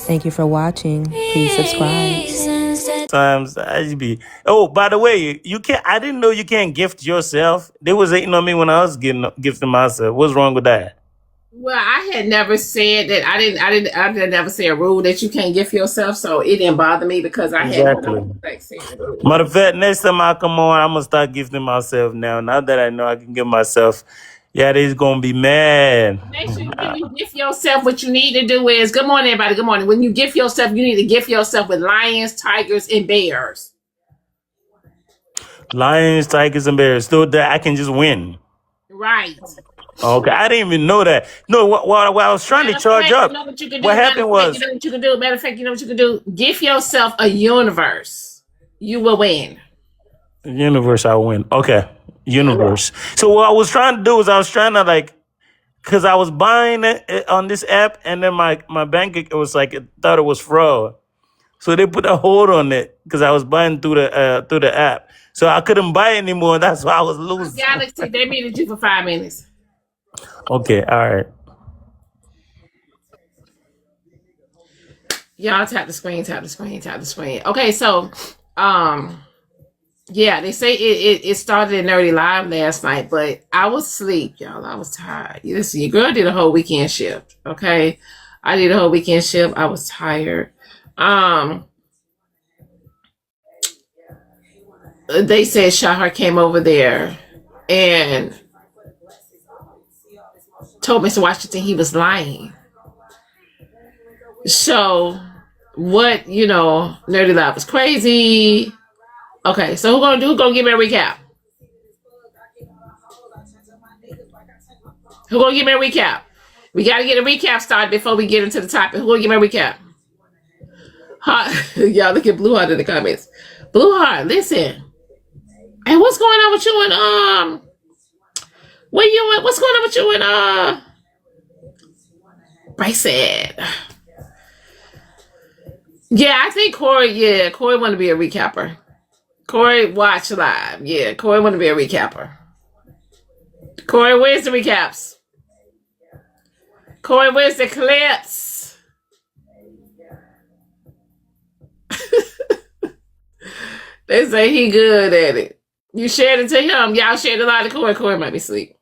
Thank you for watching. Please subscribe. Times I just be. Oh, by the way, you can't. I didn't know you can't gift yourself. They was hating on me when I was gifting myself. What's wrong with that? Well, I had never said that. I didn't never say a rule that you can't gift yourself, so it didn't bother me because I had Exactly. like saying a rule. Matter of fact, next time I come on, I'm gonna start gifting myself now. Now that I know I can give myself, yeah, they's gonna be mad. Make sure when you gift yourself, what you need to do is good morning, everybody. Good morning. When you gift yourself, you need to gift yourself with lions, tigers, and bears. Lions, tigers, and bears. So that I can just win. Right. Okay, I didn't even know that. No, while I was trying to charge up, you know what you can do. what happened was, you know what you can do. Matter of fact, you know what you can do. Gift yourself a universe. You will win. universe, I win. Okay, universe. So what I was trying to do is I was trying to like, cause I was buying it on this app, and then my bank it was like it thought it was fraud, so they put a hold on it because I was buying through the app, so I couldn't buy anymore. That's why I was losing. Galaxy, they muted you for 5 minutes. Okay, all right. Y'all tap the screen, tap the screen, tap the screen. Okay, so yeah, they say it started in Nerdy Live last night, but I was asleep, y'all. I was tired. Listen, your girl did a whole weekend shift. Okay. I did a whole weekend shift. I was tired. They said Shahar came over there and told Mr. Washington he was lying. So what, Nerdy Live was crazy. Okay, so who gonna give me a recap? Who gonna give me a recap? We gotta get a recap started before we get into the topic. Who gonna give me a recap? Y'all look at Blue Heart in the comments. Blue Heart, listen. And what's going on with you and what's going on with you and Bryson? Yeah, I think Corey wanna be a recapper. Corey watch live. Yeah, Corey want to be a recapper. Corey, where's the recaps? Corey, where's the clips? They say he good at it. You shared it to him. Y'all shared a lot of Corey. Corey might be asleep.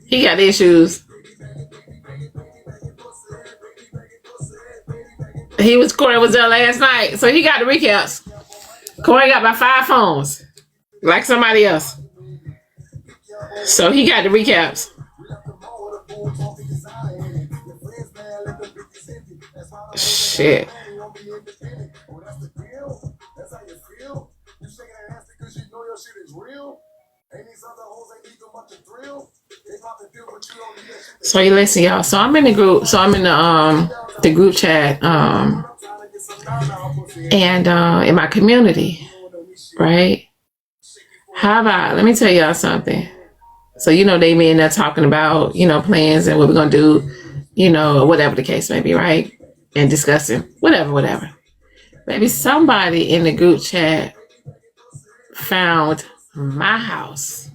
He got issues. Corey was there last night, so he got the recaps. Corey got about 5 phones, like somebody else. So he got the recaps. Shit. So you listen, y'all. So I'm in the group. So I'm in the group chat and in my community, right? How about, let me tell y'all something. So they me and they're talking about plans and what we're gonna do, whatever the case may be, right? And discussing whatever. Maybe somebody in the group chat found my house.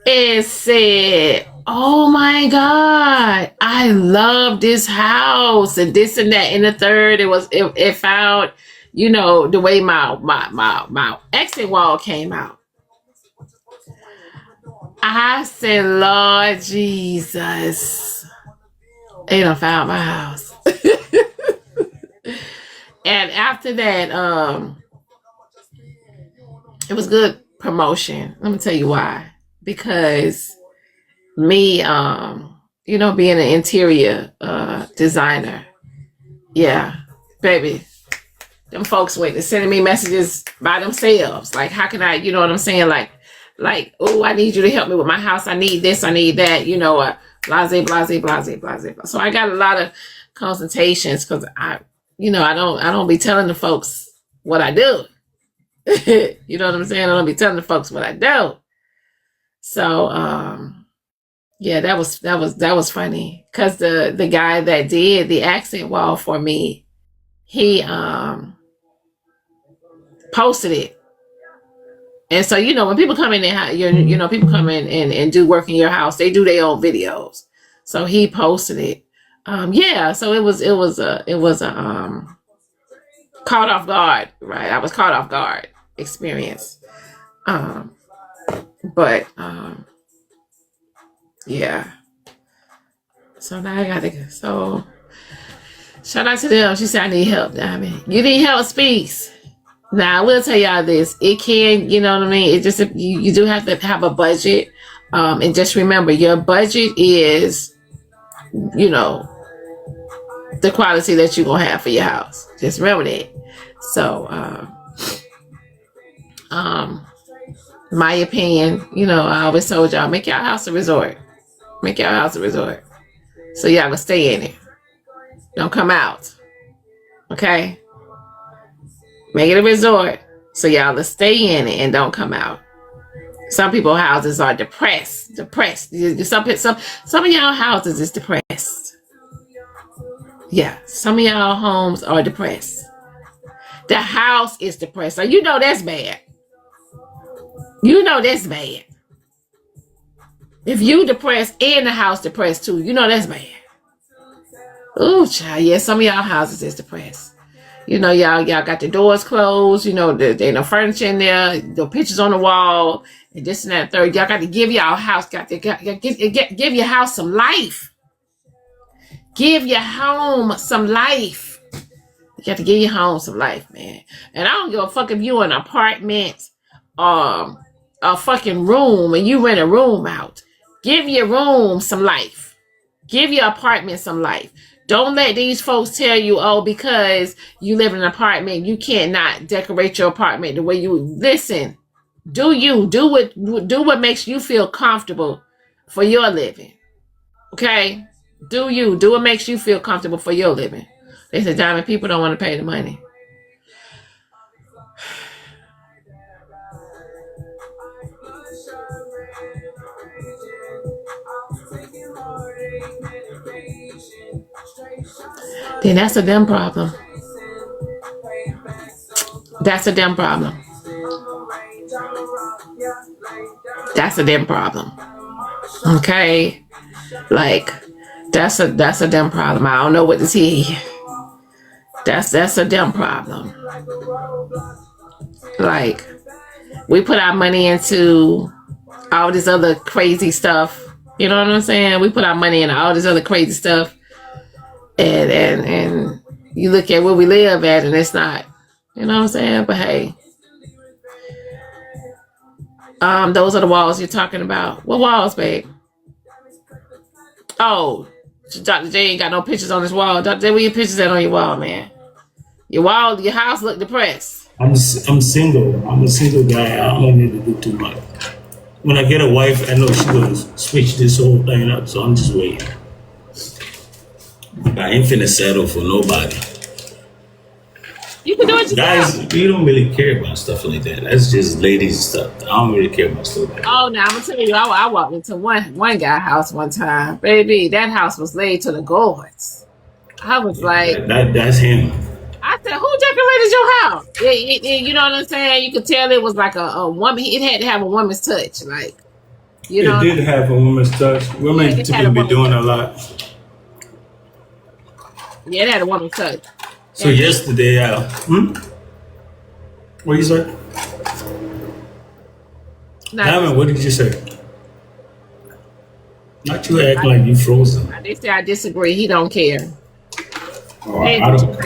It said, oh my God, I love this house and this and that and the third. It found, the way my exit wall came out. I said, Lord Jesus, they done found my house. And after that, it was good promotion. Let me tell you why. Because me, being an interior designer, yeah, baby, them folks went sending me messages by themselves. Like, how can I, you know what I'm saying? Like, oh, I need you to help me with my house. I need this, I need that, blase. So I got a lot of consultations because I don't be telling the folks what I do. You know what I'm saying? I don't be telling the folks what I do. So, yeah, that was funny because the guy that did the accent wall for me, he posted it And so, you know, when people come in and you know, people come in and do work in your house, they do their own videos. So he posted it. Yeah, so it was a caught off guard, right? I was caught off guard experience. Um, but yeah. So now I got to so shout out to them. She said I need help. I mean, you need help, speaks. Now I will tell y'all this. It can, you know what I mean? It just you do have to have a budget. And just remember your budget is, you know, the quality that you're gonna have for your house. Just remember that. So my opinion, you know, I always told y'all, make your house a resort. Make your house a resort. So y'all can stay in it. Don't come out. Okay? Make it a resort. So y'all will stay in it and don't come out. Some people's houses are depressed. Some of y'all houses is depressed. Yeah. Some of y'all homes are depressed. The house is depressed. So you know that's bad. You know that's bad. If you depressed and the house depressed too, you know that's bad. Ooh, child, yeah, some of y'all houses is depressed. You know, y'all got the doors closed. You know, there ain't no furniture in there. The pictures on the wall, and this and that. Third, y'all got to give y'all house. Give your house some life. Give your home some life. You got to give your home some life, man. And I don't give a fuck if you're in an apartment, a fucking room, and you rent a room out. Give your room some life. Give your apartment some life. Don't let these folks tell you, oh, because you live in an apartment, you can't not decorate your apartment the way you listen. Do what makes you feel comfortable for your living. Okay? Do what makes you feel comfortable for your living. They said, Diamond, people don't want to pay the money. Then that's a them problem. That's a them problem. That's a them problem. Okay? Like, that's a them problem. I don't know what to tell you. That's a them problem. Like, we put our money into all this other crazy stuff. You know what I'm saying? We put our money into all this other crazy stuff. And you look at where we live at and it's not, you know what I'm saying? But hey, those are the walls you're talking about. What walls, babe? Oh, Dr. J ain't got no pictures on his wall. Dr. J, where your pictures at on your wall, man? Your house look depressed. I'm single. I'm a single guy. I don't need to do too much. When I get a wife, I know she's gonna switch this whole thing up. So I'm just waiting. I ain't finna settle for nobody. You can do it yourself. Guys, we don't really care about stuff like that. That's just ladies stuff. I don't really care about stuff like that. Oh, now I'm gonna tell you, I walked into one guy's house one time, baby. That house was laid to the gods. I was like, that's him. I said, who decorated your house? You know what I'm saying? You could tell it was like a woman. It had to have a woman's touch, like, you know. It did have a woman's touch. Women typically be doing a lot. Yeah, it had a woman's touch. So yesterday, what you say? Diamond, what did you say? Not you act like you frozen. They say I disagree. He don't care. Oh, I don't.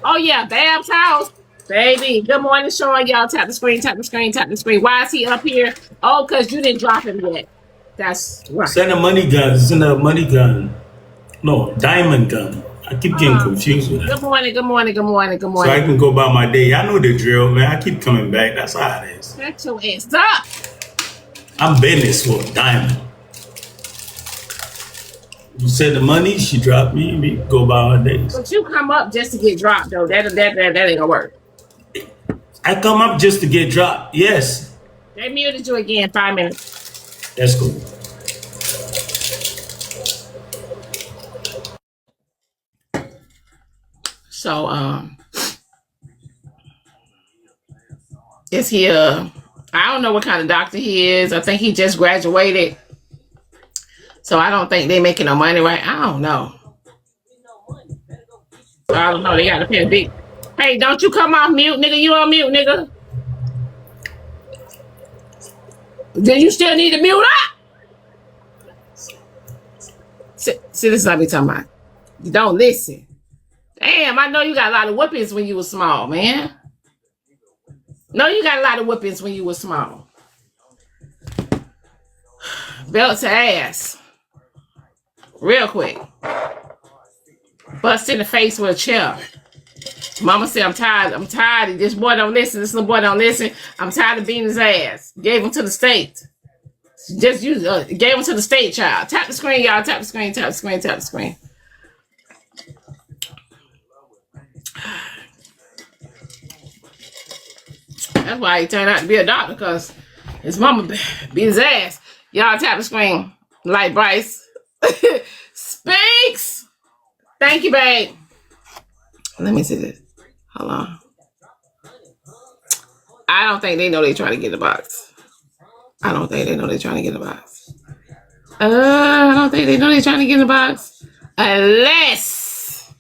Oh yeah, Bab's house, baby. Good morning, Sean. Y'all tap the screen, tap the screen, tap the screen. Why is he up here? Oh, because you didn't drop him yet. That's right. Send a money gun. Send a money gun. No, diamond gun. I keep getting confused with that. Good morning, good morning, good morning, good So morning. I can go about my day. I know the drill, man. I keep coming back. That's how it is. Shut your ass up. I'm business for diamond. You said the money, she dropped me, we go about our days. But you come up just to get dropped, though. That ain't gonna work. I come up just to get dropped. Yes. They muted you again. 5 minutes. That's cool. So, is he a I don't know what kind of doctor he is. I think he just graduated. So I don't think they making no money, right? I don't know. I don't know. They got to pay a big. Hey, don't you come off mute, nigga. You on mute, nigga. Then you still need to mute up. See, this is what I be talking about. You don't listen. Damn, I know you got a lot of whoopings when you were small, man. No, you got a lot of whoopings when you were small. Belt to ass. Real quick. Bust in the face with a chair. Mama said, I'm tired. This boy don't listen. This little boy don't listen. I'm tired of beating his ass. Gave him to the state. Gave him to the state, child. Tap the screen, y'all. Tap the screen, tap the screen, tap the screen. That's why he turned out to be a doctor, because his mama beat his ass. Y'all tap the screen. Like Bryce. Speaks. Thank you, babe. Let me see this. Hold on. I don't think they know they're trying to get the box. I don't think they know they're trying to get the box. I don't think they know they're trying to get the box. Unless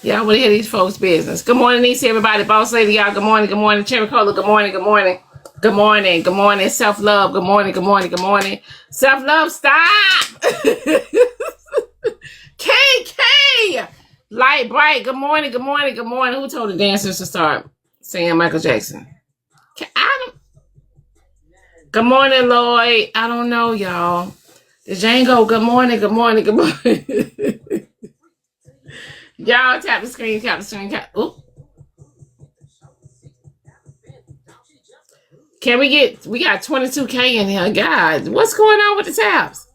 y'all want to hear these folks' business. Good morning, Nisi, everybody. Boss lady, y'all. Good morning. Good morning. Cherry Cola. Good morning. Good morning. Good morning. Good morning. Self-love. Good morning. Good morning. Good morning. Self-love. Stop. KK. Light bright. Good morning. Good morning. Good morning. Who told the dancers to start singing Michael Jackson? Good morning, Lloyd. I don't know, y'all. The Django. Good morning. Good morning. Good morning. Y'all tap the screen. Tap the screen. Oop. Can we got 22K in here. God, what's going on with the taps?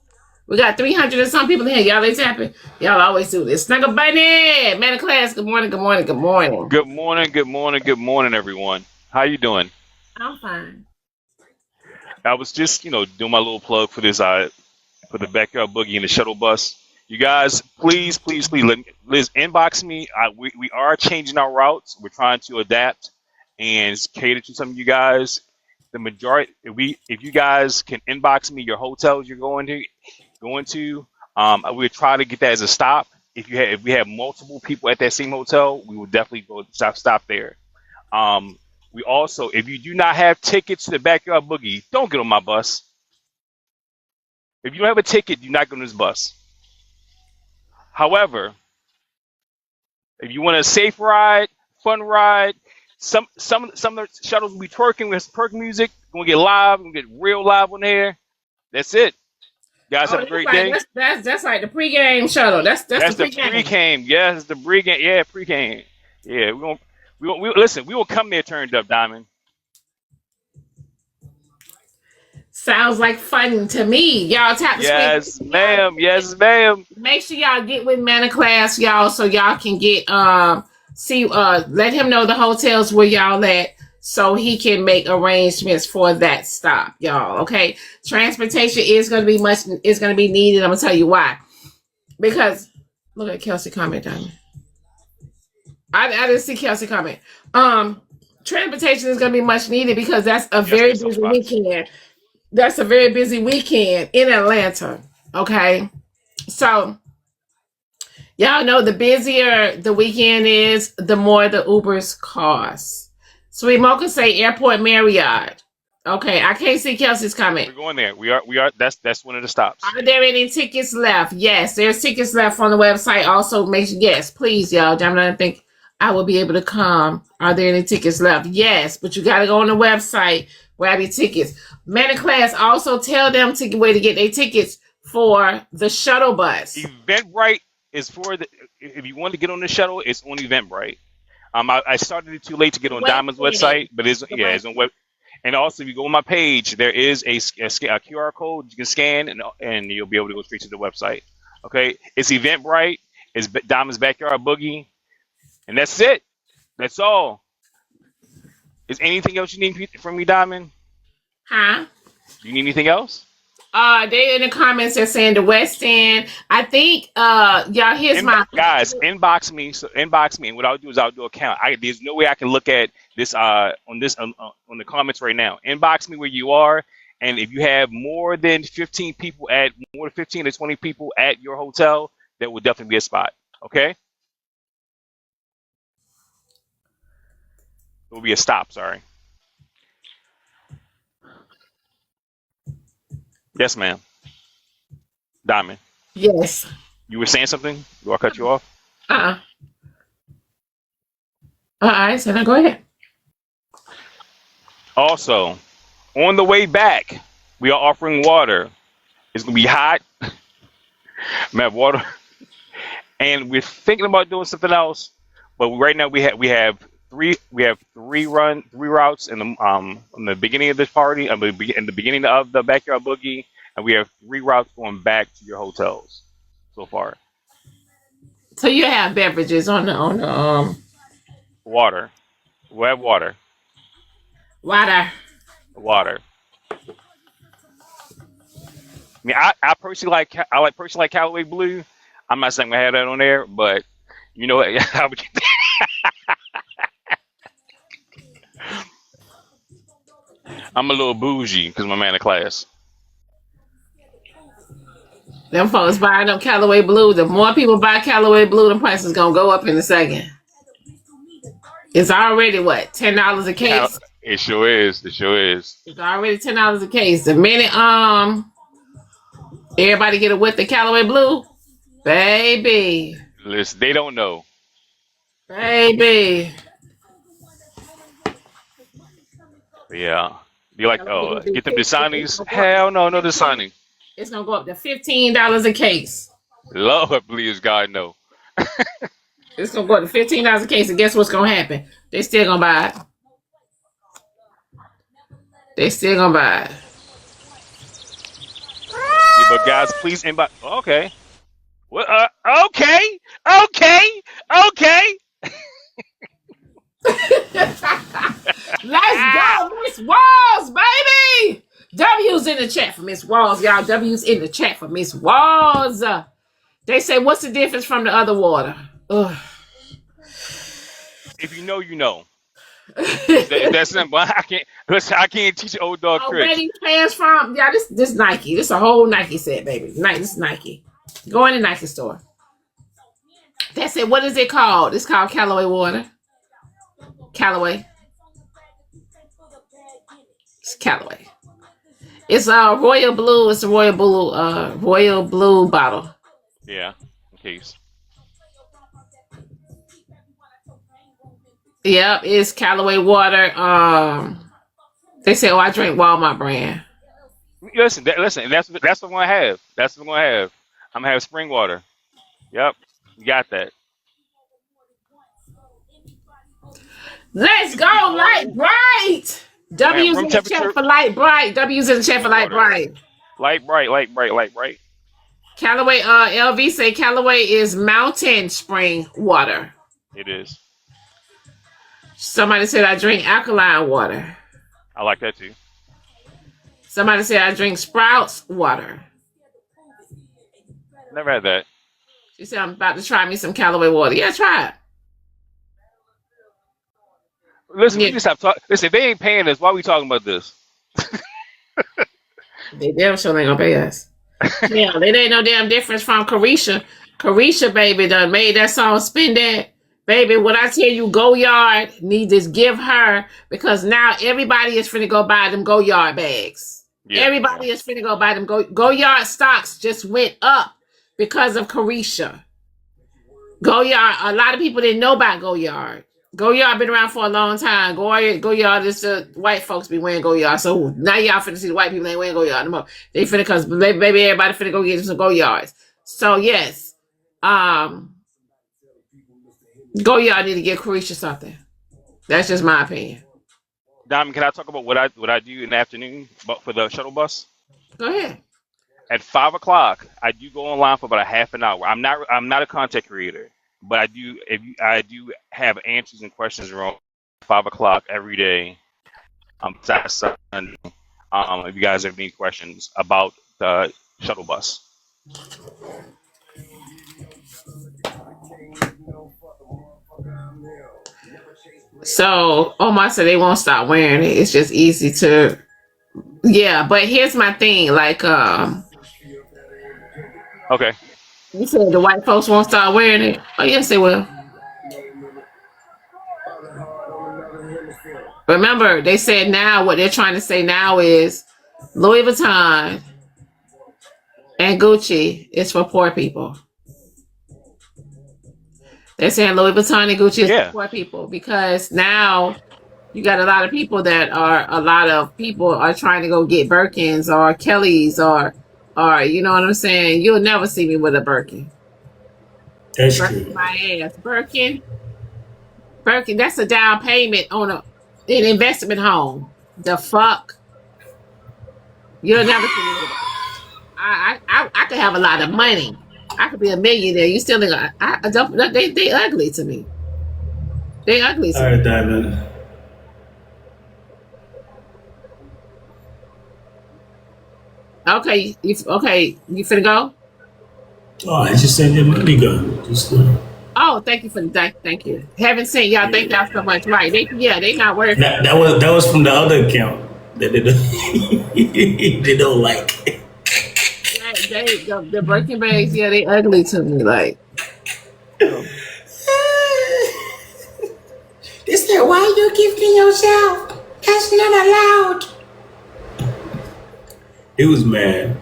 We got 300 and some people in here. Y'all ain't tapping. Y'all always do this. Snuggle Bunny. Man of class. Good morning. Good morning. Good morning. Good morning. Good morning. Good morning, everyone. How you doing? I'm fine. I was just, doing my little plug for this, for the backyard boogie and the shuttle bus. You guys, please Liz, inbox me. We are changing our routes. We're trying to adapt and cater to some of you guys. The majority, if you guys can inbox me your hotels you're going to, we'll try to get that as a stop. If we have multiple people at that same hotel, we will definitely go stop there. We also, if you do not have tickets to the backyard boogie, don't get on my bus. If you don't have a ticket, you're not going on this bus. However, if you want a safe ride, fun ride, some of the shuttles will be twerking with twerk music. We're gonna get live, we're gonna get real live on here. That's it. Guys, have a great day. That's like the pregame shuttle. That's the pregame. Yes, the pregame. Yeah, pregame. Yeah, we listen. We will come there turned up, Diamond. Sounds like fun to me. Y'all tap the screen. Yes, ma'am. Yes, ma'am. Make sure y'all get with Man of Class, y'all, so y'all can get let him know the hotels where y'all at, so he can make arrangements for that stop, y'all. Okay, transportation is gonna be needed. I'm gonna tell you why. Because look at Kelsey comment down. I didn't see Kelsey comment. Transportation is gonna be much needed because that's a very busy weekend. That's a very busy weekend in Atlanta. Okay, so y'all know the busier the weekend is, the more the Ubers cost. Sweet Mocha say Airport Marriott. Okay, I can't see Kelsey's comment. We're going there. We are. That's one of the stops. Are there any tickets left? Yes, there's tickets left on the website. Also, yes, please, y'all. I don't think I will be able to come. Are there any tickets left? Yes, but you got to go on the website, grab your tickets. Man of Class, also tell them where to get their tickets for the shuttle bus. Eventbrite is for if you want to get on the shuttle, it's on Eventbrite. I started it too late to get on Diamond's website, but it's on web. And also, if you go on my page, there is a QR code you can scan, and you'll be able to go straight to the website. Okay, it's Eventbrite. It's Diamond's Backyard Boogie, and that's it. That's all. Is anything else you need from me, Diamond? Huh? Do you need anything else? They in the comments are saying the West End. I think y'all here's my Guys, inbox me. So inbox me, and what I'll do is I'll do a count. There's no way I can look at this on the comments right now. Inbox me where you are, and if you have more than 15 to 20 people at your hotel, there will definitely be a spot. Okay, it will be a stop. Sorry. Yes, ma'am. Diamond, yes. you were saying something? Do I cut you off? Uh-uh. I said no, go ahead. Also, on the way back, we are offering water. It's gonna be hot. I'm gonna have water, and we're thinking about doing something else. But right now we have three routes in the beginning of this party, in the beginning of the backyard boogie, and we have 3 routes going back to your hotels so far. So you have beverages on the Water, we have water, water. water. I mean, I personally like Callaway Blue. I'm not saying I had that on there, but you know what? I would get I'm a little bougie because my man in class. Them folks buying up Callaway Blue. The more people buy Callaway Blue, the price is gonna go up in a second. It's already what, $10 a case? It sure is. It sure is. It's already $10 a case. The minute everybody get a whiff of Callaway Blue, baby, Listen, they don't know. baby. But yeah. You like, oh, get them Dasani's? Hell no, no Dasani. It's gonna go up to $15 a case. Lord, please, God, no. It's gonna go up to $15 a case, and guess what's gonna happen? They still gonna buy it. They still gonna buy it. Yeah, but guys, please inbox. Okay. What? Okay. Okay. Okay. Let's go, Miss Walls, baby. W's in the chat for Miss Walls, y'all. W's in the chat for Miss Walls. They say, what's the difference from the other water? Ugh. If you know, you know. That's simple. I can't teach old dog tricks. Already transformed. Yeah, this Nike. This a whole Nike set, baby. This is Nike. Go in the Nike store. That's it. What is it called? It's called Callaway water. Callaway. It's Callaway. It's royal blue. It's a royal blue bottle. Yeah, in case. Yep, it's Callaway water. They say, "Oh, I drink Walmart brand." Listen. That's what I'm gonna have. That's what I'm gonna have. I'm gonna have spring water. Yep, you got that. Let's go, Light Bright. W's room in the chat temperature. for Light Bright. W's in the chat for Light Bright. Light bright, light bright, light bright. Callaway, LV say Callaway is mountain spring water. It is. Somebody said I drink alkaline water. I like that too. Somebody said I drink Sprouts water. Never had that. She said I'm about to try me some Callaway water. Yeah, try it. Listen, Yeah. we just have talk. Listen, if they ain't paying us, why are we talking about this? They damn sure ain't gonna pay us. Yeah, it ain't no damn difference from Carisha. Carisha, baby, done made that song Spin That. Baby, when I tell you Go Yard, need to give her, because now everybody is finna go buy them Go Yard bags. Yeah, Everybody is finna go buy them Go Yard stocks just went up because of Carisha. Go Yard, a lot of people didn't know about Go Yard. Go Yard been around for a long time. Go Yard is the white folks be wearing Go Yard. So now y'all finna see the white people ain't wearing Go Yard no more. They finna, cause baby everybody finna go get some Go Yards. So yes, Go Yard need to get Carisha something. That's just my opinion. Diamond, can I talk about what I do in the afternoon for the shuttle bus? Go ahead. At 5 o'clock, I do go online for about a half an hour. I'm not a content creator, but I do have answers and questions around 5 o'clock every day. Saturday, Sunday. If you guys have any questions about shuttle bus. So Omar said they won't stop wearing it. It's just easy to, yeah. But here's my thing, like Okay. you said the white folks won't start wearing it. Oh yes, they will. Remember, they said now what they're trying to say now is Louis Vuitton and Gucci is for poor people. They're saying Louis Vuitton and Gucci is for Yeah. poor people because now you got a lot of people are trying to go get Birkins or Kellys or you know what I'm saying? You'll never see me with a Birkin. That's Birkin true. my ass. Birkin, that's a down payment on an investment home. The fuck? You'll never see me with that. I could have a lot of money. I could be a millionaire. You still think I don't they ugly to me. They ugly to All me. right, Diamond. Okay, you finna go? Oh, I just sent your money gun. Just Oh, thank you for the thank you. Haven't seen y'all. Thank y'all so much. Right? They not worth it. that was from the other account that they don't, they don't like. The Birkin bags, yeah, they ugly to me. Like, They said, "Why you gifting yourself? That's not allowed." He was mad.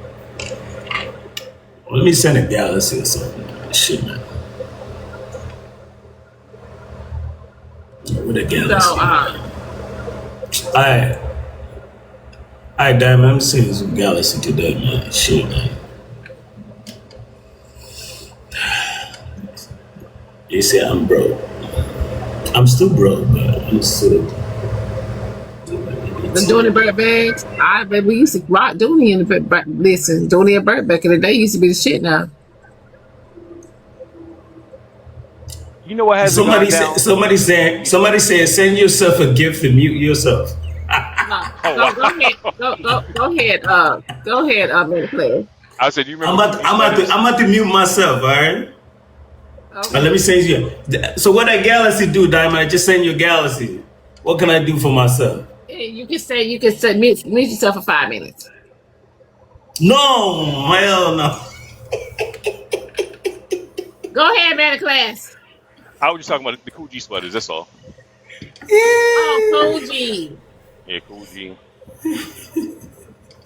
Let me send a Galaxy or something. Shit, man. With a Galaxy. so Alright, Diamond. I'm seeing some Galaxy today, man. Shit, man. They say I'm broke. I'm still broke, but I'm still. the Dooney Bird bags. I bet we used to rock Dooney in the listen. Dooney and Bird back in the day used to be the shit. Now You know what hasn't gone down? Somebody said, send yourself a gift and mute yourself. Oh, go ahead. Go ahead. Minute player. I said, you I'm remember? about to mute myself. All right. Okay. Let me send you. So what that Galaxy do, Diamond? I just send you a Galaxy. What can I do for myself? You can say mute yourself for 5 minutes. No, hell no. Go ahead, man, class. I was just talking about the Cool G sweaters. That's all. Oh, Koji. Yeah, Cool G.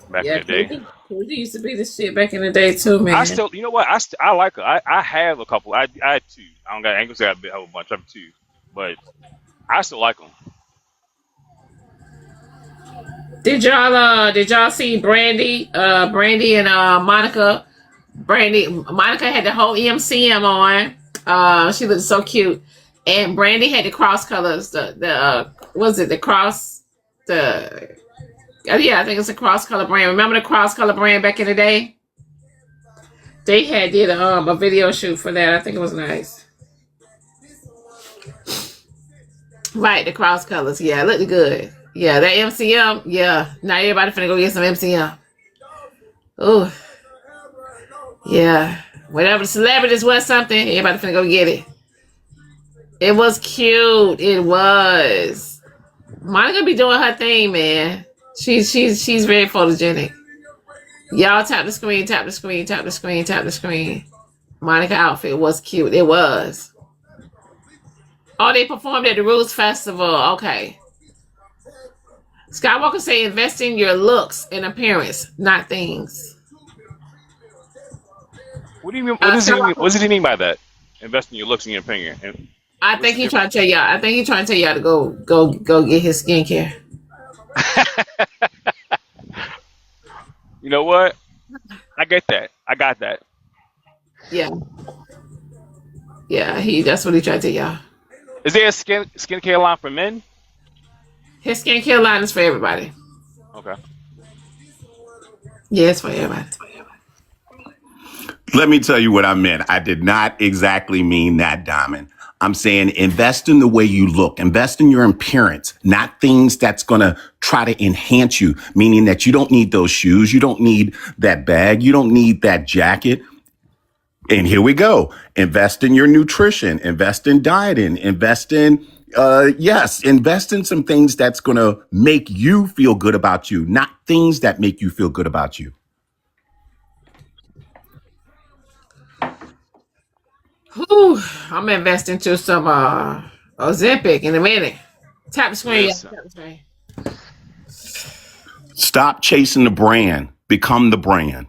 Back Yeah, in the day. Koji used to be the shit back in the day too, man. I still, you know what? I like her. I have a couple. I had two. I don't got. I ain't gonna say I have a bunch. I have two, but I still like them. Did y'all see Brandy and Monica? Monica had the whole EMCM on. She looked so cute. And Brandy had the cross colors, the cross I think it's a cross color brand. Remember the cross color brand back in the day? They did a video shoot for that. I think it was nice. Right, the cross colors. Yeah, it looked good. Yeah, that MCM. Yeah, now everybody finna go get some MCM. Ooh, yeah. Whatever the celebrities was something, everybody finna go get it. It was cute. It was. Monica be doing her thing, man. She's very photogenic. Y'all tap the screen, tap the screen, tap the screen, tap the screen. Monica outfit was cute. It was. Oh, they performed at the Roots Festival. Okay. Skywalker say invest in your looks and appearance, not things. What do you mean? What does he mean by that? Invest in your looks and your opinion. And I think he's trying to tell y'all. I think he's trying to tell y'all to go get his skincare. you know what? I get that. I got that. Yeah. Yeah, that's what he tried to tell y'all. Is there a skincare line for men? His skincare line is for everybody. Okay. Yeah, it's for everybody. Let me tell you what I meant. I did not exactly mean that, Diamond. I'm saying invest in the way you look, invest in your appearance, not things that's going to try to enhance you, meaning that you don't need those shoes. You don't need that bag. You don't need that jacket. And here we go. Invest in your nutrition, invest in dieting, invest in, invest in some things that's going to make you feel good about you, not things that make you feel good about you. Whew, I'm investing into some Ozempic in a minute. Tap the screen. Yes. Tap the screen. Stop chasing the brand. Become the brand.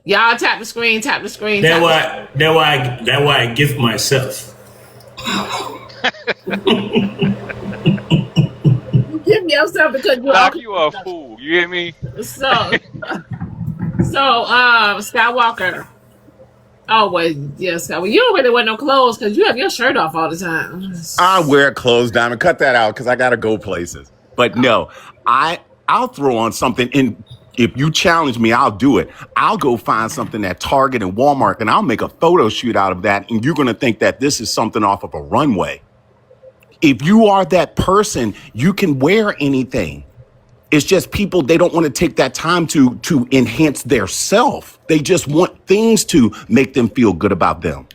Y'all tap the screen. Tap the screen. That's Tap why I gift myself. you give yourself because you Doc, you are a fool. You hear me? so Skywalker. Oh well, yeah, Skywalker. You don't really wear no clothes because you have your shirt off all the time. I wear clothes, Diamond. Cut that out because I got to go places. But no, I'll throw on something. And if you challenge me, I'll do it. I'll go find something at Target and Walmart and I'll make a photo shoot out of that. And you're going to think that this is something off of a runway. If you are that person, you can wear anything. It's just people, they don't want to take that time to enhance their self. They just want things to make them feel good about them.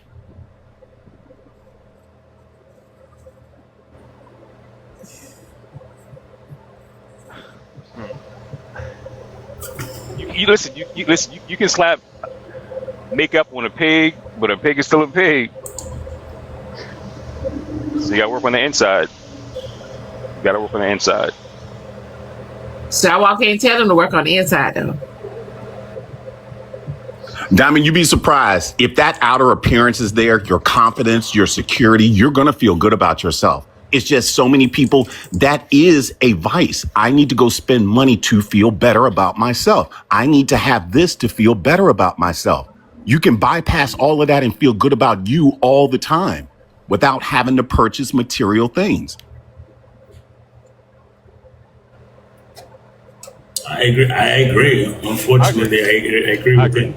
You listen. You listen. You can slap makeup on a pig, but a pig is still a pig. So you gotta work on the inside. You gotta work on the inside. Skywalker ain't tell them to work on the inside though. Diamond, you'd be surprised if that outer appearance is there, your confidence, your security, you're going to feel good about yourself. It's just so many people, that is a vice. I need to go spend money to feel better about myself. I need to have this to feel better about myself. You can bypass all of that and feel good about you all the time without having to purchase material things. I agree. Unfortunately, I agree with him.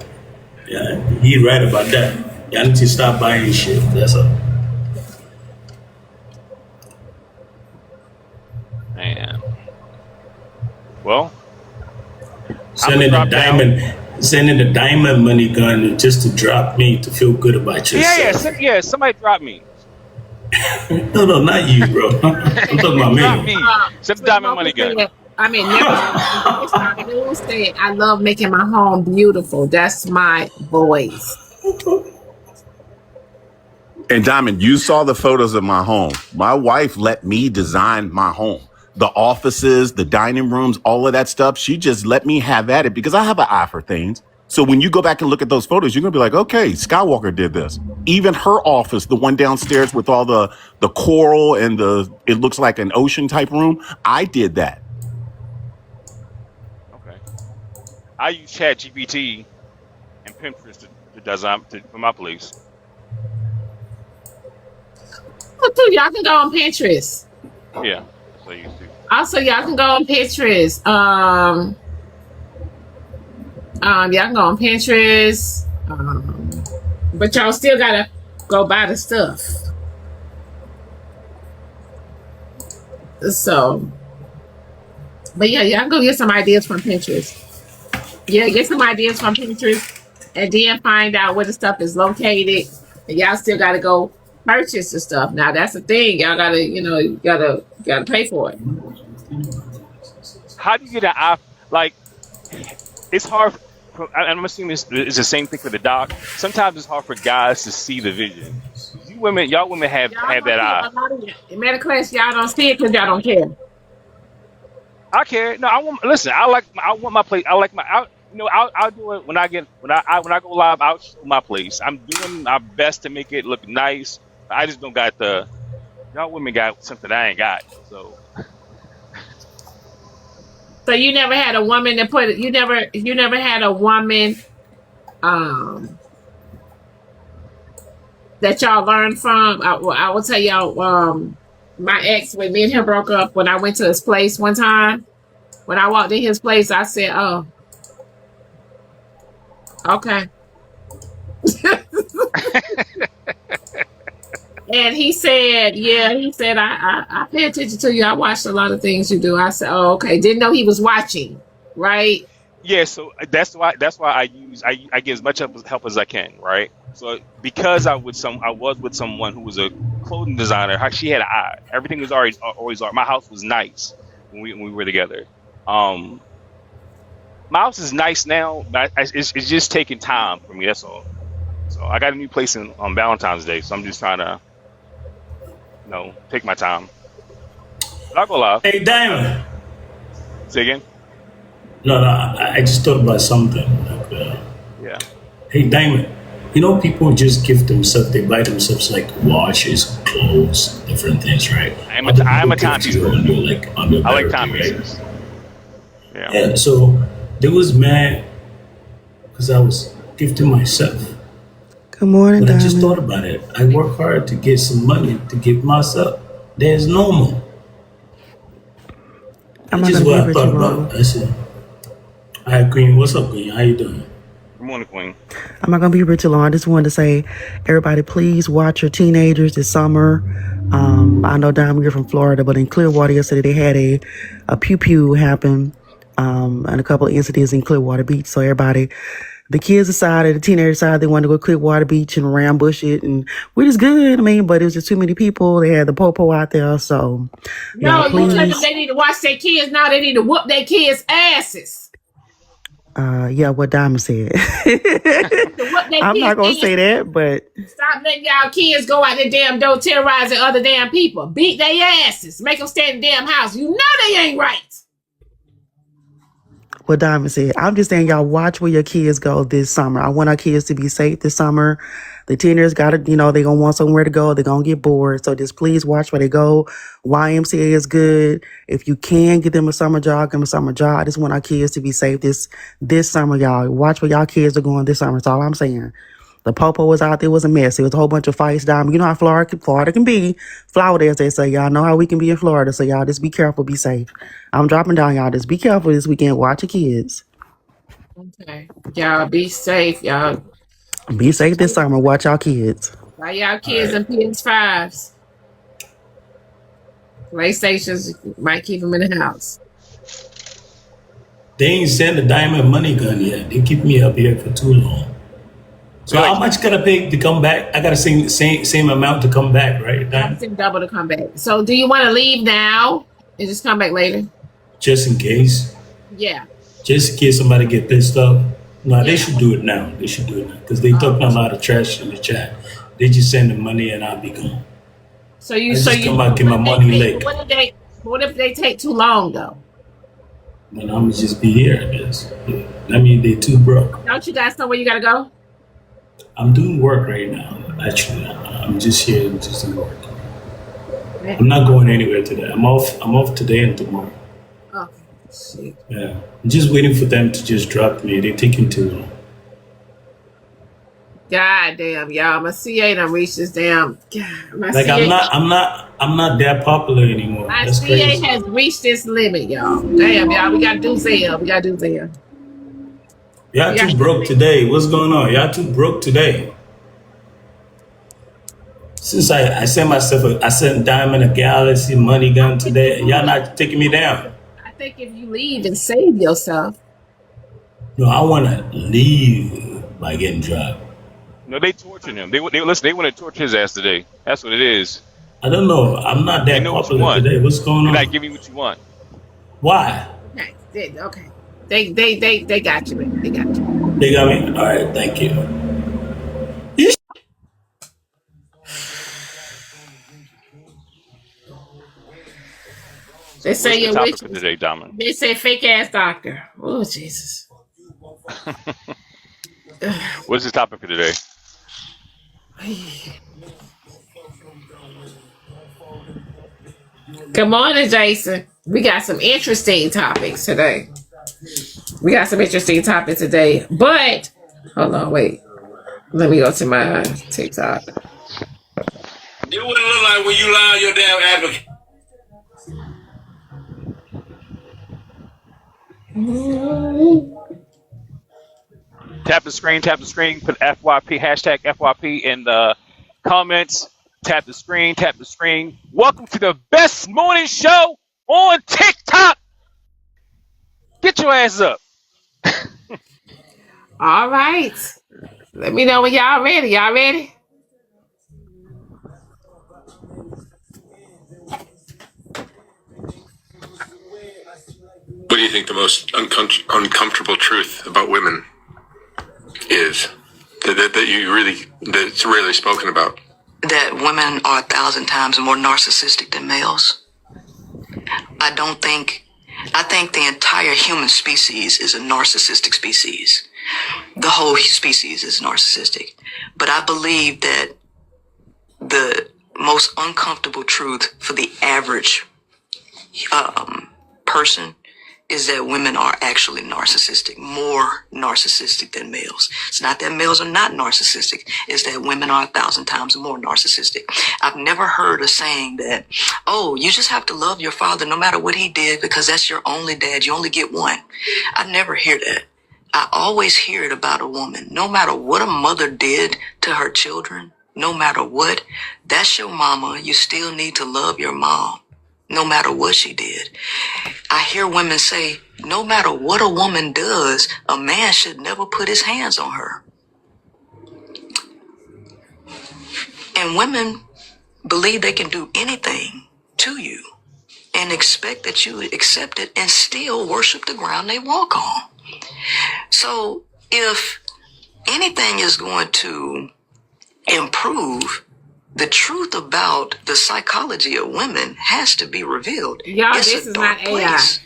Yeah, he's right about that. You need to stop buying shit. That's all. Man. Well, Sending the diamond money gun just to drop me to feel good about yourself. yeah. Somebody drop me. No, not you, bro. I'm talking about Drop me. me. Send the diamond money gun. I mean, never say I love making my home beautiful. That's my voice. And Diamond, you saw the photos of my home. My wife let me design my home. The offices, the dining rooms, all of that stuff. She just let me have at it because I have an eye for things. So when you go back and look at those photos, you're going to be like, okay, Skywalker did this. Even her office, the one downstairs with all the coral and it looks like an ocean type room. I did that. Okay. I use ChatGPT and Pinterest to design for my place. Oh, too, y'all can go on Pinterest. Yeah. So you do. Also, y'all can go on Pinterest. Y'all can go on Pinterest. But y'all still gotta go buy the stuff. So, but yeah, y'all go get some ideas from Pinterest. Yeah, get some ideas from Pinterest, and then find out where the stuff is located. And y'all still gotta go purchase the stuff. Now that's the thing. Y'all gotta, you gotta pay for it. How do you get an eye? Like, it's hard. I'm assuming it's the same thing for the doc. Sometimes it's hard for guys to see the vision. Y'all women have that eye. In middle class, y'all don't see it because y'all don't care. I care. No, I want my place. I like my. I'll do it when I go live. I'll show my place. I'm doing my best to make it look nice. I just don't got y'all women got something I ain't got. So you never had a woman that put it. You never had a woman that y'all learned from. I will tell y'all. My ex, when me and him broke up, when I went to his place one time, when I walked in his place, I said, "Oh, okay." And he said, yeah, he said, I pay attention to you. I watched a lot of things you do. I said, oh, okay. Didn't know he was watching, right? Yeah, so that's why I give as much help as I can, right? So because I was with someone who was a clothing designer. She had an eye. Everything was always art. My house was nice when we were together. Um, my house is nice now, but it's just taking time for me. That's all. So I got a new place on Valentine's Day, so I'm just trying to take my time. But I'll go live. Hey, Diamond. Say again. No, I just thought about something. Yeah. Hey, Diamond. You know, people just give themselves, they buy themselves like watches, clothes, different things, right? I'm Other a people timepiece gift you person. on your I like birthday, right? timepieces. Yeah. Yeah, so they was mad because I was gifting myself. Good morning, But I just thought Diamond. about it. I work hard to get some money to give myself. There's normal. I'm That's not just gonna be what here I for too thought about. long. That's it. All right, Queen. What's up, Queen? How you doing? Good morning, Queen. I'm not gonna be here too long. I just wanted to say, everybody, please watch your teenagers this summer. I know Diamond, you're from Florida, but in Clearwater yesterday they had a pew pew happen, and a couple of incidents in Clearwater Beach. So everybody, the kids decided, the teenagers decided they wanted to go to Clearwater Beach and ambush it, and which is good. I mean, but it was just too many people. They had the popo out there, so y'all No, you tell them please. they need to watch their kids now. They need to whoop their kids' asses. Yeah, what Diamond said. To whoop their I'm not kids' gonna asses. say that, but Stop letting y'all kids go out their damn door terrorizing other damn people. Beat their asses. Make them stay in the damn house. You know they ain't right. what Diamond said. I'm just saying, y'all watch where your kids go this summer. I want our kids to be safe this summer. The teenagers got to, they're going to want somewhere to go. They're going to get bored. So just please watch where they go. YMCA is good. If you can get them a summer job, give them a summer job. I just want our kids to be safe this summer, y'all. Watch where y'all kids are going this summer. That's all I'm saying. The popo was out there, was a mess. It was a whole bunch of fights down. You know how Florida can be. Florida, as they say. Y'all know how we can be in Florida. So y'all just be careful, be safe. I'm dropping down, y'all. Just be careful this weekend. Watch your kids. Okay. Y'all be safe, y'all. Be safe this summer. Watch y'all kids. Buy y'all All kids right. and PS5s. PlayStations might keep them in the house. They ain't sent the Diamond money gun yet. They keep me up here for too long. So They're how like, much gotta pay to come back? I gotta same amount to come back, right? I Diamond? think double to come back. So do you want to leave now and just come back later? Just in case. Yeah. Just in case somebody get pissed off. No, they Yeah. should do it now. They should do it now. Because they talking a lot of trash in the chat. They just send the money and I'll be gone. So you I so just you come back in my what if money they lake. take, what if they take too long though? And I'm gonna just be here, I guess. I mean, they too broke. Don't you guys know where you gotta go? I'm doing work right now. Actually, I'm just here just to work. I'm not going anywhere today. I'm off today and tomorrow. Okay. Shit. Yeah, I'm just waiting for them to just drop me. They're taking too long. God damn, y'all. My CA done reached this damn. God, my Like CA, I'm not that popular anymore. my That's CA crazy. has reached this limit, y'all. Damn, y'all. We gotta do Zelle. We gotta do Zelle. Y'all We gotta too do broke Zelle. today. What's going on? Y'all too broke today. Since I sent myself, I sent Diamond a Galaxy money gun today. Y'all not taking me down. I think if you leave and save yourself, No, I want to leave by getting dropped. no, they torturing him. Listen. They want to torture his ass today. That's what it is. I don't know. I'm not They that know what you popular want. today. What's going They're not on? giving you what you want. Why? okay. They got you, man. They got you. They got me. All right, thank you. You They say What's the your topic for wishes. today, Diamond? They say fake ass doctor. Oh Jesus. What's the topic for today? Good morning, Jason. We got some interesting topics today. But hold on, wait. Let me go to my TikTok. You wouldn't look like when you lie on your damn advocate. Tap the screen, put FYP, hashtag FYP in the comments. Tap the screen, tap the screen. Welcome to the best morning show on TikTok. Get your ass up. All right. Let me know when y'all ready. Y'all ready? What do you think the most uncomfortable truth about women is that's rarely spoken about? That women are 1,000 times more narcissistic than males. I think the entire human species is a narcissistic species. The whole species is narcissistic. But I believe that the most uncomfortable truth for the average person is that women are actually narcissistic, more narcissistic than males. It's not that males are not narcissistic, it's that women are 1,000 times more narcissistic. I've never heard a saying that, oh, you just have to love your father no matter what he did because that's your only dad, you only get one. I never hear that. I always hear it about a woman. No matter what a mother did to her children, no matter what, that's your mama, you still need to love your mom. No matter what she did. I hear women say, no matter what a woman does, a man should never put his hands on her. And women believe they can do anything to you and expect that you accept it and still worship the ground they walk on. So if anything is going to improve, the truth about the psychology of women has to be revealed. Y'all, it's this a is dark not AI. place.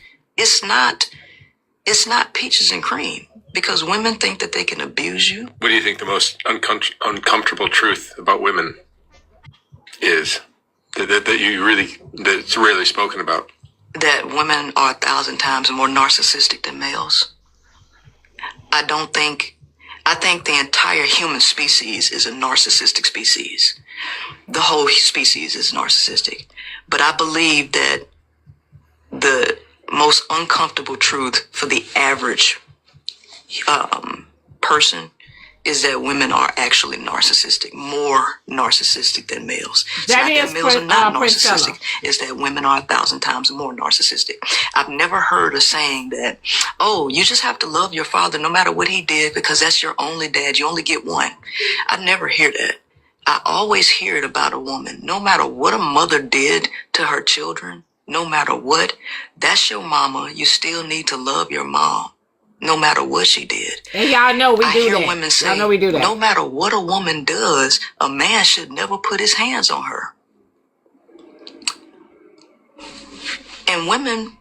It's not peaches and cream because women think that they can abuse you. What do you think the most uncomfortable truth about women is that's rarely spoken about? That women are 1,000 times more narcissistic than males. I think the entire human species is a narcissistic species. The whole species is narcissistic. But I believe that the most uncomfortable truth for the average person is that women are actually narcissistic, more narcissistic than males. It's That not is that males are not Priscilla. narcissistic, it's that women are 1,000 times more narcissistic. I've never heard a saying that, oh, you just have to love your father no matter what he did because that's your only dad, you only get one. I never hear that. I always hear it about a woman. No matter what a mother did to her children, no matter what, that's your mama, you still need to love your mom. No matter what she did. And y'all know we I do hear that. women say, Y'all know we do that. no matter what a woman does, a man should never put his hands on her. And women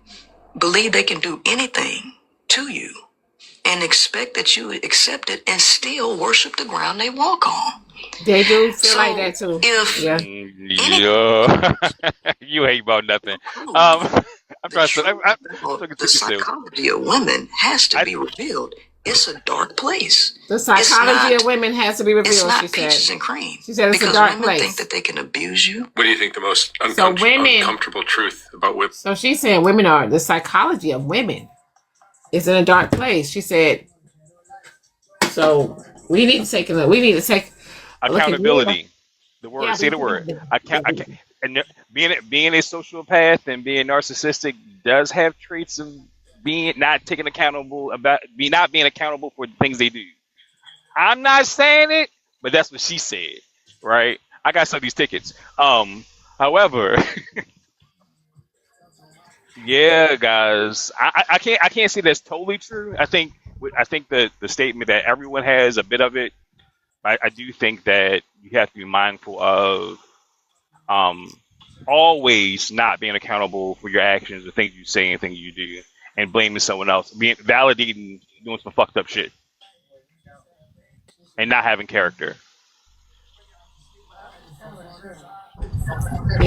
believe they can do anything to you and expect that you accept it and still worship the ground they walk on. They do feel So like that too. if Yeah. Yeah. You ain't about nothing. I'm the trying to. truth I'm about looking the to still. psychology of women has to be revealed. It's a dark place. The psychology not- of women has to be It's revealed, not she peaches said. and cream. She said it's a because dark women place. think that they can abuse you. What do you think the most So women- uncomfortable truth about women? So she's saying women are, the psychology of women is in a dark place. She said, so we need to take a look. We need to take a look at- Accountability. The word. Yeah, Say the word. I can't. And being a sociopath and being narcissistic does have traits of being not taking accountable not being accountable for the things they do. I'm not saying it, but that's what she said, right? I got some of these tickets. However, yeah, guys, I can't say that's totally true. I think the statement that everyone has a bit of it. I do think that you have to be mindful of always not being accountable for your actions, the things you say and things you do, and blaming someone else, validating doing some fucked up shit, and not having character.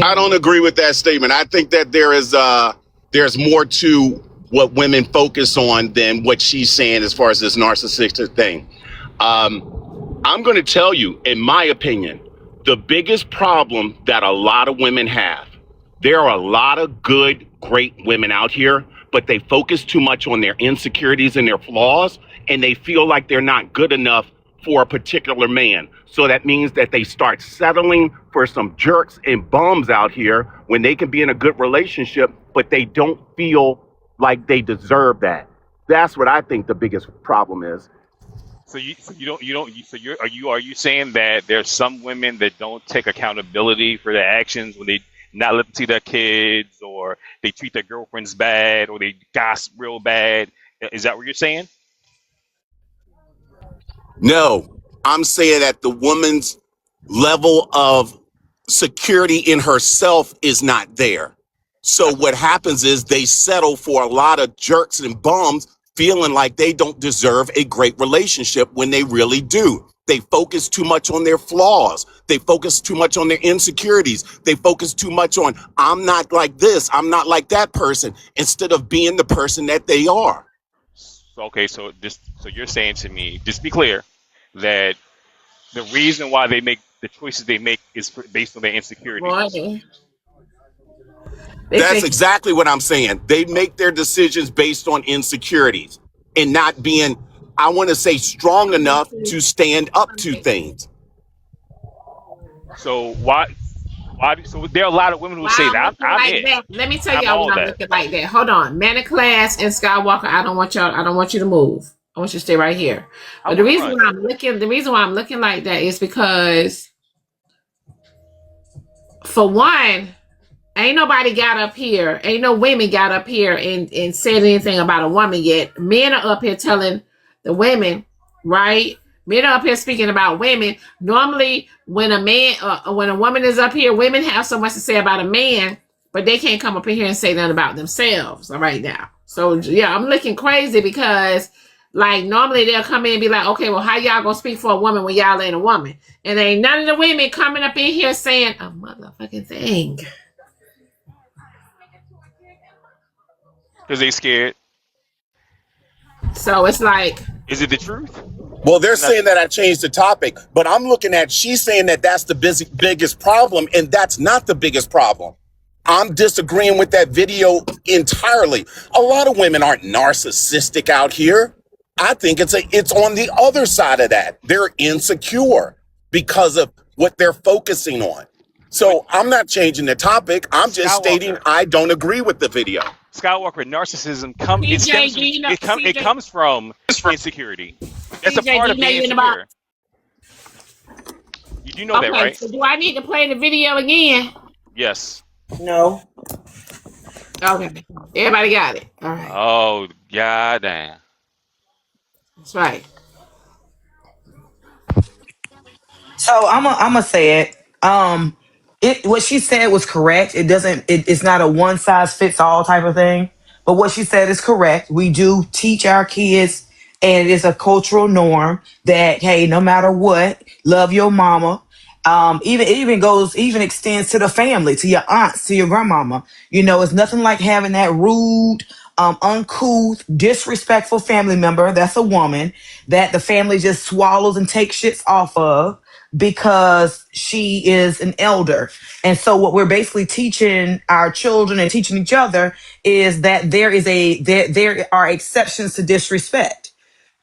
I don't agree with that statement. I think that there's more to what women focus on than what she's saying as far as this narcissistic thing. I'm going to tell you, in my opinion, the biggest problem that a lot of women have, there are a lot of good, great women out here, but they focus too much on their insecurities and their flaws and they feel like they're not good enough for a particular man. So that means that they start settling for some jerks and bums out here when they can be in a good relationship, but they don't feel like they deserve that. That's what I think the biggest problem is. So are you saying that there's some women that don't take accountability for their actions when they not let them see their kids, or they treat their girlfriends bad, or they gossip real bad? Is that what you're saying? No, I'm saying that the woman's level of security in herself is not there. So what happens is they settle for a lot of jerks and bums feeling like they don't deserve a great relationship when they really do. They focus too much on their flaws. They focus too much on their insecurities. They focus too much on, I'm not like this, I'm not like that person, instead of being the person that they are. So, okay, so you're saying to me, just be clear, that the reason why they make the choices they make is based on their insecurities. Boy, That's think exactly what I'm saying. They make their decisions based on insecurities and not being, I want to say, strong enough to stand up to things. So so there are a lot of women who say that I'm like it. that. Let me tell I'm y'all all why I'm that. looking like that. Hold on. Man of Class and Skywalker, I don't want you to move. I want you to stay right here. But the reason why I'm looking like that is because, for one, ain't nobody got up here, ain't no women got up here and said anything about a woman yet. Men are up here telling the women, right? Men are up here speaking about women. Normally, when a woman is up here, women have so much to say about a man, but they can't come up in here and say nothing about themselves right now. So yeah, I'm looking crazy because, like, normally they'll come in and be like, okay, well, how y'all gonna speak for a woman when y'all ain't a woman? And ain't none of the women coming up in here saying a motherfucking thing. Because they scared. So it's like, is it the truth? Well, they're saying that I changed the topic, but I'm looking at, she's saying that that's the biggest problem, and that's not the biggest problem. I'm disagreeing with that video entirely. A lot of women aren't narcissistic out here. I think it's on the other side of that. They're insecure because of what they're focusing on. So I'm not changing the topic. I'm just stating I don't agree with the video. Skywalker, narcissism comes from insecurity. That's a part of being insecure. You do know that, right? So do I need to play the video again? Yes. No. Okay. Everybody got it. All right. Oh, goddamn. That's right. So I'm gonna say it. What she said was correct. It's not a one size fits all type of thing. But what she said is correct. We do teach our kids, and it is a cultural norm that, hey, no matter what, love your mama. Even extends to the family, to your aunts, to your grandmama. You know, it's nothing like having that rude, uncouth, disrespectful family member. That's a woman that the family just swallows and takes shits off of because she is an elder. And so what we're basically teaching our children and teaching each other is that there are exceptions to disrespect.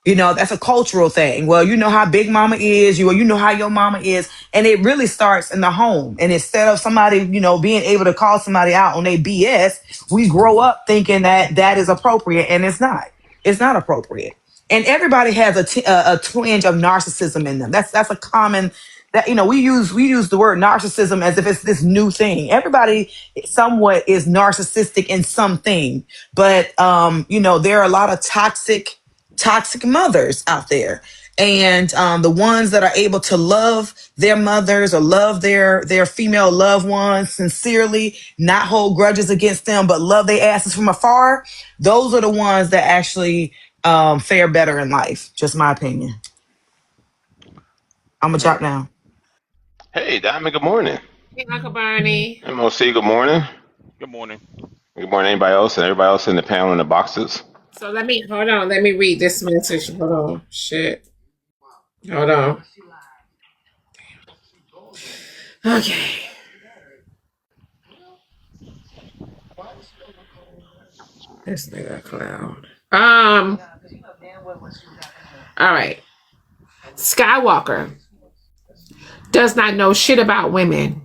You know, that's a cultural thing. Well, you know how big mama is, you know how your mama is. And it really starts in the home. And instead of somebody, being able to call somebody out on their BS, we grow up thinking that is appropriate, and it's not. It's not appropriate. And everybody has a twinge of narcissism in them. That's a common, that we use the word narcissism as if it's this new thing. Everybody somewhat is narcissistic in something, but there are a lot of toxic mothers out there, and the ones that are able to love their mothers or love their female loved ones sincerely, not hold grudges against them, but love their asses from afar. Those are the ones that actually fare better in life. Just my opinion. I'm gonna drop now. Hey, Diamond, good morning. Hey, Uncle Bernie. MOC, good morning. Good morning. Good morning, anybody else, and everybody else in the panel in the boxes. So let me read this message. Hold on. Shit. Hold on. Okay. This nigga clown. All right. Skywalker does not know shit about women.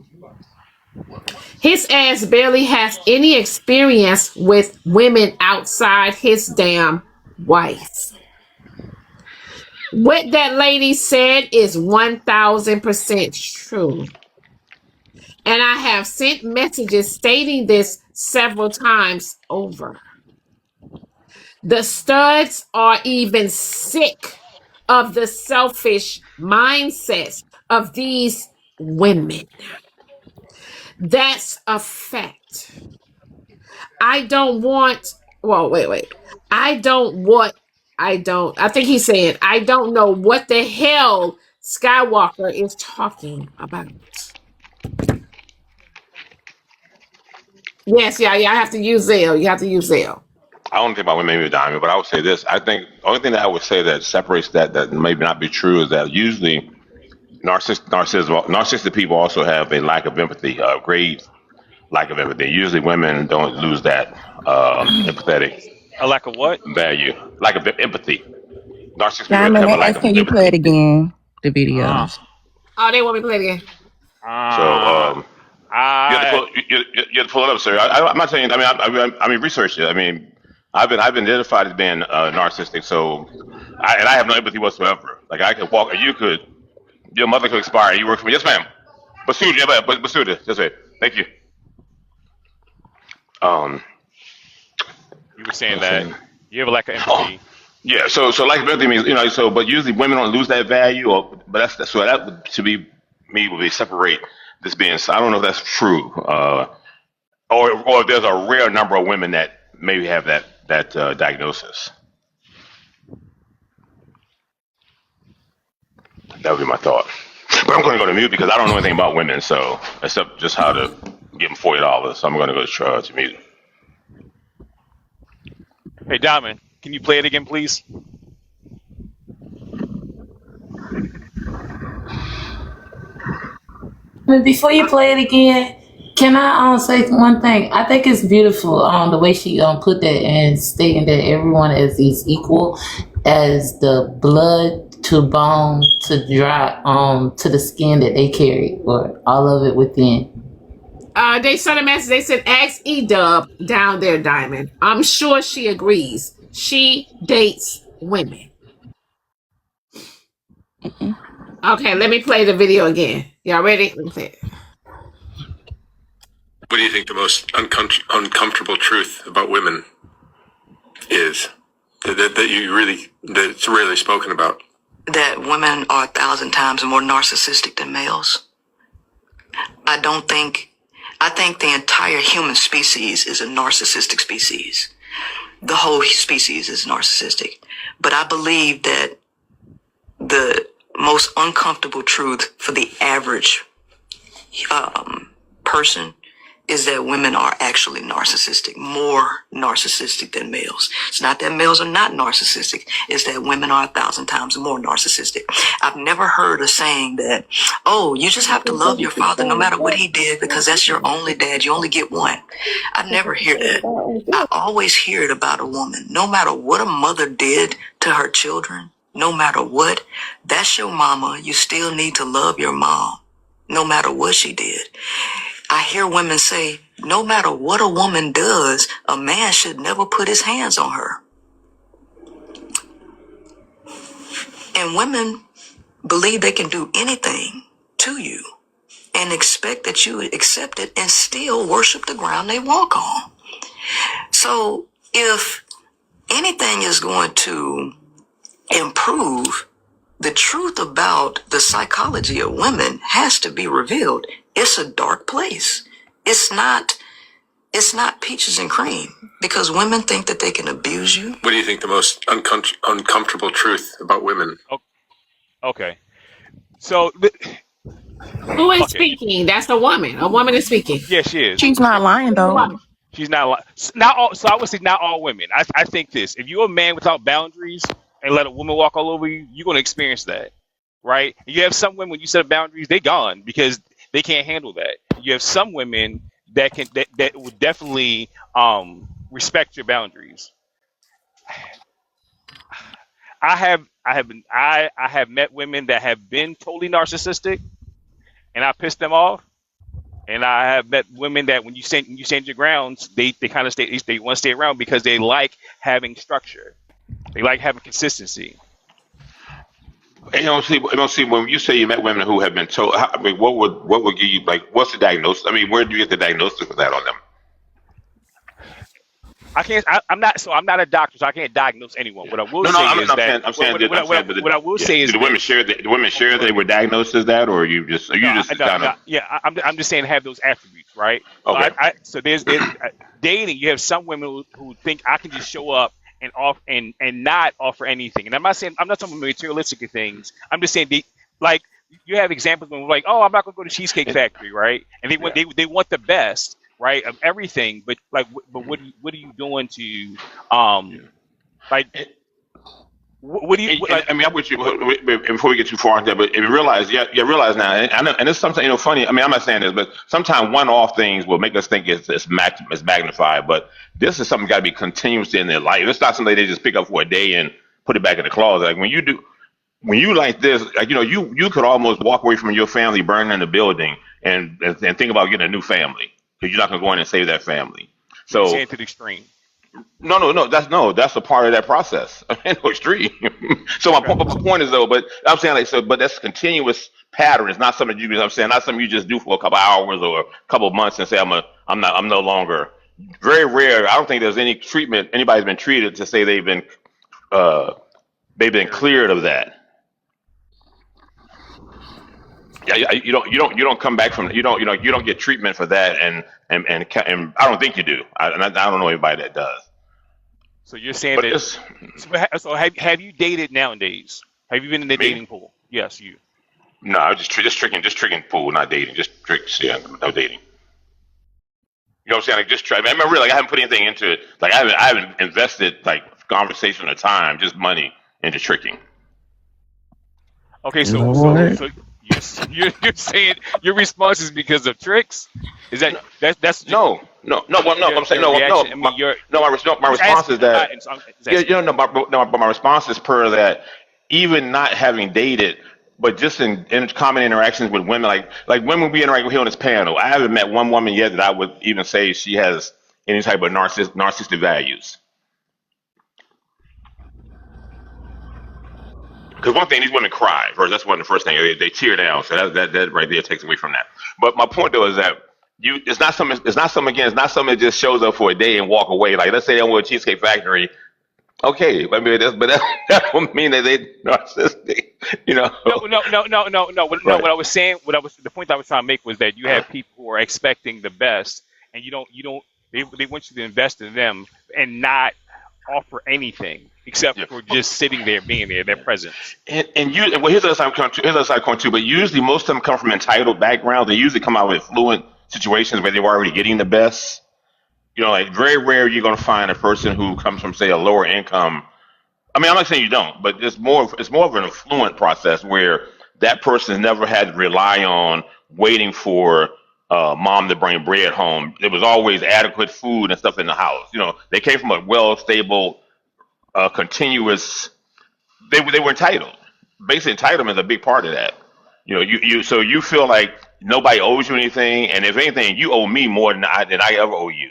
His ass barely has any experience with women outside his damn wife. What that lady said is 1000% true. And I have sent messages stating this several times over. The studs are even sick of the selfish mindsets of these women. That's a fact. I don't want, well, wait. I think he's saying, I don't know what the hell Skywalker is talking about. Yes, yeah, I have to use Zelle. You have to use Zelle. I don't think about women maybe Diamond, but I would say this. I think the only thing that I would say that separates that maybe not be true is that usually narcissistic people also have a lack of empathy, a great lack of empathy. Usually women don't lose that empathetic A lack of what? value, lack of empathy. Narcissistic people Diamond, have a they lack of asking you play it empathy. again, the Uh, videos. Oh, they want me to play it again. So uh, you have to I pull you have to pull it up, sir. I'm not saying. I mean, research it. I mean, I've been identified as being narcissistic, so I have no empathy whatsoever. Like I could walk, your mother could expire. You work for me, yes, ma'am. Basuda, yeah, but Basuda, just wait. Thank you. Um, you were saying let's that see. you have a lack of Oh, empathy. yeah. So like empathy means but usually women don't lose that value, but that's so that would, to be me would be separate this being. So I don't know if that's true. Or if there's a rare number of women that maybe have that diagnosis. That would be my thought. But I'm going to go to mute because I don't know anything about women, so except just how to give them $40. So I'm going to go to mute. Hey, Diamond, can you play it again, please? But before you play it again, can I say one thing? I think it's beautiful the way she put that and stating that everyone is equal as the blood to bone to dry to the skin that they carry or all of it within. They sent a message. They said, ask E-Dub down there, Diamond. I'm sure she agrees. She dates women. Okay, let me play the video again. Y'all ready? Let me play it. What do you think the most uncomfortable truth about women is that's rarely spoken about? That women are 1,000 times more narcissistic than males. I think the entire human species is a narcissistic species. The whole species is narcissistic. But I believe that the most uncomfortable truth for the average person is that women are actually narcissistic, more narcissistic than males. It's not that males are not narcissistic. It's that women are 1,000 times more narcissistic. I've never heard a saying that, oh, you just have to love your father no matter what he did because that's your only dad. You only get one. I never hear that. I always hear it about a woman. No matter what a mother did to her children, no matter what, that's your mama. You still need to love your mom, no matter what she did. I hear women say, no matter what a woman does, a man should never put his hands on her. And women believe they can do anything to you and expect that you accept it and still worship the ground they walk on. So if anything is going to improve, the truth about the psychology of women has to be revealed. It's a dark place. It's not peaches and cream because women think that they can abuse you. What do you think the most uncomfortable truth about women? Okay. So, Who is okay. speaking? That's a woman. A woman is speaking. Yeah, she is. She's not lying though. She's not not all. So I would say not all women. I think this: if you're a man without boundaries and let a woman walk all over you, you're gonna experience that, right? You have some women when you set up boundaries, they gone because they can't handle that. You have some women that would definitely respect your boundaries. I have met women that have been totally narcissistic, and I pissed them off. And I have met women that when you stand your grounds, they kind of they want to stay around because they like having structure, they like having consistency. And see, when you say you met women who have been told, I mean, what would give you, like, what's the diagnosis? I mean, where do you get the diagnosis for that on them? I can't. I'm not a doctor, so I can't diagnose anyone. What I will say is that what I will say is do the women share that? The women share that they were diagnosed as that, or you just kind of? Yeah, I'm just saying have those attributes, right? Okay. So there's dating. You have some women who think I can just show up and not offer anything. And I'm not talking about materialistic things. I'm just saying like you have examples when we're like, oh, I'm not gonna go to Cheesecake Factory, right? And they want the best, right, of everything, but what are you doing to like what do you I mean, I'm with you before we get too far into that, but if you realize now, and I know, and it's something funny. I mean, I'm not saying this, but sometimes one-off things will make us think it's magnified. But this is something got to be continuous in their life. It's not something they just pick up for a day and put it back in the closet. Like when you like this, like you could almost walk away from your family burning the building and think about getting a new family because you're not gonna go in and save that family. So saying to the extreme. No. That's a part of that process. No extreme. So my point is though, but I'm saying but that's a continuous pattern. It's not something not something you just do for a couple hours or a couple of months and say I'm no longer. Very rare. I don't think there's any treatment anybody's been treated to say they've been cleared of that. Yeah, you don't come back from you don't get treatment for that and I don't think you do. I don't know anybody that does. So you're saying so have you dated nowadays? Have you been in the dating pool? Yes, you. No, just tricking pool, not dating. Just tricks, yeah, no dating. You know what I'm saying? Like just try. I mean, really, I haven't put anything into it. Like I haven't invested like conversation or time, just money into tricking. Okay, so you're saying your response is because of tricks? Is that's no? I'm saying no. My response is that but my response is per that even not having dated, but just in common interactions with women, like women we interact with here on this panel, I haven't met one woman yet that I would even say she has any type of narcissistic values. Because one thing, these women cry. First, that's one of the first things they tear down. So that right there takes away from that. But my point though is that it's not something that just shows up for a day and walk away. Like let's say they went to Cheesecake Factory. Okay, I mean that don't mean that they narcissistic. You know. No. What I was saying, the point I was trying to make was that you have people who are expecting the best, and you don't. They want you to invest in them and not offer anything except for just sitting there, being there, their presence. Here's the other side coin too. But usually, most of them come from entitled backgrounds. They usually come out with fluent situations where they were already getting the best. You know, like very rare you're going to find a person who comes from, say, a lower income. I mean, I'm not saying you don't, but it's more of an affluent process where that person never had to rely on waiting for mom to bring bread home. There was always adequate food and stuff in the house. You know, they came from a well-stable, continuous. They were entitled. Basic entitlement is a big part of that. You know, so you feel like nobody owes you anything, and if anything, you owe me more than I ever owe you.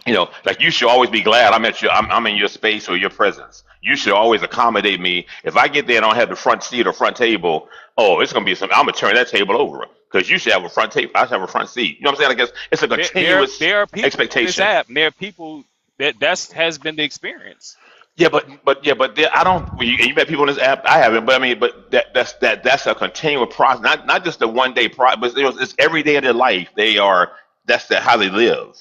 You know, like you should always be glad I'm in your space or your presence. You should always accommodate me. If I get there and I don't have the front seat or front table, it's gonna be something. I'm gonna turn that table over because you should have a front table. I should have a front seat. You know what I'm saying? I guess it's a continuous there are people expectation. On this app, there are people that has been the experience. Yeah, but I don't. You met people on this app. I haven't, but I mean, that's a continual process. Not just a one day process, but it's every day of their life. That's how they live.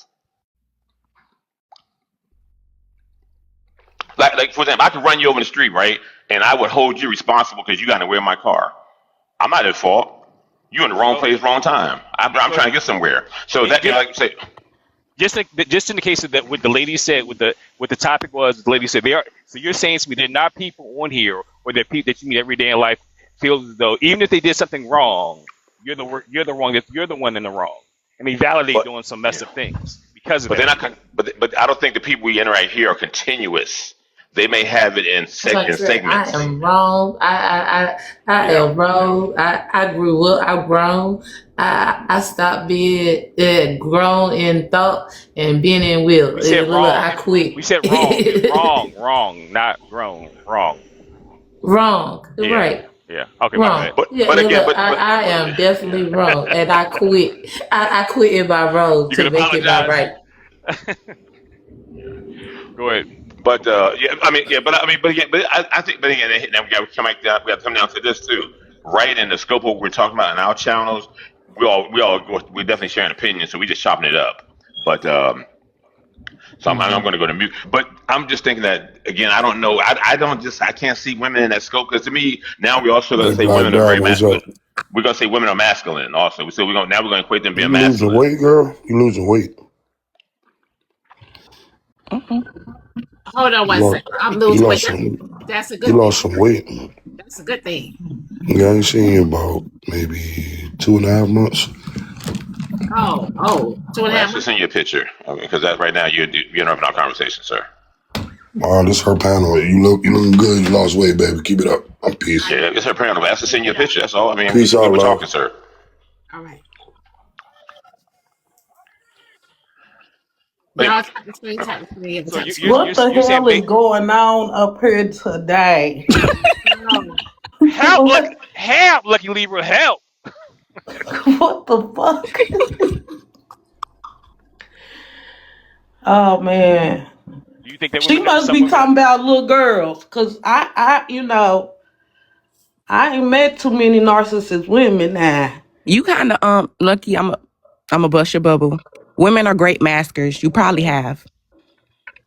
Like for example, I could run you over the street, right? And I would hold you responsible because you got to wear my car. I'm not at fault. You in the wrong place, wrong time. I'm trying to get somewhere. So that like you say. Just in the case of that, what the lady said, what the topic was, the lady said they are. So you're saying to me, they're not people on here, or they're people that you meet every day in life, feel as though even if they did something wrong, you're the one in the wrong, and they validate doing some messed up things because of that. But I don't think the people we interact here are continuous. They may have it in Like I in said, I segments. am wrong. I Yeah. am wrong. I grew up. I've grown. I stopped being grown in thought and being in will. We said Look, wrong. I quit. We said wrong. It's wrong, wrong, not grown. Wrong. Wrong. Yeah. Right. Yeah. Okay, my bad. Wrong. Yeah, But again, look, I am definitely wrong. And I quit. I quit in my wrong you can to make it my apologize. right. Go ahead. But yeah, but again, I think, but again, now we got to come back down. We got to come down to this too, right? In the scope of what we're talking about in our channels, we're definitely sharing opinions, so we just chopping it up. But so I'm going to go to mute. But I'm just thinking that again, I don't know. I can't see women in that scope because to me now we're also going Hey, to say Black women are very Diamond, what's up? we're going to say women are masculine also. So we're going to equate them being You losing masculine. weight, girl? You losing weight? Hold on You one lost. second. I'm You losing weight. lost some. That's a You good thing. lost some weight. That's a good thing. Yeah, I ain't seen you about maybe 2.5 months. Oh, 2.5 Well, that's months. just in your picture, because that right now you're interrupting our conversation, sir. Oh, this her panel. You looking good. You lost weight, baby. Keep it up. I'm peace. Yeah, it's her parent. That's just in your picture. That's all. I mean, Peace out, we're love. talking, sir. All right. But Y'all anyway, talk to me, talk to me, So talk to me. What the you're saying hell is going on up here today? Oh, help, What Lucky Libra, help. what the fuck? Oh man. Do you think that She women, must some be women? talking about little girls. Cause I ain't met too many narcissist women now. You kind of lucky. I'm a bust your bubble. Women are great maskers. You probably have.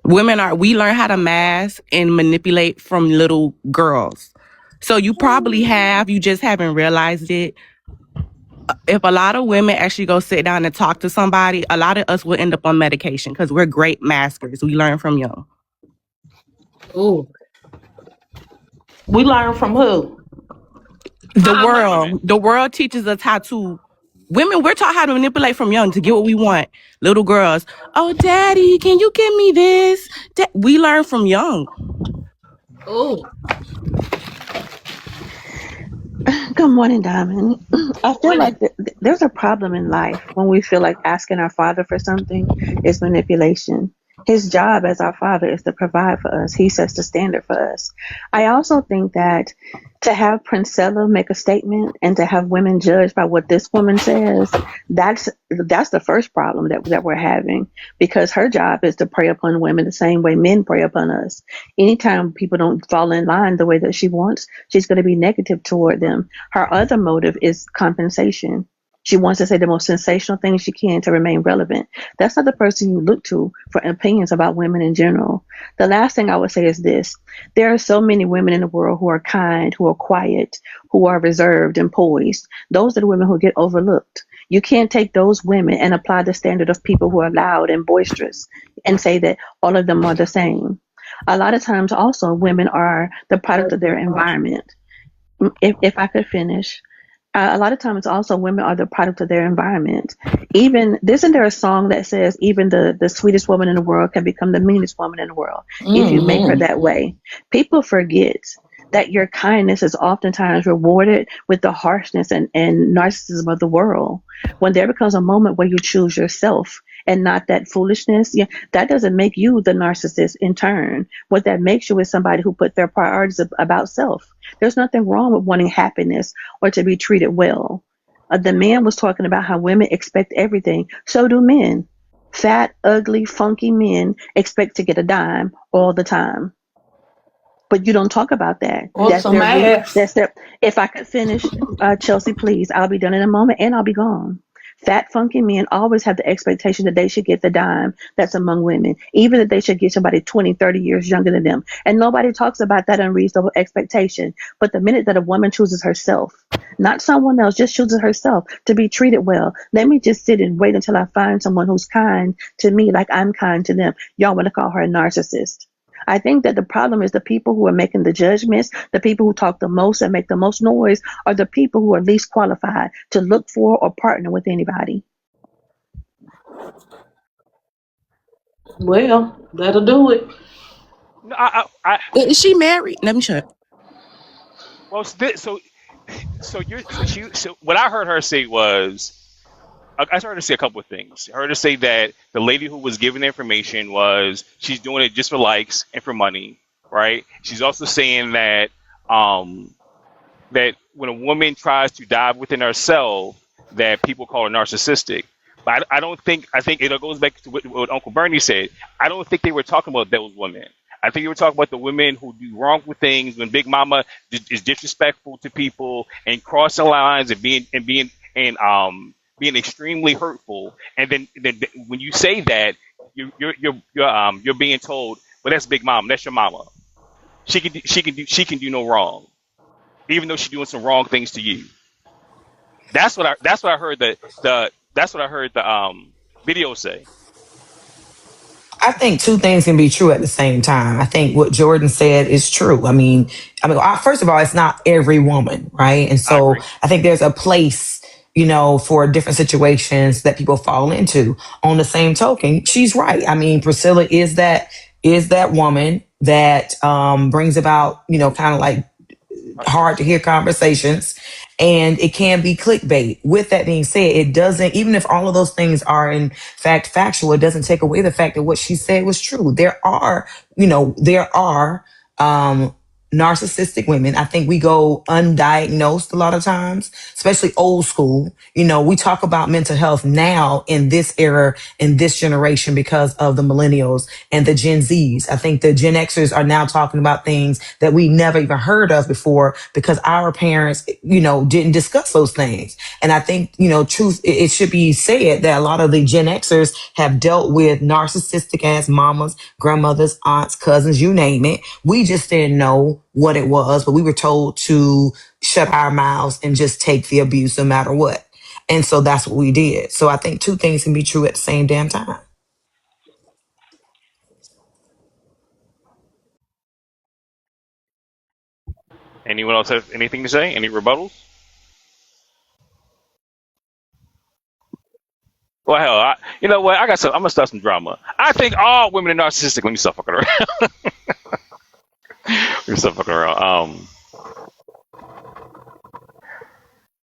We learn how to mask and manipulate from little girls. So you probably have, you just haven't realized it. If a lot of women actually go sit down and talk to somebody, a lot of us will end up on medication because we're great maskers. We learn from young. ooh. We learn from who? The world teaches us how to. Women, we're taught how to manipulate from young to get what we want. Little girls, oh, daddy, can you give me this? We learn from young. Ooh. Good morning, Diamond. I feel Morning. like there's a problem in life when we feel like asking our father for something is manipulation. His job as our father is to provide for us. He sets the standard for us. I also think that to have Princella make a statement and to have women judged by what this woman says, that's the first problem that we're having, because her job is to prey upon women the same way men prey upon us. Anytime people don't fall in line the way that she wants, she's going to be negative toward them. Her other motive is compensation. She wants to say the most sensational things she can to remain relevant. That's not the person you look to for opinions about women in general. The last thing I would say is this. There are so many women in the world who are kind, who are quiet, who are reserved and poised. Those are the women who get overlooked. You can't take those women and apply the standard of people who are loud and boisterous and say that all of them are the same. A lot of times also women are the product of their environment. If I could finish, a lot of times also women are the product of their environment. Even isn't there a song that says even the sweetest woman in the world can become the meanest woman in the world if you make her that way? People forget that your kindness is oftentimes rewarded with the harshness and narcissism of the world. When there becomes a moment where you choose yourself and not that foolishness, that doesn't make you the narcissist in turn. What that makes you is somebody who put their priorities about self. There's nothing wrong with wanting happiness or to be treated well. The man was talking about how women expect everything. So do men. Fat, ugly, funky men expect to get a dime all the time. But you don't talk about that. Or some ass. If I could finish, Chelsea, please. I'll be done in a moment and I'll be gone. Fat, funky men always have the expectation that they should get the dime that's among women, even if they should get somebody 20, 30 years younger than them. And nobody talks about that unreasonable expectation. But the minute that a woman chooses herself, not someone else, just chooses herself to be treated well, let me just sit and wait until I find someone who's kind to me like I'm kind to them. Y'all want to call her a narcissist. I think that the problem is the people who are making the judgments, the people who talk the most and make the most noise, are the people who are least qualified to look for or partner with anybody. Well, that'll do it. No, I Is she married? Let me shut. well, so what I heard her say was, I heard her say a couple of things. I heard her say that the lady who was giving the information was she's doing it just for likes and for money, right? She's also saying that um, that when a woman tries to dive within herself, that people call her narcissistic. But I don't think, I think it goes back to what Uncle Bernie said. I don't think they were talking about those women. I think they were talking about the women who do wrongful things when Big Mama is disrespectful to people and crossing lines and being extremely hurtful. And then when you say that, you're being told, well, that's Big Mama, that's your mama. She can do no wrong, even though she's doing some wrong things to you. That's what I heard that's what I heard the video say. I think two things can be true at the same time. I think what Jordan said is true. First of all, it's not every woman, right? And I so agree. I think there's a place, for different situations that people fall into. On the same token, she's right. I mean, Priscilla is that woman that brings about, kind of like hard to hear conversations, and it can be clickbait. With that being said, it doesn't, even if all of those things are in fact factual, it doesn't take away the fact that what she said was true. There are narcissistic women. I think we go undiagnosed a lot of times, especially old school. We talk about mental health now in this era, in this generation, because of the millennials and the Gen Zs. I think the Gen Xers are now talking about things that we never even heard of before because our parents, didn't discuss those things. And I think, it should be said that a lot of the Gen Xers have dealt with narcissistic ass mamas, grandmothers, aunts, cousins, you name it. We just didn't know what it was, but we were told to shut our mouths and just take the abuse no matter what. And so that's what we did. So I think two things can be true at the same damn time. Anyone else have anything to say? Any rebuttals? Well, hell, you know what? I'm gonna start some drama. I think all women are narcissistic. Let me stop fucking around. Let me stop fucking around.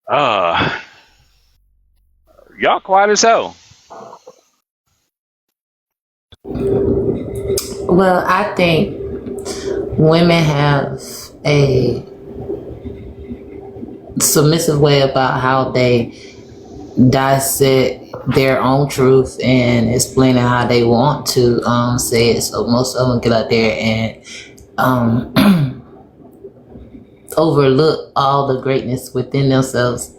Uh, y'all quiet as hell. Well, I think women have a submissive way about how they dissect their own truth and explaining how they want to say it. So most of them get out there and overlook all the greatness within themselves.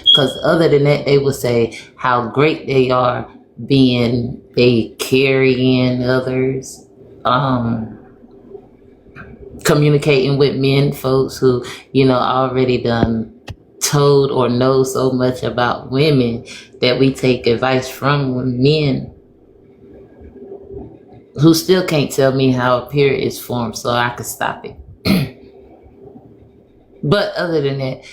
Because other than that, they would say how great they are being they carrying others, communicating with men, folks who, already done told or know so much about women that we take advice from men who still can't tell me how a period is formed so I can stop it. But other than that,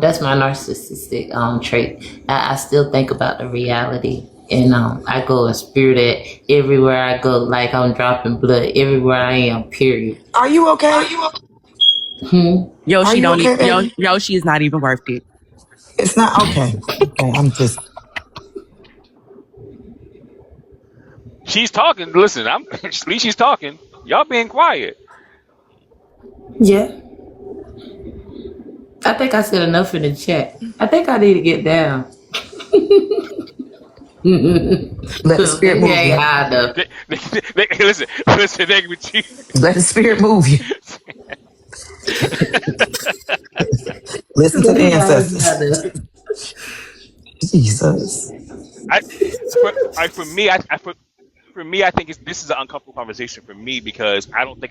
that's my narcissistic trait. I still think about the reality, and I go and spirit it everywhere I go, like I'm dropping blood everywhere I am. Period. Are you okay? Yo, Are she you don't. okay, baby? Yo, she is not even worth it. It's not okay. Okay, I'm just She's talking. Listen, at least she's talking. Y'all being quiet. Yeah. I think I said enough in the chat. I think I need to get down. let the spirit move you. Listen, they with you. Let the spirit move you. Listen to the ancestors. Jesus. For me, I think this is an uncomfortable conversation for me because I don't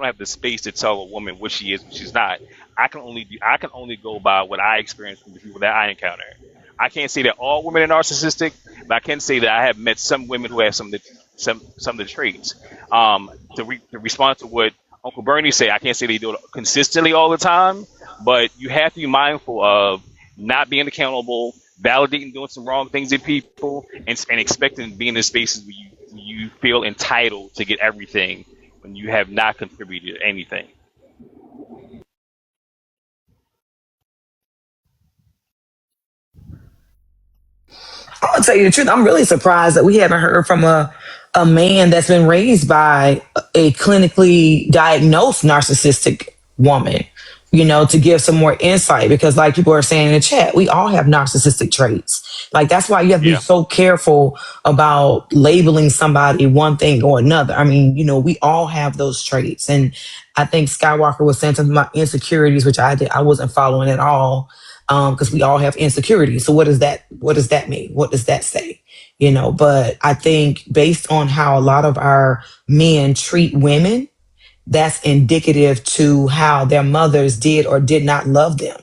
have the space to tell a woman what she is, what she's not. I can only go by what I experience from the people that I encounter. I can't say that all women are narcissistic, but I can say that I have met some women who have some of the traits. To respond to what Uncle Bernie said, I can't say they do it consistently all the time, but you have to be mindful of not being accountable, validating doing some wrong things to people, and expecting to be in the spaces where you feel entitled to get everything when you have not contributed anything. I'm gonna tell you the truth. I'm really surprised that we haven't heard from a man that's been raised by a clinically diagnosed narcissistic woman, to give some more insight, because like people are saying in the chat, we all have narcissistic traits. Like that's why you have to be so careful about labeling somebody one thing or another. I mean, we all have those traits. And I think Skywalker was saying something about insecurities, which I wasn't following at all. Because we all have insecurities. So what does that mean? What does that say? But I think based on how a lot of our men treat women, that's indicative to how their mothers did or did not love them.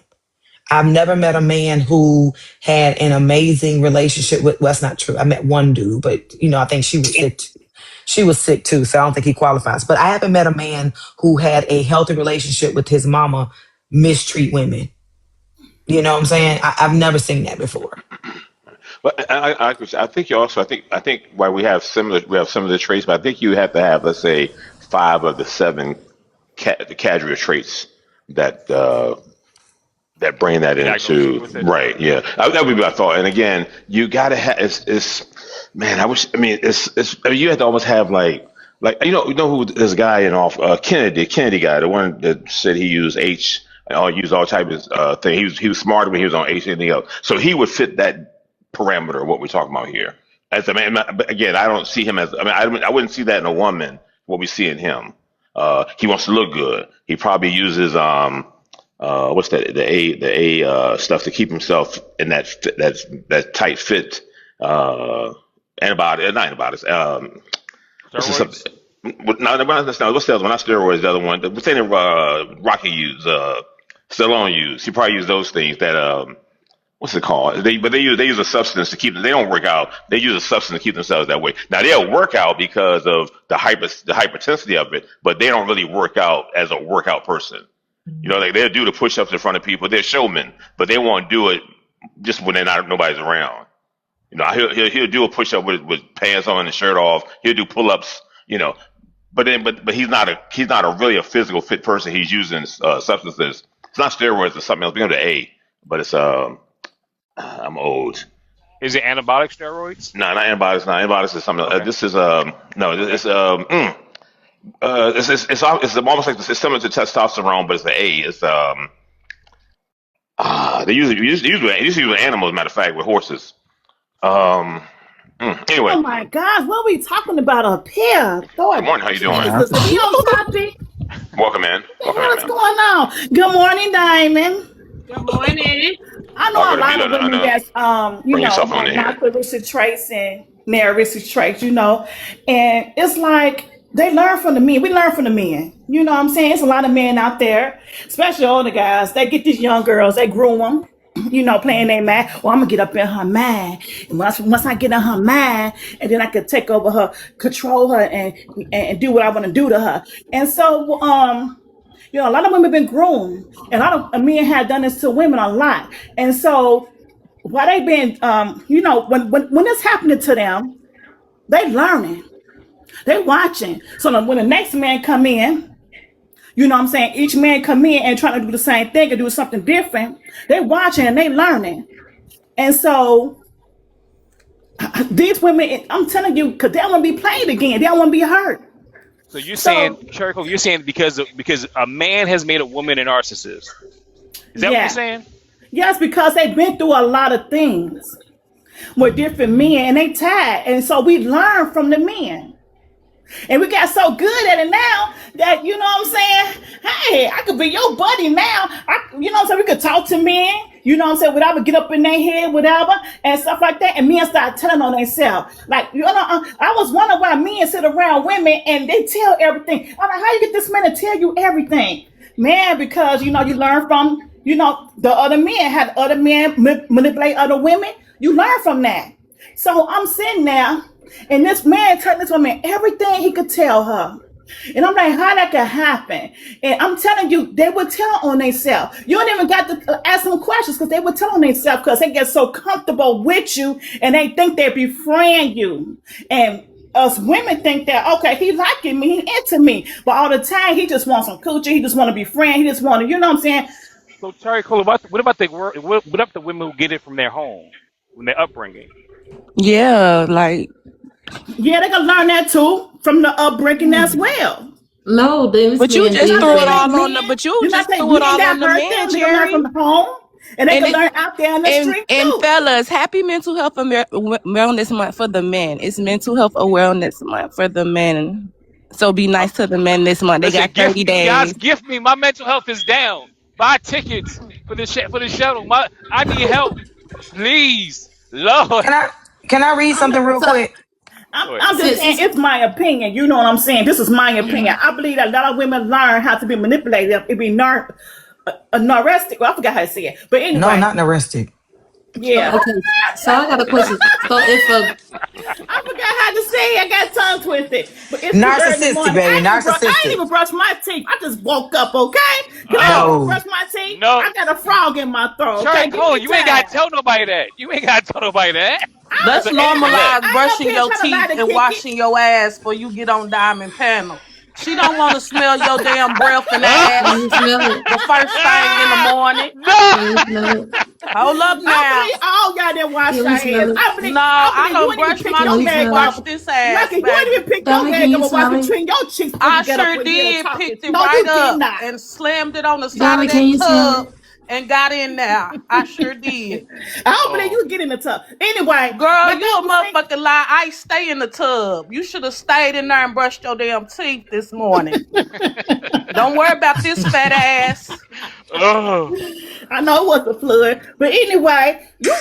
I've never met a man who had an amazing relationship with, well, that's not true. I met one dude, but I think she was sick too. She was sick too, so I don't think he qualifies. But I haven't met a man who had a healthy relationship with his mama mistreat women. You know what I'm saying? I've never seen that before. But I think you also, I think why we have some of the traits, but I think you have to have, let's say, 5 of the 7 the cadre traits that bring that into, right? Yeah, that would be my thought. And again, you gotta have man. You have to almost have like who this guy in Kennedy guy, the one that said he used H. Use all types of thing. He was smarter when he was on H anything else. So he would fit that parameter of what we're talking about here. As a man, but again, I don't see him as. I wouldn't see that in a woman. What we see in him, he wants to look good. He probably uses what's that? The A stuff to keep himself in that tight fit. Antibiotics, not antibiotics. What's the stuff? No, what's the other one? Not steroids. The other one. What's the Rocky used? Stallone used. He probably used those things that what's it called? They use a substance to keep them. They don't work out. They use a substance to keep themselves that way. Now they'll work out because of the hyperintensity of it, but they don't really work out as a workout person. Like they'll do the push-ups in front of people. They're showmen, but they won't do it just when nobody's around. He'll do a push-up with pants on and shirt off. He'll do pull-ups. But he's not a really physical fit person. He's using substances. It's not steroids or something else. Begin with A, but it's I'm old. Is it antibiotic steroids? No, not antibiotics. No, antibiotics is something. Okay. This is it's almost like it's similar to testosterone, but it's the A. It's they usually use with animals. Matter of fact, with horses. Anyway. Oh my gosh, what are we talking about up here? Good morning. How you doing? Welcome, man. What's going on? Good morning, Diamond. Good morning. I know a lot of women that's narcissistic traits and narcissistic traits, and it's like they learn from the men. We learn from the men. You know what I'm saying? It's a lot of men out there, especially older guys. They get these young girls, they groom them. Playing their mind. Well, I'm gonna get up in her mind, and once I get in her mind, and then I can take over her, control her, and do what I want to do to her. And so, a lot of women been groomed, and a lot of men have done this to women a lot. And so, while they been, when it's happening to them, they learning, they watching. So when the next man come in. Each man come in and trying to do the same thing or do something different. They watching and they learning. And so these women, I'm telling you, because they don't want to be played again. They don't want to be hurt. So you're saying, Cheriko, you're saying because a man has made a woman a narcissist. Is that what you're saying? Yes, because they've been through a lot of things with different men and they tired. And so we learn from the men. And we got so good at it now that, hey, I could be your buddy now. We could talk to men, whatever, get up in their head, whatever, and stuff like that. And men start telling on themselves. Like, I was wondering why men sit around women and they tell everything. I'm like, how you get this man to tell you everything? Man, because, you learn from, the other men, how the other men manipulate other women. You learn from that. So I'm sitting there. And this man telling this woman everything he could tell her. And I'm like, how that could happen? And I'm telling you, they would tell on themselves. You don't even got to ask them questions because they would tell on themselves because they get so comfortable with you and they think they befriend you. And us women think that, okay, he liking me, he into me, but all the time he just wants some coochie, he just want to be friend, he just want to, you know what I'm saying? So Terry Cole, what about what about the women who get it from their home, from their upbringing? Yeah, like Yeah, they gonna learn that too from the upbringing as well. No, this but you man just did threw it that. all on the but you You not just think threw it men all got on the hurt men, there? They gonna learn Jerry. from the home, and they And can it learn out there in the street and too. fellas, happy mental health wellness month for the men. It's mental health awareness month for the men. So be nice to the men this month. They Listen, got 30 guys, days. gift me. My mental health is down. Buy tickets for the shuttle. I need help, please, Lord. Can I read something real So, quick? I'm just saying, it's my opinion. You know what I'm saying? This is my opinion. I believe that a lot of women learn how to be manipulated. It be narcissistic. Well, I forgot how to say it. But anyway. No, not narcissistic. Yeah. okay, so I got a question. So if I forgot how to say it. I got tongue twisted. But it's Narcissistic, baby. I Narcissistic. ain't even brush my teeth. I just woke up, okay? Can I No. even brush my teeth? No. I got a frog in my throat. Terry Okay? Give Cole, me you ain't time. gotta tell nobody that. You ain't gotta tell nobody that. Let's That's an normalize internet. brushing your trying to teeth lie to and Kiki. washing your ass before you get on Diamond Panel. She don't want to smell your damn breath and ass can you smell it? the first thing in the morning. Can you smell it? Hold up now. I believe all y'all didn't wash Can your we smell hands. it? I believe, No, I you don't ain't even brush pick my your Can you teeth. leg smell Wash up. this ass, Lucky, you ain't baby. even pick your Tommy, leg can up you and wash smell it? between your cheeks before I you get up sure with here did. talking. Picked it No, right you did up not. and slammed it on the side Tommy, of can that you smell tub it? and got in there. I sure did. I don't believe Oh, you get in the tub. Anyway, Girl, like you I a was saying, motherfucking lie. I stay in the tub. You should have stayed in there and brushed your damn teeth this morning. Don't worry about this fat ass. oh. I know it was a flood, but anyway, you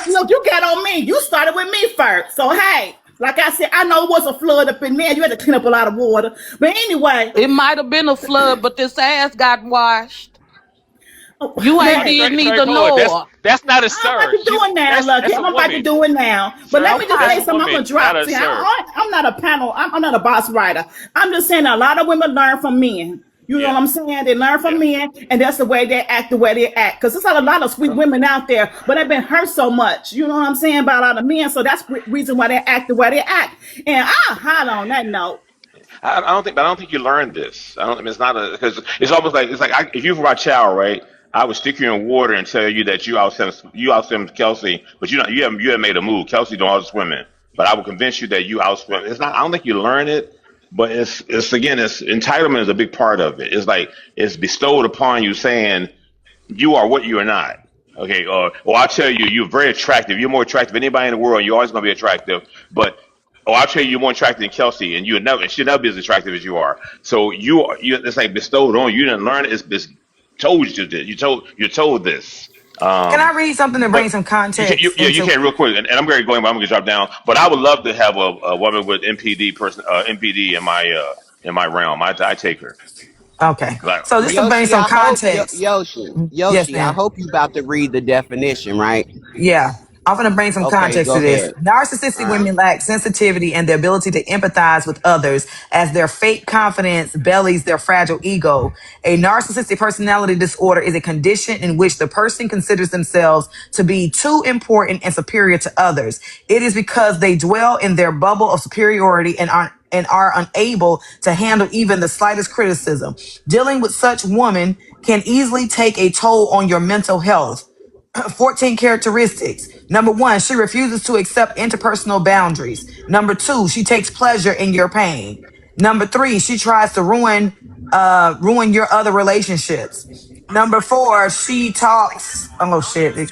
look, you got on me. You started with me first, so hey. Like I said, I know it was a flood up in there. You had to clean up a lot of water. But anyway. It might have been a flood, but this ass got washed. You ain't Hey. did Terry neither Cole, nor. that's not a I'm about sir. to do it now, Lucky. That's a I'm about to woman. do it now. But Sir, let me just Okay. say that's a something. I'm woman, gonna not drop. a See, sir. I'm not a panel. I'm not a boss writer. I'm just saying a lot of women learn from men. You know Yeah, what I'm saying? They learn from yeah. men, and that's the way they act. The way they act, because there's a lot of sweet women out there, but they've been hurt so much. You know what I'm saying by a lot of men. So that's the reason why they act the way they act. And I'll hide on that note. I don't think you learned this. I don't. I mean, it's not a because it's almost like if you were my child, right? I would stick you in water and tell you that you outswim Kelsey, but you haven't made a move. Kelsey don't outswimming, but I will convince you that you outswim. It's not. I don't think you learn it, but it's again, it's entitlement is a big part of it. It's like it's bestowed upon you saying you are what you are not. Okay, or I'll tell you, you're very attractive. You're more attractive than anybody in the world. You're always going to be attractive. But I'll tell you, you're more attractive than Kelsey, and she'll never be as attractive as you are. So it's like bestowed on you. You didn't learn it. It's told you this. You're told this. Can I read something to bring But some you can, context you into? can real quick, and I'm going but I'm going to drop down. But I would love to have a woman with MPD in my realm. I take her. Okay, Like, so this will bring Yoshi, some I hope context. Yes, Yoshi, I man. hope you about to read the definition, right? Yeah. I'm going to bring some Okay, context go to this. ahead. Narcissistic All right. women lack sensitivity and the ability to empathize with others as their fake confidence bellies their fragile ego. A narcissistic personality disorder is a condition in which the person considers themselves to be too important and superior to others. It is because they dwell in their bubble of superiority and are unable to handle even the slightest criticism. Dealing with such women can easily take a toll on your mental health. 14 characteristics. Number 1, she refuses to accept interpersonal boundaries. Number 2, she takes pleasure in your pain. Number 3, she tries to ruin your other relationships. Number 4, she talks. Oh shit.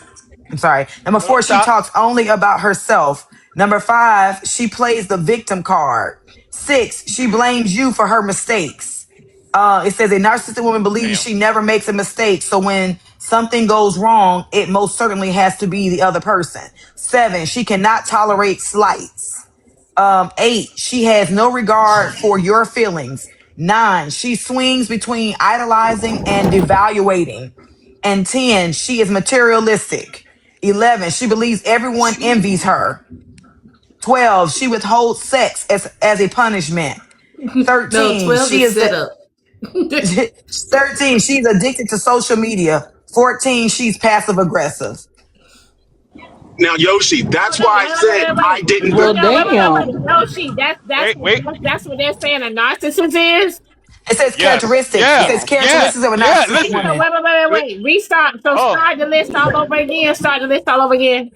I'm sorry. Number 4, she Stop. talks only about herself. Number 5, she plays the victim card. 6, she blames you for her mistakes. It says a narcissistic woman believes Damn. she never makes a mistake. So when something goes wrong, it most certainly has to be the other person. 7, she cannot tolerate slights. 8, she has no regard for your feelings. 9, she swings between idolizing and devaluating. And 10, she is materialistic. 11, she believes everyone envies her. 12, she withholds sex as a punishment. No, 13, 12 she is is set the up. 13, she's addicted to social media. 14, she's passive aggressive. Now, Yoshi, that's why I said I didn't. Well, damn. No, she. Wait. That's what they're saying. A narcissist is. It says Yes. characteristics. It Yeah. says Yeah. Yeah. characteristics of a Yeah. narcissistic No, Listen. woman. Li- wait. Restart. So Oh. start the list all over again. Start the list all over again.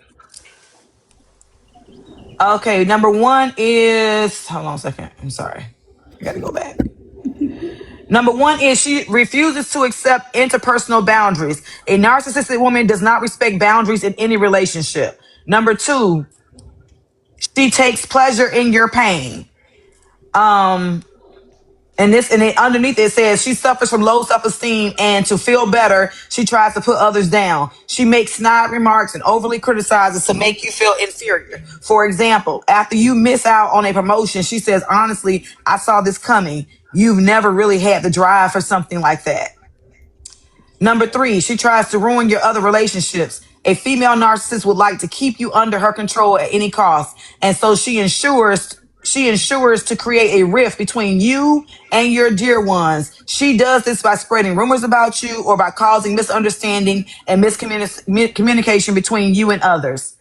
Okay, number one is, hold on a second. I'm sorry. I gotta go back. Number one is she refuses to accept interpersonal boundaries. A narcissistic woman does not respect boundaries in any relationship. Number two, she takes pleasure in your pain. And underneath it says she suffers from low self-esteem, and to feel better, she tries to put others down. She makes snide remarks and overly criticizes to make you feel inferior. For example, after you miss out on a promotion, she says, honestly, I saw this coming. You've never really had the drive for something like that. Number three, she tries to ruin your other relationships. A female narcissist would like to keep you under her control at any cost, and so she ensures to create a rift between you and your dear ones. She does this by spreading rumors about you or by causing misunderstanding and miscommunication between you and others.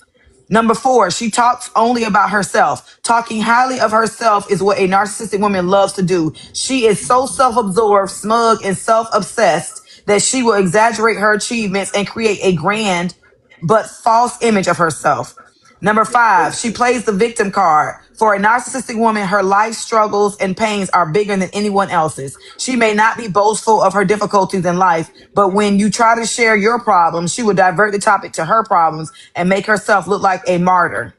Number four, she talks only about herself. Talking highly of herself is what a narcissistic woman loves to do. She is so self-absorbed, smug, and self-obsessed that she will exaggerate her achievements and create a grand but false image of herself. Number five, she plays the victim card. For a narcissistic woman, her life struggles and pains are bigger than anyone else's. She may not be boastful of her difficulties in life, but when you try to share your problems, she will divert the topic to her problems and make herself look like a martyr.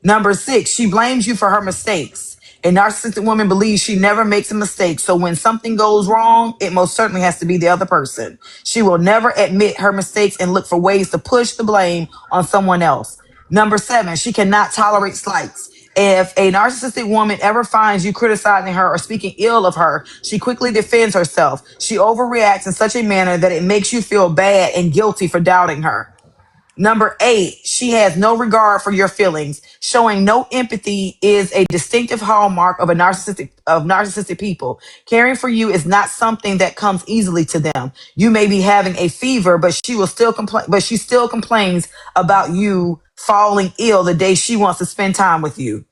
Number six, she blames you for her mistakes. A narcissistic woman believes she never makes a mistake, so when something goes wrong, it most certainly has to be the other person. She will never admit her mistakes and look for ways to push the blame on someone else. Number seven, she cannot tolerate slights. If a narcissistic woman ever finds you criticizing her or speaking ill of her, she quickly defends herself. She overreacts in such a manner that it makes you feel bad and guilty for doubting her. Number eight, she has no regard for your feelings. Showing no empathy is a distinctive hallmark of narcissistic people. Caring for you is not something that comes easily to them. You may be having a fever, but she still complains about you falling ill the day she wants to spend time with you.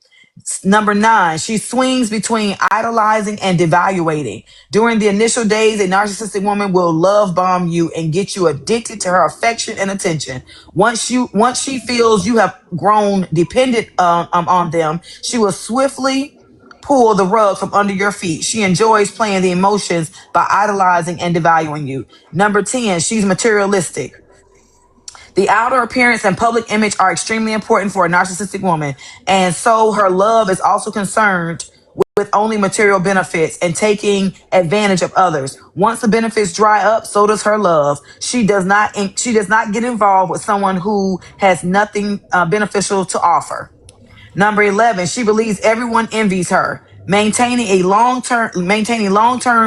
Number nine, she swings between idolizing and devaluating. During the initial days, a narcissistic woman will love bomb you and get you addicted to her affection and attention. Once she feels you have grown dependent on them, she will swiftly pull the rug from under your feet. She enjoys playing the emotions by idolizing and devaluing you. Number 10, she's materialistic. The outer appearance and public image are extremely important for a narcissistic woman, and so her love is also concerned with only material benefits and taking advantage of others. Once the benefits dry up, so does her love. She does not get involved with someone who has nothing beneficial to offer. Number 11, she believes everyone envies her. Maintaining long-term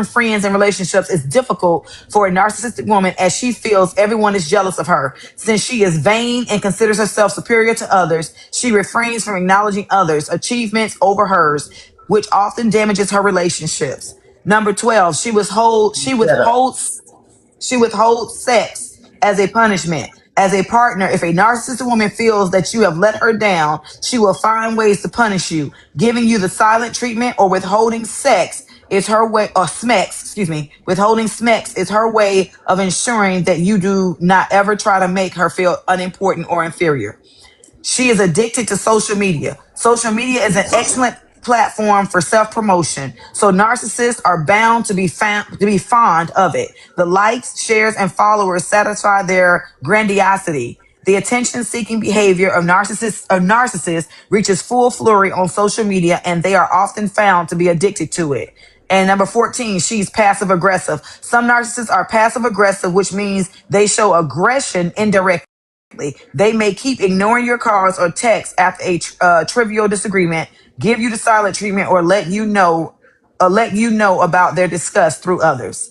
friends and relationships is difficult for a narcissistic woman, as she feels everyone is jealous of her. Since she is vain and considers herself superior to others, she refrains from acknowledging others' achievements over hers, which often damages her relationships. Number 12, she withholds sex as a punishment. As a partner, if a narcissistic woman feels that you have let her down, she will find ways to punish you. Giving you the silent treatment or withholding sex is her way, or SMEX, withholding SMEX is her way of ensuring that you do not ever try to make her feel unimportant or inferior. She is addicted to social media. Social media is an excellent platform for self-promotion, so narcissists are bound to be fond of it. The likes, shares, and followers satisfy their grandiosity. The attention-seeking behavior of narcissists reaches full flurry on social media, and they are often found to be addicted to it. And number 14, she's passive aggressive. Some narcissists are passive aggressive, which means they show aggression indirectly. They may keep ignoring your calls or texts after a trivial disagreement, give you the silent treatment, or let you know about their disgust through others.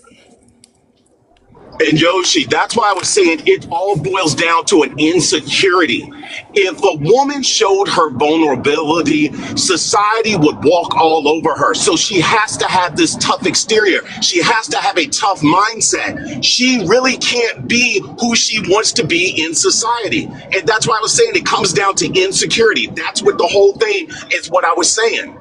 And Yoshi, that's why I was saying it all boils down to an insecurity. If a woman showed her vulnerability, society would walk all over her. So she has to have this tough exterior. She has to have a tough mindset. She really can't be who she wants to be in society. And that's why I was saying it comes down to insecurity. That's what the whole thing is, what I was saying.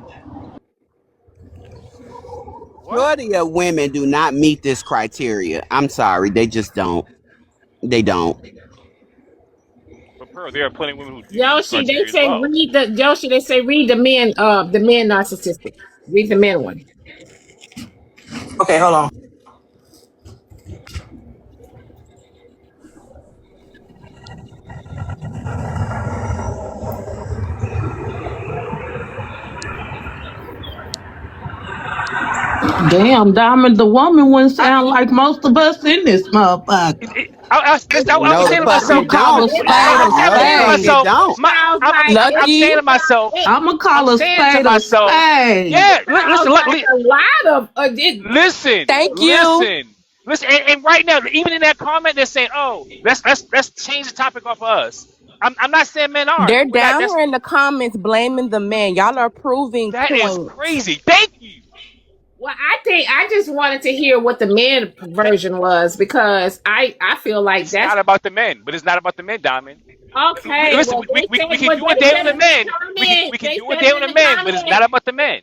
Majority of women do not meet this criteria. I'm sorry, they just don't. They don't. But Pearl, there are plenty of women who do meet this Yoshi, they criteria as say well. read the men narcissistic. Read the men one. Okay, hold on. Damn, Diamond, the woman wouldn't sound like most of us in this motherfucker. I was No, the saying to fuck I'ma you myself, call a don't. spade I'm a saying to No, you spade. myself, don't. Sounds like I'm saying to myself, I'ma call I'm a saying to spade a myself, spade. yeah, sounds like a lot of listen, Thank you. and right now, even in that comment, they're saying, "Oh, let's change the topic off of us." I'm not saying men aren't. They're We're not. down here in the comments blaming the men. Y'all are proving That is points. crazy. Thank you. Well, I think I just wanted to hear what the men version was because I feel like It's that's not about the men, but it's not about the men, Diamond. okay. Listen, Well, they we said can what do a they day said on the in the men. We comments. can They do a said day it on in the the men, but it's not comments. about the men.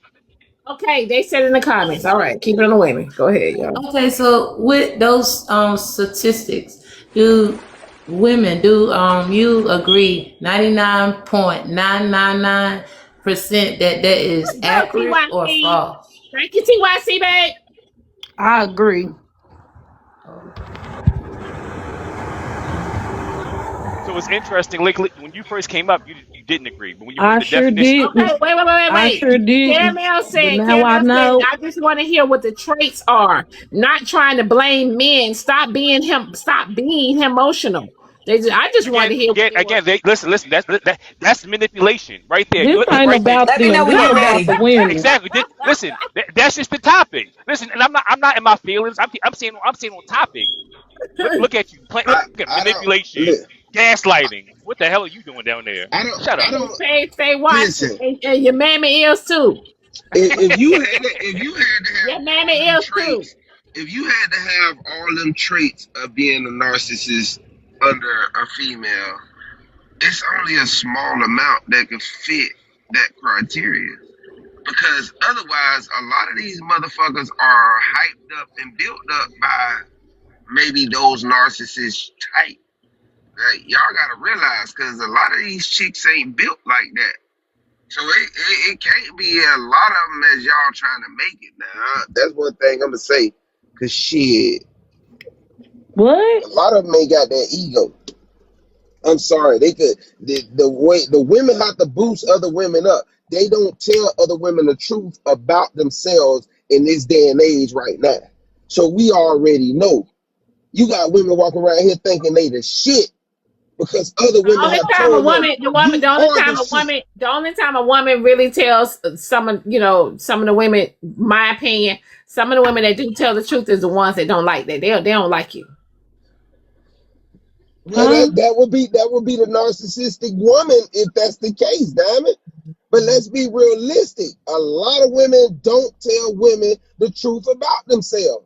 Okay, they said in the comments. All right, keep it on the women. Go ahead, y'all. Okay, so with those statistics, do you agree 99.999% that is Let's go, accurate or TYC. false? Thank you, TYC, babe. I agree. So it's interesting. Like when you first came up, you didn't agree, but when you heard I the sure definition, didn't. Okay, wait. I sure didn't. Caramel But said, now I know. I just want to hear what the traits are. Not trying to blame men. Stop being emotional. I just wanted to hear what they were. They listen. That's manipulation right there. This ain't Right there. about Let me know them. when This you're about ready. the women. Exactly. Listen, that's just the topic. Listen, and I'm not in my feelings. I'm saying on topic. Look at you. Look at I don't manipulation, gaslighting. What the hell are you doing down there? Shut up. I don't Stay watching. listen. And your mammy is too. If you had to have Your all mammy them is too. traits, if you had to have all them traits of being a narcissist under a female, it's only a small amount that could fit that criteria. Because otherwise, a lot of these motherfuckers are hyped up and built up by maybe those narcissist type. Right? Y'all gotta realize, because a lot of these chicks ain't built like that. So it can't be a lot of them as y'all trying to make it now. That's one thing I'm gonna say. Cause shit, What? a lot of them ain't got that ego. I'm sorry, they could the way the women have to boost other women up. They don't tell other women the truth about themselves in this day and age right now. So we already know. You got women walking around here thinking they the shit because other The women only have time told them you are the shit. the only time a woman really tells some of the women, my opinion, some of the women that do tell the truth is the ones that don't like that. They don't like you. Well, that would be the narcissistic woman if that's the case, damn it. But let's be realistic. A lot of women don't tell women the truth about themselves.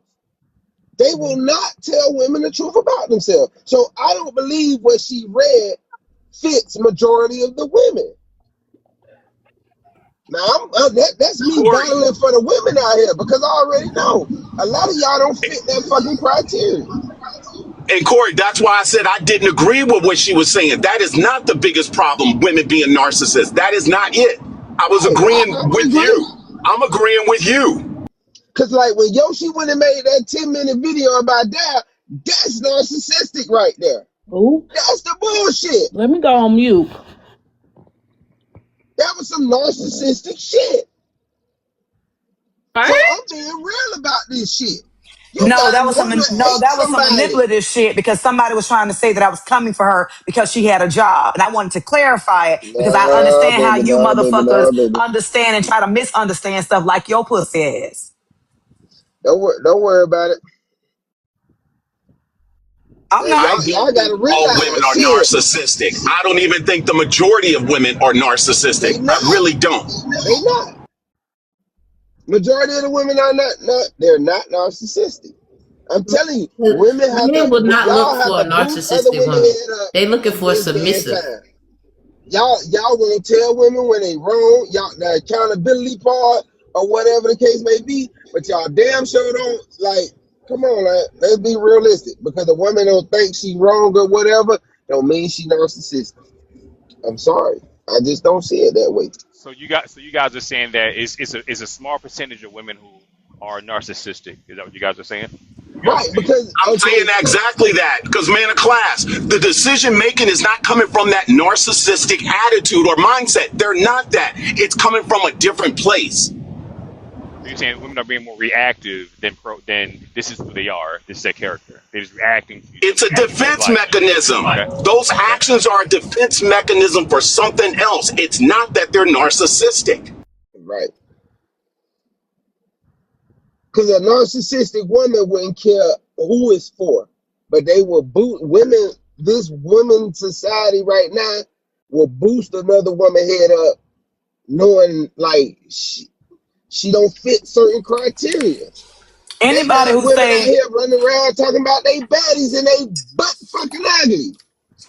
They will not tell women the truth about themselves. So I don't believe what she read fits majority of the women. Now that's me battling for the women out here because I already know a lot of y'all don't fit that fucking criteria. And Corey, that's why I said I didn't agree with what she was saying. That is not the biggest problem, women being narcissists. That is not it. I was agreeing with you. I'm agreeing with you. Because like when Yoshi went and made that 10-minute video about that, that's narcissistic right there. Ooh. That's the bullshit. Let me go on mute. That was some narcissistic shit. What? So I'm being real about this shit. That was some manipulative shit because somebody was trying to say that I was coming for her because she had a job. And I wanted to clarify it because I understand how you motherfuckers understand and try to misunderstand stuff like your pussy ass. Don't worry about it. I'm Man, not. y'all gotta All realize women are shit. narcissistic. I don't even think the majority of women are They narcissistic. not. I really don't. They not. Majority of the women are not. They're not narcissistic. I'm telling you, women have Men to. would not Y'all look have for a to boost other narcissistic women woman. head up They looking in for a this day and submissive. time. Y'all won't tell women when they wrong. Y'all the accountability part or whatever the case may be, but y'all damn sure don't like. Come on, let's be realistic. Because a woman don't think she wrong or whatever, don't mean she narcissistic. I'm sorry, I just don't see it that way. So you guys are saying that it's a small percentage of women who are narcissistic. Is that what you guys are saying? Right? Because I'm saying exactly that because, man of class, the decision making is not coming from that narcissistic attitude or mindset. They're not that. It's coming from a different place. So you're saying women are being more reactive than this is who they are. This is their character. They're just reacting to. It's a defense mechanism. Okay. Those actions are a defense mechanism for something else. It's not that they're narcissistic. right. Because a narcissistic woman wouldn't care who it's for, but they will boost women. This women society right now will boost another woman head up, knowing like she don't fit certain criteria. Anybody who women out say here running around talking about they baddies and they butt fucking ugly.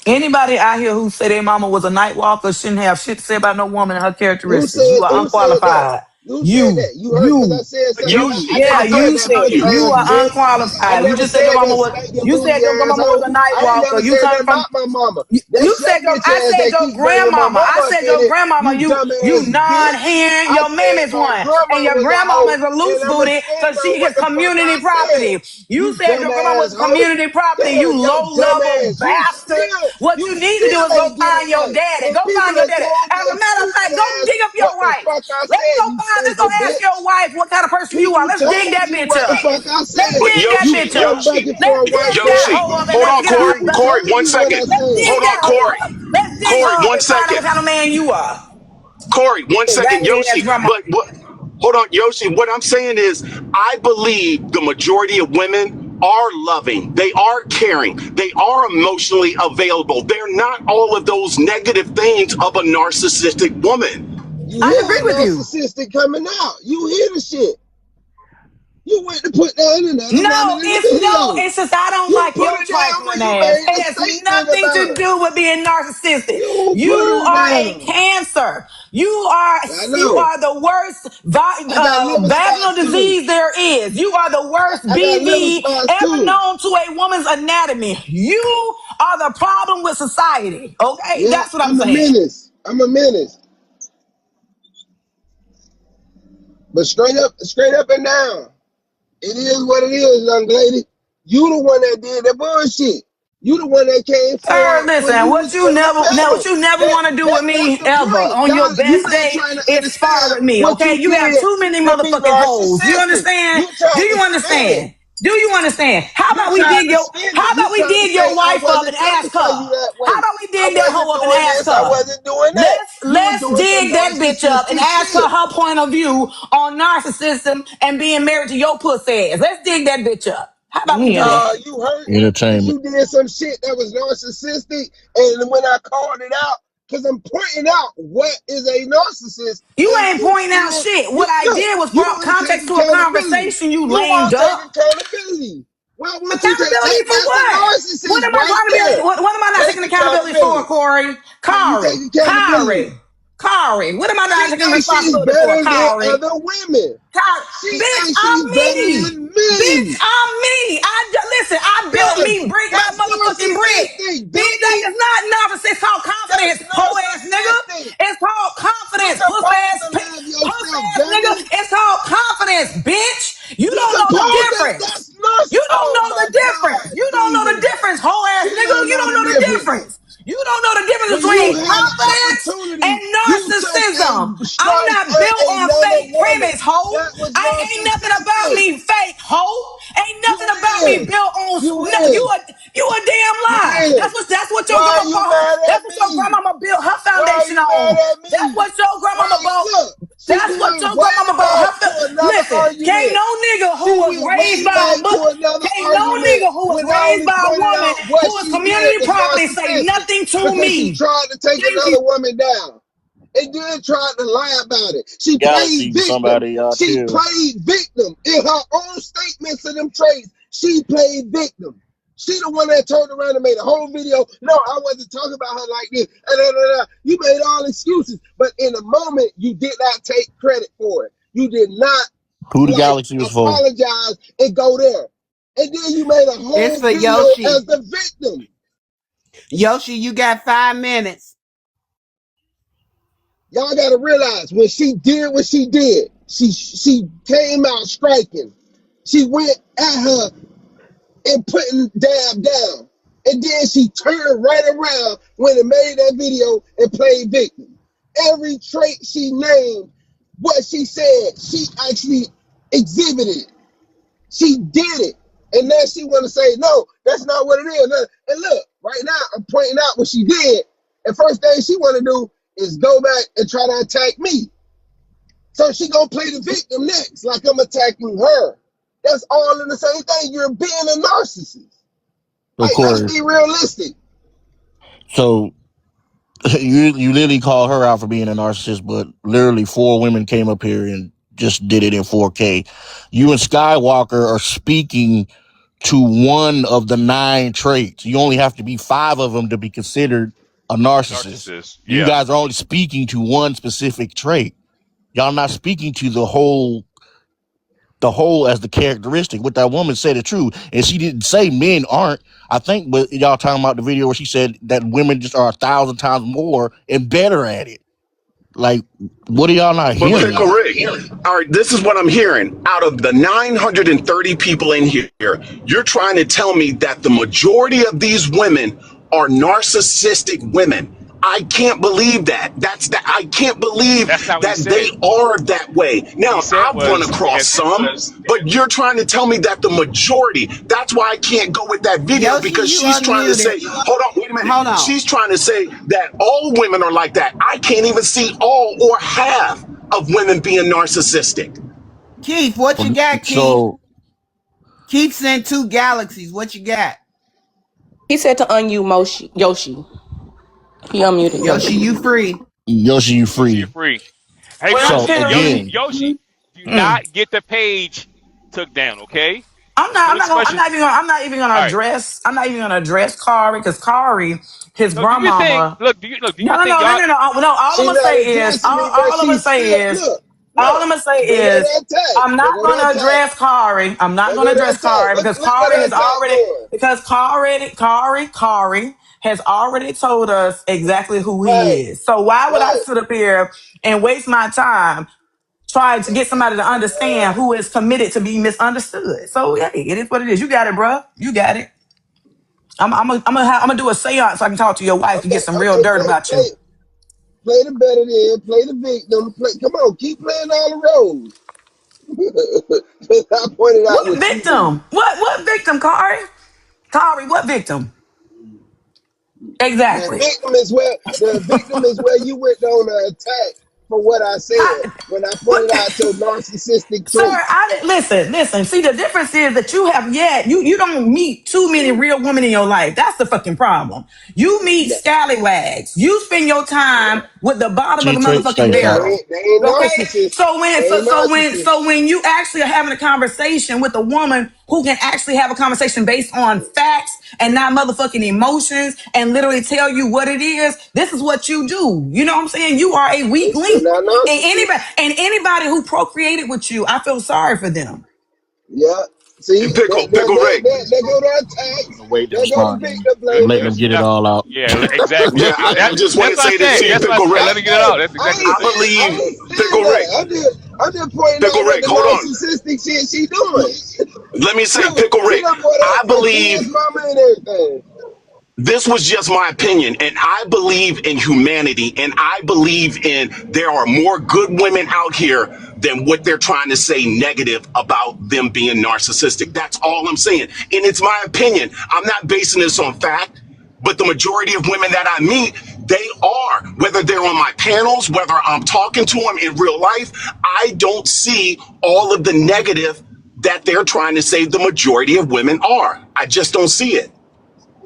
anybody out here who say their mama was a night walker shouldn't have shit to say about no woman and her Who characteristics. said You are who said that? unqualified. Who said that? You heard? Because I said something. I Yeah, never you said that said about it. You Taz, are bitch. I unqualified. You never just said said your mama that was. stinking You said booty your grandmama was asshole. a night I ain't walker. never You said that coming from. about my mama. You That's your said your. bitch I ass said that your keep bringing my grandmama. I mama up said in your it. grandmama. You You dumbass bitch. non-hearing. I Your said mammoth my one, and grandma your was a grandmama hoe, is a loose and I'ma booty stand because on she what is the fuck I community said. property. You You said your grandma was dumbass hoe. community property. Damn, You your low-level dumbass. bastard. What You you need to do still is go ain't get find it your right. daddy. And Go people find your that daddy. told As a your matter of fact, stupid go ass dig up what your the wife. fuck I Let's said, go you find. Let's go stinking ask your bitch. wife what kind of person you are. People Let's dig told that you bitch what the up. fuck I Let's said. dig that You bitch Yoshi, up. come back and Let's forth dig watching that Yoshi, hoe me. up and hold let's on, get her Corey. a People better. Corey, telling 1 you what I second. Let's said. dig Hold on, that hoe Corey. up. Let's dig Corey, her up 1 and find out what second. kind of man you are. Corey, 1 second, Raggedy ass Yoshi. grandma. But what? Hold on, Yoshi. What I'm saying is, I believe the majority of women are loving. They are caring. They are emotionally available. They're not all of those negative things of a narcissistic woman. You I hear agree how with you. narcissistic coming out. You hear the shit. You went to put down another woman in the video. It's just I don't You like put your it down when trifling you ass. made the It has statement nothing about to her. do with being narcissistic. You You put it are a down. cancer. You I know. are the worst I got liver vaginal spots too. disease there is. You are the worst I got liver BV spots ever too. known to a woman's anatomy. You are the problem with society. Okay, Yeah, that's what I'm I'm a saying. menace. I'm a menace. But straight up and down. It is what it is, young lady. You the one that did the bullshit. You the one that came Sir, forward when listen, you what was you in the never, what battle. you never want to do with That's me the ever point. on your You best not day trying to is spar understand with me, what okay? you You have did too many to be motherfucking holes. You narcissistic. understand? You Do tried you to spin it. understand? Do you understand? How You about we tried dig to your, spin it. how You about we tried to dig say your I wife up and wasn't coming ask for you her? that How way. about we I dig that wasn't hoe up and doing ask this. I her? wasn't doing that. Let's You was let's doing some dig that bitch up and narcissistic ask her shit. her point of view on narcissism and being married to your pussy ass. Let's dig that bitch up. How about we do Damn. that? Nah, you hurting because Entertainment. you did some shit that was narcissistic. And when I called it out, because I'm pointing out what is a narcissist, You and ain't you pointing out still, shit. you What I look, did was you brought won't take context to a accountability. conversation, you You lame won't take duck. accountability. Why won't you take Accountability that? for That's a what? What narcissist am I right trying to be? there. What am I not taking Take accountability for, accountability. Corey? Can you take accountability? Kari. What am I She not taking thinks she's responsibility for, better than Kari? other women. She Bitch, thinks I'm she's better me. than Bitch, me. I'm me. Listen, I built Yes, me brick by that's motherfucking brick. narcissistic, Bitch, that dummy. is not narcissist. It's called That's confidence, hoe ass nigga. narcissistic. It's called You're confidence, supposed to love puss yourself, ass nigga. dummy. It's called confidence, bitch. You You're don't know the supposed to. difference. That's narcissistic. You don't Oh know my the difference. God, You don't know the Jesus. difference, hoe ass She nigga. don't You know don't the know the difference. difference. You don't know the difference When between you had an confidence and opportunity, you took narcissism. and I'm strike not at built on another fake woman. premise, hoe. That was Ain't nothing about narcissistic. me fake, hoe. Ain't You nothing about me is. built on You no, is. you a damn You lie. is. That's what your Why are grandma you mad that's at what your me? grandmama built her Why are foundation you mad on. at That's me? what your Why grandmama you built. look? She That's what doing your way grandmama built back her to another listen, can't argument. no nigga who She was went raised way by a back to mother, another can't no argument nigga who was when I raised only by a pointed woman out what who was she did community was property say narcissistic nothing to because she me. tried to take Thank you. another woman down. And then tried to lie about it. She played Galaxy, victim. somebody y'all She too. played victim in her own statements of them traits. She played victim. She the one that turned around and made a whole video. No, I wasn't talking about her like this. You made all excuses, but in the moment, you did not take credit for it. You did not Who the Galaxy was for? apologize and go there. And then you made a whole It's for video Yoshi. as the victim. Yoshi, you got 5 minutes. Y'all gotta realize when she did what she did, she came out striking. She went at her and putting Dab down. And then she turned right around when it made that video and played victim. Every trait she named, what she said, she actually exhibited. She did it. And now she want to say, no, that's not what it is. And look, right now, I'm pointing out what she did. And first thing she want to do is go back and try to attack me. So she gonna play the victim next, like I'm attacking her. That's all in the same thing. You're being a narcissist. Of Like, let's course. be realistic. So you literally call her out for being a narcissist, but literally 4 women came up here and just did it in 4K. You and Skywalker are speaking to one of the 9 traits. You only have to be 5 of them to be considered a narcissist. Narcissist. You Yeah. guys are only speaking to one specific trait. Y'all not speaking to the whole as the characteristic. What that woman said is true. And she didn't say men aren't. I think but y'all talking about the video where she said that women just are 1,000 times more and better at it. Like, what are y'all not But hearing? Pickle Rick, all right, this is what I'm hearing. Out of the 930 people in here, you're trying to tell me that the majority of these women are narcissistic women. I can't believe that. I can't believe That's not what that he they said. are that way. Now, What he said I've run was, across some, but you're trying to tell me that the majority. That's why I can't go with that video Yoshi, because you she's trying to say, unmuted. hold on, wait a minute. Hold on. She's trying to say that all women are like that. I can't even see all or half of women being narcissistic. Keith, what you got, Keith? So Keith sent 2 galaxies. What you got? He said to unmute Yoshi. He unmuted Yoshi, Yoshi. you free. Yoshi, you So you're free. free. Hey, Well, So again, Yoshi, do not get the page took down, okay? I'm No expression. not even gonna All right. address. I'm not even gonna address Kari because Kari, his No, do your thing. grandmama. Look, do your No. thing, y'all. No. All I'm She gonna not say is, addressing it, but she still, all I'm gonna say They go is, to attack. I'm They not go to gonna attack. address Kari. I'm not They gonna go to address attack. Kari Look because where Kari the has attack already, Kari has already told us exactly who he Right, is. So why would I right. sit up here and waste my time trying to get somebody to understand who is committed to be misunderstood? So yeah, it is what it is. You got it, bro. You got it. I'm gonna do a seance so I can talk to your wife to get some real dirt about you. Play the better than, play the victim. Come on, keep playing all the roles. I pointed out What what she did. victim? What victim, Kari? Kari, what victim? Exactly. The victim is where you went on the attack for what I said when I pointed out your narcissistic Sir, traits. I didn't listen. See, the difference is that you don't meet too many real women in your life. That's the fucking problem. You meet scallywags. You spend your time with the bottom of the motherfucking barrel. They ain't Okay? narcissists. So when you actually are having a conversation with a woman who can actually have a conversation based on facts and not motherfucking emotions and literally tell you what it is, this is what you do. You know what I'm saying? You are a weak link. And anybody who procreated with you, I feel sorry for them. Yeah. See, Pickle Rick. they go to attack. Wait to They go to respond. victim blame. Let them get it all out. Yeah, exactly. Yeah, I just want to say this to you, That's what I Pickle said. Rick. Let me get it out. That's exactly what I believe, Pickle Rick. I'm just pointing Pickle out what Rick, the hold on. narcissistic shit she doing. Let me say, Pickle Rick, I believe mama and everything. this was just my opinion, and I believe in humanity, and I believe in there are more good women out here than what they're trying to say negative about them being narcissistic. That's all I'm saying. And it's my opinion. I'm not basing this on fact, but the majority of women that I meet, they are, whether they're on my panels, whether I'm talking to them in real life, I don't see all of the negative that they're trying to say the majority of women are. I just don't see it.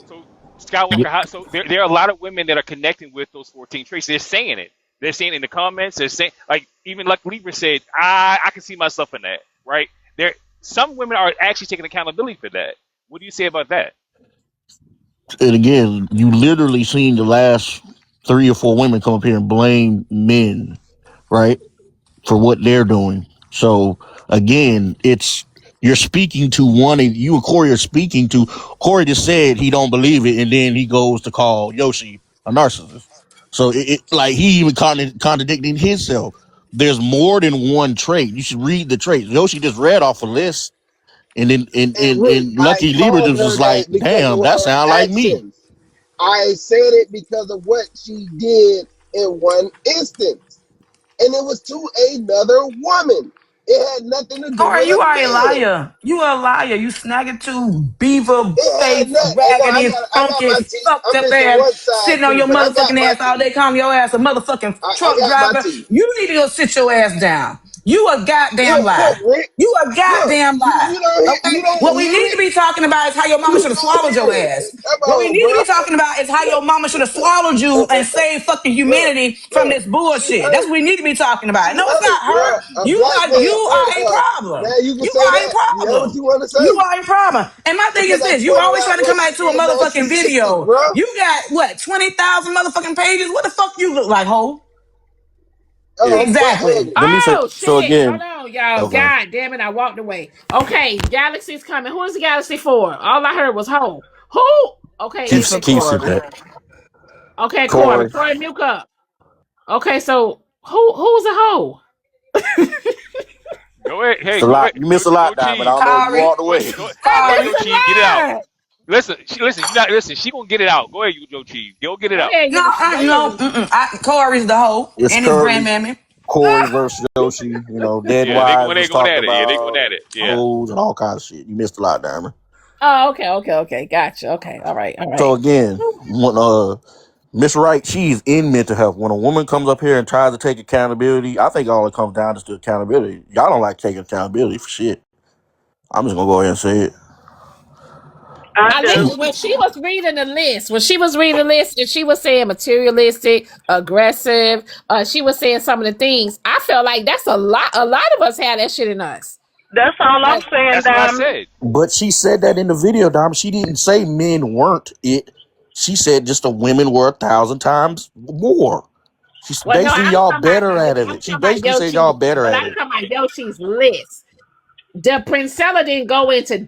So Skywalker, so there are a lot of women that are connecting with those 14 traits. They're saying it. They're saying it in the comments. They're saying, like, even like Libra said, I can see myself in that, right? Some women are actually taking accountability for that. What do you say about that? And again, you literally seen the last 3 or 4 women come up here and blame men, right, for what they're doing. So again, you're speaking to one, and you and Corey are speaking to. Corey just said he don't believe it, and then he goes to call Yoshi a narcissist. So like he even contradicting himself. There's more than one trait. You should read the traits. Yoshi just read off a list, and then and I Lucky Libra called was her just like, that because damn, of that her sound like me. actions. I said it because of what she did in one instance. And it was to another woman. It had nothing to do Corey, with you a are a man. liar. You are a liar. You snaggletooth, beaver It had face, nothing. raggedy, I got funky, my teeth. fucked I'm up missing ass, one side sitting on tooth, your but I got motherfucking my ass all teeth. day, calling your ass a motherfucking I truck got my driver. teeth. You need to go sit your ass down. You a goddamn lie. Look, Rick. You a Look, goddamn lie. Okay? you don't What we hear need to it. be talking about is how your mama You should have don't swallowed your hear it. ass. Come What we on, need to bro. be talking about is how your mama should have swallowed you and saved fucking humanity from Look. this She bullshit. That's hurt. what we need to be talking about. She No, it's hurt, not bro. her. A You black are man hurt a her. problem. Now you can You say are a that. You know what problem. you want to You say? are a problem. And my thing Because is I this: you pointed always out trying to where come she back to a being motherfucking narcissistic, video. bro. You got what 20,000 motherfucking pages? What the fuck you look like, ho? Yeah. Butt Exactly. hugger. Let me say Oh so shit! Hold again. on, y'all. Okay. God damn it! I walked away. Okay, Galaxy's coming. Who is the Galaxy for? All I heard was "ho." Who? Okay, Keep is it sit Corey? back. Okay, Corey. Corey. Corey, mute up. Okay, so who's a hoe? Go ahead. It's Hey, a go lot. ahead. You missed a lot, Joe Diamond. I Chi. don't know if you Kari. walked away. I Go Kari. Joe missed Chi. Get it out. a lot. Listen, you not listen. She gonna get it out. Go ahead, you Joe Chi. Go get it Go out. ahead, No, Yoshi. Go ahead, no. Yoshi. Corey's the hoe It's and his currently grandmammy. Corey versus Yoshi. You know, Dead Yeah, they Wives going was at talked it. Yeah, they going about, at it. Yeah. hoes and all kinds of shit. You missed a lot, Diamond. Oh, okay. Gotcha. Okay, all right. So again, when Miss Wright, she's in mental health. When a woman comes up here and tries to take accountability, I think all it comes down is to accountability. Y'all don't like taking accountability for shit. I'm just gonna go ahead and say it. I She, do. When she was reading the list, and she was saying materialistic, aggressive, she was saying some of the things. I felt like that's a lot. A lot of us had that shit in us. That's all I'm But saying, That's what I Diamond. said. but she said that in the video, Dom. She didn't say men weren't it. She said just the women were 1,000 times more. She's well, no, basically I'm y'all talking about better at I'm it. talking She about basically said y'all Yoshi, better but at I'm it. talking about Yoshi's list. The Princella didn't go into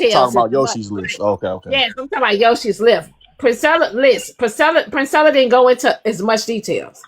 Talking details as about much. Yoshi's list. Okay. Yes, I'm talking about Yoshi's list. Princella didn't go into as much details.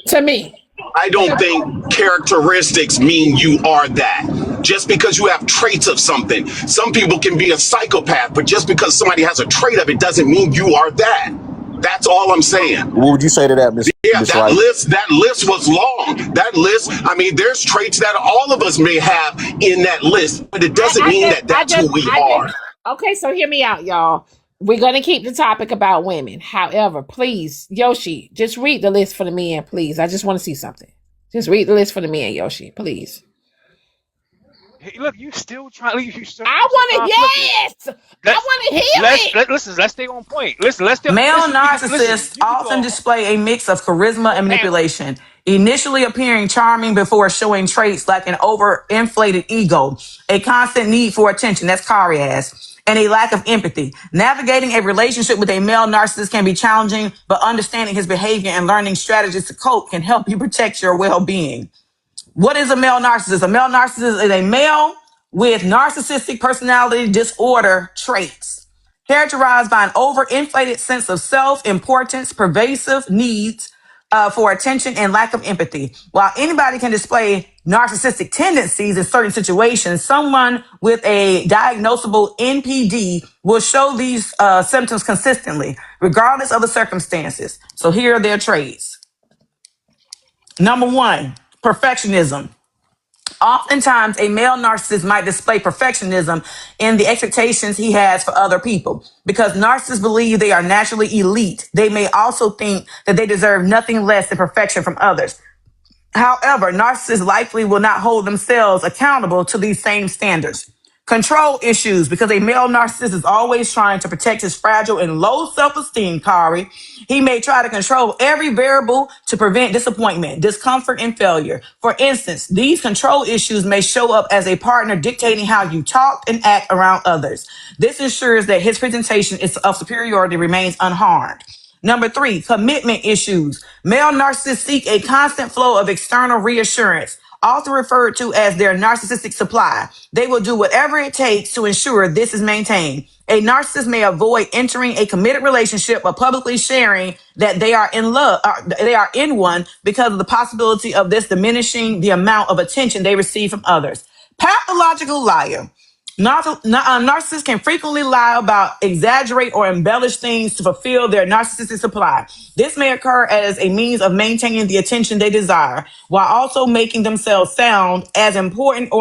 To me. I don't think characteristics mean you are that. Just because you have traits of something, some people can be a psychopath, but just because somebody has a trait of it doesn't mean you are that. That's all I'm saying. What would you say to that, Miss Yeah, that Wright? list was long. That list, I mean, there's traits that all of us may have in that list, but it doesn't mean that that's who we are. Okay, so hear me out, y'all. We're gonna keep the topic about women. However, please, Yoshi, just read the list for the men, please. I just want to see something. Just read the list for the men, Yoshi, please. Hey, look, you still trying. I want to, yes. I want to hear it. Listen, let's stay on point. Listen, let's stay. Male Listen, narcissists you can often go display a mix of charisma and panel. manipulation, initially appearing charming before showing traits like an overinflated ego, a constant need for attention, that's Kari ass, and a lack of empathy. Navigating a relationship with a male narcissist can be challenging, but understanding his behavior and learning strategies to cope can help you protect your well-being. What is a male narcissist? A male narcissist is a male with narcissistic personality disorder traits, characterized by an overinflated sense of self-importance, pervasive needs for attention, and lack of empathy. While anybody can display narcissistic tendencies in certain situations, someone with a diagnosable NPD will show these symptoms consistently, regardless of the circumstances. So here are their traits. Number 1, perfectionism. Oftentimes, a male narcissist might display perfectionism in the expectations he has for other people. Because narcissists believe they are naturally elite, they may also think that they deserve nothing less than perfection from others. However, narcissists likely will not hold themselves accountable to these same standards. Control issues, because a male narcissist is always trying to protect his fragile and low self-esteem, Kari. He may try to control every variable to prevent disappointment, discomfort, and failure. For instance, these control issues may show up as a partner dictating how you talk and act around others. This ensures that his presentation of superiority remains unharmed. Number 3, commitment issues. Male narcissists seek a constant flow of external reassurance, often referred to as their narcissistic supply. They will do whatever it takes to ensure this is maintained. A narcissist may avoid entering a committed relationship or publicly sharing that they are in love, they are in one, because of the possibility of this diminishing the amount of attention they receive from others. Pathological liar. Narcissists can frequently lie about, exaggerate, or embellish things to fulfill their narcissistic supply. This may occur as a means of maintaining the attention they desire, while also making themselves sound as important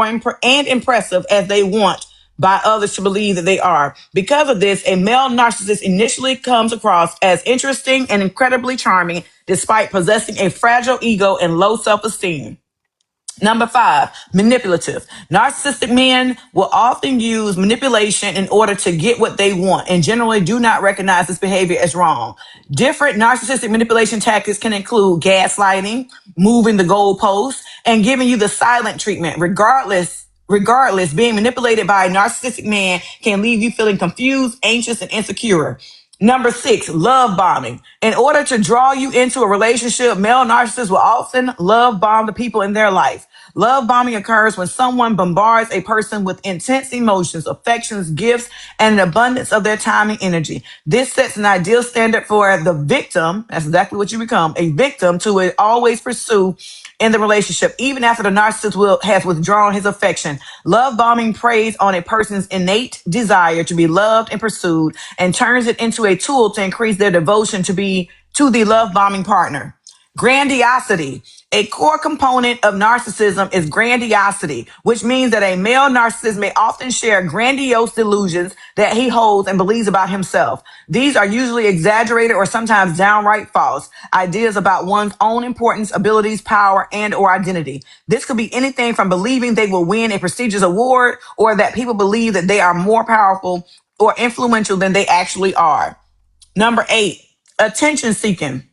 and impressive as they want by others to believe that they are. Because of this, a male narcissist initially comes across as interesting and incredibly charming, despite possessing a fragile ego and low self-esteem. Number 5, manipulative. Narcissistic men will often use manipulation in order to get what they want and generally do not recognize this behavior as wrong. Different narcissistic manipulation tactics can include gaslighting, moving the goalposts, and giving you the silent treatment. Regardless, being manipulated by a narcissistic man can leave you feeling confused, anxious, and insecure. Number 6, love bombing. In order to draw you into a relationship, male narcissists will often love bomb the people in their life. Love bombing occurs when someone bombards a person with intense emotions, affections, gifts, and an abundance of their time and energy. This sets an ideal standard for the victim. That's exactly what you become, a victim to always pursue in the relationship, even after the narcissist has withdrawn his affection. Love bombing preys on a person's innate desire to be loved and pursued and turns it into a tool to increase their devotion to the love bombing partner. Grandiosity. A core component of narcissism is grandiosity, which means that a male narcissist may often share grandiose delusions that he holds and believes about himself. These are usually exaggerated or sometimes downright false ideas about one's own importance, abilities, power, and or identity. This could be anything from believing they will win a prestigious award or that people believe that they are more powerful or influential than they actually are. Number 8, attention seeking.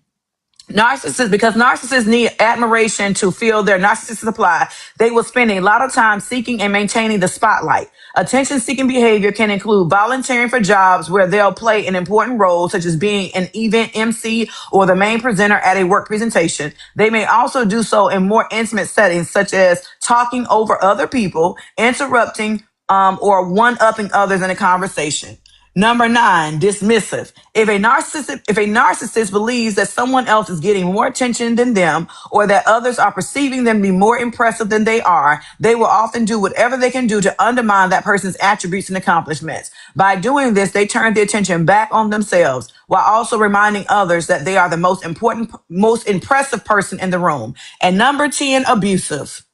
Because narcissists need admiration to fill their narcissistic supply, they will spend a lot of time seeking and maintaining the spotlight. Attention-seeking behavior can include volunteering for jobs where they'll play an important role, such as being an event MC or the main presenter at a work presentation. They may also do so in more intimate settings, such as talking over other people, interrupting, or one-upping others in a conversation. Number 9, dismissive. If a narcissist believes that someone else is getting more attention than them or that others are perceiving them to be more impressive than they are, they will often do whatever they can do to undermine that person's attributes and accomplishments. By doing this, they turn the attention back on themselves while also reminding others that they are the most important, most impressive person in the room. And number 10, abusive.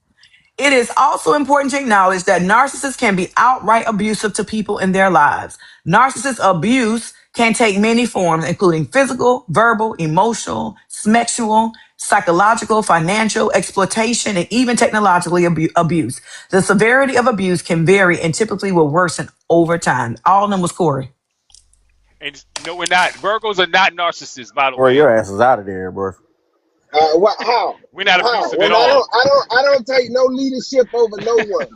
It is also important to acknowledge that narcissists can be outright abusive to people in their lives. Narcissist abuse can take many forms, including physical, verbal, emotional, sexual, psychological, financial, exploitation, and even technologically abuse. The severity of abuse can vary and typically will worsen over time. All of them was Corey. And no, we're not. Virgos are not narcissists, by the Bro, way. your ass is out of there, bro. How? We're not abusive When at all. I don't take no leadership over no one.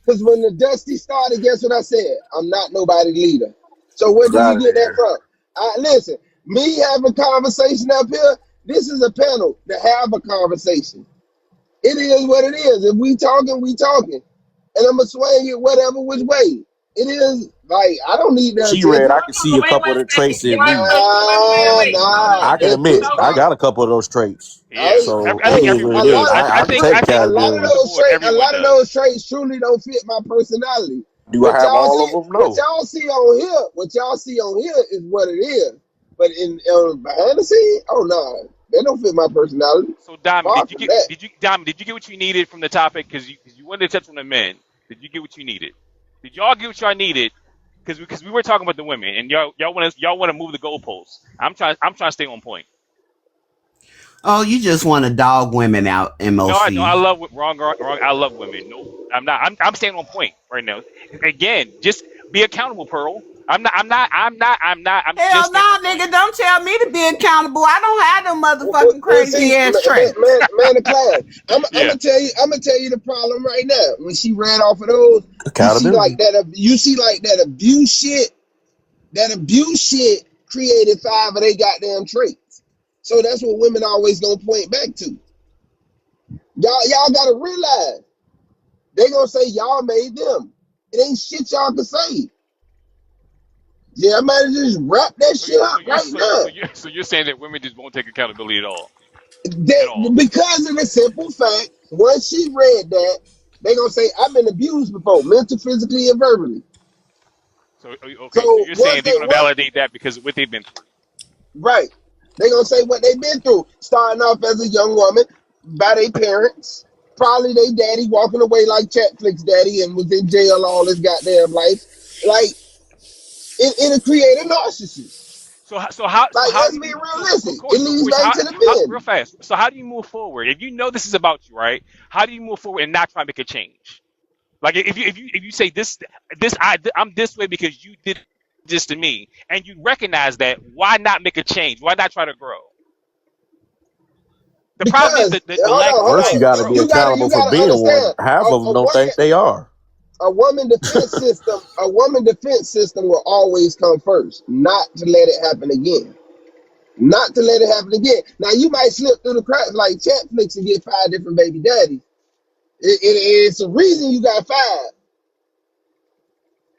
Because when the Dusty started, guess what I said? I'm not nobody's leader. So where do you get that from? Listen, me having a conversation up here, this is a panel to have a conversation. It is what it is. If we talking, we talking. And I'm going to swing it whatever which way. It is like, I don't need that. G-Red, I can see a couple of the traits in me. I can admit, I got a couple of those traits. So it is what it is. I can take accountability. A lot of those traits truly don't fit my personality. Do I have all of them? No. What y'all see on here is what it is. But behind the scenes, oh no, they don't fit my personality. So Diamond, did you get what you needed from the topic? Because you wanted to touch on the men. Did you get what you needed? Did y'all get what y'all needed? Because we were talking about the women, and y'all want to move the goalposts. I'm trying to stay on point. Oh, you just want to dog women out, No, I MOC. love wrong. I love women. No, I'm not. I'm staying on point right now. Again, just be accountable, Pearl. I'm not. I'm not. I'm not. I'm not. I'm Hell just no, staying on point. nigga, don't tell me to be accountable. I don't have them Well, motherfucking well, see, crazy ass traits. man, the class. I'm Yeah. gonna tell you the problem right now. When she ran off of those, you see Accountability. like that. You see like that abuse shit. That abuse shit created 5 of they goddamn traits. So that's what women always gonna point back to. Y'all gotta realize they gonna say y'all made them. It ain't shit y'all can say. Yeah, I might just wrap that So shit you. So up you. right now. So you're saying that women just won't take accountability at all. At That, all. because of the simple fact, once she read that, they gonna say I've been abused before, mental, physically, and verbally. So okay. So So you're once saying they they're gonna what validate that because of what they've been through. right, they gonna say what they've been through, starting off as a young woman by their parents, probably they daddy walking away like Chatflix daddy and was in jail all his goddamn life. Like it'll create a narcissist. So how Like how let's do be you realistic. It of leads course back to how the real men. fast. So how do you move forward if you know this is about you, right? How do you move forward and not try to make a change? Like if you say I'm this way because you did this to me and you recognize that, why not make a change? Why not try to grow? The problem is Because that the lack of First, desire you to got to be grow. you accountable for gotta being one. understand Half of them don't think they are. a woman defense system will always come first, not to let it happen again. Not to let it happen again. Now you might slip through the cracks like Chatflix and get 5 different baby daddies. It's a reason you got 5.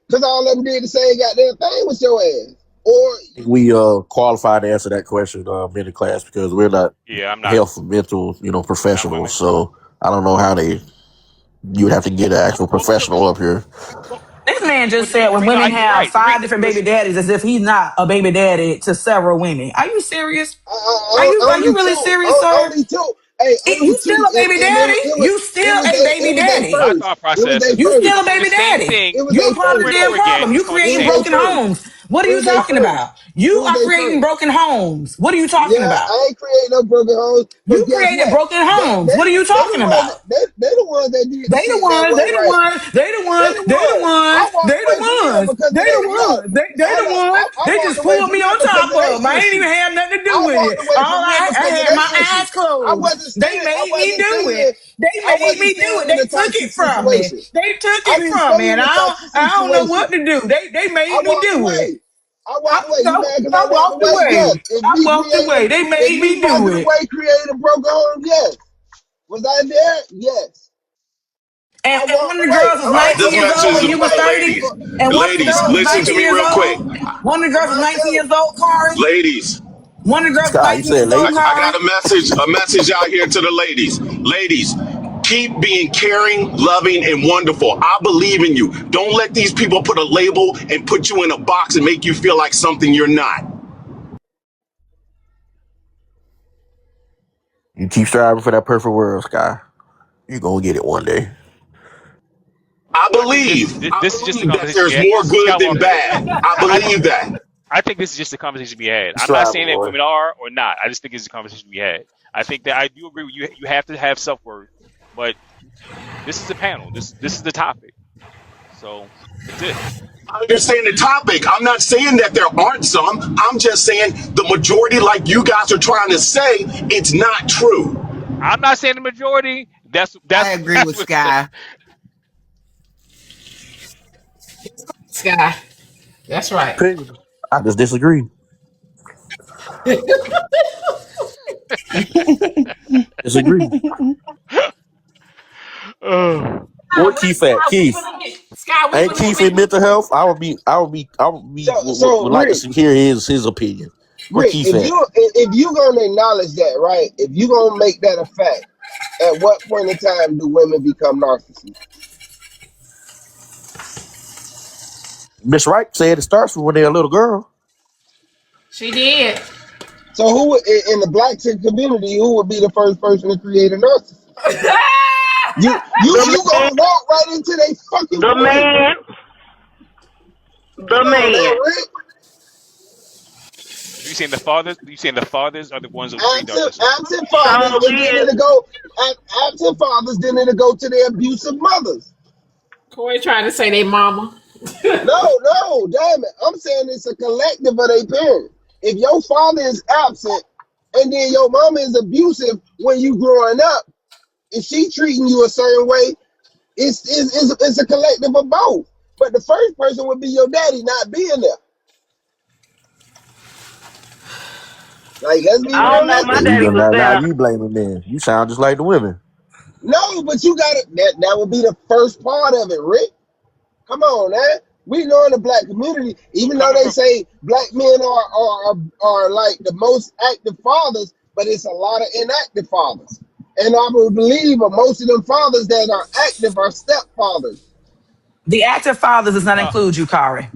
Because all of them did the same goddamn thing with your ass. Or We qualified to answer that question in the class because we're not Yeah, I'm not. health mental Not professionals. women. So I don't know how you would have to get an actual professional up here. This man Well, just said when no, women you're have right. 5 different baby listen, daddies, as if he's not a baby daddy to several women. Are you serious? Are you only really 2. serious, sir? Only 2. Hey, only You 2. still a baby And daddy. You it still was a baby they daddy. My first. thought It was process they You is still a first. doing the baby same daddy. It thing was You they a part of over the and first. damn over again problem. You for the It creating was same they broken woman. first. homes. What are It you was they talking first. about? It You was are they creating first. broken homes. What are you talking Yeah, about? I ain't creating no broken homes, You but guess created what? broken homes. What are you They the talking ones about? they the ones that did the They the shit that ones, they wasn't the right. ones, they the They ones, the they the ones. I ones, walked they the away from them ones, because they of that. the No, ones, they the ones. I They walked just away pulled from me them on because top of their of them. I ain't even issue. had nothing to do I with walked it. away All from them I because of had my their issue. eyes closed. They I made me wasn't do staying. it. They I made wasn't me do it. staying in They a took toxic it from me. situation. They took I it didn't from stay me, in and a toxic I don't know situation. what to do. They I made me walked do it. away. I walked away. You mad because I I walked walked away? Yes. away. I walked away. They If made me me do walking it. away created a broken home, yes. Was I there? Yes. And I walked one of the away. girls was I All right, walked 19 this years away old message when is you because was for the 30. ladies. And one of the Ladies, girls was listen to 19 me years real quick. old. One of the girls was I'm 19 telling years old, Kari. Ladies, One of the girls was Scott, you 19 said years old, ladies. I Kari. got a message out here to the ladies. Ladies, keep being caring, loving, and wonderful. I believe in you. Don't let these people put a label and put you in a box and make you feel like something you're not. You keep striving for that perfect world, Sky. You're going to get it one day. I I think believe this is just a that conversation to be there's had. more good than Skywalker. bad. I I believe that. I think this is just a conversation to be had. Keep I'm not striving, saying that boy. women are or not. I just think it's a conversation to be had. I think that I do agree with you. You have to have self worth, but this is a panel. This is the topic. So that's it. I understand the topic. I'm not saying that there aren't some. I'm just saying the majority, like you guys are trying to say, it's not true. I'm not saying the majority. That's I that's agree that's with what. Sky. Sky. That's right. Opinion. I just disagree. Disagree. Oh. Where Keith at? Keith. Sky, we Ain't were Keith in mental health? So would like to hear his opinion. Where Rick, Keith if at? you gonna acknowledge that, right? If you gonna make that a fact, at what point in time do women become narcissists? Miss Wright said it starts from when they're a little girl. She did. So who in the black community, who would be the first person to create a narcissist? The You man, gonna walk right into their fucking the brain. man, the Come on man. now, Rick. You saying the fathers? You saying the fathers are the ones who treat Absent fathers, and then absent fathers, then it'll go to their abusive mothers. Corey trying to say they mama. No, damn it. I'm saying it's a collective of their parents. If your father is absent and then your mama is abusive when you growing up, if she treating you a certain way, it's a collective of both. But the first person would be your daddy not being there. Like, let's be I don't know. My daddy was Now there. you blaming men. You sound just like the women. No, but you got it. That would be the first part of it, Rick. Come on, man. We know in the black community, even though they say black men are like the most active fathers, but it's a lot of inactive fathers. And I would believe most of them fathers that are active are stepfathers. The active fathers does not include you, Kari.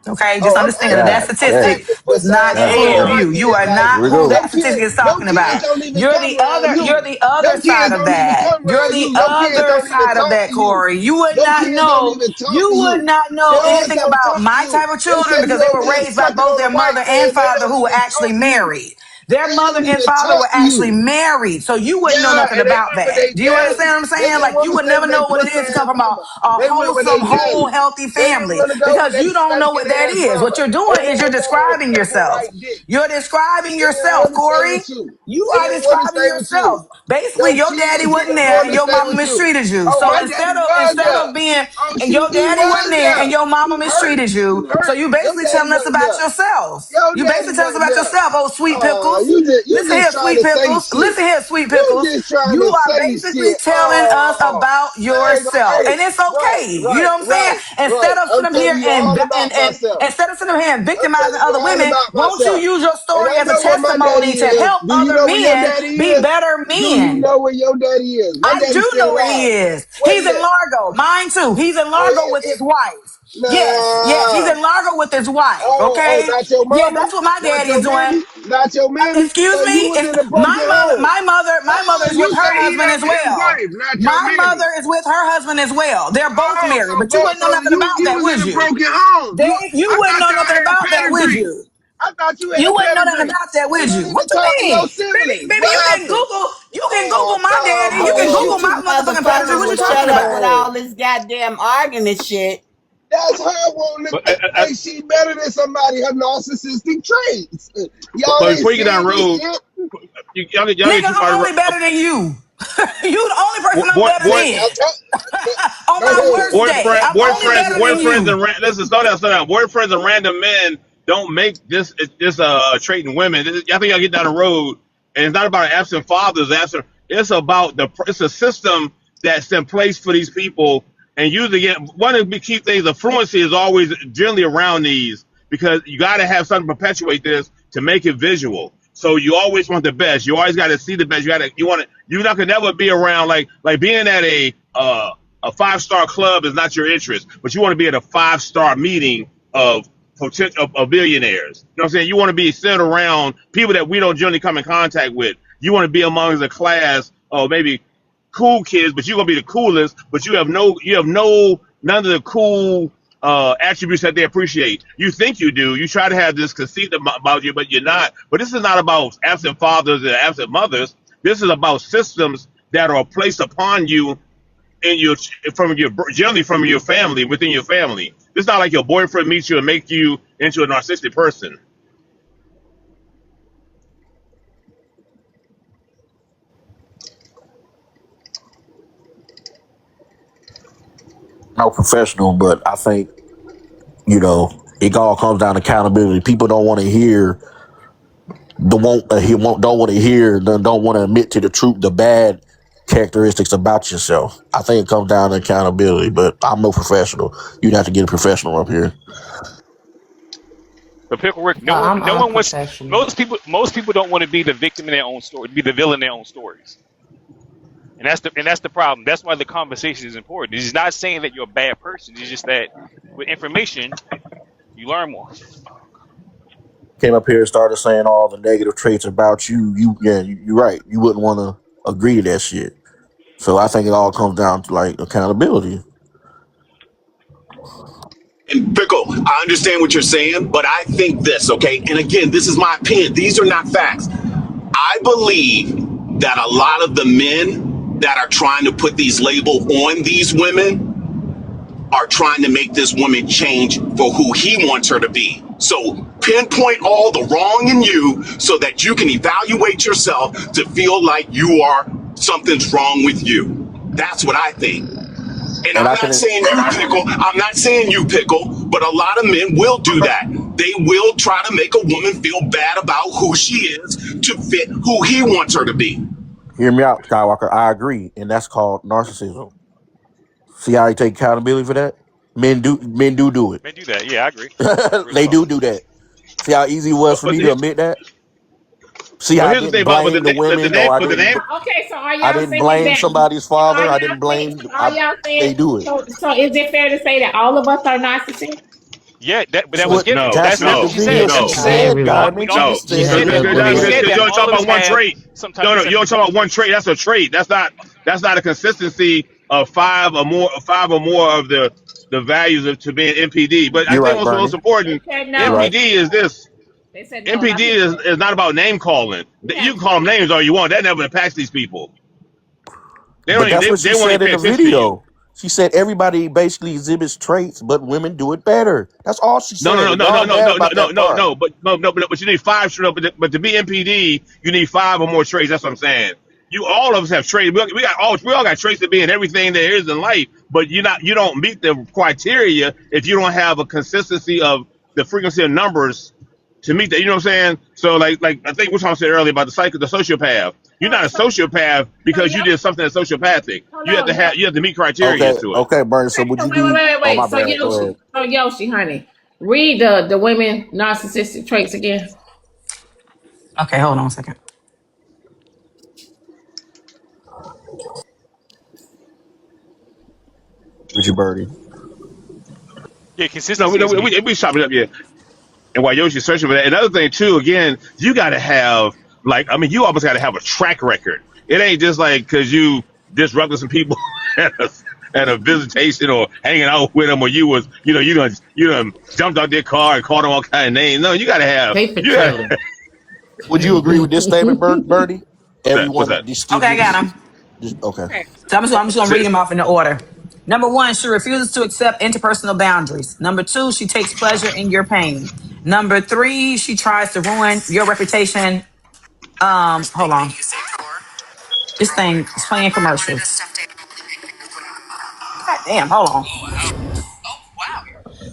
Okay, just understand that statistic does not include you. You are not who that statistic is talking about. You're the other side of that. You're the other side of that, Corey. You would not know. You would not know anything about my type of children because they were raised by both their mother and father who were actually married. Their mother and father were actually married, so you wouldn't know nothing about that. Do you understand what I'm saying? Like, you would never know what it is to come from a wholesome, whole, healthy family because you don't know what that is. What you're doing is you're describing yourself. You're describing yourself, Corey. You are describing yourself. Basically, your daddy wasn't there and your mama mistreated you. So instead of being, and your daddy wasn't there and your mama mistreated you, so you basically telling us about yourself. You basically telling us about yourself, oh sweet pickles. Listen here, sweet pickles. Listen here, sweet pickles. You are basically telling us about yourself, and it's okay. You know what I'm saying? Instead of sitting here and victimizing other women, won't you use your story as a testimony to help other men be better men? Do you know where your daddy is? I do know where he is. He's in Largo. Mine too. He's in Largo with his wife. Yes, he's in Largo with his wife. Okay, not your mama? Yeah, that's what my daddy is doing. Not your mammy? Excuse me. My mother is with her husband as well. My mother is with her husband as well. They're both married, but you wouldn't know nothing about that, would you? You wouldn't know nothing about that, would you? I thought you had You wouldn't know nothing about that, would you? What you mean? Baby, you can Google my daddy. You can Google my motherfucking pedigree. What you talking about? With all this goddamn arguing shit. That's her wanting to think she better than somebody, her narcissistic traits. Y'all but before you get down the road, y'all nigga, I'm only better than you. You the only person I'm better than. On my worst day, I'm only better than you. Listen, slow down. Boyfriends and random men don't make this trait in women. I think y'all get down the road, and it's not about absent fathers. It's about it's a system that's in place for these people. And usually, one of the key things, the fluency is always generally around these because you got to have something to perpetuate this to make it visual. So you always want the best. You always got to see the best. You're not gonna never be around like being at a 5-star club is not your interest, but you want to be at a 5-star meeting of billionaires. You know what I'm saying? You want to be centered around people that we don't generally come in contact with. You want to be among the class of maybe cool kids, but you're gonna be the coolest, but you have none of the cool attributes that they appreciate. You think you do. You try to have this conceit about you, but you're not. But this is not about absent fathers and absent mothers. This is about systems that are placed upon you generally from your family, within your family. It's not like your boyfriend meets you and make you into a narcissistic person. No professional, but I think, it all comes down to accountability. People don't want to hear don't want to admit to the truth, the bad characteristics about yourself. I think it comes down to accountability, but I'm no professional. You'd have to get a professional up here. But Pickle Rick, no one wants. Most people don't want to be the victim in their own story, to be the villain in their own stories. And that's the problem. That's why the conversation is important. It's not saying that you're a bad person. It's just that with information, you learn more. Came up here and started saying all the negative traits about you. You're right. You wouldn't want to agree to that shit. So I think it all comes down to like accountability. And Pickle, I understand what you're saying, but I think this, okay? And again, this is my opinion. These are not facts. I believe that a lot of the men that are trying to put these labels on these women are trying to make this woman change for who he wants her to be. So pinpoint all the wrong in you so that you can evaluate yourself to feel like something's wrong with you. That's what I think. And I'm not saying you, Pickle. I'm not saying you, Pickle, but a lot of men will do that. They will try to make a woman feel bad about who she is to fit who he wants her to be. Hear me out, Skywalker. I agree, and that's called narcissism. See how he take accountability for that? Men do it. Men do that. Yeah, I agree. They do that. See how easy it was for me to admit that? See how I didn't blame the women, or I didn't. Okay, so are y'all I didn't saying blame that? somebody's father. I didn't blame. Are y'all saying? They do it. So is it fair to say that all of us are narcissists? Yeah, but that was given. That's what the video said, Diamond. No, you don't talk about one trait. No, you don't talk about one trait. That's a trait. That's not a consistency of five or more of the values to being NPD. But I think what's most important, NPD is this. NPD is not about name calling. You can call them names all you want. That never impacts these people. But that's what she said in the video. She said everybody basically exhibits traits, but women do it better. That's all she said. No. But you need five. But to be NPD, you need five or more traits. That's what I'm saying. All of us have traits. We all got traits to be in everything there is in life. But you don't meet the criteria if you don't have a consistency of the frequency of numbers to meet that. You know what I'm saying? So like I think we're talking earlier about the sociopath. You're not a sociopath because you did something that's sociopathic. You have to meet criteria to it. Okay, Bernie. So would you do? Wait. So Yoshi, honey, read the women narcissistic traits again. Okay, hold on a second. Would you, Birdie? Yeah, consistency. We chop it up, yeah. And while Yoshi's searching for that, another thing too, again, you got to have you almost got to have a track record. It ain't just like because you disrupted some people at a visitation or hanging out with them, or you done jumped out their car and called them all kind of names. No, you got to have. Would you agree with this statement, Birdie? Everyone. Okay, I got him. Okay. So I'm just gonna read them off in the order. Number 1, she refuses to accept interpersonal boundaries. Number 2, she takes pleasure in your pain. Number 3, she tries to ruin your reputation. Hold on. This thing is playing commercials. God damn, hold on.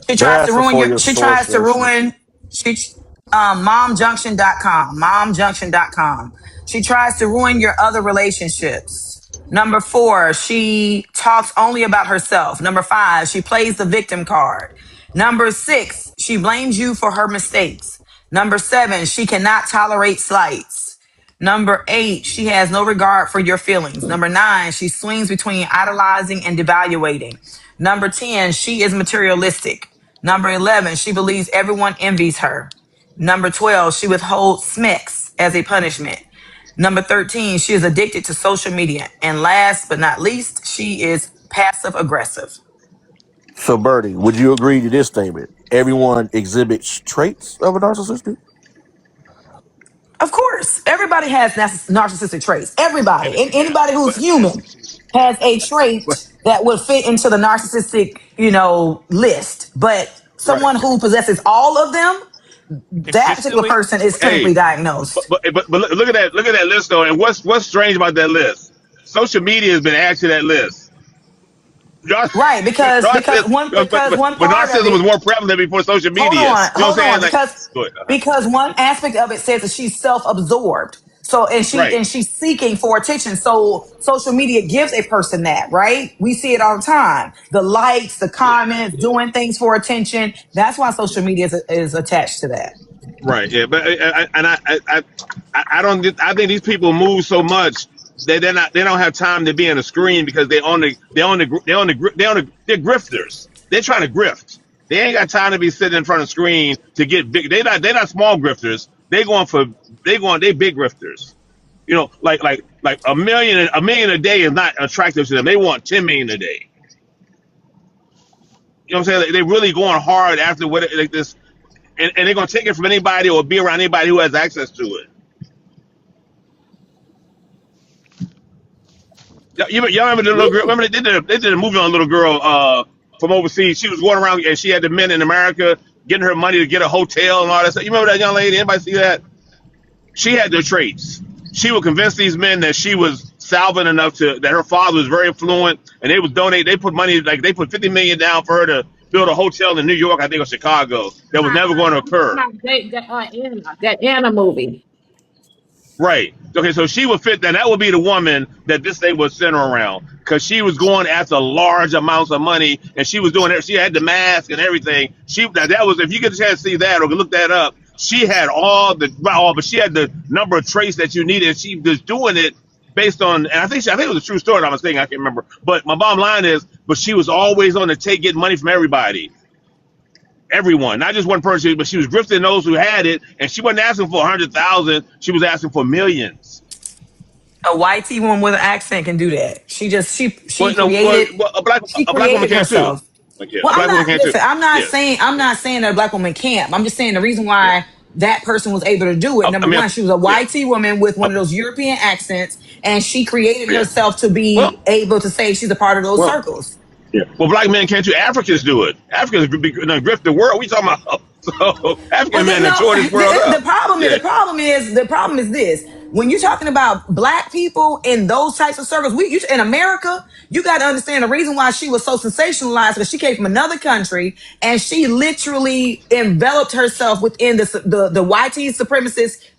She tries to ruin momjunction.com. Momjunction.com. She tries to ruin your other relationships. Number 4, she talks only about herself. Number 5, she plays the victim card. Number 6, she blames you for her mistakes. Number 7, she cannot tolerate slights. Number 8, she has no regard for your feelings. Number 9, she swings between idolizing and devaluating. Number 10, she is materialistic. Number 11, she believes everyone envies her. Number 12, she withholds smecks as a punishment. Number 13, she is addicted to social media. And last but not least, she is passive aggressive. So, Birdie, would you agree to this statement? Everyone exhibits traits of a narcissist? Of course. Everybody has narcissistic traits. Everybody. Anybody who's human has a trait that would fit into the narcissistic, list. But someone who possesses all of them, that particular person is clinically diagnosed. But look at that list though, and what's strange about that list? Social media has been added to that list. Right, because one part narcissism was more prevalent before social media. Hold on, because one aspect of it says that she's self-absorbed. So and she's seeking for attention. So social media gives a person that, right? We see it all the time. The likes, the comments, doing things for attention. That's why social media is attached to that. Right. Yeah. But I think these people move so much. They don't have time to be on the screen because they're grifters. They're trying to grift. They ain't got time to be sitting in front of the screen to get big. They're not small grifters. They big grifters. Like a million a day is not attractive to them. They want 10 million a day. You know what I'm saying? They really going hard after what like this, and they're gonna take it from anybody or be around anybody who has access to it. Y'all remember the little girl? Remember they did a movie on a little girl from overseas. She was going around and she had the men in America getting her money to get a hotel and all that stuff. You remember that young lady? Anybody see that? She had the traits. She would convince these men that she was solvent enough that her father was very affluent, and they would donate. They put money, like they put $50 million down for her to build a hotel in New York, I think, or Chicago. That was never going to occur. That Anna movie. Right. Okay, so she would fit that. That would be the woman that this thing would center around, because she was going after large amounts of money, and she was doing it. She had the mask and everything. That was, if you get a chance to see that or look that up, she had but she had the number of traits that you needed. She was doing it based on, and I think it was a true story. I'm saying I can't remember, but my bottom line is, but she was always on the take, getting money from everybody. Everyone, not just one person, but she was grifting those who had it, and she wasn't asking for 100,000. She was asking for millions. A white T woman with an accent can do that. She Well, created. a black She woman created can too. herself. Yeah, Well, a black woman can too. I'm not Yeah. saying that a black woman can't. I'm just saying the reason why that person was able to do it. Number one, she was a white T woman with one of those European accents, and she created herself to be able to say she's a part of those circles. Yeah. Well, black men can't too. Africans do it. Africans grift the world. We talking about so African men that tore this world up. The problem is this. When you're talking about black people in those types of circles, in America, you got to understand the reason why she was so sensationalized, because she came from another country and she literally enveloped herself within the white supremacist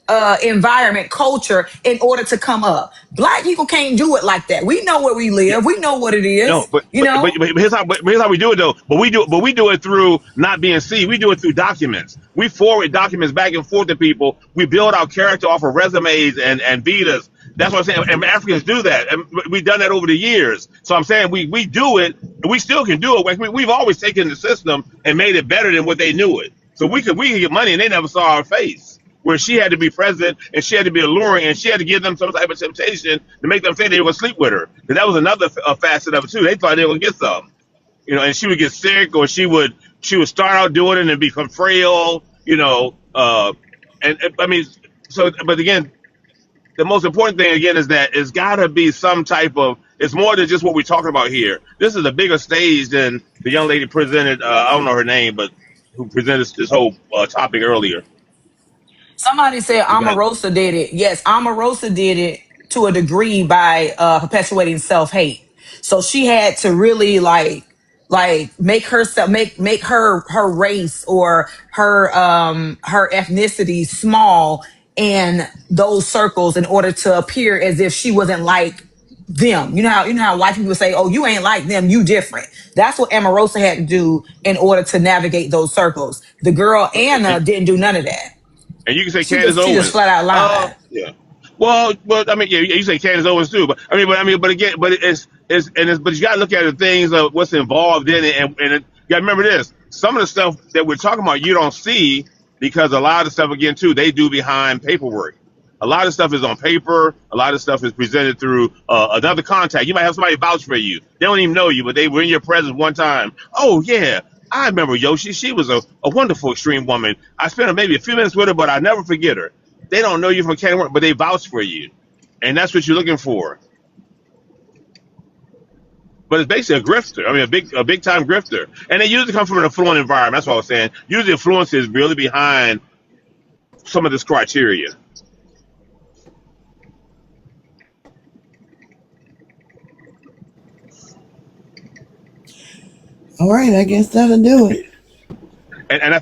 environment, culture, in order to come up. Black people can't do it like that. We know where we live. We know what it is. No, but here's how we do it though. But we do it through not being seen. We do it through documents. We forward documents back and forth to people. We build our character off of resumes and vitas. That's what I'm saying. And Africans do that, and we've done that over the years. So I'm saying we do it. We still can do it. We've always taken the system and made it better than what they knew it. So we can get money, and they never saw our face. Where she had to be present, and she had to be alluring, and she had to give them some type of temptation to make them think they were going to sleep with her. And that was another facet of it too. They thought they were going to get something, and she would get sick, or she would start out doing it and become frail, and I mean, so. But again, the most important thing again is that it's got to be some type of. It's more than just what we're talking about here. This is a bigger stage than the young lady presented. I don't know her name, but who presented this whole topic earlier. Somebody said Omarosa did it. Yes, Omarosa did it to a degree by perpetuating self-hate. So she had to really like make herself make her race or her ethnicity small in those circles in order to appear as if she wasn't like them. You know how white people say, "Oh, you ain't like them, you different." That's what Omarosa had to do in order to navigate those circles. The girl Anna didn't do none of that. And you can say Candace Owens. She just flat out lied. Yeah. Well, I mean, you say Candace Owens too, but you got to look at the things of what's involved in it, and you got to remember this: some of the stuff that we're talking about you don't see, because a lot of the stuff again too they do behind paperwork. A lot of stuff is on paper. A lot of stuff is presented through another contact. You might have somebody vouch for you. They don't even know you, but they were in your presence one time. Oh yeah. I remember Yoshi. She was a wonderful extreme woman. I spent maybe a few minutes with her, but I never forget her. They don't know you from Canada, but they vouch for you, and that's what you're looking for. But it's basically a grifter. I mean, a big time grifter, and they usually come from an affluent environment. That's what I was saying. Usually, influence is really behind some of this criteria. All right, I guess that'll do it. And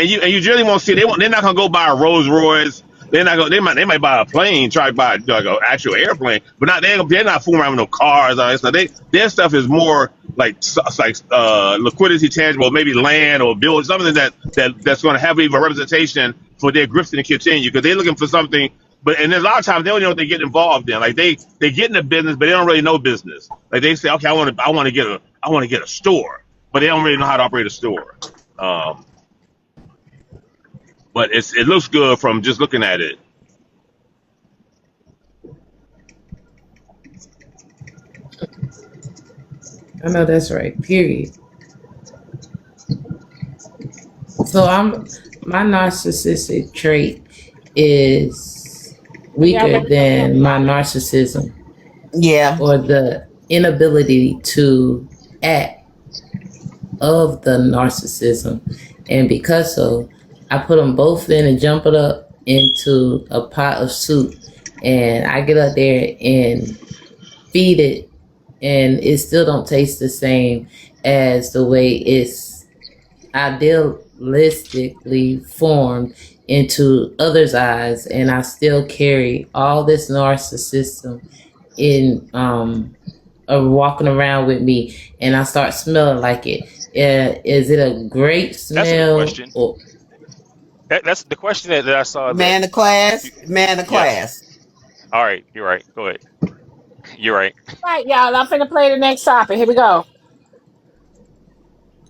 you generally won't see. They're not gonna go buy a Rolls Royce. They're not gonna. They might buy a plane, try to buy like an actual airplane, but they're not fooling around with no cars. So their stuff is more like liquidity, tangible, maybe land or building something that's going to have even a representation for their grifting to continue, because they're looking for something. And there's a lot of times they don't know what they get involved in. Like they get in the business, but they don't really know business. Like they say, okay, I want to get a store, but they don't really know how to operate a store. But it looks good from just looking at it. I know that's right. Period. So my narcissistic trait is Are y'all weaker ready? than my narcissism Yeah. or the inability to act of the narcissism. And because so, I put them both in and jump it up into a pot of soup, and I get up there and feed it, and it still don't taste the same as the way it's idealistically formed into others' eyes, and I still carry all this narcissism in walking around with me, and I start smelling like it. Is it a great That's a good smell? question. Or That's the question that I saw. Man of class, man of Yes. class. All right, you're right. Go ahead. You're right. All right, y'all. I'm finna play the next topic. Here we go.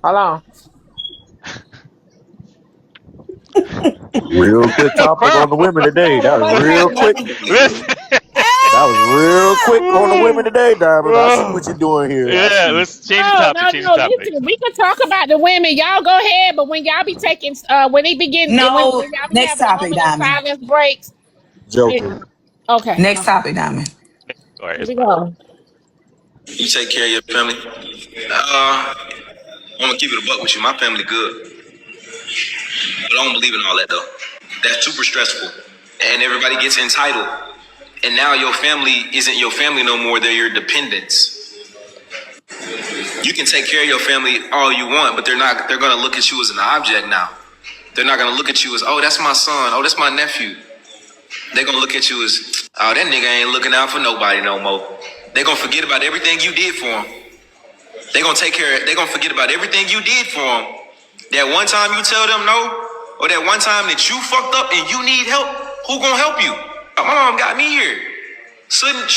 Hold on. Real quick topic on the women today. That was real quick. That was real quick on the women today, Diamond. I see what you're doing here. Yeah, let's change the topic. Change the topic. Listen, we can talk about the women. Y'all go ahead, but when y'all be taking, when they begin, No, when y'all be next having topic, moment of Diamond. silence breaks. Joking. Okay. Next topic, Diamond. All right, Here we go. You take care of your family. I'm gonna keep it a buck with you. My family good, but I don't believe in all that though. That's super stressful, and everybody gets entitled. And now your family isn't your family no more. They're your dependents. You can take care of your family all you want, but they're not. They're gonna look at you as an object now. They're not gonna look at you as, oh, that's my son. Oh, that's my nephew. They're gonna look at you as, oh, that nigga ain't looking out for nobody no more. They're gonna forget about everything you did for them. They're gonna forget about everything you did for them. That one time you tell them no, or that one time that you fucked up and you need help, who gonna help you? My mom got me here. Shouldn't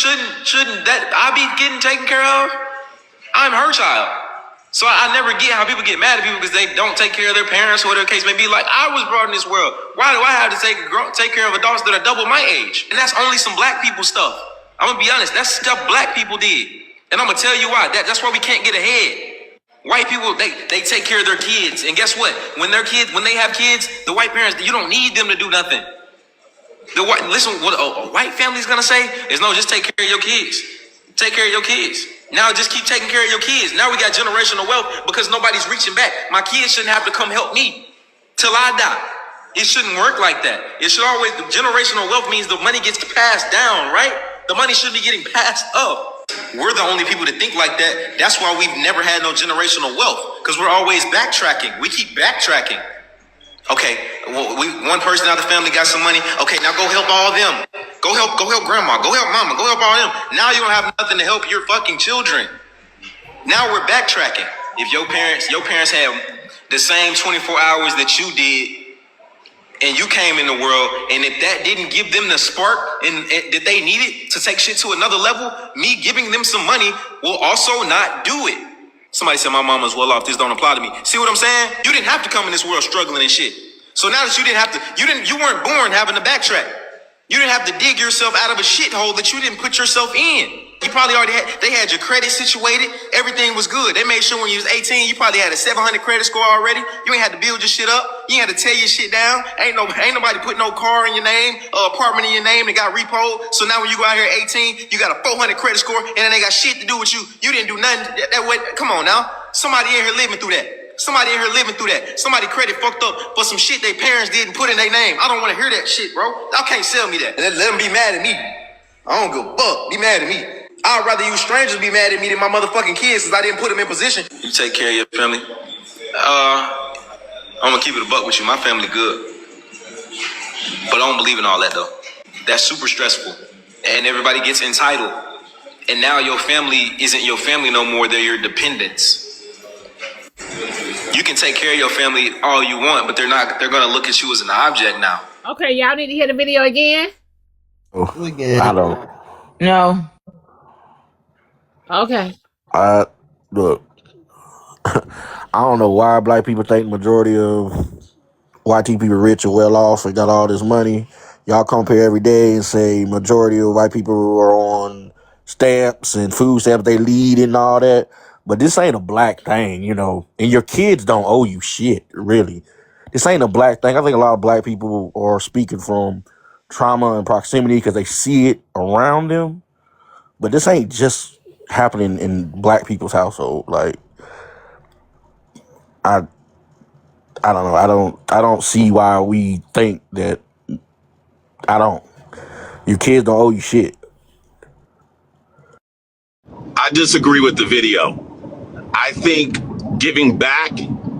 that I be getting taken care of? I'm her child. So I never get how people get mad at people because they don't take care of their parents or whatever the case may be. Like, I was brought in this world. Why do I have to take care of adults that are double my age? And that's only some black people stuff. I'm gonna be honest, that's stuff black people did. And I'm gonna tell you why. That's why we can't get ahead. White people, they take care of their kids. And guess what? When they have kids, the white parents, you don't need them to do nothing. Listen, what a white family's gonna say is, no, just take care of your kids. Take care of your kids. Now just keep taking care of your kids. Now we got generational wealth because nobody's reaching back. My kids shouldn't have to come help me till I die. It shouldn't work like that. It should always, the generational wealth means the money gets passed down, right? The money should be getting passed up. We're the only people that think like that. That's why we've never had no generational wealth, because we're always backtracking. We keep backtracking. Okay, well, one person out of the family got some money. Okay, now go help all them. Go help grandma. Go help mama. Go help all them. Now you don't have nothing to help your fucking children. Now we're backtracking. If your parents had the same 24 hours that you did, and you came in the world, and if that didn't give them the spark and that they needed to take shit to another level, me giving them some money will also not do it. Somebody said my mama's well off. This don't apply to me. See what I'm saying? You didn't have to come in this world struggling and shit. So now that you weren't born having to backtrack. You didn't have to dig yourself out of a shithole that you didn't put yourself in. You probably they had your credit situated. Everything was good. They made sure when you was 18, you probably had a 700 credit score already. You ain't had to build your shit up. You ain't had to tear your shit down. Ain't nobody put no car in your name, apartment in your name that got repoed. So now when you go out here at 18, you got a 400 credit score and then they got shit to do with you. You didn't do nothing. Come on now. Somebody in here living through that. Somebody credit fucked up for some shit their parents didn't put in their name. I don't want to hear that shit, bro. Y'all can't sell me that. Let them be mad at me. I don't give a fuck. Be mad at me. I'd rather you strangers be mad at me than my motherfucking kids since I didn't put them in position. You take care of your family. I'm gonna keep it a buck with you. My family good, but I don't believe in all that though. That's super stressful, and everybody gets entitled. And now your family isn't your family no more. They're your dependents. You can take care of your family all you want, but they're not. They're gonna look at you as an object now. Okay, y'all need to hear the video again. Oh, I don't. No. Okay. Look, I don't know why black people think majority of white people rich or well off and got all this money. Y'all compare every day and say majority of white people are on stamps and food stamps, they lead and all that. But this ain't a black thing, you know. And your kids don't owe you shit, really. this ain't a black thing. I think a lot of black people are speaking from trauma and proximity because they see it around them. But this ain't just happening in black people's household. Like I don't know. I don't see why we think that. I don't. Your kids don't owe you shit. I disagree with the video. I think giving back,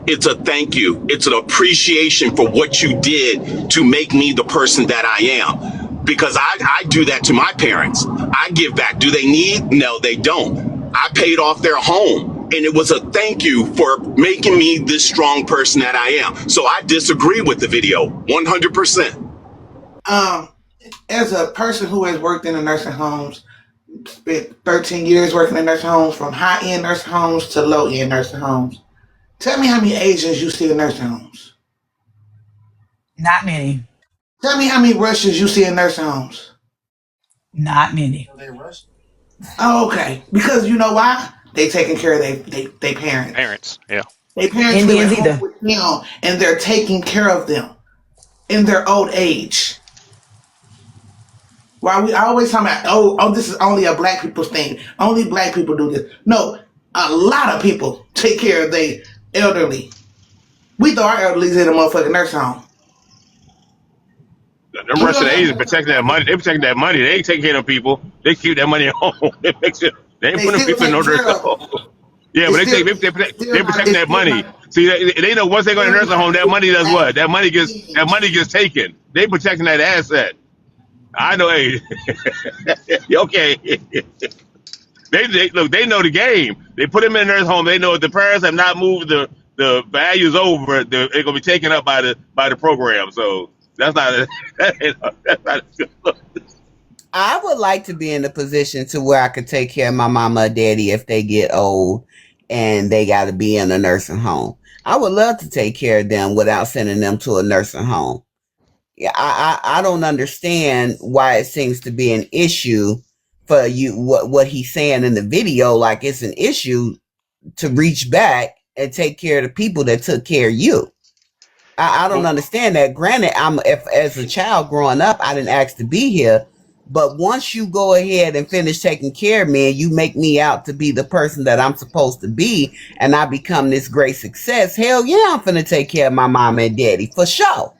it's a thank you. It's an appreciation for what you did to make me the person that I am. Because I do that to my parents. I give back. Do they need? No, they don't. I paid off their home. And it was a thank you for making me this strong person that I am. So I disagree with the video 100%. As a person who has worked in the nursing homes, spent 13 years working in nursing homes, from high-end nursing homes to low-end nursing homes, tell me how many Asians you see in nursing homes. Not many. Tell me how many Russians you see in nursing homes. Not many. Oh, okay. Because you know why? They taking care of their parents. Parents, yeah. Their parents Indians live at either. home with them, and they're taking care of them in their old age. Why we always talking about, oh, this is only a black people's thing. Only black people do this. No, a lot of people take care of their elderly. We throw our elderly in a motherfucking nursing home. Them Russian Asians protecting that money. They protecting that money. They ain't taking care of people. They keep that money at home. They ain't putting people in no nursing home. Yeah, but they protecting that money. See, they know once they go to nursing home, that money does what? That money gets taken. They protecting that asset. I know. Hey, okay. They know the game. They put them in a nursing home. They know if the parents have not moved the values over, they're gonna be taken up by the program. So that's not I would like to be in a position to where I could take care of my mama or daddy if they get old and they got to be in a nursing home. I would love to take care of them without sending them to a nursing home. Yeah, I don't understand why it seems to be an issue for you. What he's saying in the video, like it's an issue to reach back and take care of the people that took care of you. I don't understand that. Granted, as a child growing up, I didn't ask to be here. But once you go ahead and finish taking care of me and you make me out to be the person that I'm supposed to be and I become this great success, hell yeah, I'm finna take care of my mom and daddy for sure.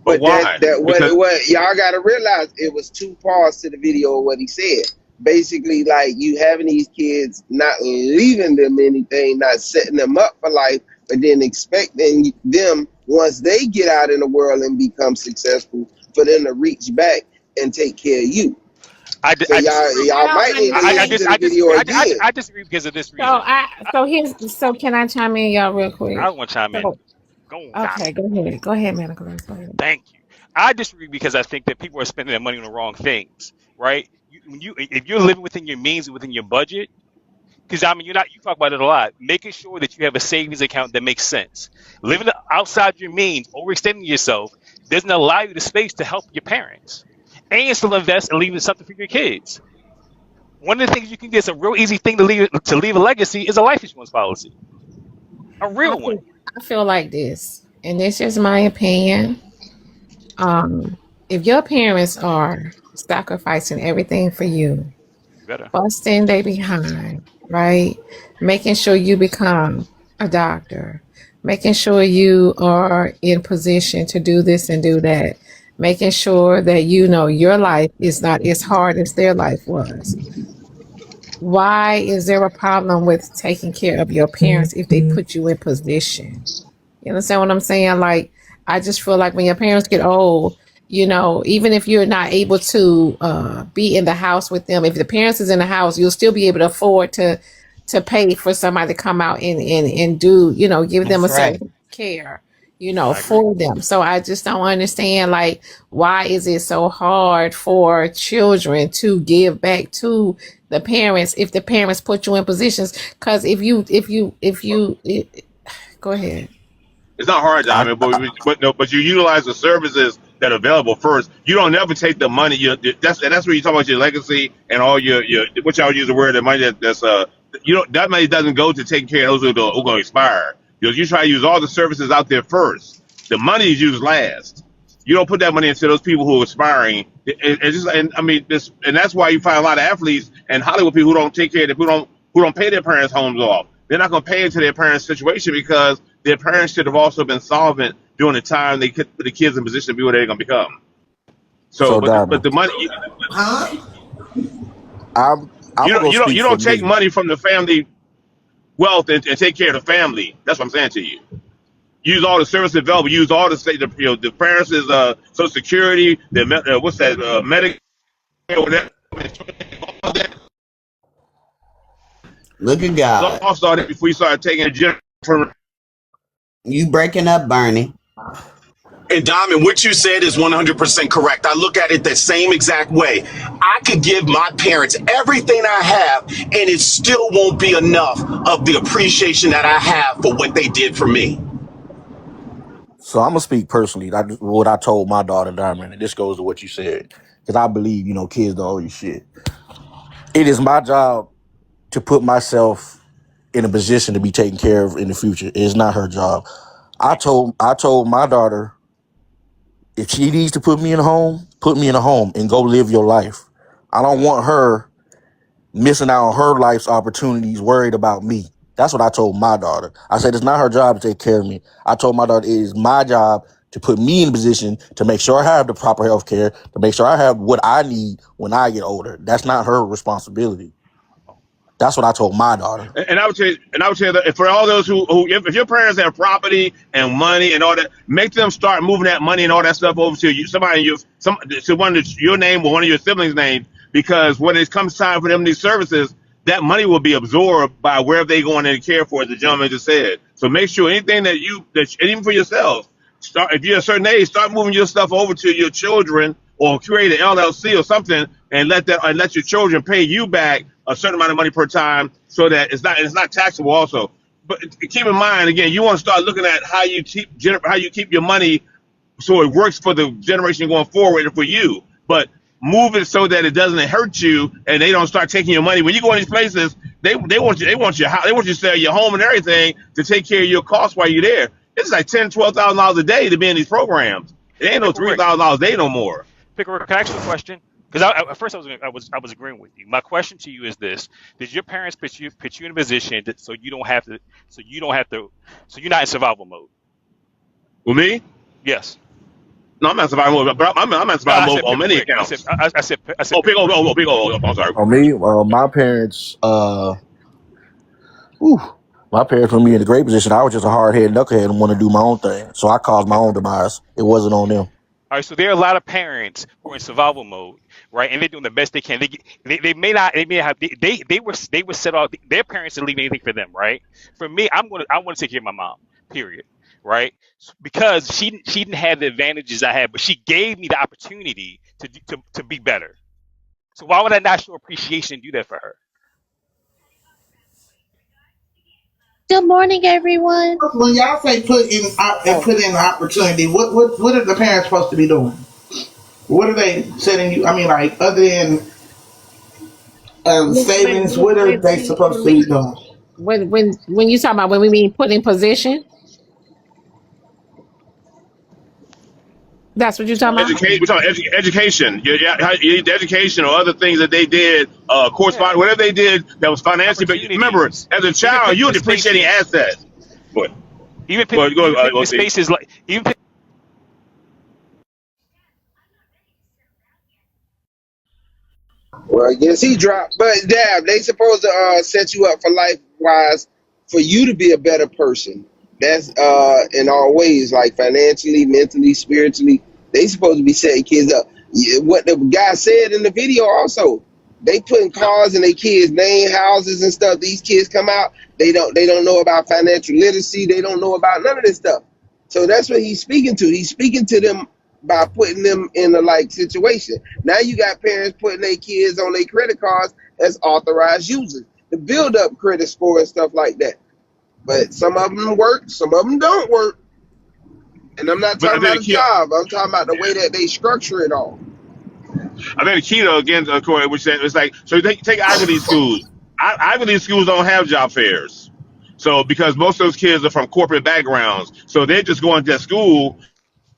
But why? What y'all gotta realize, it was two parts to the video of what he said. Basically, like, you having these kids, not leaving them anything, not setting them up for life, but then expecting them, once they get out in the world and become successful, for them to reach back and take care of you. I disagree because of this reason. So can I chime in, y'all, real quick? I want to chime in. Okay, go ahead, man. Go ahead. Thank you. I disagree because I think that people are spending their money on the wrong things, right? If you're living within your means, within your budget, because you talk about it a lot, making sure that you have a savings account that makes sense. Living outside your means, overextending yourself, doesn't allow you the space to help your parents. And still invest and leaving something for your kids. One of the things you can get is a real easy thing to leave a legacy is a life insurance policy. A real one. I feel like this, and this is my opinion. If your parents are sacrificing everything for you, busting they behind, right? Making sure you become a doctor, making sure you are in position to do this and do that, making sure that you know your life is not as hard as their life was. Why is there a problem with taking care of your parents if they put you in position? You understand what I'm saying? Like, I just feel like when your parents get old, even if you're not able to be in the house with them, if the parents is in the house, you'll still be able to afford to pay for somebody to come out and do, give them a certain care, for them. So I just don't understand, like, why is it so hard for children to give back to the parents if the parents put you in positions? Because if you go ahead. It's not hard, but you utilize the services that are available first. You don't never take the money. That's where you talk about your legacy and all your what y'all use the word, the money that money doesn't go to taking care of those who are going to expire. You try to use all the services out there first. The money is used last. You don't put that money into those people who are aspiring. It's just, and I mean, this, and that's why you find a lot of athletes and Hollywood people who don't take care of their, who don't pay their parents' homes off. They're not going to pay into their parents' situation because their parents should have also been solvent during the time they could put the kids in position to be what they're going to become. So, but the money, you don't take money from the family wealth and take care of the family. That's what I'm saying to you. Use all the services available. Use all the parents' Social Security, what's that, Medicare, whatever. Look at God. All started before you started taking a general. You breaking up, Bernie. And Diamond, what you said is 100% correct. I look at it the same exact way. I could give my parents everything I have, and it still won't be enough of the appreciation that I have for what they did for me. So I'm gonna speak personally. What I told my daughter, Diamond, and this goes to what you said, because I believe, kids don't owe you shit. It is my job to put myself in a position to be taken care of in the future. It is not her job. I told my daughter, if she needs to put me in a home, put me in a home and go live your life. I don't want her missing out on her life's opportunities, worried about me. That's what I told my daughter. I said, it's not her job to take care of me. I told my daughter, it is my job to put me in a position to make sure I have the proper health care, to make sure I have what I need when I get older. That's not her responsibility. That's what I told my daughter. And I would say that for all those who if your parents have property and money and all that, make them start moving that money and all that stuff over to you, to one of your name or one of your siblings' name, because when it comes time for them these services, that money will be absorbed by wherever they going in to care for, as the gentleman just said. So make sure anything that even for yourself, if you're a certain age, start moving your stuff over to your children or create an LLC or something and let your children pay you back a certain amount of money per time, so that it's not taxable also. But keep in mind, again, you want to start looking at how you keep your money so it works for the generation going forward and for you. But move it so that it doesn't hurt you and they don't start taking your money. When you go in these places, they want you to sell your home and everything to take care of your costs while you're there. It's like $10,000-$12,000 a day to be in these programs. It ain't no $3,000 a day no more. Pickerick, can I ask you a question? Because at first I was agreeing with you. My question to you is this: did your parents put you in a position so you're not in survival mode? With me? Yes. No, I'm not survival mode, but I'm not survival mode on many accounts. I said. Oh, big old. I'm sorry. On me, my parents, my parents put me in a great position. I was just a hard-headed knucklehead and want to do my own thing, so I caused my own demise. It wasn't on them. All right, so there are a lot of parents who are in survival mode, right? And they're doing the best they can. They were set off. Their parents didn't leave anything for them, right? For me, I want to take care of my mom. Period. Right? Because she didn't have the advantages I had, but she gave me the opportunity to be better. So why would I not show appreciation and do that for her? Good morning, everyone. When y'all say put in opportunity, what are the parents supposed to be doing? What are they setting you? I mean, like, other than savings, what are they supposed to be doing? When you talk about when we mean put in position, that's what you're talking about. We're talking education. Education or other things that they did, correspond, whatever they did that was financially. But remember, as a child, you're depreciating assets. What? Even spaces like even. Well, yes, he dropped. But damn, they supposed to set you up for life wise for you to be a better person. That's in all ways, like financially, mentally, spiritually. They supposed to be setting kids up. Yeah, what the guy said in the video also, they putting cars in their kids' name, houses and stuff. These kids come out, they don't know about financial literacy. They don't know about none of this stuff. So that's what he's speaking to. He's speaking to them by putting them in a like situation. Now you got parents putting their kids on their credit cards as authorized users to build up credit score and stuff like that. But some of them work, some of them don't work. And I'm not talking about a job. I'm talking about the way that they structure it all. I think the key, though, again, Corey, which it's like, so take Ivy League schools. Ivy League schools don't have job fairs. So because most of those kids are from corporate backgrounds, so they're just going to school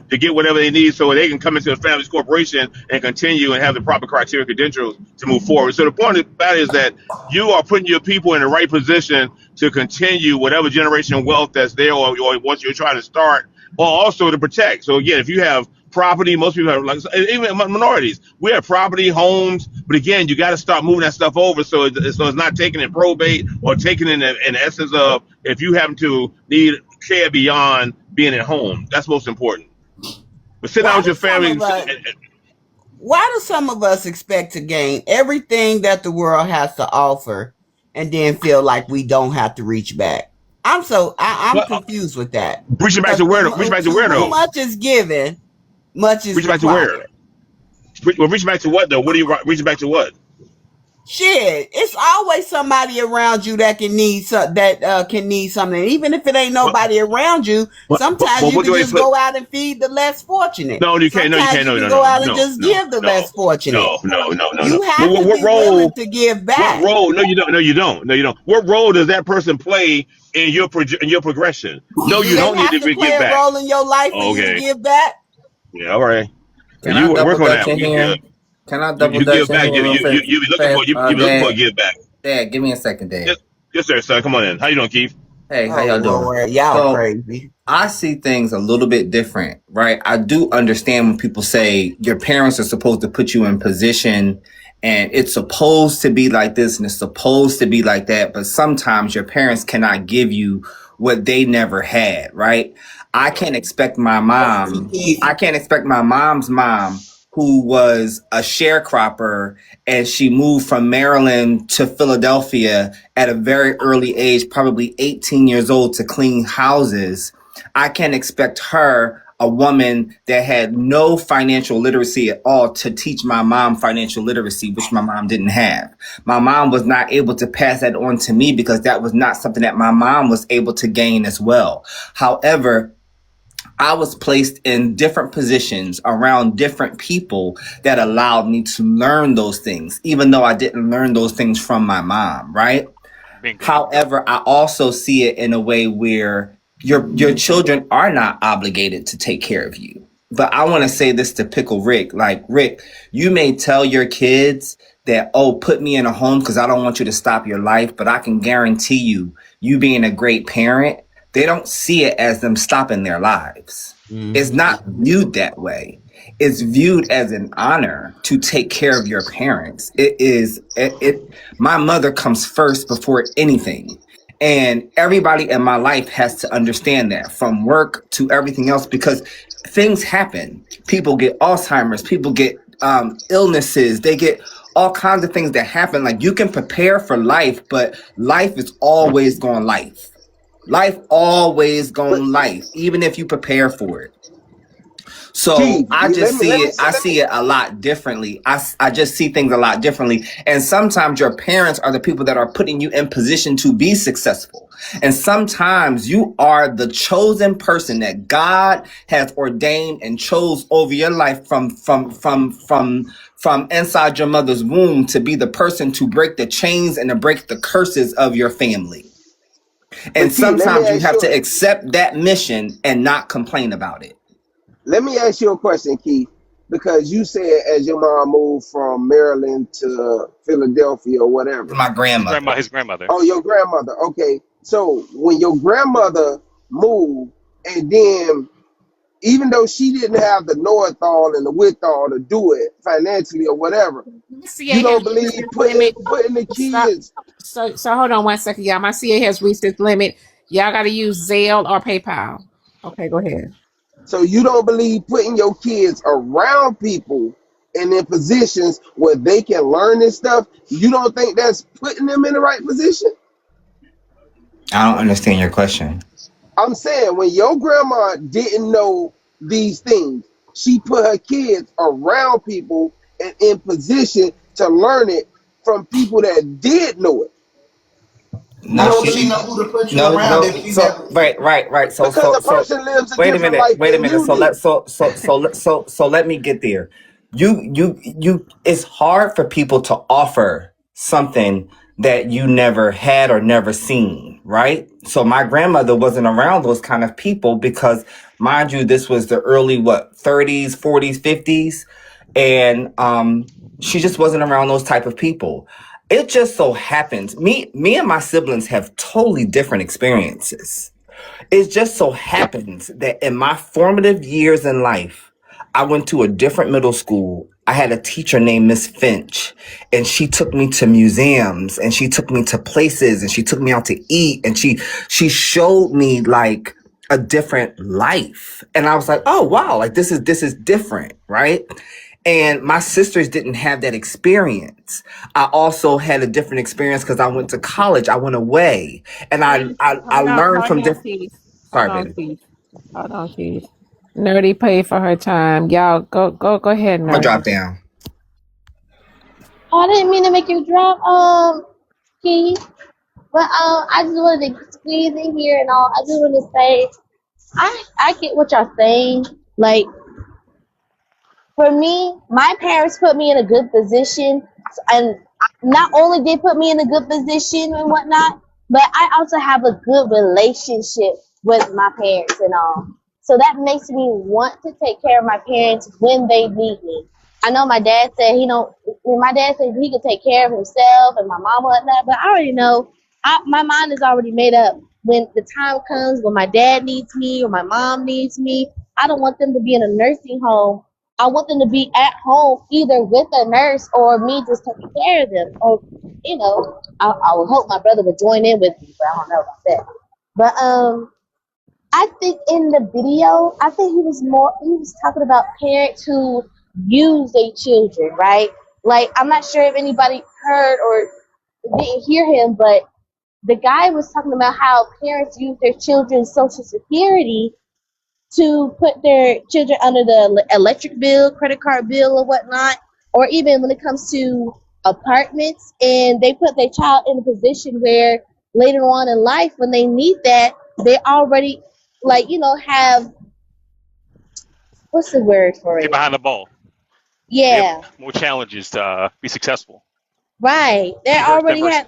to get whatever they need so they can come into the family's corporation and continue and have the proper criteria credentials to move forward. So the point about it is that you are putting your people in the right position to continue whatever generation wealth that's there or what you're trying to start, or also to protect. So again, if you have property, most people have, like, even minorities, we have property, homes, but again, you got to start moving that stuff over so it's not taken in probate or taken in the essence of if you happen to need care beyond being at home. That's most important. But sit down with your family. Why do some of us expect to gain everything that the world has to offer and then feel like we don't have to reach back? I'm confused with that. Reaching back to where? Reach back to where though? Too much is given, much is reaching back to where? Well, reaching back to what though? What are you reaching back to? What? Shit, it's always somebody around you that can need can need something. Even if it ain't nobody around you, sometimes you can just go out and feed the less fortunate. No, you can't. No, you can't. No, go out and just give the less fortunate. No. You have to be willing to give back. What role? No, you don't. No, you don't. No, you don't. What role does that person play in your progression? No, you don't need to give back. Play a role in your life for you to give back. Yeah, all right. Can you I work on that. Can I double you dutch give back? You be looking for a give back. Dad, give me a second, Dad. Yes, sir, son. Come on in. How you doing, Keith? Hey, how y'all doing? Lord, y'all crazy. I see things a little bit different, right? I do understand when people say your parents are supposed to put you in position and it's supposed to be like this and it's supposed to be like that, but sometimes your parents cannot give you what they never had, right? I can't expect my mom's mom, who was a sharecropper, and she moved from Maryland to Philadelphia at a very early age, probably 18 years old, to clean houses. I can't expect her, a woman that had no financial literacy at all, to teach my mom financial literacy, which my mom didn't have. My mom was not able to pass that on to me because that was not something that my mom was able to gain as well. However, I was placed in different positions around different people that allowed me to learn those things, even though I didn't learn those things from my mom, right? However, I also see it in a way where your children are not obligated to take care of you. But I want to say this to Pickle Rick. Like, Rick, you may tell your kids that, oh, put me in a home because I don't want you to stop your life. But I can guarantee you being a great parent, they don't see it as them stopping their lives. It's not viewed that way. It's viewed as an honor to take care of your parents. My mother comes first before anything. And everybody in my life has to understand that, from work to everything else, because things happen. People get Alzheimer's, people get illnesses, they get all kinds of things that happen. Like, you can prepare for life, but life is always going life. Life always going life, even if you prepare for it. So I see it a lot differently. I just see things a lot differently. And sometimes your parents are the people that are putting you in position to be successful. And sometimes you are the chosen person that God has ordained and chose over your life from inside your mother's womb to be the person to break the chains and to break the curses of your family. And sometimes you have to accept that mission and not complain about it. Let me ask you a question, Keith, because you said as your mom moved from Maryland to Philadelphia or whatever. My grandmother. His grandmother. Oh, your grandmother. Okay. So when your grandmother moved, and then even though she didn't have the know-it-all and the wit-all to do it financially or whatever, you don't believe putting the kids. So hold on 1 second, y'all. My CA has reached its limit. Y'all got to use Zelle or PayPal. Okay, go ahead. So you don't believe putting your kids around people and in positions where they can learn this stuff? You don't think that's putting them in the right position? I don't understand your question. I'm saying when your grandma didn't know these things, she put her kids around people and in position to learn it from people that did know it. No, she know who to put you around. Right. So because the person lives a different life Wait a minute. So So let me get there. You. It's hard for people to offer something that you never had or never seen, right? So my grandmother wasn't around those kind of people because, mind you, this was the early, 30s, 40s, 50s. And she just wasn't around those type of people. It just so happens, me and my siblings have totally different experiences. It just so happens that in my formative years in life, I went to a different middle school. I had a teacher named Miss Finch, and she took me to museums, and she took me to places, and she took me out to eat, and she showed me like a different life. And I was like, oh wow, like this is different, right? And my sisters didn't have that experience. I also had a different experience because I went to college. I went away, and I learned from different. Keith. Sorry, Hold on, baby. Keith. Hold on, Keith. Nerdy paid for her time. Y'all go ahead, I'm gonna Nerdy. drop down. Oh, I didn't mean to make you drop, Keith. But I just wanted to squeeze in here and all. I just want to say, I get what y'all saying. Like, for me, my parents put me in a good position, and not only they put me in a good position and whatnot, but I also have a good relationship with my parents and all. So that makes me want to take care of my parents when they need me. I know my dad said he don't. My dad said he could take care of himself and my mama and that, but I already know. My mind is already made up. When the time comes when my dad needs me or my mom needs me, I don't want them to be in a nursing home. I want them to be at home, either with a nurse or me just taking care of them. Or, I would hope my brother would join in with me, but I don't know about that. But I think in the video, I think he was talking about parents who use their children, right? Like, I'm not sure if anybody heard or didn't hear him, but the guy was talking about how parents use their children's social security to put their children under the electric bill, credit card bill, or whatnot, or even when it comes to apartments, and they put their child in a position where later on in life, when they need that, they already, have, what's the word for Get it? behind the ball. They Yeah, have more challenges to be successful. right. They already have,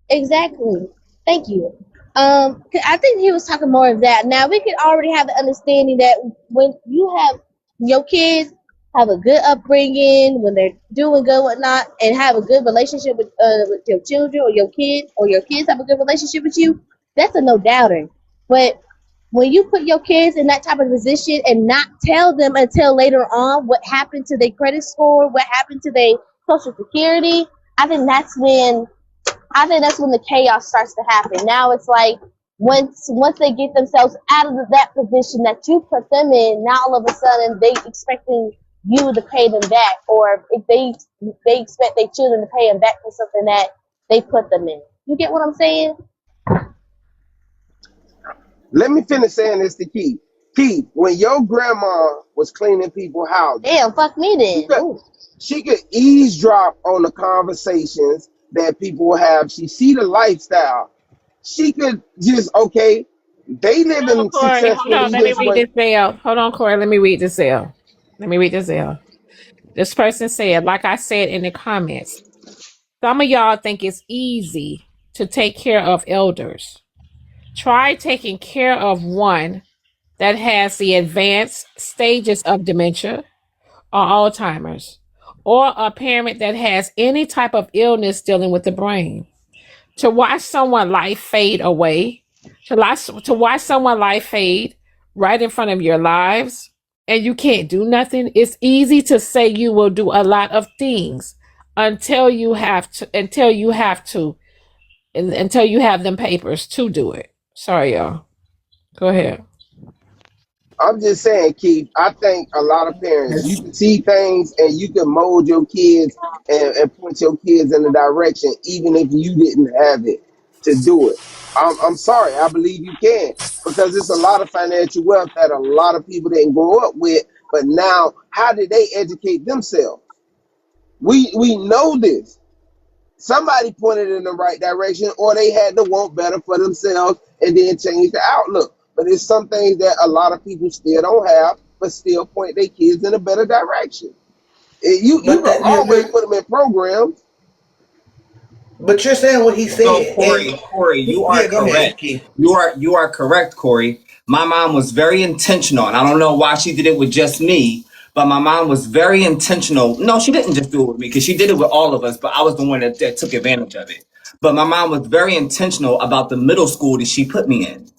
exactly. Thank you. 'Cause I think he was talking more of that. Now we can already have the understanding that when you have your kids have a good upbringing, when they're doing good, whatnot, and have a good relationship with your children or your kids have a good relationship with you, that's a no doubter. But when you put your kids in that type of position and not tell them until later on what happened to their credit score, what happened to their social security, I think that's when the chaos starts to happen. Now it's like once they get themselves out of that position that you put them in, now all of a sudden they expecting you to pay them back, or if they expect their children to pay them back for something that they put them in. You get what I'm saying? Let me finish saying this to Keith. Keith, when your grandma was cleaning people's houses, Damn, fuck me then. she could eavesdrop on the conversations that people have. She see the lifestyle. She could just, they living Corey, hold successfully on. Let me this read way. this mail. Hold on, Corey. Let me read this mail. This person said, like I said in the comments, some of y'all think it's easy to take care of elders. Try taking care of one that has the advanced stages of dementia or Alzheimer's, or a parent that has any type of illness dealing with the brain. To watch someone's life fade away, to watch someone's life fade right in front of your lives, and you can't do nothing. It's easy to say you will do a lot of things until you have them papers to do it. Sorry, y'all. Go ahead. I'm just saying, Keith, I think a lot of parents, you can see things and you can mold your kids and point your kids in the direction, even if you didn't have it to do it. I'm sorry, I believe you can, because it's a lot of financial wealth that a lot of people didn't grow up with. But now, how did they educate themselves? We know this. Somebody pointed in the right direction, or they had to want better for themselves and then change the outlook. But it's some things that a lot of people still don't have, but still point their kids in a better direction. You can always put them in programs. But you're saying what he So said, and Corey, you are yeah, go ahead, correct. Keith. You are correct, Corey. My mom was very intentional, and I don't know why she did it with just me, but my mom was very intentional. No, she didn't just do it with me because she did it with all of us, but I was the one that took advantage of it. But my mom was very intentional about the middle school that she put me in.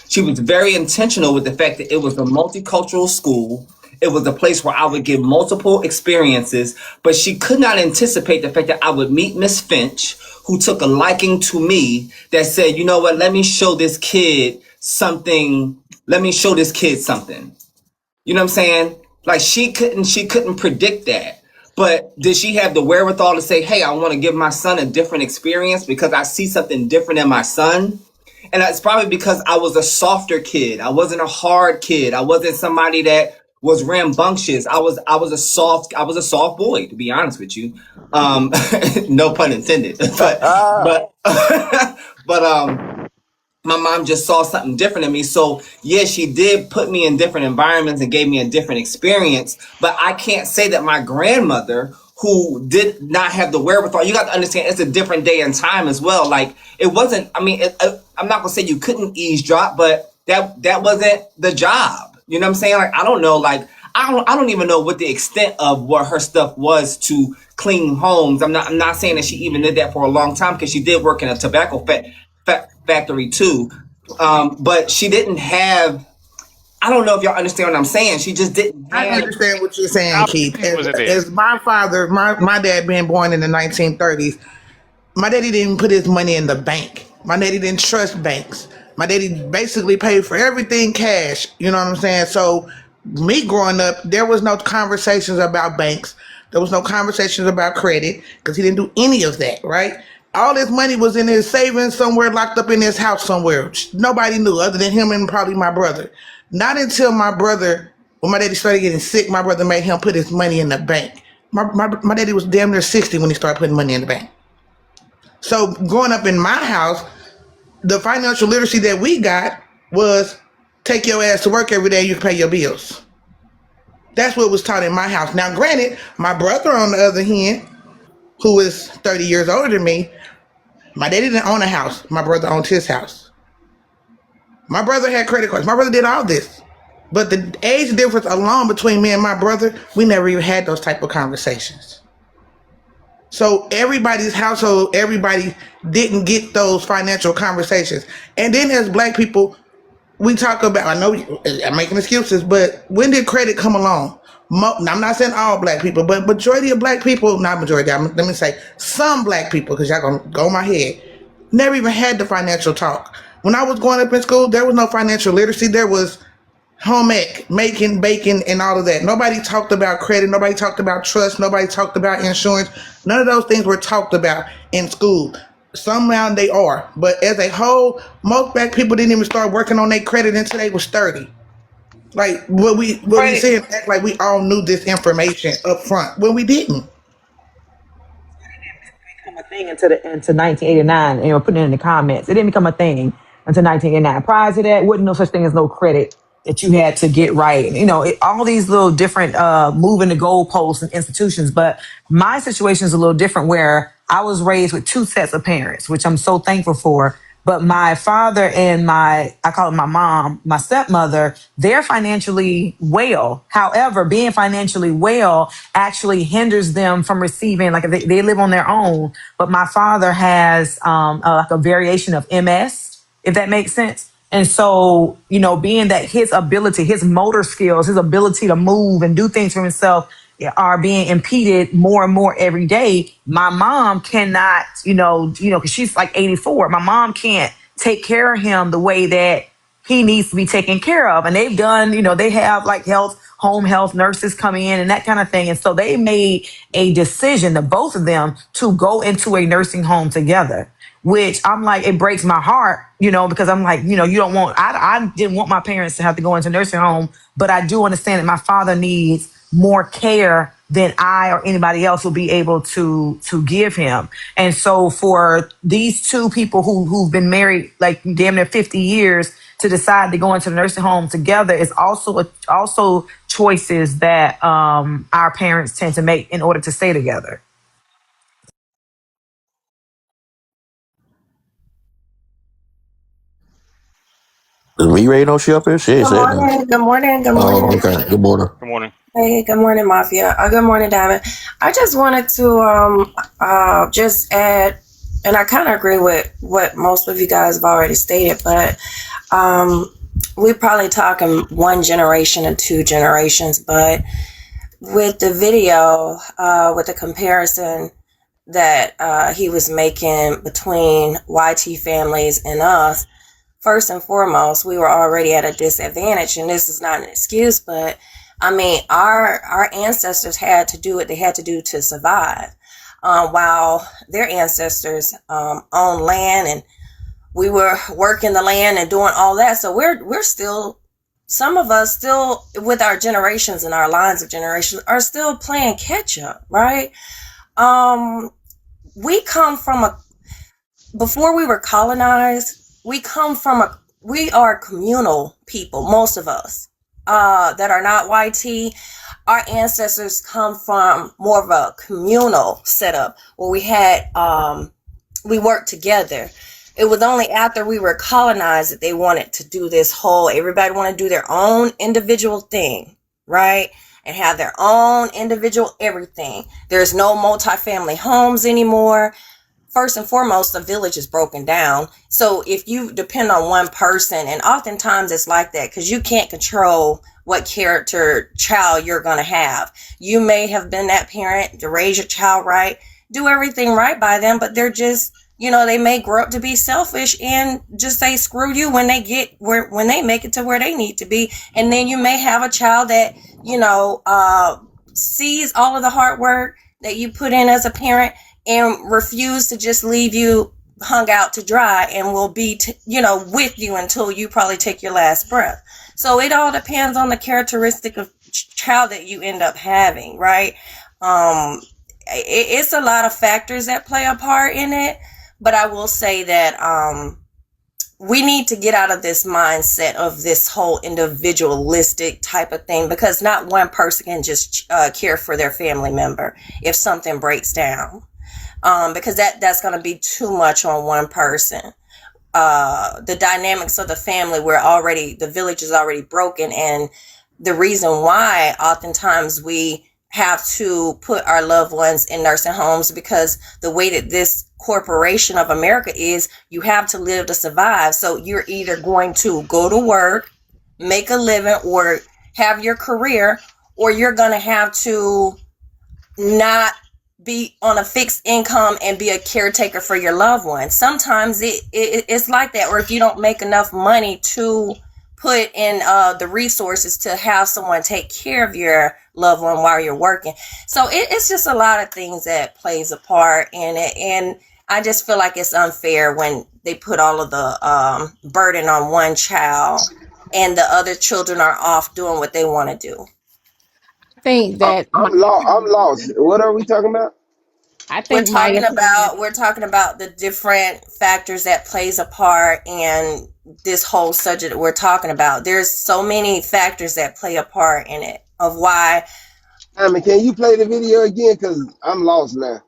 She was very intentional with the fact that it was a multicultural school. It was a place where I would get multiple experiences, but she could not anticipate the fact that I would meet Miss Finch, who took a liking to me, that said, you know what, let me show this kid something. Let me show this kid something. You know what I'm saying? Like she couldn't predict that. But did she have the wherewithal to say, hey, I want to give my son a different experience because I see something different in my son? And that's probably because I was a softer kid. I wasn't a hard kid. I wasn't somebody that was rambunctious. I was a soft boy, to be honest with you. No pun intended. But my mom just saw something different in me. So yeah, she did put me in different environments and gave me a different experience. But I can't say that my grandmother, who did not have the wherewithal, you got to understand it's a different day and time as well. Like it wasn't, I mean, I'm not gonna say you couldn't eavesdrop, but that wasn't the job. You know what I'm saying? Like, I don't know, like, I don't even know what the extent of what her stuff was to clean homes. I'm not saying that she even did that for a long time because she did work in a tobacco factory too. But she didn't have, I don't know if y'all understand what I'm saying. She just didn't I have. understand what you're saying, How Keith. many was it there? As my father, my dad being born in the 1930s, my daddy didn't put his money in the bank. My daddy didn't trust banks. My daddy basically paid for everything cash. You know what I'm saying? So me growing up, there was no conversations about banks. There was no conversations about credit because he didn't do any of that, right? All his money was in his savings somewhere, locked up in his house somewhere. Nobody knew other than him and probably my brother. Not until when my daddy started getting sick, my brother made him put his money in the bank. My daddy was damn near 60 when he started putting money in the bank. So growing up in my house, the financial literacy that we got was take your ass to work every day, you can pay your bills. That's what was taught in my house. Now, granted, my brother, on the other hand, who is 30 years older than me, my daddy didn't own a house. My brother owned his house. My brother had credit cards. My brother did all this. But the age difference alone between me and my brother, we never even had those type of conversations. So everybody's household, everybody didn't get those financial conversations. And then as black people, we talk about, I know I'm making excuses, but when did credit come along? I'm not saying all black people, but majority of black people, not majority, let me say some black people, because y'all gonna go on my head, never even had the financial talk. When I was growing up in school, there was no financial literacy. There was home ec, making, baking, and all of that. Nobody talked about credit. Nobody talked about trust. Nobody talked about insurance. None of those things were talked about in school. Somehow they are. But as a whole, most black people didn't even start working on their credit until they was 30. Like, what we say and act like we all knew this information up front when we didn't. A thing until 1989, and putting it in the comments. It didn't become a thing until 1989. Prior to that, wasn't no such thing as no credit that you had to get right. All these little different moving the goalposts and institutions. But my situation is a little different, where I was raised with two sets of parents, which I'm so thankful for. But my father and I call it my mom, my stepmother, they're financially well. However, being financially well actually hinders them from receiving, like if they live on their own. But my father has like a variation of MS, if that makes sense. And so, being that his ability, his motor skills, his ability to move and do things for himself are being impeded more and more every day. My mom cannot, because she's like 84. My mom can't take care of him the way that he needs to be taken care of. And they've done, they have like home health nurses come in and that kind of thing. And so they made a decision, the both of them, to go into a nursing home together, which I'm like, it breaks my heart, because I'm like, you don't want, I didn't want my parents to have to go into a nursing home, but I do understand that my father needs more care than I or anybody else will be able to give him. And so for these two people who've been married like damn near 50 years to decide to go into the nursing home together is also choices that our parents tend to make in order to stay together. Is me ready? No, she up here? She ain't Good said nothing. morning. Good morning. Good Oh, morning. okay. Good morning. Good morning. Hey, good morning, Mafia. Good morning, Diamond. I just wanted to just add, and I kind of agree with what most of you guys have already stated, but we're probably talking one generation and two generations. But with the video, with the comparison that he was making between YT families and us, first and foremost, we were already at a disadvantage, and this is not an excuse, but I mean, our ancestors had to do what they had to do to survive, while their ancestors owned land, and we were working the land and doing all that. So we're still, some of us still, with our generations and our lines of generations, are still playing catch up, right? We come from before we were colonized, we are communal people, most of us. That are not YT, our ancestors come from more of a communal setup where we worked together. It was only after we were colonized that they wanted to do this whole, everybody wanted to do their own individual thing, right? And have their own individual everything. There's no multifamily homes anymore. First and foremost, the village is broken down. So if you depend on one person, and oftentimes it's like that because you can't control what character child you're going to have. You may have been that parent to raise your child right, do everything right by them, but they're just, they may grow up to be selfish and just say screw you when they make it to where they need to be. And then you may have a child that, sees all of the hard work that you put in as a parent and refuse to just leave you hung out to dry and will be, with you until you probably take your last breath. So it all depends on the characteristic of child that you end up having, right? It's a lot of factors that play a part in it, but I will say that we need to get out of this mindset of this whole individualistic type of thing, because not one person can just care for their family member if something breaks down. Because that's going to be too much on one person. The dynamics of the family the village is already broken. And the reason why oftentimes we have to put our loved ones in nursing homes, because the way that this corporation of America is, you have to live to survive. So you're either going to go to work, make a living, or have your career, or you're going to have to not be on a fixed income and be a caretaker for your loved one. Sometimes it's like that, or if you don't make enough money to put in the resources to have someone take care of your loved one while you're working. So it's just a lot of things that plays a part in it, and I just feel like it's unfair when they put all of the burden on one child and the other children are off doing what they want to do. I think that I'm lost. What are we talking about? I think we're talking about the different factors that plays a part in this whole subject that we're talking about. There's so many factors that play a part in it of why. Can you play the video again? Because I'm lost now.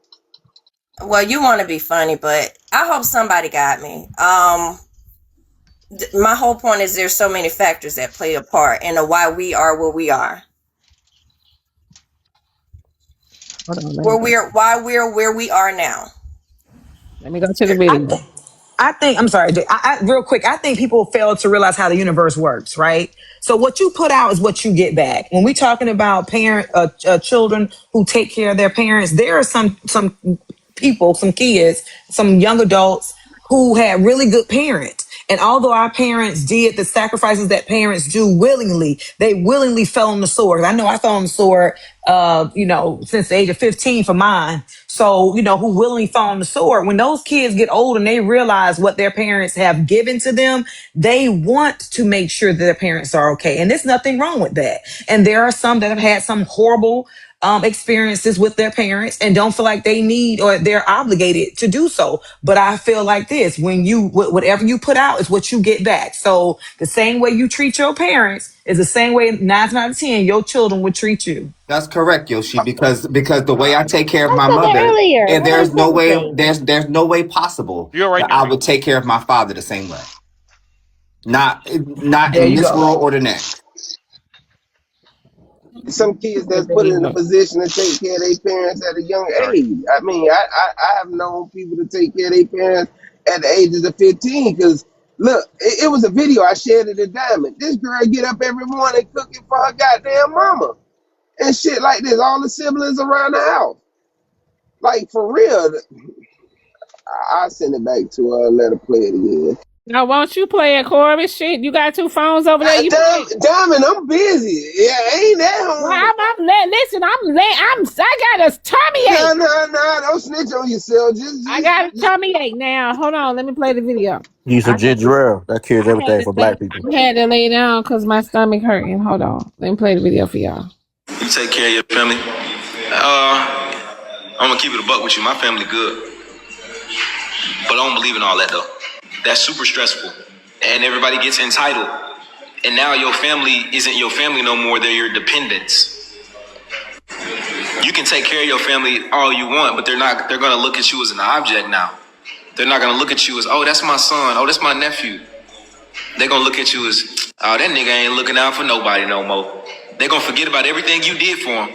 Well, you want to be funny, but I hope somebody got me. My whole point is there's so many factors that play a part in why we are where we are. Why we're where we are now. Let me go to the video. I think, I'm sorry, real quick, I think people fail to realize how the universe works, right? So what you put out is what you get back. When we're talking about children who take care of their parents, there are some people, some kids, some young adults who had really good parents. And although our parents did the sacrifices that parents do willingly, they willingly fell on the sword. I know I fell on the sword, since the age of 15 for mine. So, who willingly fell on the sword. When those kids get old and they realize what their parents have given to them, they want to make sure that their parents are okay. And there's nothing wrong with that. And there are some that have had some horrible experiences with their parents and don't feel like they need or they're obligated to do so. But I feel like this, when whatever you put out is what you get back. So the same way you treat your parents is the same way 9 times out of 10 your children would treat you. That's correct, Yoshi, because the way I take care of my mother, and there's no way possible that I would take care of my father the same way. Not There in you this go. world or the next. Some kids that's put in a position to take care of their parents at a young Sorry. age. I mean, I have known people to take care of their parents at the ages of 15. Because look, it was a video I shared at a Diamond. This girl get up every morning cooking for her goddamn mama and shit like this. All the siblings around the house, like for real. I'll send it back to her and let her play it again. Now, won't you play it, Corey? Shit, you got 2 phones over there. You play. Diamond, I'm busy. Yeah, ain't that home? Well, listen, I got a tummy ache. No, don't snitch on yourself. Just I got a tummy ache now. Hold on, let me play the video. Need some ginger ale. That cures everything for black people. I had to lay down because my stomach hurting. Hold on, let me play the video for y'all. You take care of your family. I'm gonna keep it a buck with you. My family good, but I don't believe in all that though. That's super stressful, and everybody gets entitled. And now your family isn't your family no more. They're your dependents. You can take care of your family all you want, but they're gonna look at you as an object now. They're not gonna look at you as, oh, that's my son, oh, that's my nephew. They're gonna look at you as, oh, that nigga ain't looking out for nobody no more. They're gonna forget about everything you did for them.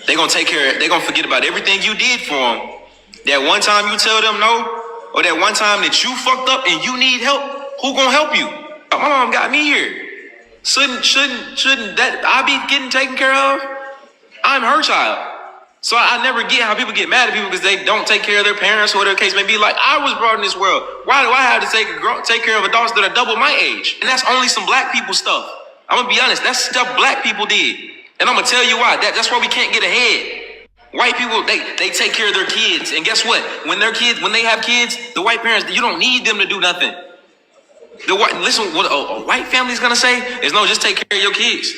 They're gonna forget about everything you did for them. That one time you tell them no, or that one time that you fucked up and you need help, who gonna help you? My mom got me here. Shouldn't that I be getting taken care of? I'm her child. So I never get how people get mad at people because they don't take care of their parents or whatever the case may be. Like, I was brought in this world. Why do I have to take care of adults that are double my age? And that's only some black people stuff. I'm gonna be honest, that's stuff black people did. And I'm gonna tell you why. That's why we can't get ahead. White people, they take care of their kids. And guess what? When they have kids, the white parents, you don't need them to do nothing. Listen, what a white family's gonna say is, no, just take care of your kids.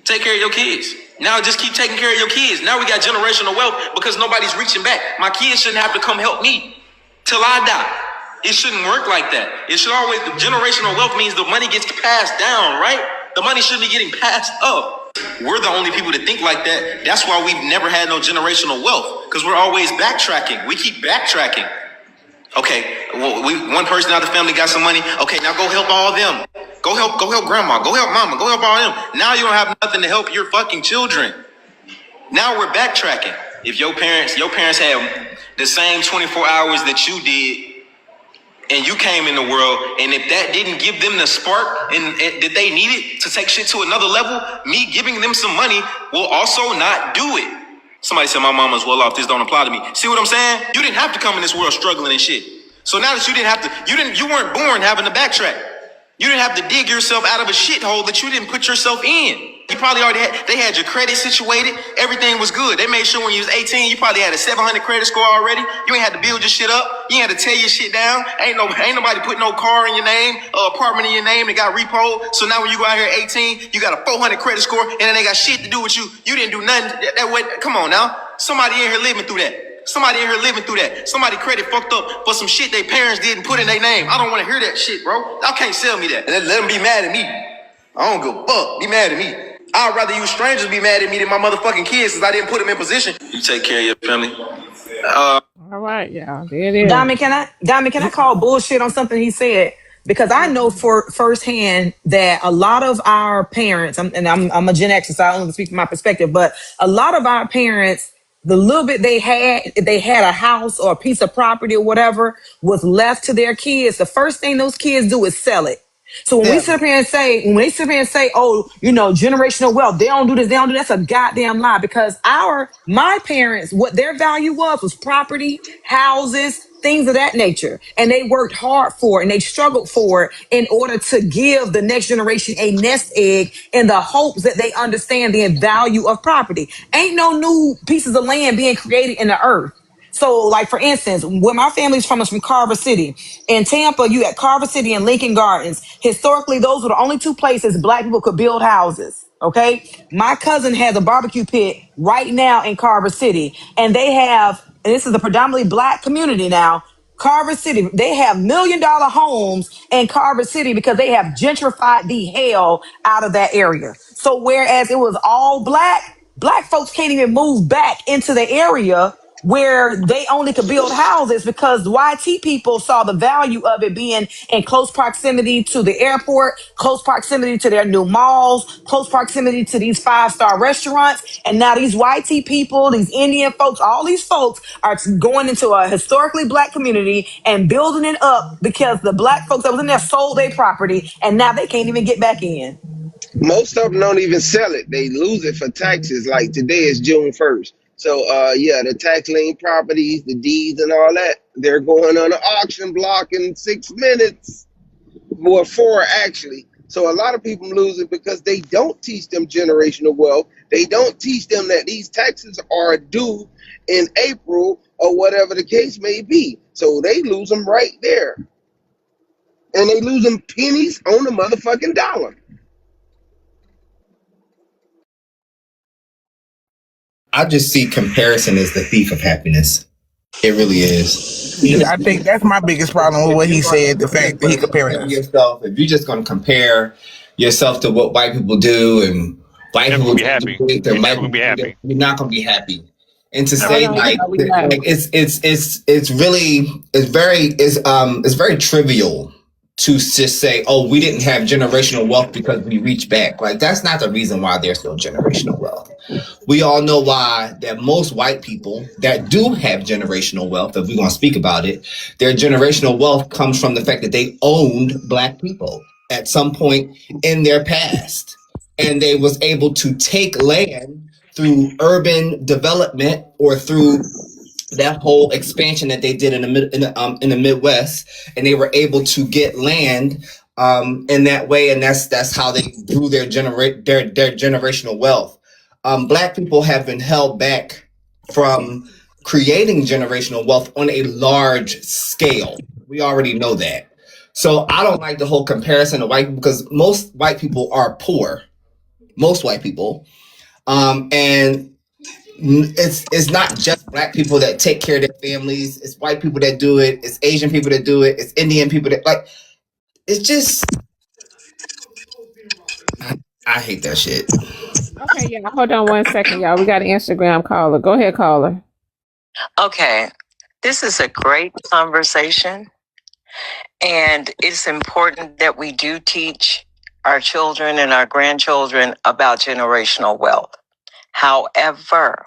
Take care of your kids. Now just keep taking care of your kids. Now we got generational wealth because nobody's reaching back. My kids shouldn't have to come help me till I die. It shouldn't work like that. It should always, the generational wealth means the money gets passed down, right? The money should be getting passed up. We're the only people that think like that. That's why we've never had no generational wealth, because we're always backtracking. We keep backtracking. Okay, well, one person out of the family got some money. Okay, now go help all them. Go help grandma. Go help mama. Go help all them. Now you don't have nothing to help your fucking children. Now we're backtracking. If your parents had the same 24 hours that you did, and you came in the world, and if that didn't give them the spark and that they needed to take shit to another level, me giving them some money will also not do it. Somebody said my mama's well off. This don't apply to me. See what I'm saying? You didn't have to come in this world struggling and shit. So now that you weren't born having to backtrack. You didn't have to dig yourself out of a shithole that you didn't put yourself in. You probably they had your credit situated. Everything was good. They made sure when you was 18, you probably had a 700 credit score already. You ain't had to build your shit up. You ain't had to tear your shit down. Ain't nobody put no car in your name, apartment in your name that got repoed. So now when you go out here at 18, you got a 400 credit score, and then they got shit to do with you. You didn't do nothing. Come on now. Somebody in here living through that. Somebody credit fucked up for some shit their parents didn't put in their name. I don't want to hear that shit, bro. Y'all can't sell me that. Let them be mad at me. I don't give a fuck. Be mad at me. I'd rather you strangers be mad at me than my motherfucking kids since I didn't put them in position. You take care of your family. All right, yeah, there it is. Diamond, can I call bullshit on something he said? Because I know for firsthand that a lot of our parents, I'm a Gen X, so I only speak from my perspective, but a lot of our parents, the little bit they had, if they had a house or a piece of property or whatever, was left to their kids. The first thing those kids do is sell it. So when they sit up here and say, oh, generational wealth, they don't do this, that's a goddamn lie. Because my parents, what their value was property, houses, things of that nature. And they worked hard for it and they struggled for it in order to give the next generation a nest egg in the hopes that they understand the value of property. Ain't no new pieces of land being created in the earth. So, like, for instance, where my family's from is from Carver City. In Tampa, you had Carver City and Lincoln Gardens. Historically, those were the only two places black people could build houses, okay? My cousin has a barbecue pit right now in Carver City. And and this is a predominantly black community now, Carver City, they have $1 million homes in Carver City because they have gentrified the hell out of that area. So whereas it was all black folks can't even move back into the area where they only could build houses because YT people saw the value of it being in close proximity to the airport, close proximity to their new malls, close proximity to these 5-star restaurants. And now these YT people, these Indian folks, all these folks are going into a historically black community and building it up because the black folks that was in there sold their property and now they can't even get back in. Most of them don't even sell it. They lose it for taxes. Like today is June 1st. So yeah, the tax lien properties, the deeds and all that, they're going on an auction block in 6 minutes. Or 4 actually. So a lot of people lose it because they don't teach them generational wealth. They don't teach them that these taxes are due in April or whatever the case may be. So they lose them right there. And they lose them pennies on the motherfucking dollar. I just see comparison as the thief of happiness. It really is. Yeah, I think that's my biggest problem with what he said. The fact that he compared yourself. If you're just going to compare yourself to what white people do and white people be happy. You're never gonna be happy. You're not going to be happy. And to say it's very trivial to just say, oh, we didn't have generational wealth because we reached back. Like, that's not the reason why there's no generational wealth. We all know why that most white people that do have generational wealth, if we're going to speak about it, their generational wealth comes from the fact that they owned black people at some point in their past. And they was able to take land through urban development or through that whole expansion that they did in the Midwest, and they were able to get land in that way, and that's how they grew their generational wealth. Black people have been held back from creating generational wealth on a large scale. We already know that. So I don't like the whole comparison of white people because most white people are poor. Most white people, and it's not just black people that take care of their families. It's white people that do it. It's Asian people that do it. It's Indian people that like. It's just, I hate that shit. Okay, yeah. Hold on 1 second, y'all. We got an Instagram caller. Go ahead, caller. Okay, this is a great conversation, and it's important that we do teach our children and our grandchildren about generational wealth. However,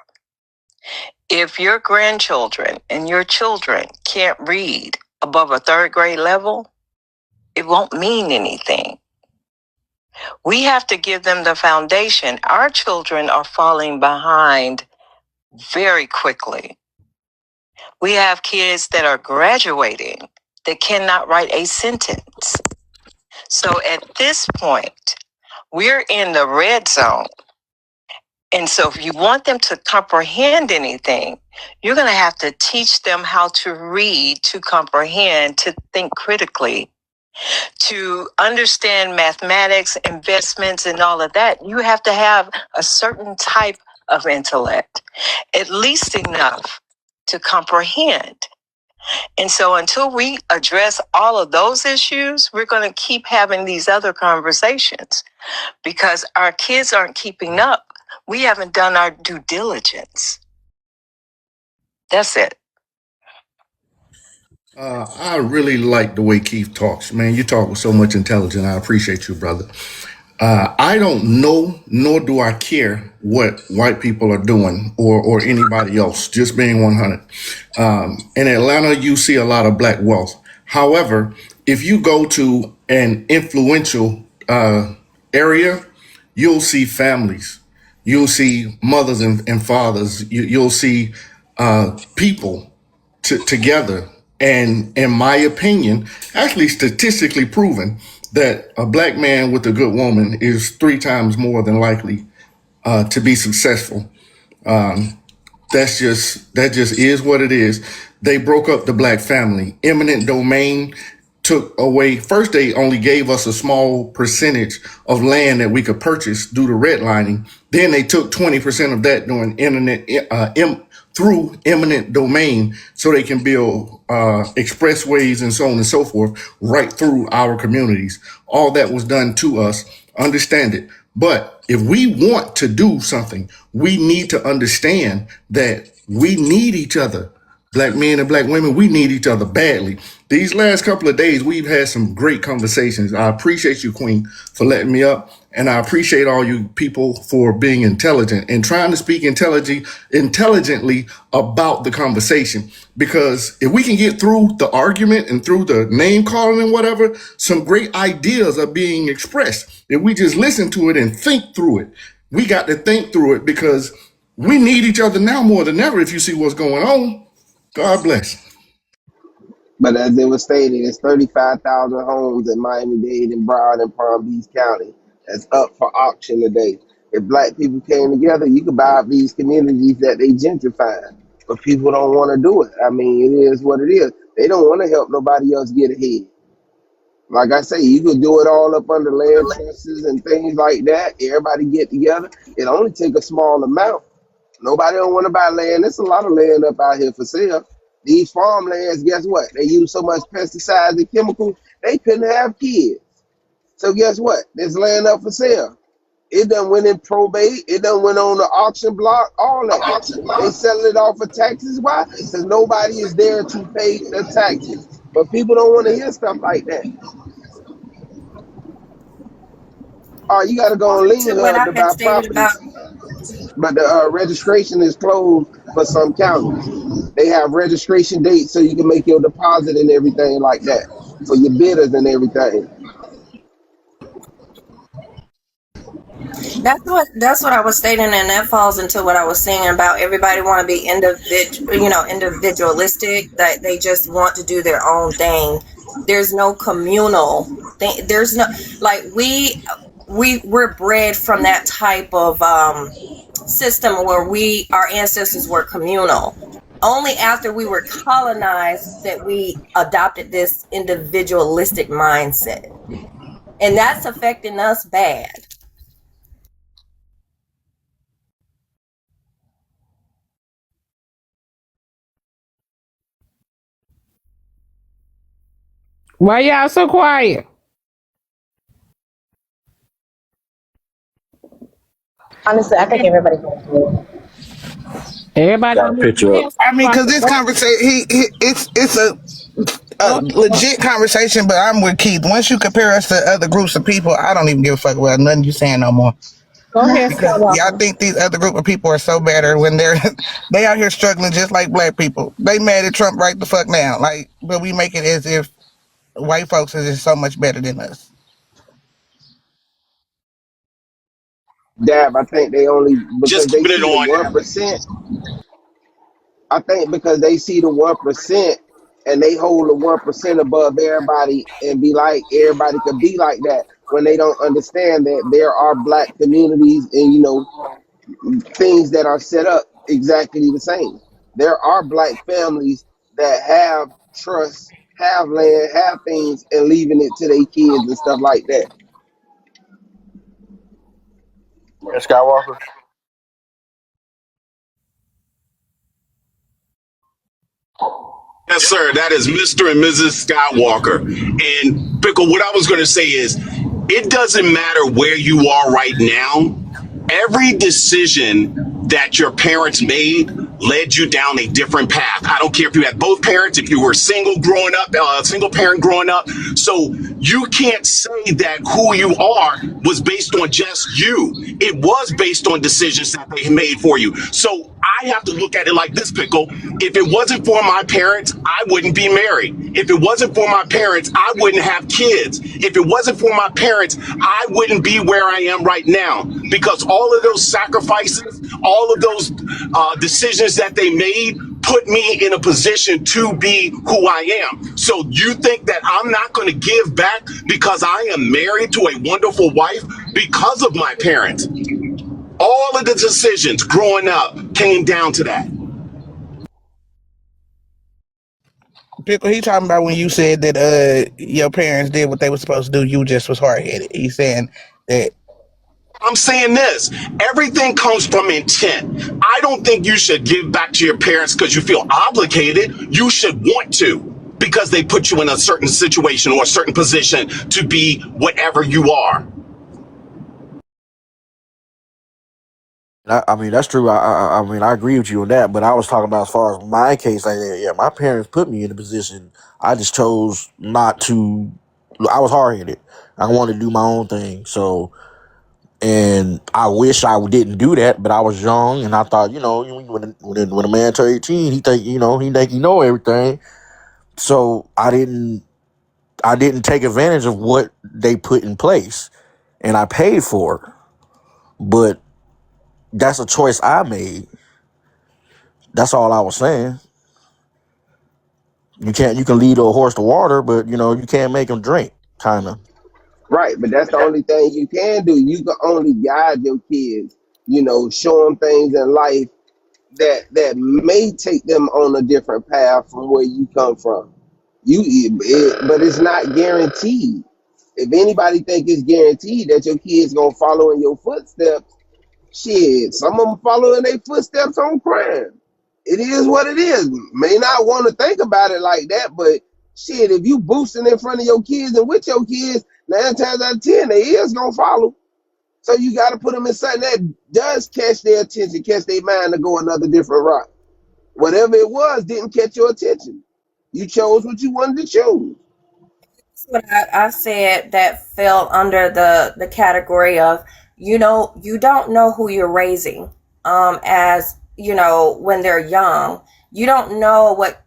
if your grandchildren and your children can't read above a 3rd grade level, it won't mean anything. We have to give them the foundation. Our children are falling behind very quickly. We have kids that are graduating that cannot write a sentence. So at this point, we're in the red zone. And so if you want them to comprehend anything, you're going to have to teach them how to read, to comprehend, to think critically, to understand mathematics, investments, and all of that. You have to have a certain type of intellect, at least enough to comprehend. And so until we address all of those issues, we're going to keep having these other conversations because our kids aren't keeping up. We haven't done our due diligence. That's it. I really like the way Keith talks, man. You talk with so much intelligence. I appreciate you, brother. I don't know, nor do I care what white people are doing or anybody else, just being 100. In Atlanta, you see a lot of black wealth. However, if you go to an influential area, you'll see families. You'll see mothers and fathers. You'll see people together. And in my opinion, actually statistically proven that a black man with a good woman is 3 times more than likely to be successful. That just is what it is. They broke up the black family. Eminent domain took away. First, they only gave us a small percentage of land that we could purchase due to redlining. Then they took 20% of that doing through eminent domain so they can build expressways and so on and so forth right through our communities. All that was done to us. Understand it. But if we want to do something, we need to understand that we need each other. Black men and black women, we need each other badly. These last couple of days, we've had some great conversations. I appreciate you, Queen, for letting me up. And I appreciate all you people for being intelligent and trying to speak intelligently about the conversation. Because if we can get through the argument and through the name calling and whatever, some great ideas are being expressed. If we just listen to it and think through it, we got to think through it because we need each other now more than ever if you see what's going on. God bless. But as it was stated, it's 35,000 homes in Miami-Dade and Broward and Palm Beach County that's up for auction today. If black people came together, you could buy up these communities that they gentrify. But people don't want to do it. I mean, it is what it is. They don't want to help nobody else get ahead. Like I say, you could do it all up under land trusts and things like that. Everybody get together. It only take a small amount. Nobody don't want to buy land. There's a lot of land up out here for sale. These farmlands, guess what? They use so much pesticides and chemicals, they couldn't have kids. So guess what? There's land up for sale. It done went in probate. It done went on the auction block, all that. They selling it off for taxes. Why? Because nobody is there to pay the taxes. But people don't want to hear stuff like that. Oh, you got to go on Lean To what Hub I to had buy stated about properties. But the registration is closed for some counties. They have registration dates so you can make your deposit and everything like that for your bidders and everything. that's what I was stating, and that falls into what I was saying about everybody want to be individualistic, that they just want to do their own thing. There's no communal thing. There's no, like, we're bred from that type of system where our ancestors were communal. Only after we were colonized that we adopted this individualistic mindset, and that's affecting us bad. Why y'all so quiet? Honestly, I think everybody can do it. Everybody Got a picture up. I mean, because this conversation, it's a legit conversation, but I'm with Keith. Once you compare us to other groups of people, I don't even give a fuck about nothing you saying no more. Go ahead, Because I think these other group of people are so better when they out here struggling just like black people. They mad at Trump right the fuck now. Like, but we make it as if white folks is just so much better than us. Dab, I think they only because Just they keeping see it the on. 1%. I think because they see the 1% and they hold the 1% above everybody and be like everybody could be like that when they don't understand that there are black communities and things that are set up exactly the same. There are black families that have trust, have land, have things, and leaving it to their kids and stuff like that. Skywalker. Yes, sir. That is Mr. and Mrs. Skywalker. And Pickle, what I was going to say is, it doesn't matter where you are right now. Every decision that your parents made led you down a different path. I don't care if you had both parents, if you were single growing up, single parent growing up. So you can't say that who you are was based on just you. It was based on decisions that they made for you. So I have to look at it like this, Pickle. If it wasn't for my parents, I wouldn't be married. If it wasn't for my parents, I wouldn't have kids. If it wasn't for my parents, I wouldn't be where I am right now. Because all of those sacrifices, all of those decisions that they made put me in a position to be who I am. So you think that I'm not going to give back because I am married to a wonderful wife because of my parents? All of the decisions growing up came down to that. Pickle, he talking about when you said that your parents did what they were supposed to do, you just was hard-headed. He's saying that. I'm saying this, everything comes from intent. I don't think you should give back to your parents because you feel obligated. You should want to, because they put you in a certain situation or a certain position to be whatever you are. I mean, that's true. I mean, I agree with you on that. But I was talking about as far as my case. Like, yeah, my parents put me in a position. I just chose not to. I was hard headed. I wanted to do my own thing. So, and I wish I didn't do that. But I was young, and I thought, when a man turns 18, he think he know everything. So I didn't take advantage of what they put in place, and I paid for it. But that's a choice I made. That's all I was saying. You can lead a horse to water, but you can't make him drink, kind of. Right, but that's the only thing you can do. You can only guide your kids, show them things in life that may take them on a different path from where you come from. But it's not guaranteed. If anybody think it's guaranteed that your kids gonna follow in your footsteps, shit, some of them follow in their footsteps on crime. It is what it is. May not want to think about it like that, but shit, if you boosting in front of your kids and with your kids, 9 times out of 10, they is gonna follow. So you got to put them in something that does catch their attention, catch their mind to go another different route. Whatever it was didn't catch your attention. You chose what you wanted to choose. That's what I said that fell under the category of, you don't know who you're raising as, when they're young. You don't know what,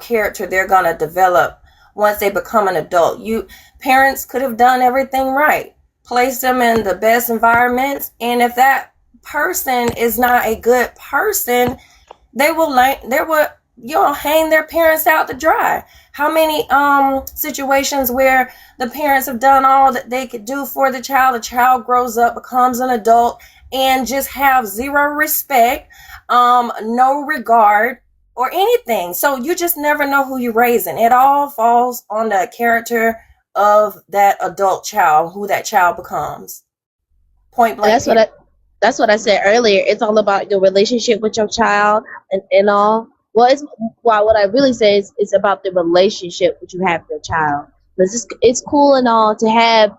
character they're going to develop once they become an adult. Parents could have done everything right, placed them in the best environments, and if that person is not a good person, they will hang their parents out to dry. How many situations where the parents have done all that they could do for the child grows up, becomes an adult, and just have zero respect, no regard or anything. So you just never know who you're raising. It all falls on the character of that adult child, who that child becomes. Point blank. That's what I said earlier. It's all about your relationship with your child and all. Well, what I really say is it's about the relationship that you have with your child. Because it's cool and all to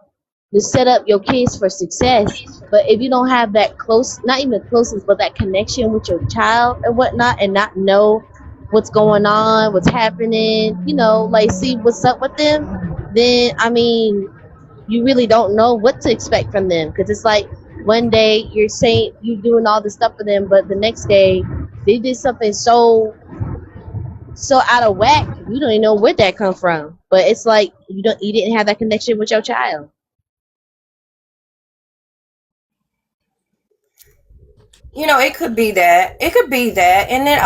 set up your kids for success, but if you don't have that close, not even closeness, but that connection with your child and whatnot, and not know what's going on, what's happening, see what's up with them, then, you really don't know what to expect from them. Because it's like one day you're saying you're doing all this stuff for them, but the next day they did something so out of whack, you don't even know where that come from. But it's like you didn't have that connection with your child. It could be that. And it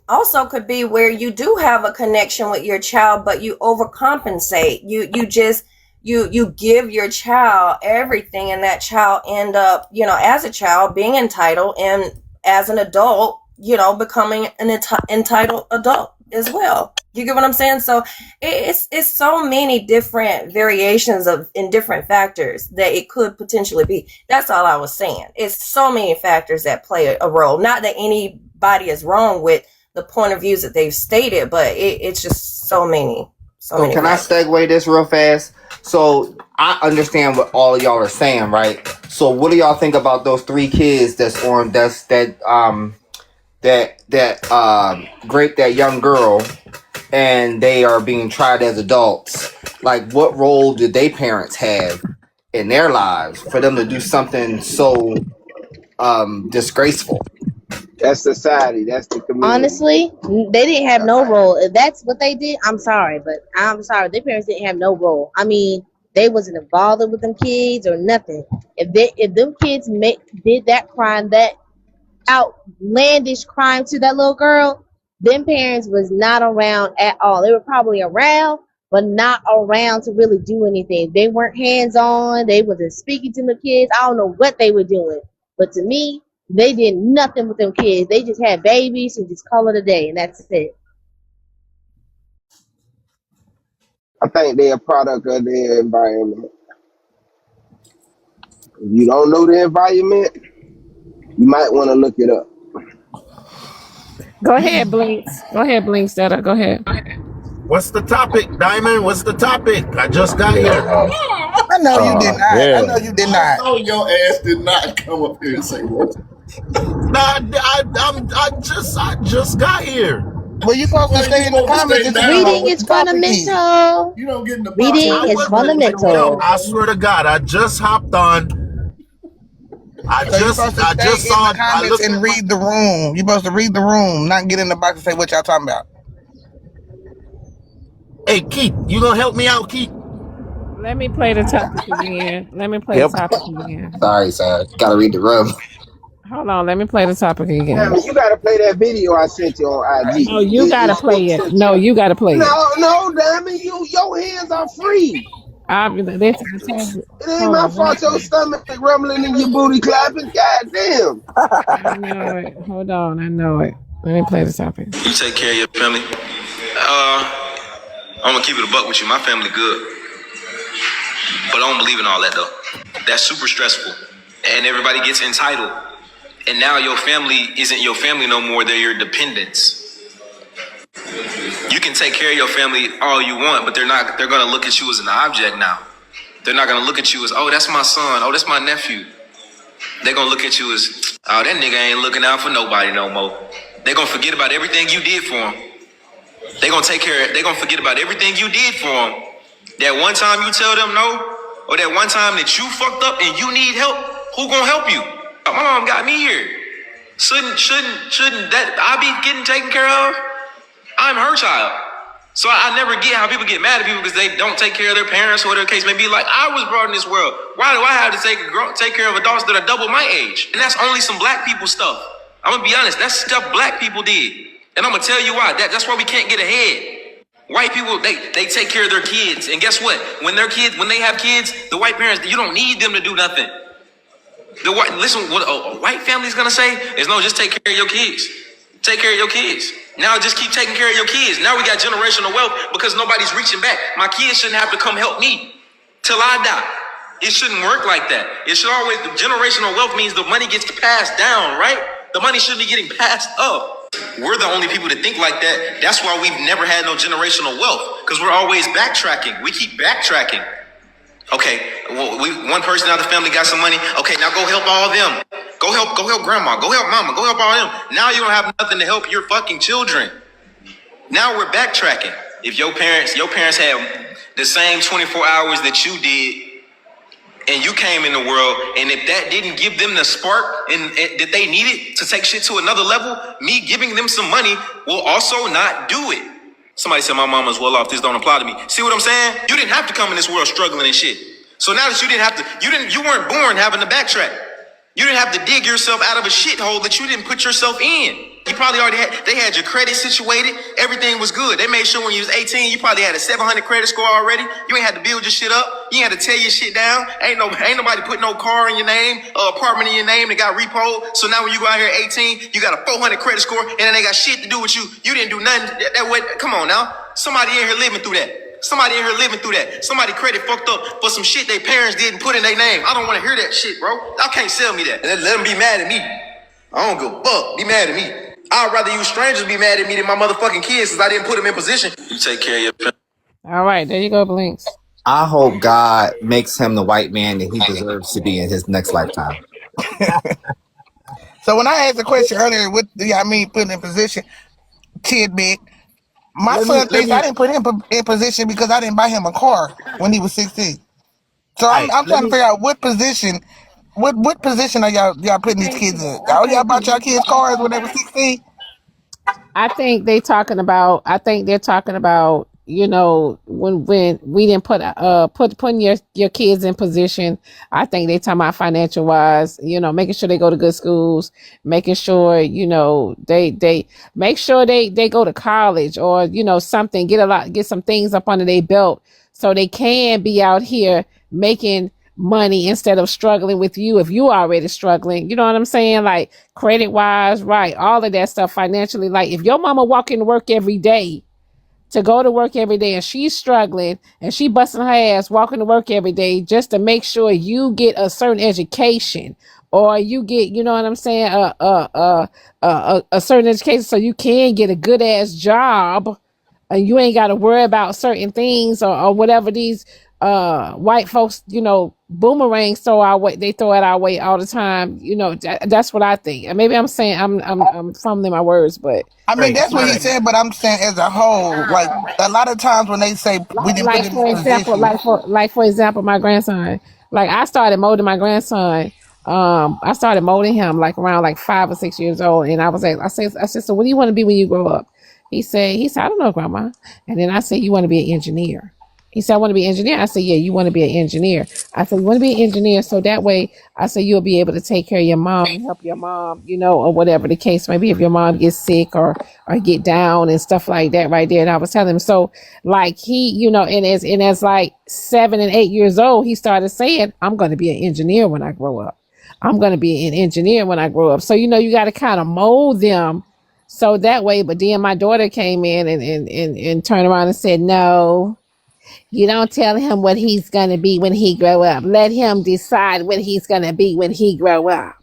also could be where you do have a connection with your child, but you overcompensate. You give your child everything, and that child end up, as a child being entitled, and as an adult, becoming an entitled adult as well. You get what I'm saying? So it's so many different variations in different factors that it could potentially be. That's all I was saying. It's so many factors that play a role. Not that anybody is wrong with the point of views that they've stated, but it's just so many. So can factors. I segue this real fast? So I understand what all of y'all are saying, right? So what do y'all think about those 3 kids that raped that young girl, and they are being tried as adults? Like, what role did their parents have in their lives for them to do something so disgraceful? That's society. That's the community. Honestly, they didn't have no role. If that's what they did, I'm sorry. Their parents didn't have no role. They wasn't involved with them kids or nothing. If them kids did that crime, that outlandish crime to that little girl, them parents was not around at all. They were probably around, but not around to really do anything. They weren't hands-on. They wasn't speaking to the kids. I don't know what they were doing. But to me, they did nothing with them kids. They just had babies and just call it a day, and that's it. I think they're a product of their environment. If you don't know the environment, you might want to look it up. Go ahead, Blinks. Go ahead. What's the topic, Diamond? What's the topic? I just got here. I know you did not. Yeah. I know you did not. I know your ass did not come up here and say what. Nah, I just got here. Well, you supposed to stay in the comments and talk about Reading what is the topic is. fundamental. You don't get in the box. Reading is fundamental. I swear to God, I just hopped on. So you're supposed to stay in the comments and read the room. You're supposed to read the room, not get in the box and say what y'all talking about. Hey, Keith, you gonna help me out, Keith? Let me play the topic again. Yep. The topic again. Sorry, sir. Gotta read the room. Hold on, let me play the topic again. Damn it, you gotta play that video I sent you on IG. No, you gotta play it. No, you gotta play it. No, damn it, your hands are free. It ain't my fault your stomach rumbling and your booty clapping. Goddamn. I know it. Hold on, I know it. Let me play the topic. You take care of your family. I'm gonna keep it a buck with you. My family good. But I don't believe in all that though. That's super stressful. And everybody gets entitled. And now your family isn't your family no more, they're your dependents. You can take care of your family all you want, but they're gonna look at you as an object now. They're not gonna look at you as, oh, that's my son, oh, that's my nephew. They're gonna look at you as, oh, that nigga ain't looking out for nobody no more. They're gonna forget about everything you did for them. They're gonna forget about everything you did for them. That one time you tell them no, or that one time that you fucked up and you need help, who gonna help you? My mom got me here. Shouldn't that I be getting taken care of? I'm her child. So I never get how people get mad at people because they don't take care of their parents or whatever the case may be. Like, I was brought in this world. Why do I have to take care of adults that are double my age? And that's only some black people stuff. I'm gonna be honest, that's stuff black people did. And I'm gonna tell you why. That's why we can't get ahead. White people, they take care of their kids. And guess what? When they have kids, the white parents, you don't need them to do nothing. Listen, what a white family's gonna say is, no, just take care of your kids. Take care of your kids. Now just keep taking care of your kids. Now we got generational wealth because nobody's reaching back. My kids shouldn't have to come help me till I die. It shouldn't work like that. It should always, the generational wealth means the money gets passed down, right? The money shouldn't be getting passed up. We're the only people that think like that. That's why we've never had no generational wealth, because we're always backtracking. We keep backtracking. Okay, well, one person out of the family got some money. Okay, now go help all of them. Go help grandma. Go help mama. Go help all of them. Now you don't have nothing to help your fucking children. Now we're backtracking. If your parents had the same 24 hours that you did, and you came in the world, and if that didn't give them the spark and that they needed to take shit to another level, me giving them some money will also not do it. Somebody said my mama's well off. This don't apply to me. See what I'm saying? You didn't have to come in this world struggling and shit. So now that you weren't born having to backtrack. You didn't have to dig yourself out of a shithole that you didn't put yourself in. You probably they had your credit situated. Everything was good. They made sure when you was 18, you probably had a 700 credit score already. You ain't had to build your shit up. You ain't had to tear your shit down. Ain't nobody put no car in your name, apartment in your name that got repoed. So now when you go out here at 18, you got a 400 credit score and then they got shit to do with you. You didn't do nothing. Come on now. Somebody in here living through that. Somebody credit fucked up for some shit their parents didn't put in their name. I don't want to hear that shit, bro. Y'all can't sell me that. Let them be mad at me. I don't give a fuck. Be mad at me. I'd rather you strangers be mad at me than my motherfucking kids because I didn't put them in position. You take care of your family. All right, there you go, Blinks. I hope God makes him the white man that he deserves to be in his next lifetime. So when I asked the question earlier, what do y'all mean putting in position? Tidbit. My son thinks I didn't put him in position because I didn't buy him a car when he was 16. So I'm trying to figure out what position. What position are y'all putting these kids in? Y'all bought y'all kids cars when they were 16? I think they're talking about, you know, when we didn't putting your kids in position. I think they talking about financial wise, you know, making sure they go to good schools, making sure, you know, they make sure they go to college or, you know, something, get some things up under their belt so they can be out here making money instead of struggling with you if you already struggling. You know what I'm saying? Like credit wise, right? All of that stuff financially. Like if your mama walking to work every day to go to work every day and she's struggling and she busting her ass walking to work every day just to make sure you get a certain education or you get, you know what I'm saying, a certain education so you can get a good ass job and you ain't got to worry about certain things or whatever these white folks, boomerangs throw our way. They throw it our way all the time. That's what I think. And maybe I'm saying I'm fumbling my words, but I mean, that's what he said, but I'm saying as a whole, like a lot of times when they say we didn't put like in for this example, position. like for example, my grandson. Like I started molding my grandson. I started molding him like around like 5 or 6 years old, and I said, so what do you want to be when you grow up? He said, I don't know, Grandma. And then I said, you want to be an engineer? He said, I want to be an engineer. I said, yeah, you want to be an engineer. I said, you want to be an engineer so that way, I said, you'll be able to take care of your mom and help your mom, or whatever the case may be. If your mom gets sick or get down and stuff like that right there. And I was telling him, so like he, and as like 7 and 8 years old, he started saying, I'm going to be an engineer when I grow up. I'm going to be an engineer when I grow up. So, you got to kind of mold them so that way. But then my daughter came in and turned around and said, no. You don't tell him what he's going to be when he grow up. Let him decide what he's going to be when he grow up.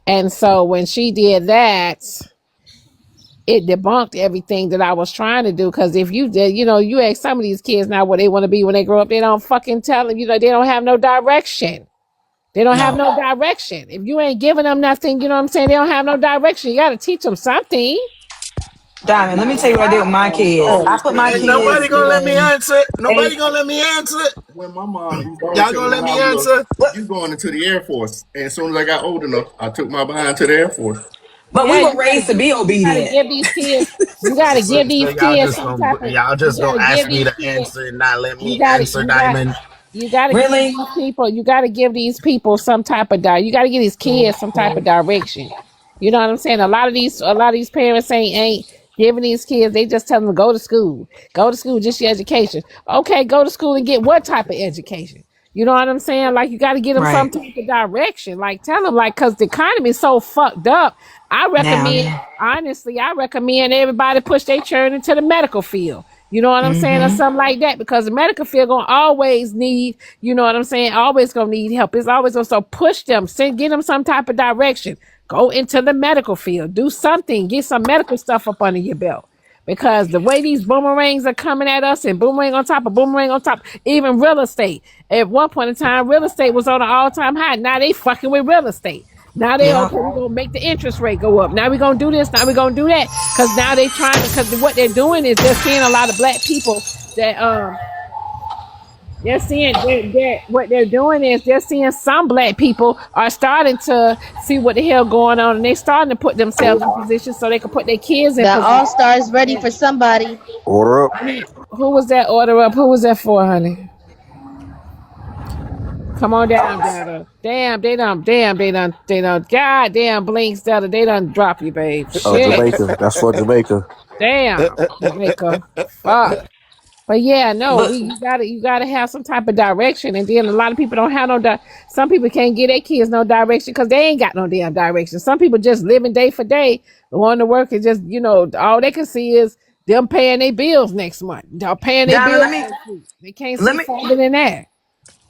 And so when she did that, it debunked everything that I was trying to do. Because if you did, you ask some of these kids now what they want to be when they grow up, they don't fucking tell them, they don't have no direction. They don't have no direction. If you ain't giving them nothing, you know what I'm saying? They don't have no direction. You got to teach them something. Diamond, let me tell you what I did with my kids. I put my Ain't kids nobody gonna let me in answer it. Nobody eight. gonna let me answer it. When my mom used to always Y'all tell gonna me let when me I was answer? you going into the Air Force. And as soon as I got old enough, I took my behind to the Air Force. But Yeah, we were you gotta raised to be obedient. give these kids. You gotta give So these y'all kids just some gonna type of. y'all You just gonna gotta give ask me these to kids. answer and not let You me gotta. answer, Diamond? You gotta give Really? these people. You gotta give these people some type of. You gotta give these kids some type of direction. You know what I'm saying? A lot of these parents ain't giving these kids. They just tell them to go to school. Go to school, just your education. Okay, go to school and get what type of education? You know what I'm saying? Like you got to get them some Right. type of direction. Like tell them, like, cause the economy is so fucked up. Now, yeah. Honestly, I recommend everybody push their children into the medical field. You know what I'm saying, or Mm-hmm. something like that, because the medical field gonna always need. You know what I'm saying? Always gonna need help. It's always gonna so push them, get them some type of direction. Go into the medical field. Do something. Get some medical stuff up under your belt. Because the way these boomerangs are coming at us and boomerang on top of boomerang on top, even real estate. At one point in time, real estate was on an all-time high. Now they fucking with real estate. Now they Yep. okay, we're gonna make the interest rate go up. Now we're gonna do this, now we're gonna do that. Cause now they trying to, cause what they're doing is they're seeing a lot of black people that they're seeing what they're doing is they're seeing some black people are starting to see what the hell going on, and they starting to put themselves in position so they can put their kids in The position. All Stars ready for somebody. Order up. Who was that order up? Who was that for, honey? Come on down, Dada. Damn, they done. Goddamn, Blinks, Dada, they done drop you, babe. Shit. Jamaica. That's for Jamaica. Damn, Jamaica. Fuck. But yeah, no, But you gotta have some type of direction, and then a lot of people don't have no. Some people can't get their kids no direction because they ain't got no damn direction. Some people just living day for day, going to work and just all they can see is them paying their bills next month. They're paying their Diamond, bills next week. They can't see me farther than that.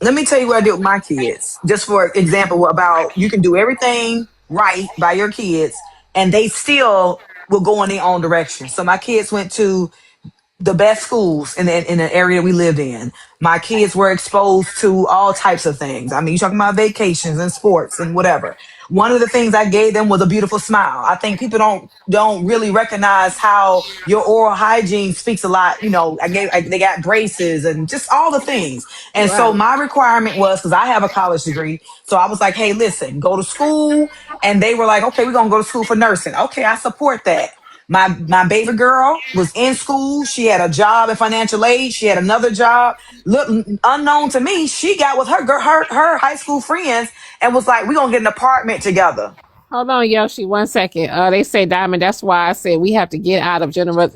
let me tell you what I did with my kids. Just for example, about you can do everything right by your kids, and they still will go in their own direction. So my kids went to the best schools in the area we lived in. My kids were exposed to all types of things. I mean, you're talking about vacations and sports and whatever. One of the things I gave them was a beautiful smile. I think people don't really recognize how your oral hygiene speaks a lot. They got braces and just all the things. And so Right. my requirement was, because I have a college degree, so I was like, hey, listen, go to school. And they were like, okay, we're gonna go to school for nursing. Okay, I support that. My baby girl was in school. She had a job in financial aid. She had another job. Look, unknown to me, she got with her high school friends and was like, "We're gonna get an apartment together." Hold on, Yoshi, 1 second. They say Diamond. That's why I said we have to get out of general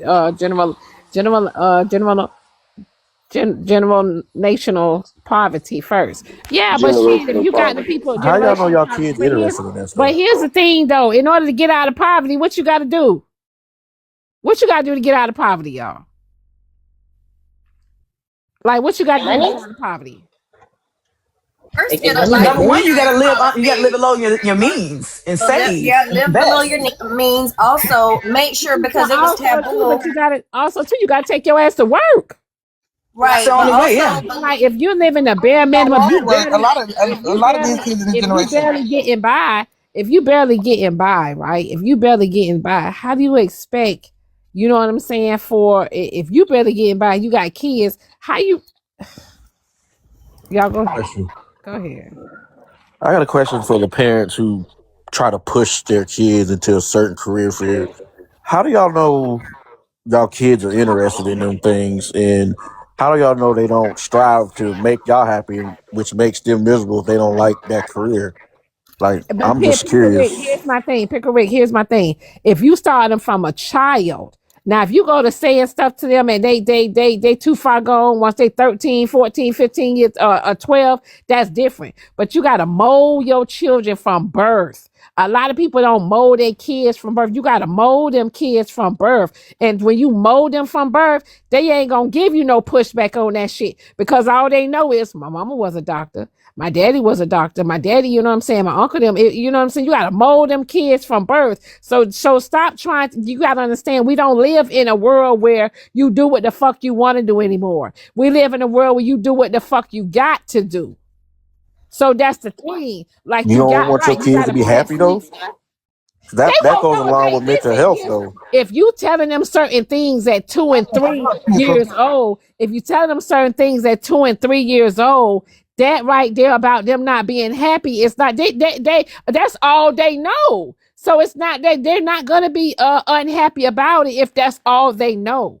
national poverty first. Yeah, but shit, if Generational you got the poverty. people How y'all know generational y'all poverty, kids interested in that but stuff? here's the thing though. In order to get out of poverty, what you got to do? What you got to do to get out of poverty, y'all? Like, what you got to do to get out of poverty? First, Number one, you gotta live below your means and save and live below invest. your means. Also, make sure, because it was taboo. But you got to also too. You got to take your ass to work. That's the Right, but only way. Yeah. also, So, like, if you live in a bare Not minimum, wrong, but a lot of these kids in this if you generation. barely getting by, right? If you barely getting by, how do you expect? You know what I'm saying? If you barely getting by, you got kids. How you? Y'all go ahead. Question. Go ahead. I got a question for the parents who try to push their kids into a certain career field. How do y'all know y'all kids are interested in them things, and how do y'all know they don't strive to make y'all happy, which makes them miserable if they don't like that career? Like, But I'm just Picker Rick, curious. here's my thing. Picker Rick, here's my thing. If you start them from a child, now if you go to saying stuff to them and they too far gone once they 13, 14, 15 years or 12, that's different. But you gotta mold your children from birth. A lot of people don't mold their kids from birth. You gotta mold them kids from birth. And when you mold them from birth, they ain't gonna give you no pushback on that shit. Because all they know is my mama was a doctor. My daddy was a doctor. My daddy, you know what I'm saying? My uncle, you know what I'm saying? You got to mold them kids from birth. So stop trying you got to understand, we don't live in a world where you do what the fuck you want to do anymore. We live in a world where you do what the fuck you got to do. So that's the thing. Like, You you don't got want your right. You kids got to to be happy though. they That won't goes know if along with mental health though. if you telling them certain things at 2 and 3 years old, if you telling them certain things at 2 and 3 years old, that right there about them not being happy, it's not they that's all they know. So it's not that they're not gonna be unhappy about it if that's all they know.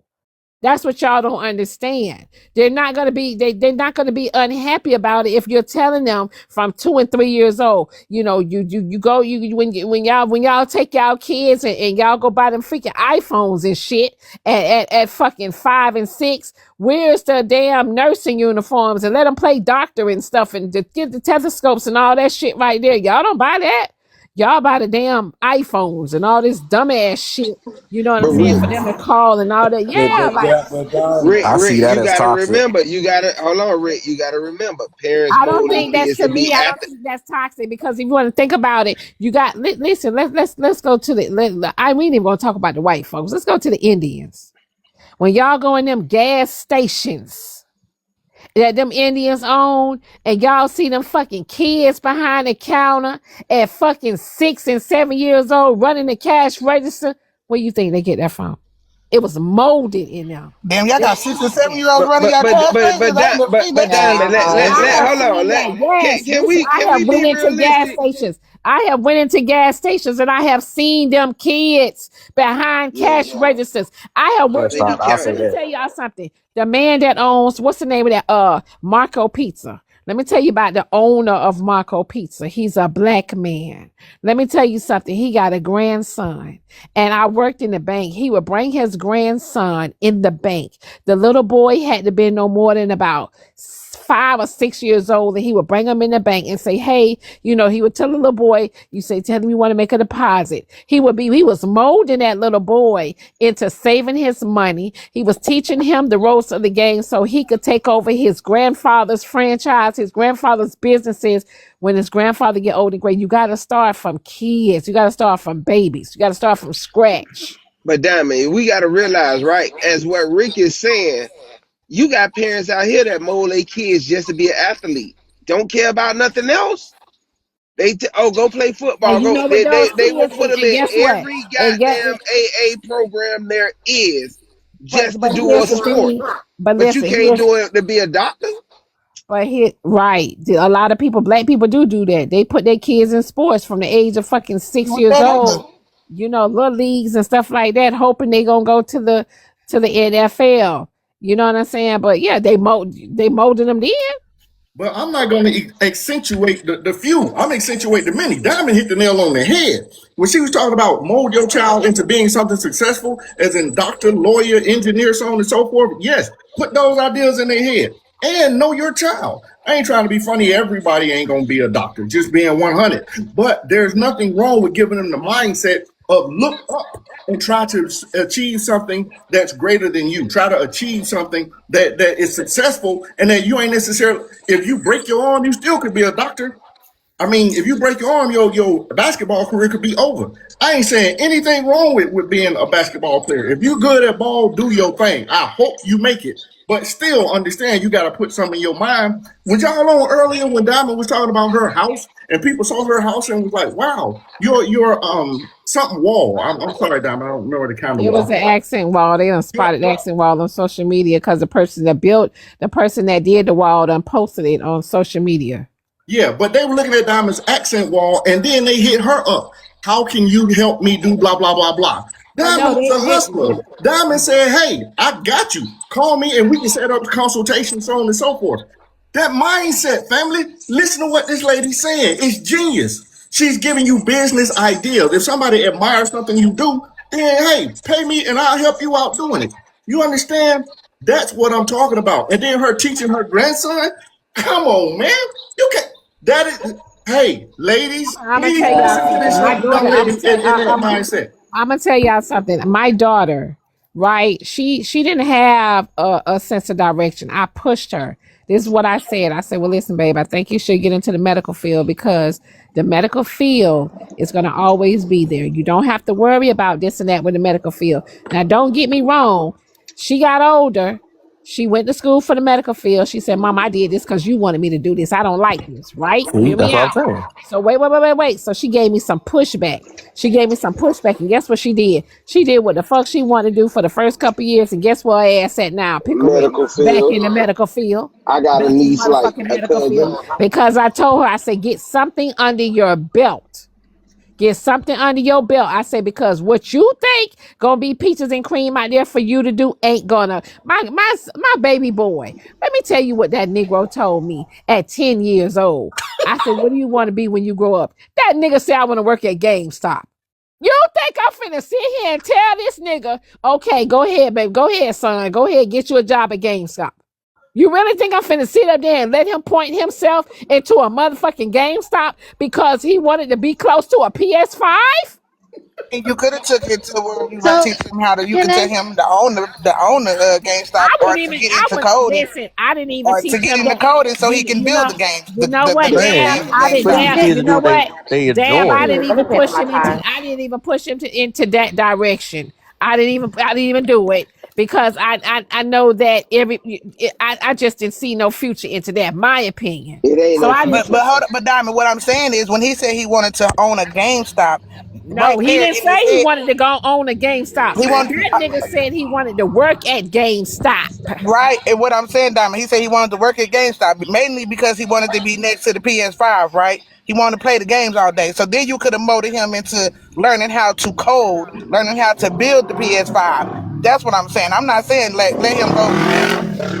That's what y'all don't understand. They're not gonna be they're not gonna be unhappy about it if you're telling them from 2 and 3 years old. You know, you go when y'all take y'all kids and y'all go buy them freaking iPhones and shit at fucking 5 and 6. Where's the damn nursing uniforms and let them play doctor and stuff and get the stethoscopes and all that shit right there? Y'all don't buy that. Y'all buy the damn iPhones and all this dumbass shit. You know what I'm But saying? Rick, For them to call and all that. Yeah, like Rick, I see Rick, that you as gotta toxic. remember, hold on, Rick, you gotta remember, parents I don't mold their think that's kids to to be me. I don't after. think that's toxic because if you want to think about it, you got listen. Let's go to we ain't even gonna talk about the white folks. Let's go to the Indians. When y'all go in them gas stations that them Indians own, and y'all see them fucking kids behind the counter at fucking 6 and 7 years old running the cash register, where you think they get that from? It was molded in them. Damn, y'all It got was 6 and molded 7 in. year olds running y'all cash register. I never seen that shit. Diamond, I have hold on, seen that. Yes, can listen, we I can have we went be into gas realistic? stations. I have went into gas stations and I have seen them kids behind Yeah, cash registers. I have That's they be not. I'll let say counting. me that. tell y'all something. The man that owns what's the name of that Marco Pizza. Let me tell you about the owner of Marco Pizza. He's a black man. Let me tell you something. He got a grandson. And I worked in the bank. He would bring his grandson in the bank. The little boy had to be no more than about 5 or 6 years old, and he would bring him in the bank and say, hey, you know, he would tell the little boy, you say, tell him you want to make a deposit. He was molding that little boy into saving his money. He was teaching him the ropes of the game so he could take over his grandfather's franchise, his grandfather's businesses. When his grandfather get old and gray, you got to start from kids. You got to start from babies. You got to start from scratch. But Diamond, we gotta realize, right, as what Rick is saying, you got parents out here that mold their kids just to be an athlete. Don't care about nothing else. Go play football. And you Go know what those they will kids, put them and in guess what? every And get goddamn AA program there is just to but do a here's the sport. thing. But But you listen, can't do it to be a doctor. But right, a lot of people, black people do that. They put their kids in sports from the age of fucking 6 years old. You know, little leagues and stuff like that, hoping they gonna go to the NFL. You know what I'm saying? But yeah, they molded them then. But I'm not going to accentuate the few. I'm accentuate the many. Diamond hit the nail on the head when she was talking about mold your child into being something successful, as in doctor, lawyer, engineer, so on and so forth. Yes, put those ideas in their head and know your child. I ain't trying to be funny. Everybody ain't going to be a doctor, just being 100. But there's nothing wrong with giving them the mindset of look up and try to achieve something that's greater than you. Try to achieve something that is successful, and that you ain't necessarily. If you break your arm, you still could be a doctor. I mean, if you break your arm, your basketball career could be over. I ain't saying anything wrong with being a basketball player. If you're good at ball, do your thing. I hope you make it. But still understand you got to put something in your mind. When y'all on earlier when Diamond was talking about her house and people saw her house and was like, wow, you're something wall. I'm sorry, Diamond, I don't remember the kind of It wall. was an accent wall. They done spotted the accent wall on social media because the person that did the wall done posted it on social media. Yeah, but they were looking at Diamond's accent wall and then they hit her up. How can you help me do blah, blah, blah, blah? Diamond is a hustler. Diamond said, hey, I got you. Call me and we can set up consultations, so on and so forth. That mindset, family, listen to what this lady's saying. It's genius. She's giving you business ideas. If somebody admires something you do, then hey, pay me and I'll help you out doing it. You understand? That's what I'm talking about. And then her teaching her grandson. Come on, man. You can't. That is. Hey, ladies, please listen to this mindset. I'm gonna tell y'all something. My daughter, right? She didn't have a sense of direction. I pushed her. This is what I said. I said, well, listen, babe, I think you should get into the medical field because the medical field is going to always be there. You don't have to worry about this and that with the medical field. Now, don't get me wrong. She got older. She went to school for the medical field. She said, Mom, I did this because you wanted me to do this. I don't like this, right? Hear me out. So wait. So she gave me some pushback. And guess what she did? She did what the fuck she wanted to do for the first couple years. And guess where her ass at now? Back in the medical field. I got a niece like a cousin. Because I told her, I said, get something under your belt. Get something under your belt. I say, because what you think gonna be peaches and cream out there for you to do ain't gonna. My baby boy. Let me tell you what that Negro told me at 10 years old. I said, what do you want to be when you grow up? That nigga said, I want to work at GameStop. You think I'm finna sit here and tell this nigga, okay, go ahead, baby. Go ahead, son. Go ahead, get you a job at GameStop. You really think I'm finna sit up there and let him point himself into a motherfucking GameStop because he wanted to be close to a PS5? And you could have took it to where you would teach him how to. You could tell him the owner GameStop or to get into coding. Listen, I didn't even or teach to get him into coding so he can build the games. You know what? Damn, I didn't even push him into. I didn't even push him into that direction. I didn't even do it. Because I know that I just didn't see no future into that. My opinion. But Diamond, what I'm saying is when he said he wanted to own a GameStop. No, he didn't say he wanted to go own a GameStop. That nigga said he wanted to work at GameStop. Right, and what I'm saying, Diamond, he said he wanted to work at GameStop mainly because he wanted to be next to the PS5, right? He wanted to play the games all day. So then you could have molded him into learning how to code, learning how to build the PS5. That's what I'm saying. I'm not saying let him go.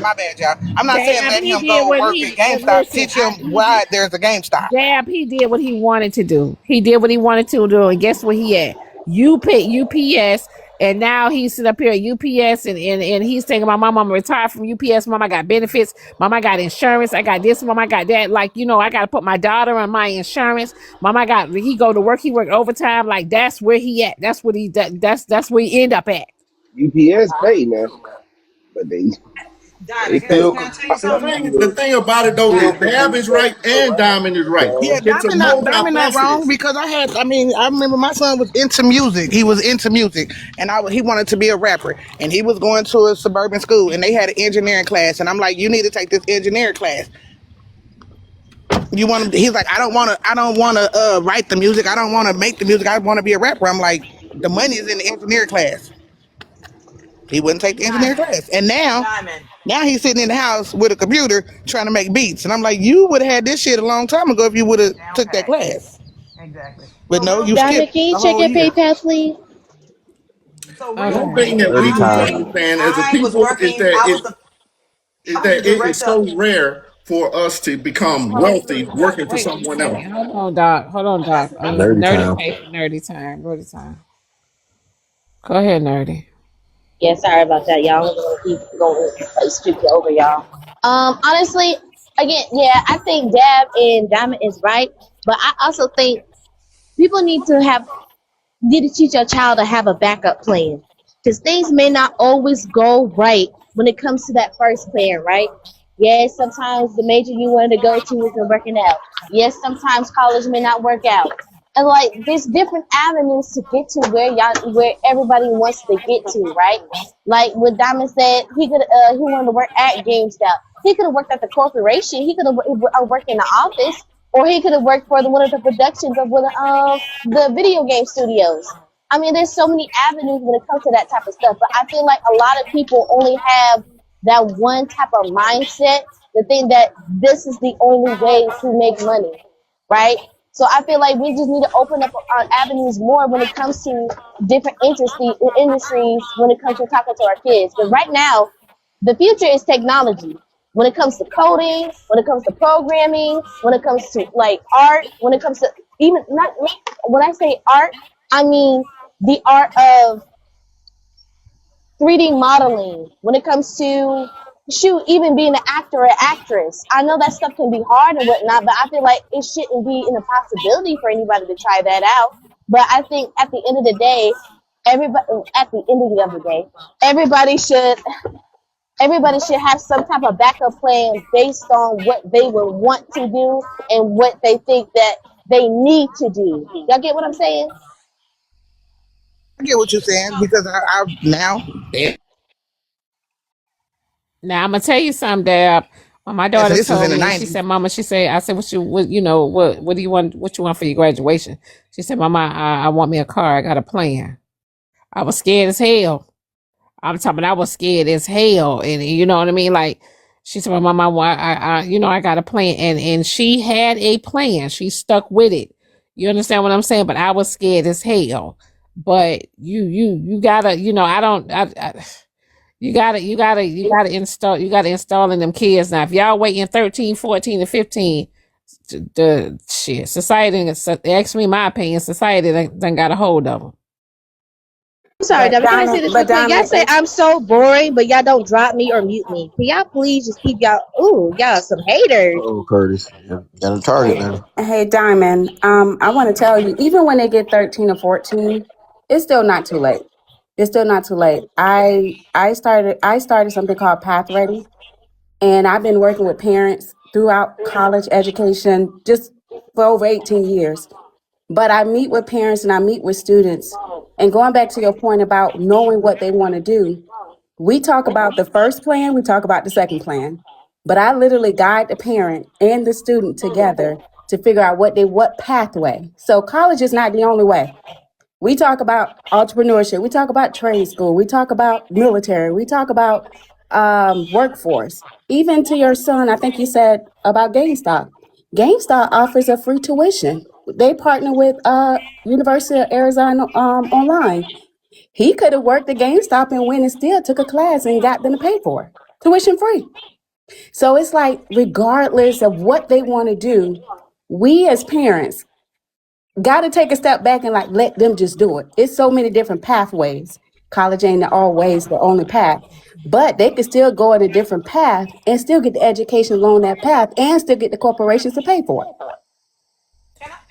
My bad, y'all. I'm not saying let him go work at GameStop. Teach him why there's a GameStop. Dab, he did what he wanted to do. He did what he wanted to do. And guess what he at? UPS. And now he's sitting up here at UPS and he's thinking, my mom retired from UPS. Mom, I got benefits. Mom, I got insurance. I got this. Mom, I got that. Like, you know, I got to put my daughter on my insurance. Mom, he go to work. He work overtime. Like, that's where he at. That's what that's where he end up at. UPS pay now. But they still. The thing about it though is Dab is right and Diamond is right. Yeah, Diamond not wrong because I remember my son was into music. He was into music and he wanted to be a rapper and he was going to a suburban school and they had an engineering class and I'm like, you need to take this engineering class. He's like, I don't want to write the music. I don't want to make the music. I want to be a rapper. I'm like, the money is in the engineering class. He wouldn't take the engineering class. And now he's sitting in the house with a computer trying to make beats. And I'm like, you would have had this shit a long time ago if you would have took that class. Exactly. But no, you Diamond, skipped. can you check your PayPal, please? So one thing that we understand as a people is that it is so rare for us to become wealthy working for someone else. Hold on, Doc. Nerdy time. Go ahead, Nerdy. Yeah, sorry about that, y'all. I'm gonna keep going stupid over y'all. Honestly, again, yeah, I think Dab and Diamond is right, but I also think people need to teach your child to have a backup plan, because things may not always go right when it comes to that first plan, right? Yes, sometimes the major you wanted to go to isn't working out. Yes, sometimes college may not work out. And like there's different avenues to get to where everybody wants to get to, right? Like what Diamond said, he wanted to work at GameStop. He could have worked at the corporation. He could have worked in the office, or he could have worked for one of the productions of one of the video game studios. I mean, there's so many avenues when it comes to that type of stuff. But I feel like a lot of people only have that one type of mindset, the thing that this is the only way to make money, right? So I feel like we just need to open up our avenues more when it comes to different industries when it comes to talking to our kids. Because right now, the future is technology. When it comes to coding, when it comes to programming, when it comes to like art, when it comes to even not when I say art, I mean the art of 3D modeling. When it comes to even being an actor or actress. I know that stuff can be hard and whatnot, but I feel like it shouldn't be an impossibility for anybody to try that out. But I think at the end of the day, everybody should have some type of backup plan based on what they would want to do and what they think that they need to do. Y'all get what I'm saying? I get what you're saying because I now. Now I'm gonna tell you something, Dab. When my daughter This was told in the me, 90s. she said, "Mama," she said, "I said, what do you want? What you want for your graduation?" She said, "Mama, I want me a car. I got a plan." I was scared as hell. I'm talking. I was scared as hell, and you know what I mean. Like she said, "Mama, I got a plan," and she had a plan. She stuck with it. You understand what I'm saying? But I was scared as hell. But you gotta, I don't. You gotta install in them kids now. If y'all waiting 13, 14, and 15, the shit, society, ask me my opinion, society done got a hold of them. I'm sorry, Devin. Can I say this real quick? Y'all say I'm so boring, but y'all don't drop me or mute me. Can y'all please just keep y'all some haters? Oh, Curtis, got a target now. Hey, Diamond, I want to tell you, even when they get 13 or 14, it's still not too late. It's still not too late. I started something called Path Ready, and I've been working with parents throughout college education just for over 18 years. But I meet with parents and I meet with students. And going back to your point about knowing what they want to do, we talk about the first plan, we talk about the second plan. But I literally guide the parent and the student together to figure out what pathway. So college is not the only way. We talk about entrepreneurship. We talk about trade school. We talk about military. We talk about workforce. Even to your son, I think you said about GameStop. GameStop offers a free tuition. They partner with University of Arizona Online. He could have worked at GameStop and went and still took a class and got them to pay for it. Tuition free. So it's like, regardless of what they want to do, we as parents got to take a step back and like let them just do it. It's so many different pathways. College ain't always the only path, but they could still go in a different path and still get the education along that path and still get the corporations to pay for it.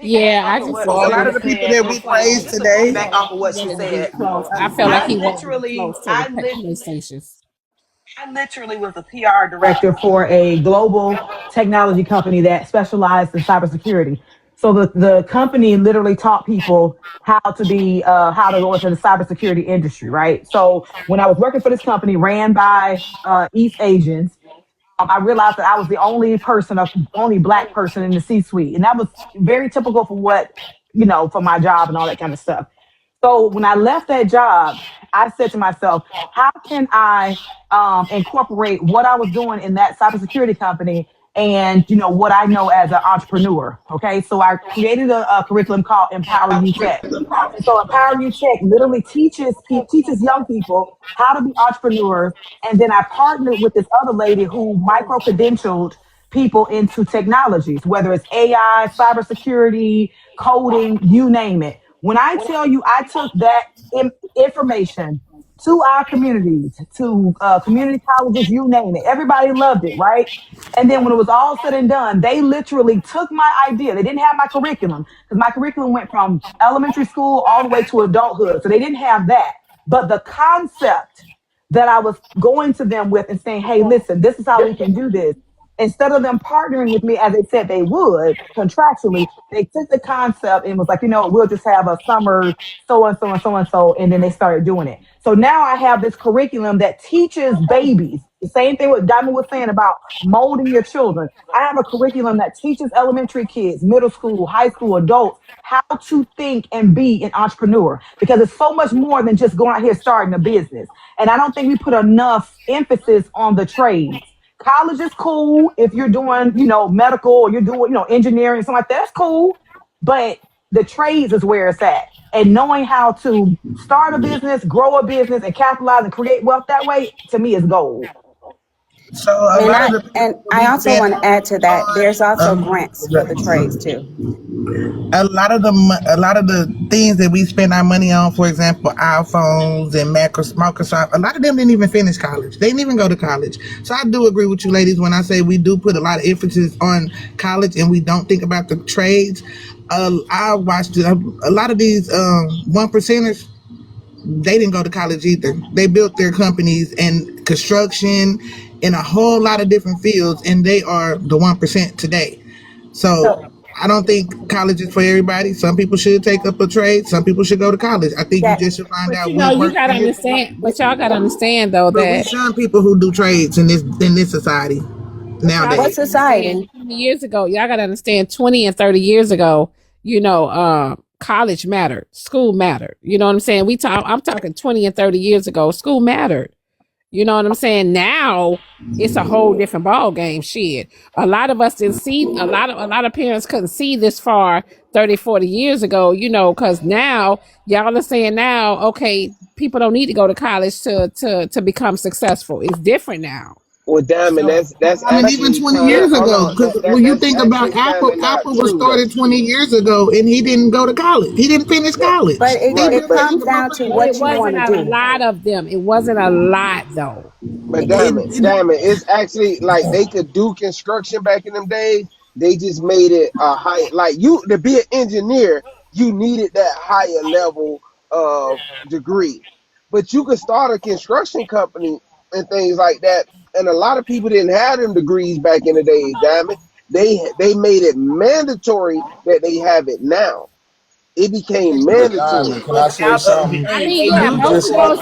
Yeah, I just A lot of the people that we praise today. Back off of what she said. I felt like he was literally, close to the PlayStations. I literally was a PR director for a global technology company that specialized in cybersecurity. So the company literally taught people how to go into the cybersecurity industry, right? So when I was working for this company ran by East Asians, I realized that I was the only Black person in the C-suite. And that was very typical for for my job and all that kind of stuff. So when I left that job, I said to myself, how can I incorporate what I was doing in that cybersecurity company and, what I know as an entrepreneur? Okay. So I created a curriculum called Empower You Tech. And so Empower You Tech literally teaches young people how to be entrepreneurs. And then I partnered with this other lady who micro-credentialed people into technologies, whether it's AI, cybersecurity, coding, you name it. When I tell you, I took that information to our communities, to community colleges, you name it. Everybody loved it, right? And then when it was all said and done, they literally took my idea. They didn't have my curriculum because my curriculum went from elementary school all the way to adulthood. So they didn't have that. But the concept that I was going to them with and saying, hey, listen, this is how we can do this. Instead of them partnering with me as they said they would contractually, they took the concept and was like, we'll just have a summer so and so and so and so, and then they started doing it. So now I have this curriculum that teaches babies the same thing what Diamond was saying about molding your children. I have a curriculum that teaches elementary kids, middle school, high school, adults how to think and be an entrepreneur, because it's so much more than just going out here starting a business. And I don't think we put enough emphasis on the trades. College is cool if you're doing, medical, or you're doing, engineering, something like that. That's cool. But the trades is where it's at. And knowing how to start a business, grow a business, and capitalize and create wealth that way, to me, is gold. So I also want to add to that. There's also grants for the trades too. A lot of the things that we spend our money on, for example, iPhones and Microsoft, a lot of them didn't even finish college. They didn't even go to college. So I do agree with you ladies when I say we do put a lot of emphasis on college and we don't think about the trades. I watched a lot of these one percenters. They didn't go to college either. They built their companies in construction, in a whole lot of different fields, and they are the 1% today. So I don't think college is for everybody. Some people should take up a trade. Some people should go to college. I think you just should find out. You gotta understand. But y'all gotta understand though that we shun people who do trades in this society nowadays. What society? 20 years ago, y'all gotta understand. 20 and 30 years ago, college mattered, school mattered. You know what I'm saying? I'm talking 20 and 30 years ago, school mattered. You know what I'm saying? Now it's a whole different ball game. Shit. A lot of us didn't see, a lot of parents couldn't see this far 30, 40 years ago, because now y'all are saying now, okay, people don't need to go to college to become successful. It's different now. Well, Diamond, that's even 20 years ago. Because when you think about Apple was started 20 years ago, and he didn't go to college. He didn't finish college. But it comes down to what you want to do. It wasn't a lot of them. It wasn't a lot though. But Diamond, it's actually like they could do construction back in them days. They just made it a high, like to be an engineer, you needed that higher level of degree. But you could start a construction company and things like that. And a lot of people didn't have them degrees back in the days, Diamond. They made it mandatory that they have it now. It became mandatory. Can I say something? I mean, yeah, most of those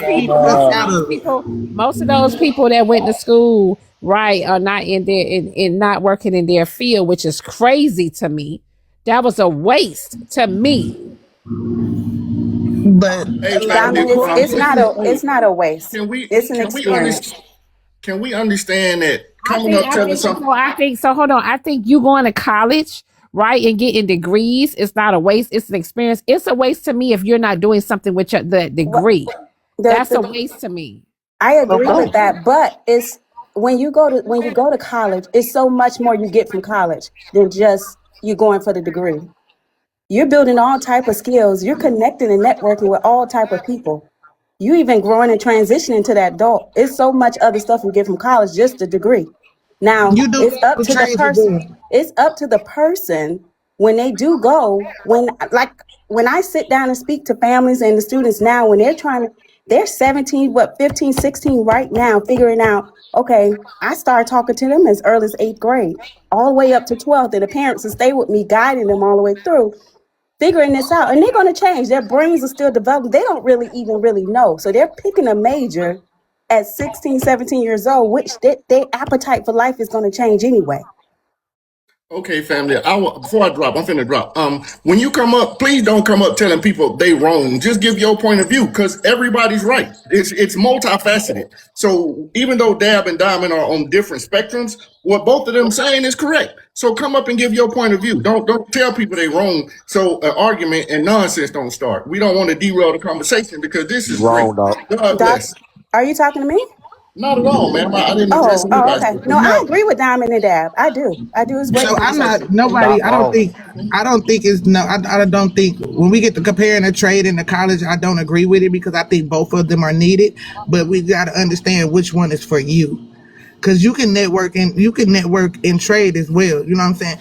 people that went to school, right, are not in not working in their field, which is crazy to me. That was a waste to me. But it's not a waste. It's an experience. Can we understand that coming up telling something? Hold on. I think you going to college, right, and getting degrees, it's not a waste. It's an experience. It's a waste to me if you're not doing something with the degree. That's a waste to me. I agree with that, but it's when you go to college, it's so much more you get from college than just you going for the degree. You're building all type of skills. You're connecting and networking with all type of people. You even growing and transitioning to that adult. It's so much other stuff you get from college, just a degree. Now it's up to the person. It's up to the person when they do go. When I sit down and speak to families and the students now, when they're 17, 15, 16 right now, figuring out, okay, I started talking to them as early as 8th grade, all the way up to 12th, and the parents will stay with me, guiding them all the way through, figuring this out. And they're going to change. Their brains are still developing. They don't really know. So they're picking a major at 16, 17 years old, which their appetite for life is going to change anyway. Okay, family. Before I drop, I'm finna drop. When you come up, please don't come up telling people they wrong. Just give your point of view, because everybody's right. It's multifaceted. So even though Dab and Diamond are on different spectrums, what both of them saying is correct. So come up and give your point of view. Don't tell people they wrong. So an argument and nonsense don't start. We don't want to derail the conversation because this is wrong, dog. God bless. Are you talking to me? Not at all, man. I didn't address you guys. Okay. No, I agree with Diamond and Dab. I do. It's great. So I'm not nobody. I don't think it's no. I don't think when we get to comparing a trade and the college, I don't agree with it because I think both of them are needed. But we got to understand which one is for you, because you can network in trade as well. You know what I'm saying?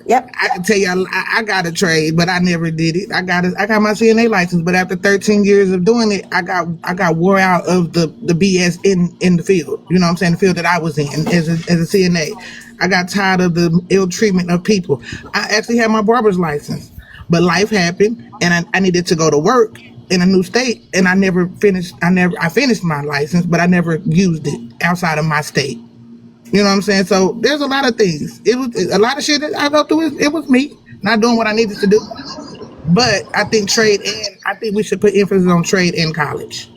Yep. I can tell you, I got a trade, but I never did it. I got my CNA license, but after 13 years of doing it, I got wore out of the BS in the field. You know what I'm saying? The field that I was in as a CNA. I got tired of the ill treatment of people. I actually had my barber's license, but life happened, and I needed to go to work in a new state, and I finished my license, but I never used it outside of my state. You know what I'm saying? So there's a lot of things. It was a lot of shit that I go through. It was me not doing what I needed to do. But I think we should put emphasis on trade in college.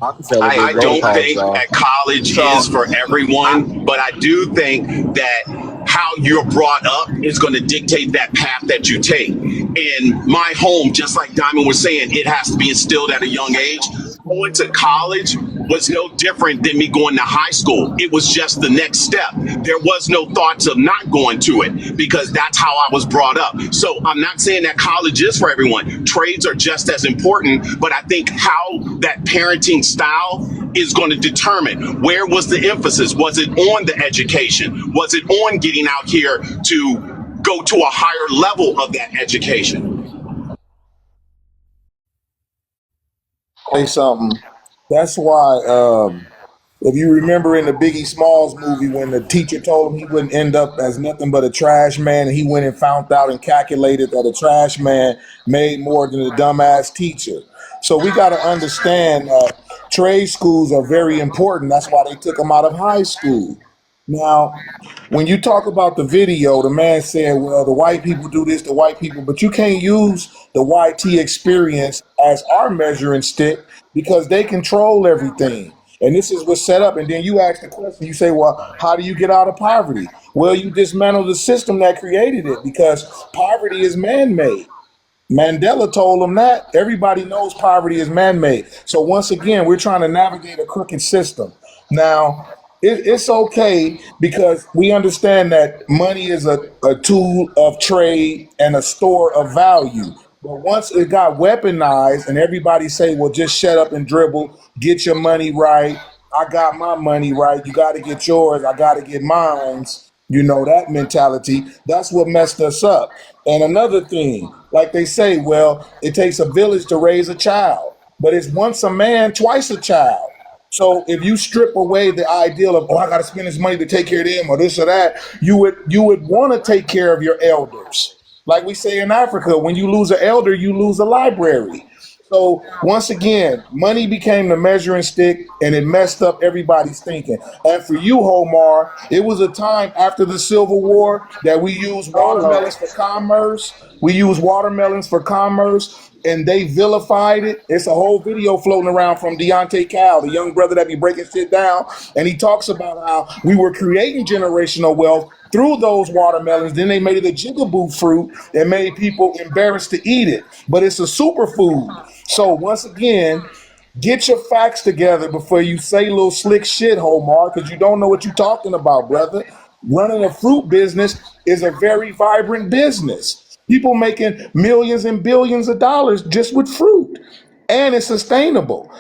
I don't think that college is for everyone, but I do think that how you're brought up is going to dictate that path that you take. In my home, just like Diamond was saying, it has to be instilled at a young age. Going to college was no different than me going to high school. It was just the next step. There was no thoughts of not going to it because that's how I was brought up. So I'm not saying that college is for everyone. Trades are just as important, but I think how that parenting style is going to determine where was the emphasis. Was it on the education? Was it on getting out here to go to a higher level of that education? Say something. That's why, if you remember in the Biggie Smalls movie, when the teacher told him he wouldn't end up as nothing but a trash man, and he went and found out and calculated that a trash man made more than a dumbass teacher. So we got to understand trade schools are very important. That's why they took them out of high school. Now, when you talk about the video, the man said, well, the white people do this, the white people, but you can't use the YT experience as our measuring stick because they control everything. And this is what's set up. And then you ask the question, you say, well, how do you get out of poverty? Well, you dismantle the system that created it because poverty is man-made. Mandela told them that. Everybody knows poverty is man-made. So once again, we're trying to navigate a crooked system. Now, it's okay because we understand that money is a tool of trade and a store of value. But once it got weaponized and everybody say, well, just shut up and dribble, get your money right. I got my money right. You got to get yours. I got to get mine. You know, that mentality, that's what messed us up. And another thing, like they say, well, it takes a village to raise a child, but it's once a man, twice a child. So if you strip away the ideal of, oh, I got to spend this money to take care of them or this or that, you would want to take care of your elders. Like we say in Africa, when you lose an elder, you lose a library. So once again, money became the measuring stick and it messed up everybody's thinking. And for you, Homar, it was a time after the Civil War that we used watermelons for commerce. We used watermelons for commerce and they vilified it. It's a whole video floating around from Deontay Cal, the young brother that be breaking shit down. And he talks about how we were creating generational wealth through those watermelons. Then they made it a jigaboo fruit and made people embarrassed to eat it. But it's a superfood. So once again, get your facts together before you say little slick shit, Homar, because you don't know what you're talking about, brother. Running a fruit business is a very vibrant business. People making millions and billions of dollars just with fruit. And it's sustainable.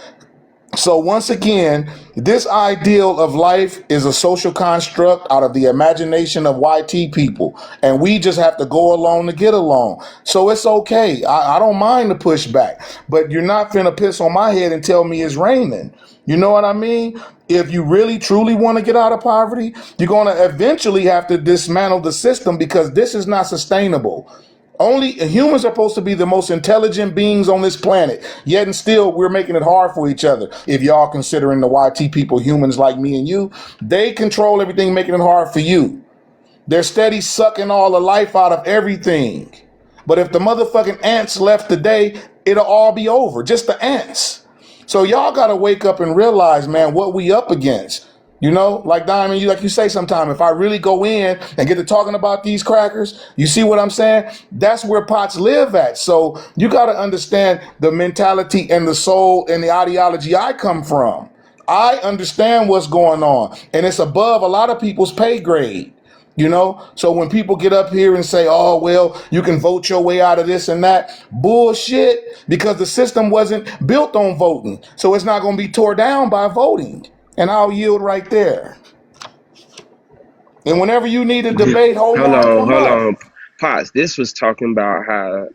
So once again, this ideal of life is a social construct out of the imagination of YT people. And we just have to go along to get along. So it's okay. I don't mind the pushback. But you're not finna piss on my head and tell me it's raining. You know what I mean? If you really, truly want to get out of poverty, you're going to eventually have to dismantle the system because this is not sustainable. Only humans are supposed to be the most intelligent beings on this planet, yet and still we're making it hard for each other. If y'all considering the YT people humans like me and you, they control everything, making it hard for you. They're steady sucking all the life out of everything. But if the motherfucking ants left today, it'll all be over, just the ants. So y'all got to wake up and realize, man, what we up against. You know, like Diamond, you say sometime, if I really go in and get to talking about these crackers, you see what I'm saying? That's where pots live at. So you got to understand the mentality and the soul and the ideology I come from. I understand what's going on, and it's above a lot of people's pay grade. You know, so when people get up here and say, oh, well, you can vote your way out of this and that, bullshit, because the system wasn't built on voting. So it's not going to be tore down by voting. And I'll yield right there. And whenever you need a debate, hold on. Pots, this was talking about how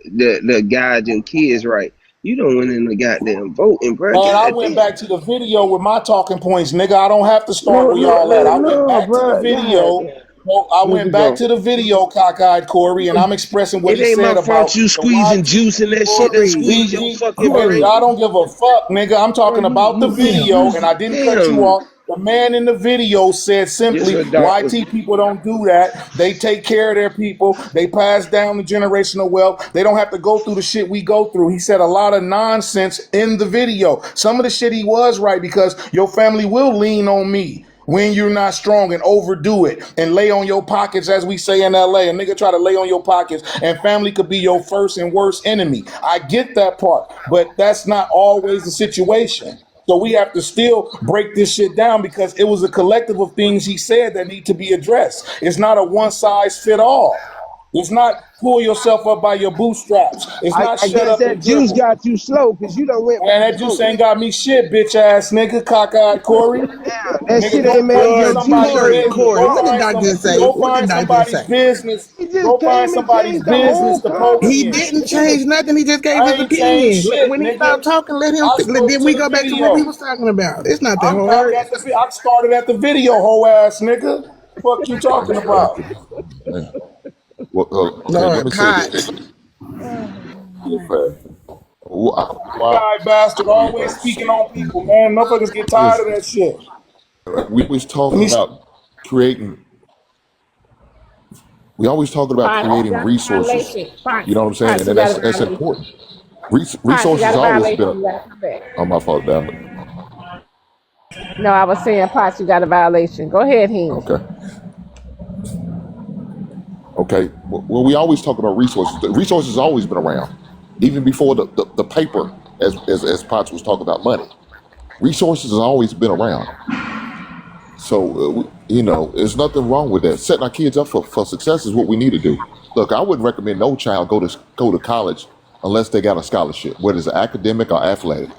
the guide your kids right. You don't win in the goddamn voting, bro. Man, I God went damn. back to the video with my talking points, nigga. I don't have to start No, where no, y'all at. no, I went no, back to the bro. video. God. Well, I Where'd went you back go? to the video, cockeyed Corey, and I'm expressing what It he ain't my said fault about you the squeezing YT juice in that shit people. that squeeze your fucking Corey, I brain. don't give a fuck, nigga. I'm Bro, talking about the video, and I didn't cut you damn. off. The man in the video said Just simply, a doctor. YT people don't do that. They take care of their people. They pass down the generational wealth. They don't have to go through the shit we go through. He said a lot of nonsense in the video. Some of the shit he was right, because your family will lean on me when you're not strong and overdo it and lay on your pockets, as we say in LA. A nigga try to lay on your pockets, and family could be your first and worst enemy. I get that part, but that's not always the situation. So we have to still break this shit down, because it was a collective of things he said that need to be addressed. It's not a one size fit all. It's not pull yourself up by your bootstraps. It's not I shut guess up that and juice dribble. got you slow because you done went Man, back that to juice voting. ain't got me shit, bitch ass nigga, cockeyed Corey. That Nigga, shit go ain't made find your juice somebody's straight. business. Corey, what the doctor say? Go What the find doctor somebody's say? business. He just Go find came and somebody's changed the business whole to poke He me conversation. in. didn't change nothing. He just gave I his ain't changed opinion. shit, When he nigga. stopped talking, let him. I spoke Then to we the go back to what we video. was talking about. It's not that I'm back hard. at the. I started at the video, whole ass nigga. Fuck you talking about? Man. Well, okay, let Lord me say this. Potts. Real fast. Why Guy bastard always speaking on people, man. Motherfuckers get tired of listen, that shit. we was Let talking me. about creating we always talking about Potts, you creating got a resources. violation. You Potts, know what I'm saying? Potts, And you then got a that's violation. important. Potts, you got Resources a always violation. been You gotta come back. on my fault, damn it. No, I was saying, Potts, you got a violation. Go ahead, Heem. Okay. Okay. Well, we always talk about resources. The resources has always been around. Even before the paper, as Potts was talking about money. Resources has always been around. So, there's nothing wrong with that. Setting our kids up for success is what we need to do. Look, I wouldn't recommend no child go to college unless they got a scholarship, whether it's academic or athletic.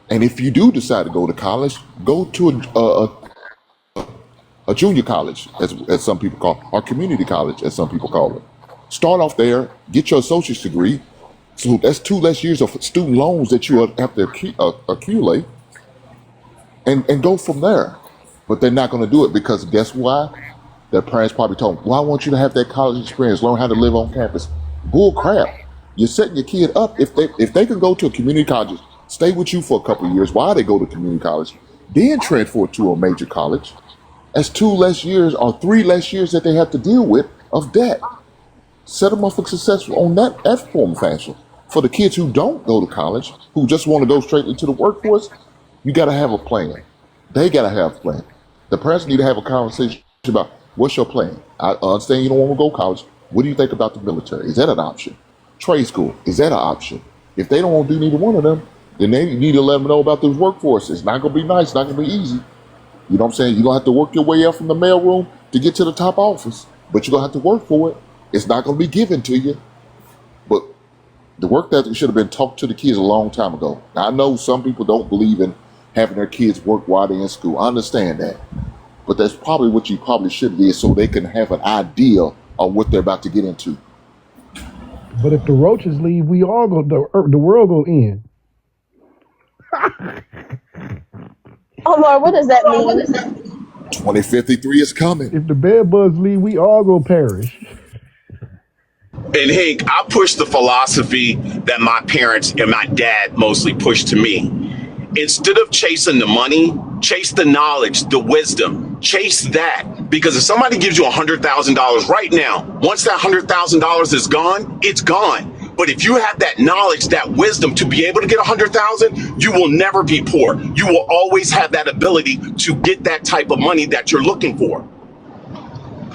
And if you do decide to go to college, go to a junior college, as some people call it, or community college, as some people call it. Start off there, get your associate's degree. So that's 2 less years of student loans that you have to accumulate, and go from there. But they're not going to do it because guess why? Their parents probably told them, well, I want you to have that college experience, learn how to live on campus. Bull crap. You're setting your kid up. If they can go to a community college, stay with you for a couple of years while they go to community college, then transfer to a major college, that's 2 less years or 3 less years that they have to deal with of debt. Set them up for success on that form of fashion. For the kids who don't go to college, who just want to go straight into the workforce, you got to have a plan. They got to have a plan. The parents need to have a conversation about what's your plan. I understand you don't want to go to college. What do you think about the military? Is that an option? Trade school, is that an option? If they don't want to do neither one of them, then they need to let them know about this workforce. It's not going to be nice. It's not going to be easy. You know what I'm saying? You're going to have to work your way up from the mailroom to get to the top office, but you're going to have to work for it. It's not going to be given to you. But the work that should have been taught to the kids a long time ago. Now, I know some people don't believe in having their kids work while they're in school. I understand that. But that's probably what you probably should be, so they can have an idea of what they're about to get into. But if the roaches leave, we all go. The world go in. Oh Lord, what does that mean? 2053 is coming. If the bed bugs leave, we all go perish. And Hank, I push the philosophy that my parents and my dad mostly pushed to me. Instead of chasing the money, chase the knowledge, the wisdom, chase that. Because if somebody gives you $100,000 right now, once that $100,000 is gone, it's gone. But if you have that knowledge, that wisdom to be able to get $100,000, you will never be poor. You will always have that ability to get that type of money that you're looking for.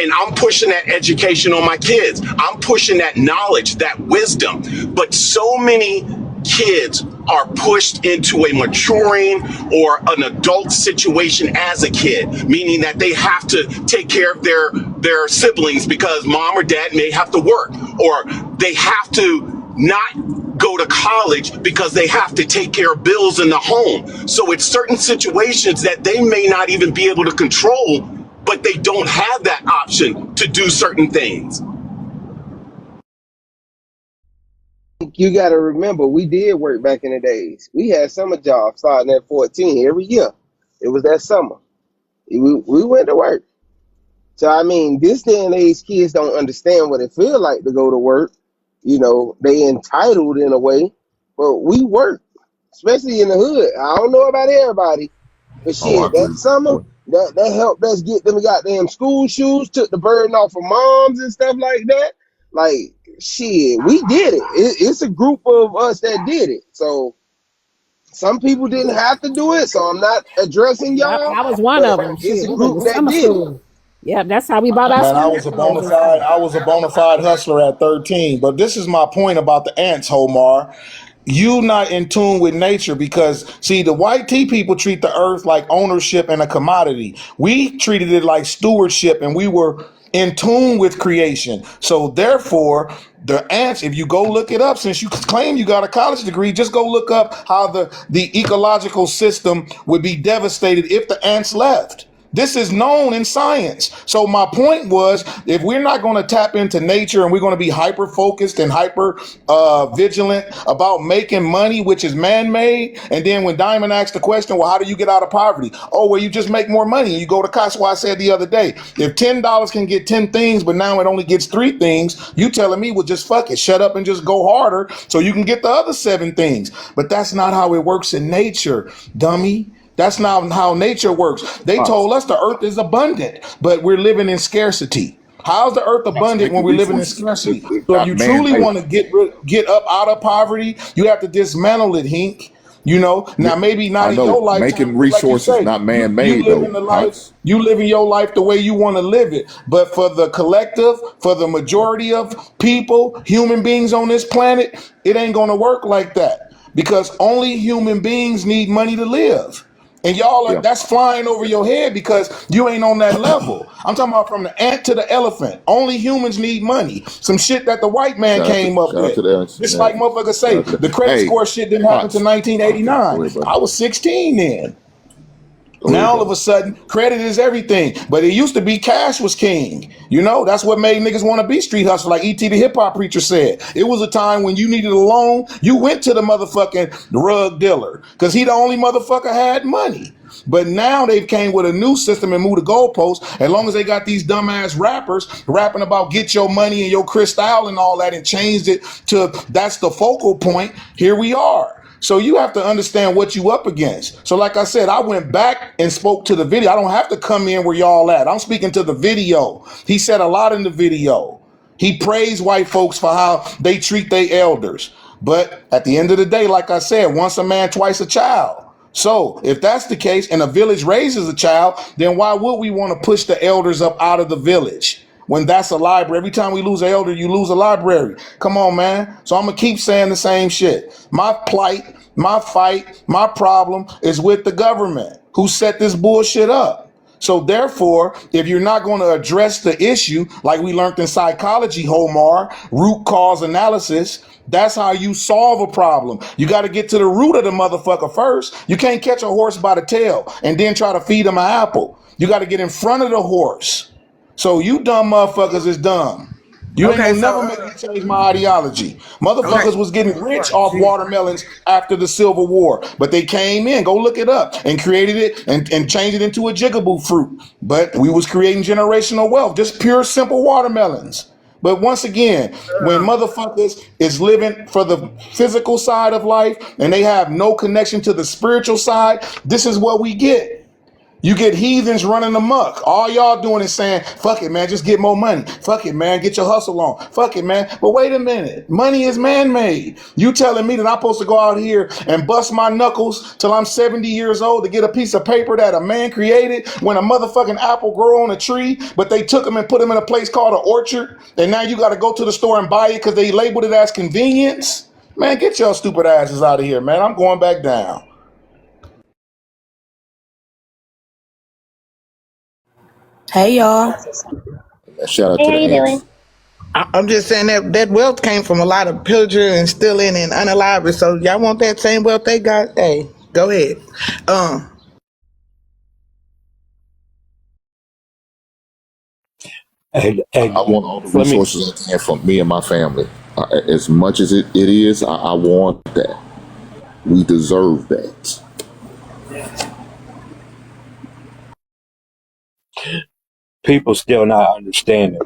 And I'm pushing that education on my kids. I'm pushing that knowledge, that wisdom. But so many kids are pushed into a maturing or an adult situation as a kid, meaning that they have to take care of their siblings because mom or dad may have to work, or they have to not go to college because they have to take care of bills in the home. So it's certain situations that they may not even be able to control, but they don't have that option to do certain things. You got to remember, we did work back in the days. We had summer jobs starting at 14 every year. It was that summer. We went to work. So, I mean, this day and age, kids don't understand what it feels like to go to work. You know, they entitled in a way, but we work, especially in the hood. I don't know about everybody, but Oh, I shit, that agree. summer, that helped us get them goddamn school shoes, took the burden off of moms and stuff like that. Like, shit, we did it. It's a group of us that did it. So some people didn't have to do it, so I'm not addressing Yep, y'all, I was one but of them. it's Shit, a we went group to that summer did it. school. Yep, that's how we bought our Man, I school was a clothes bona and fide, stuff. I was a bona fide hustler at 13. But this is my point about the ants, Homar. You not in tune with nature because see the white tea people treat the earth like ownership and a commodity. We treated it like stewardship and we were in tune with creation. So therefore, the ants, if you go look it up, since you claim you got a college degree, just go look up how the ecological system would be devastated if the ants left. This is known in science. So my point was, if we're not going to tap into nature and we're going to be hyper focused and hyper vigilant about making money, which is man-made, and then when Diamond asked the question, well, how do you get out of poverty? Oh, well, you just make more money and you go to cost. Why I said the other day, if $10 can get 10 things, but now it only gets 3 things, you telling me, well, just fuck it, shut up and just go harder so you can get the other 7 things. But that's not how it works in nature, dummy. That's not how nature works. They told us the earth is abundant, but we're living in scarcity. How's the earth abundant when Making we're living in resources scarcity? So if not you truly man-made. want to get up out of poverty, you have to dismantle it, Hink. You know, Yeah, now maybe not I in your know lifetime, making because like you resources say, not you man-made living though, the life, Hunts. you living your life the way you want to live it. But for the collective, for the majority of people, human beings on this planet, it ain't gonna work like that because only human beings need money to live. And y'all are Yeah. that's flying over your head because you ain't on that level. I'm talking about from the ant to the elephant. Only humans need money. Some shit that the white man came up Shout out with. to the ants. Just Yeah. like motherfuckers Shout say, out to the the credit hey, score shit didn't happen to Hunts. Okay, 1989. go ahead, buddy. I was 16 then. Go ahead, Now all of brother. a sudden, credit is everything. But it used to be cash was king. You know, that's what made niggas want to be street hustle, like E.T. the hip hop preacher said. It was a time when you needed a loan, you went to the motherfucking drug dealer because he the only motherfucker had money. But now they've came with a new system and moved the goalposts. As long as they got these dumbass rappers rapping about get your money and your crystal and all that and changed it to that's the focal point, here we are. So you have to understand what you up against. So like I said, I went back and spoke to the video. I don't have to come in where y'all at. I'm speaking to the video. He said a lot in the video. He praised white folks for how they treat their elders. But at the end of the day, like I said, once a man, twice a child. So if that's the case and a village raises a child, then why would we want to push the elders up out of the village? When that's a library, every time we lose an elder, you lose a library. Come on, man. So I'm gonna keep saying the same shit. My plight, my fight, my problem is with the government who set this bullshit up. So therefore, if you're not going to address the issue, like we learned in psychology, Homar, root cause analysis, that's how you solve a problem. You got to get to the root of the motherfucker first. You can't catch a horse by the tail and then try to feed him an apple. You got to get in front of the horse. So you dumb motherfuckers is dumb. You ain't Okay, gonna never so make me change my ideology. okay. Motherfuckers was getting rich off watermelons after the Civil War, but they came in, go look it up, and created it and changed it into a jigaboo fruit. But we was creating generational wealth, just pure simple watermelons. But once again, when motherfuckers is living for the physical side of life and they have no connection to the spiritual side, this is what we get. You get heathens running amok. All y'all doing is saying, fuck it, man, just get more money. Fuck it, man, get your hustle on. Fuck it, man. But wait a minute. Money is man-made. You telling me that I'm supposed to go out here and bust my knuckles till I'm 70 years old to get a piece of paper that a man created when a motherfucking apple grow on a tree, but they took them and put them in a place called an orchard, and now you got to go to the store and buy it because they labeled it as convenience? Man, get your stupid asses out of here, man. I'm going back down. Hey y'all. Shout out Hey, to how the you ants. doing? I'm just saying that wealth came from a lot of pillaging and stealing and unaliving. So y'all want that same wealth they got? Hey, go ahead. Um, I want all the let me resources I can for me and my family. As much as it is, I want that. We deserve that. people still not understanding.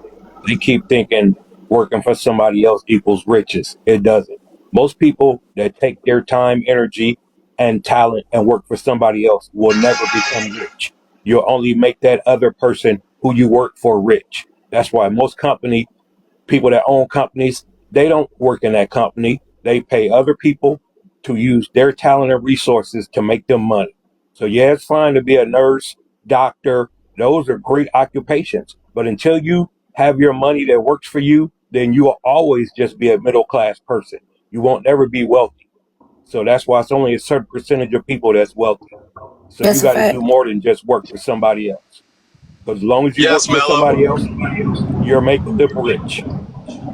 They keep thinking working for somebody else equals riches. It doesn't. Most people that take their time, energy, and talent and work for somebody else will never become rich. You'll only make that other person who you work for rich. That's why most people that own companies, they don't work in that company. They pay other people to use their talent and resources to make them money. So yeah, it's fine to be a nurse, doctor. Those are great occupations. But until you have your money that works for you, then you will always just be a middle class person. You won't ever be wealthy. So that's why it's only a certain percentage of people that's wealthy. So you That's a got to do fact. more than just work for somebody else. Because as long as you work Yes, for somebody Mello. else, you'll make them rich.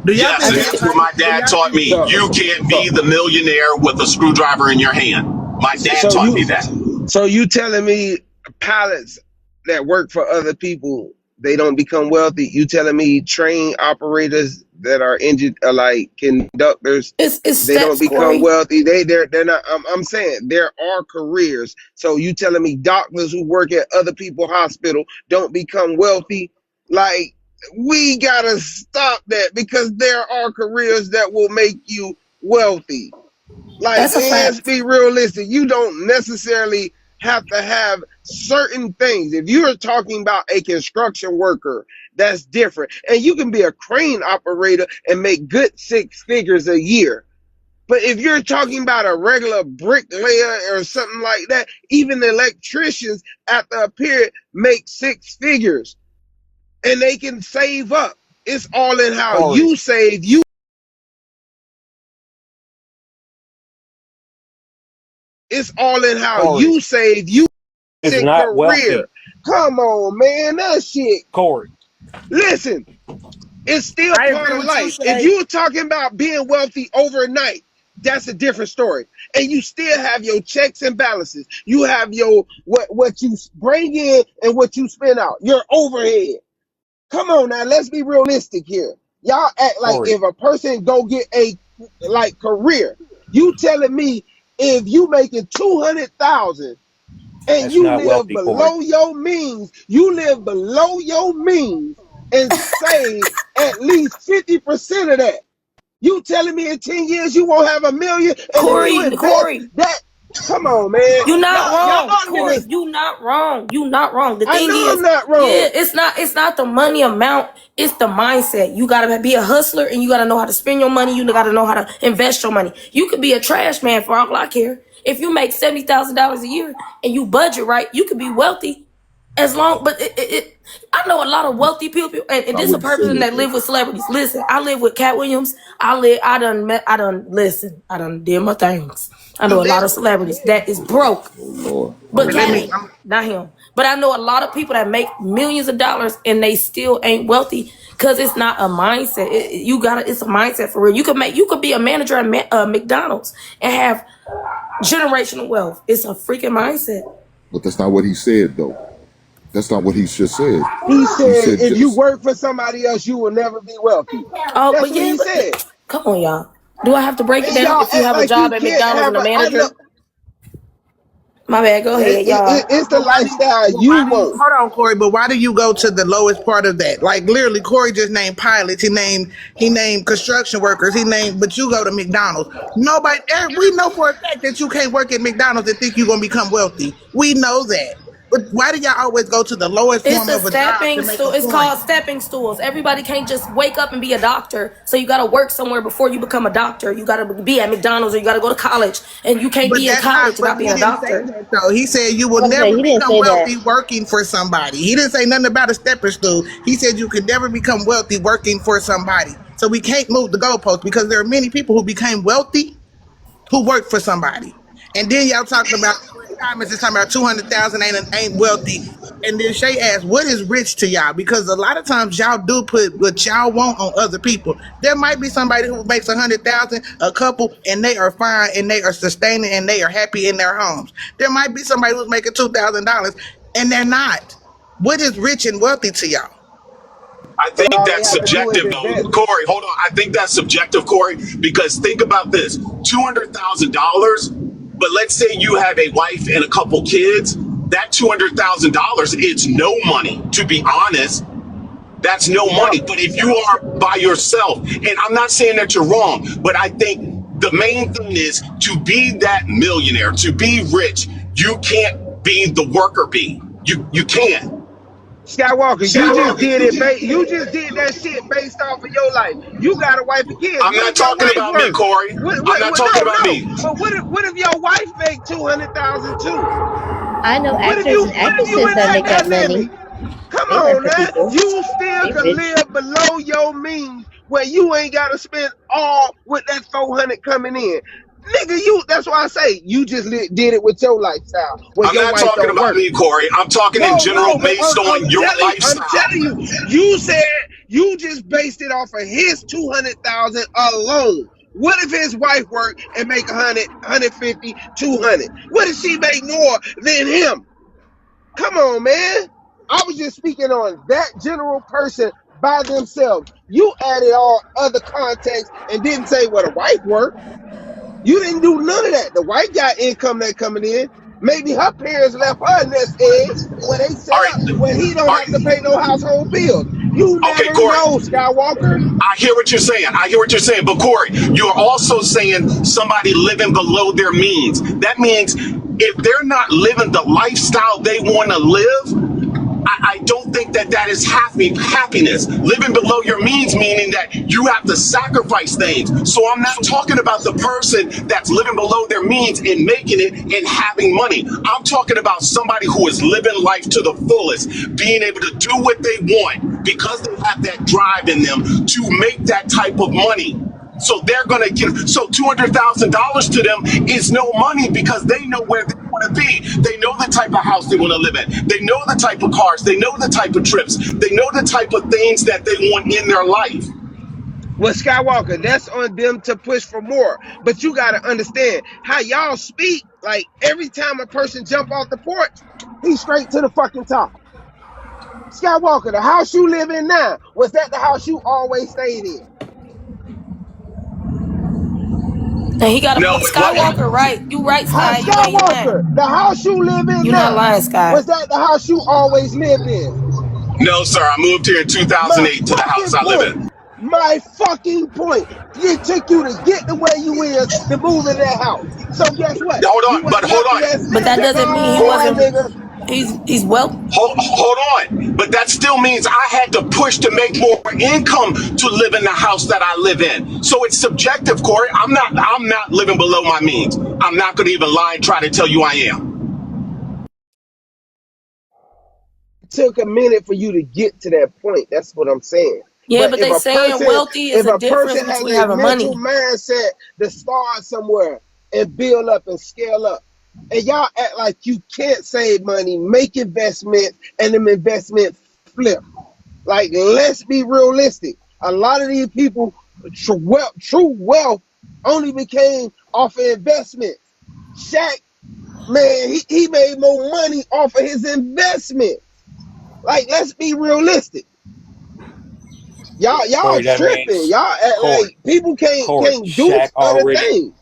Do y'all Yes, think and it's that's like? what my Do dad y'all taught think? me. So You can't so be the millionaire with a screwdriver in your hand. My dad so taught me you that. so you telling me pilots that work for other people they don't become wealthy? You telling me train operators that are engine like conductors It's they don't steps, become Corey. wealthy? They're not. I'm saying there are careers. So you telling me doctors who work at other people's hospital don't become wealthy? Like we gotta stop that because there are careers that will make you wealthy. Like, That's a let's fact. be realistic. You don't necessarily have to have certain things. If you're talking about a construction worker, that's different. And you can be a crane operator and make good 6 figures a year. But if you're talking about a regular bricklayer or something like that, even the electricians after a period make 6 figures and they can save up. It's all in how Corey, you save. You It's all in how Corey you save. You is not career. wealthy. Come on, man. That shit. Corey, Listen, it's still I part agree of with you, life. If Shay. you're talking about being wealthy overnight, that's a different story. And you still have your checks and balances. You have your what you bring in and what you spend out. Your overhead. Come on now, let's be realistic here. Y'all act like Corey, if a person go get a like career, you telling me if you making 200,000 and that's you not live wealthy, Corey. below your means, you live below your means and save at least 50% of that. You telling me in 10 years you won't have 1 million and then you invest Corey, that? Come on, man. you not Y'all wrong. Corey, niggas, you not wrong. You not wrong. The I thing know I'm is, not yeah, wrong. it's not the money amount, it's the mindset. You gotta be a hustler and you gotta know how to spend your money, you gotta know how to invest your money. You could be a trash man for all I care. If you make $70,000 a year and you budget right, you could be wealthy as long, but I know a lot of wealthy people, and Not this is what a he said, person that though. live with celebrities. Listen, I live with Cat Williams. I done did my things. I know You a lot of live. celebrities that is broke, Oh Lord. Oh but Okay, let Cat me. Lord. ain't, not him. But I know a lot of people that make millions of dollars and they still ain't wealthy because it's not a mindset. It's a mindset for real. You could be a manager at McDonald's and have generational wealth. It's a freaking mindset. But that's not what he said, though. That's not what he just said. He He said said if you just work for somebody else, you will never be wealthy. Oh, That's but what yeah, he said. come on, y'all. Do I have to break it And down? y'all If you act have a like job you at can't McDonald's have and a I know manager, my bad. Go ahead, y'all. it's the But why do you? lifestyle But why you do you? want. Hold on, Corey. But why do you go to the lowest part of that? Like literally, Corey just named pilots. He named construction workers. But you go to McDonald's. Nobody. We know for a fact that you can't work at McDonald's and think you're gonna become wealthy. We know that. But why do y'all always go to the lowest It's form a of a job stepping to make stool. a It's point? called stepping stools. Everybody can't just wake up and be a doctor. So you got to work somewhere before you become a doctor. You got to be at McDonald's or you got to go to college. And you can't But be in that's not. college But without he being a didn't say doctor. that though. He said you will Like I said, never he didn't become say that. wealthy working for somebody. He didn't say nothing about a stepping stool. He said you could never become wealthy working for somebody. So we can't move the goalpost because there are many people who became wealthy who worked for somebody. And then y'all talking about comments is talking about 200,000 ain't wealthy. And then Shay asked, "What is rich to y'all?" Because a lot of times y'all do put what y'all want on other people. There might be somebody who makes 100,000, a couple, and they are fine and they are sustaining and they are happy in their homes. There might be somebody who's making $2,000 and they're not. What is rich and wealthy to y'all? I So think all they that's have to do is subjective, though. invest. Corey, hold on. I think that's subjective, Corey, because think about this $200,000, but let's say you have a wife and a couple kids. That $200,000 is no money, to be honest. That's no No, money. But if you are by yourself, and I'm not saying that you're wrong, but I think the main thing is to be that millionaire, to be rich, you can't be the worker bee. You can't. Skywalker, you just did it. You just did that shit based off of your life. You got a wife and kids. I'm What not if your talking wife about me, work? Corey. I'm not talking about No. me. But what if your wife make 200,000 too? I know What if actors you and in actresses that that make that money. dynamic? Come They work on for now. people. You still They can rich. live below your means where you ain't gotta spend all with that 400 coming in. Nigga, that's why I say you just did it with your lifestyle where I'm your not wife talking don't about work. me, Corey. I'm talking in general But based on your I'm lifestyle. telling you, you said you just based it off of his 200,000 alone. What if his wife work and make 100, 150, 200? What if she make more than him? Come on, man. I was just speaking on that general person by themselves. You added all other context and didn't say what a wife work. You didn't do none of that. The wife got income that coming in. Maybe her parents left her a nest egg where they set All up right. where he don't All have to right. pay no household bills. You Okay, never Corey. know, Skywalker. I hear what you're saying. I hear what you're saying. But Corey, you're also saying somebody living below their means. That means if they're not living the lifestyle they want to live, I don't think that is happiness. Living below your means, meaning that you have to sacrifice things. So I'm not talking about the person that's living below their means and making it and having money. I'm talking about somebody who is living life to the fullest, being able to do what they want because they have that drive in them to make that type of money. So they're going to give, so $200,000 to them is no money because they know where they want to be. They know the type of house they want to live in. They know the type of cars. They know the type of trips. They know the type of things that they want in their life. Well, Skywalker, that's on them to push for more. But you got to understand how y'all speak. Like every time a person jump off the porch, he's straight to the fucking top. Skywalker, the house you live in now, was that the house you always stayed in? And he got a No, it wasn't. Skywalker, right? You right, Sky. You ain't Skywalker, lying. the house you live in You're not now, lying, Sky. was that the house you always lived in? No, sir. I moved here in My 2008 to the house fucking I live point. in. My fucking point. It took you to get to where you is to move in that house. So guess what? Hold You on, was but hold left in that on. But that that doesn't mean he no, wasn't. nigga. He's well. Hold on. But that still means I had to push to make more income to live in the house that I live in. So it's subjective, Corey. I'm not living below my means. I'm not going to even lie and try to tell you I am. It took a minute for you to get to that point. That's what I'm saying. Yeah, But but they saying wealthy is if a a difference person has between a having mental money. mindset to start somewhere and build up and scale up, and y'all act like you can't save money, make investments, and them investments flip. Like, let's be realistic. A lot of these people, true wealth only became off of investments. Shaq, man, he made more money off of his investment. Like, let's be realistic. Y'all Corey, that tripping. means Y'all act Corey, like people can't do Shaq other already things.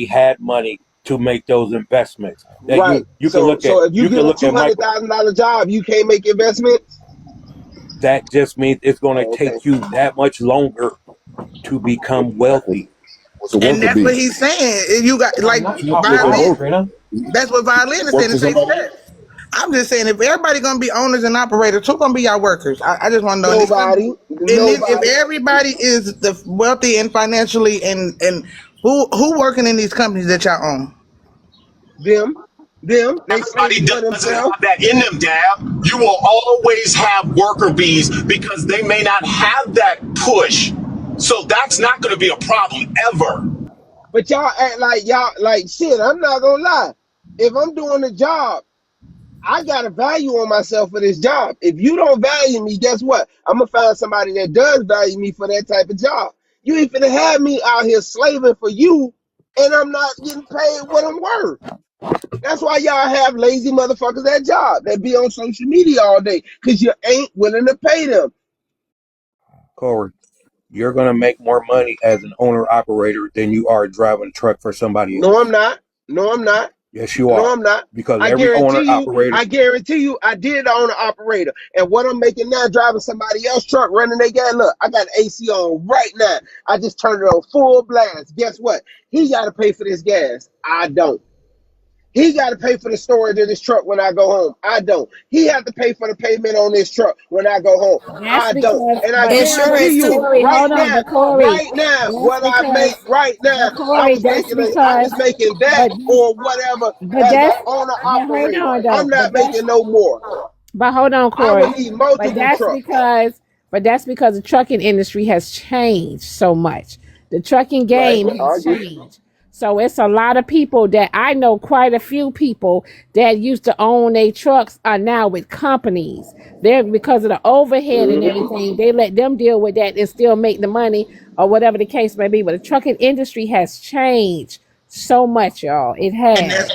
had money to make those investments. That Right. you can look at So if you get a Michael. $200,000 job, you can't make investments. That just means it's going to Oh, okay. take you that much longer to become wealthy. What's the And worker that's bee? what he's saying. You got like violin. That's what violin is Work saying. for It takes somebody? steps. I'm just saying, if everybody gonna be owners and operators, who gonna be our workers? I just want to know. Nobody. If everybody is the wealthy and financially, and who working in these companies that y'all own? Them. They Everybody slaving for doesn't themselves. have that in them, Dab. You will always have worker bees because they may not have that push. So that's not going to be a problem ever. But y'all act like y'all like shit. I'm not gonna lie. If I'm doing a job, I got a value on myself for this job. If you don't value me, guess what? I'm gonna find somebody that does value me for that type of job. You ain't finna have me out here slaving for you, and I'm not getting paid what I'm worth. That's why y'all have lazy motherfuckers at job that be on social media all day, because you ain't willing to pay them. Corey, you're gonna make more money as an owner operator than you are driving a truck for somebody else. No, I'm not. No, I'm not. Yes, you No, are. I'm not. Because I every owner guarantee operator, you, I did own an operator. And what I'm making now, driving somebody else's truck, running their gas. Look, I got AC on right now. I just turned it on full blast. Guess what? He got to pay for this gas. I don't. He got to pay for the storage of this truck when I go home. I don't. He have to pay for the payment on this truck when I go home. That's I don't. because, And I but guarantee you, Corey, hold on, but Corey, right now, that's what I because, make right now, but Corey, that's I was because, making that but or whatever but as an that's, owner but hold operator. on though, I'm not making no more. but hold on, I Corey, would need but multiple that's trucks. because, the trucking industry has changed so much. The trucking Right? game I has agree. changed. So it's a lot of people that I know, quite a few people that used to own their trucks are now with companies. They're because of the overhead and everything, they let them deal with that and still make the money or whatever the case may be. But the trucking industry has changed so much, y'all. It And has.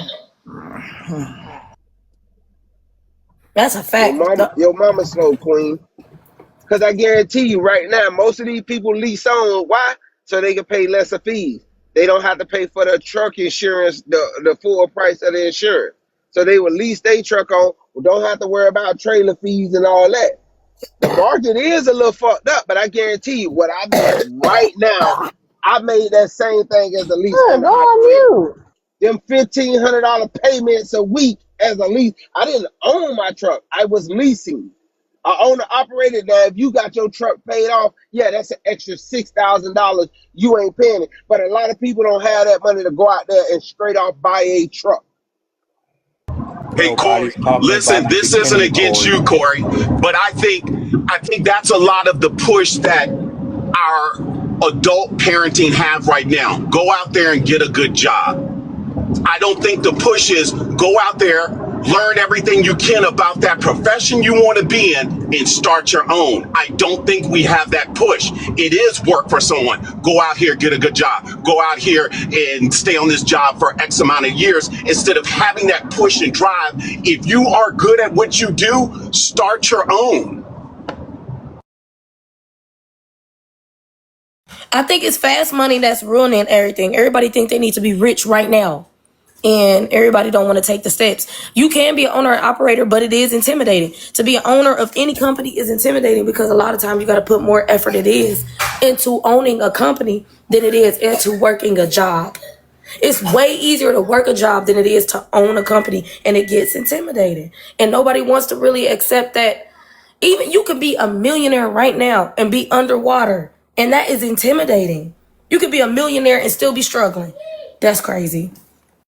That's a fact. Your mama slow, queen. Because I guarantee you right now, most of these people lease on. Why? So they can pay lesser fees. They don't have to pay for the truck insurance, the full price of the insurance. So they will lease their truck on, don't have to worry about trailer fees and all that. The market is a little fucked up, but I guarantee you what I make right now, I made that same thing as a lease owner operator. Them $1,500 payments a week as a lease. I didn't own my truck. I was leasing. I own and operator. Now, if you got your truck paid off, yeah, that's an extra $6,000. You ain't paying it. But a lot of people don't have that money to go out there and straight off buy a truck. Hey Corey, listen, this isn't against you, Corey, but I think that's a lot of the push that our adult parenting have right now. Go out there and get a good job. I don't think the push is go out there, learn everything you can about that profession you want to be in, and start your own. I don't think we have that push. It is work for someone. Go out here, get a good job. Go out here and stay on this job for X amount of years instead of having that push and drive. If you are good at what you do, start your own. I think it's fast money that's ruining everything. Everybody think they need to be rich right now. And everybody don't want to take the steps. You can be an owner and operator, but it is intimidating. To be an owner of any company is intimidating because a lot of times you got to put more effort it is into owning a company than it is into working a job. It's way easier to work a job than it is to own a company, and it gets intimidating. And nobody wants to really accept that. Even you could be a millionaire right now and be underwater, and that is intimidating. You could be a millionaire and still be struggling. That's crazy.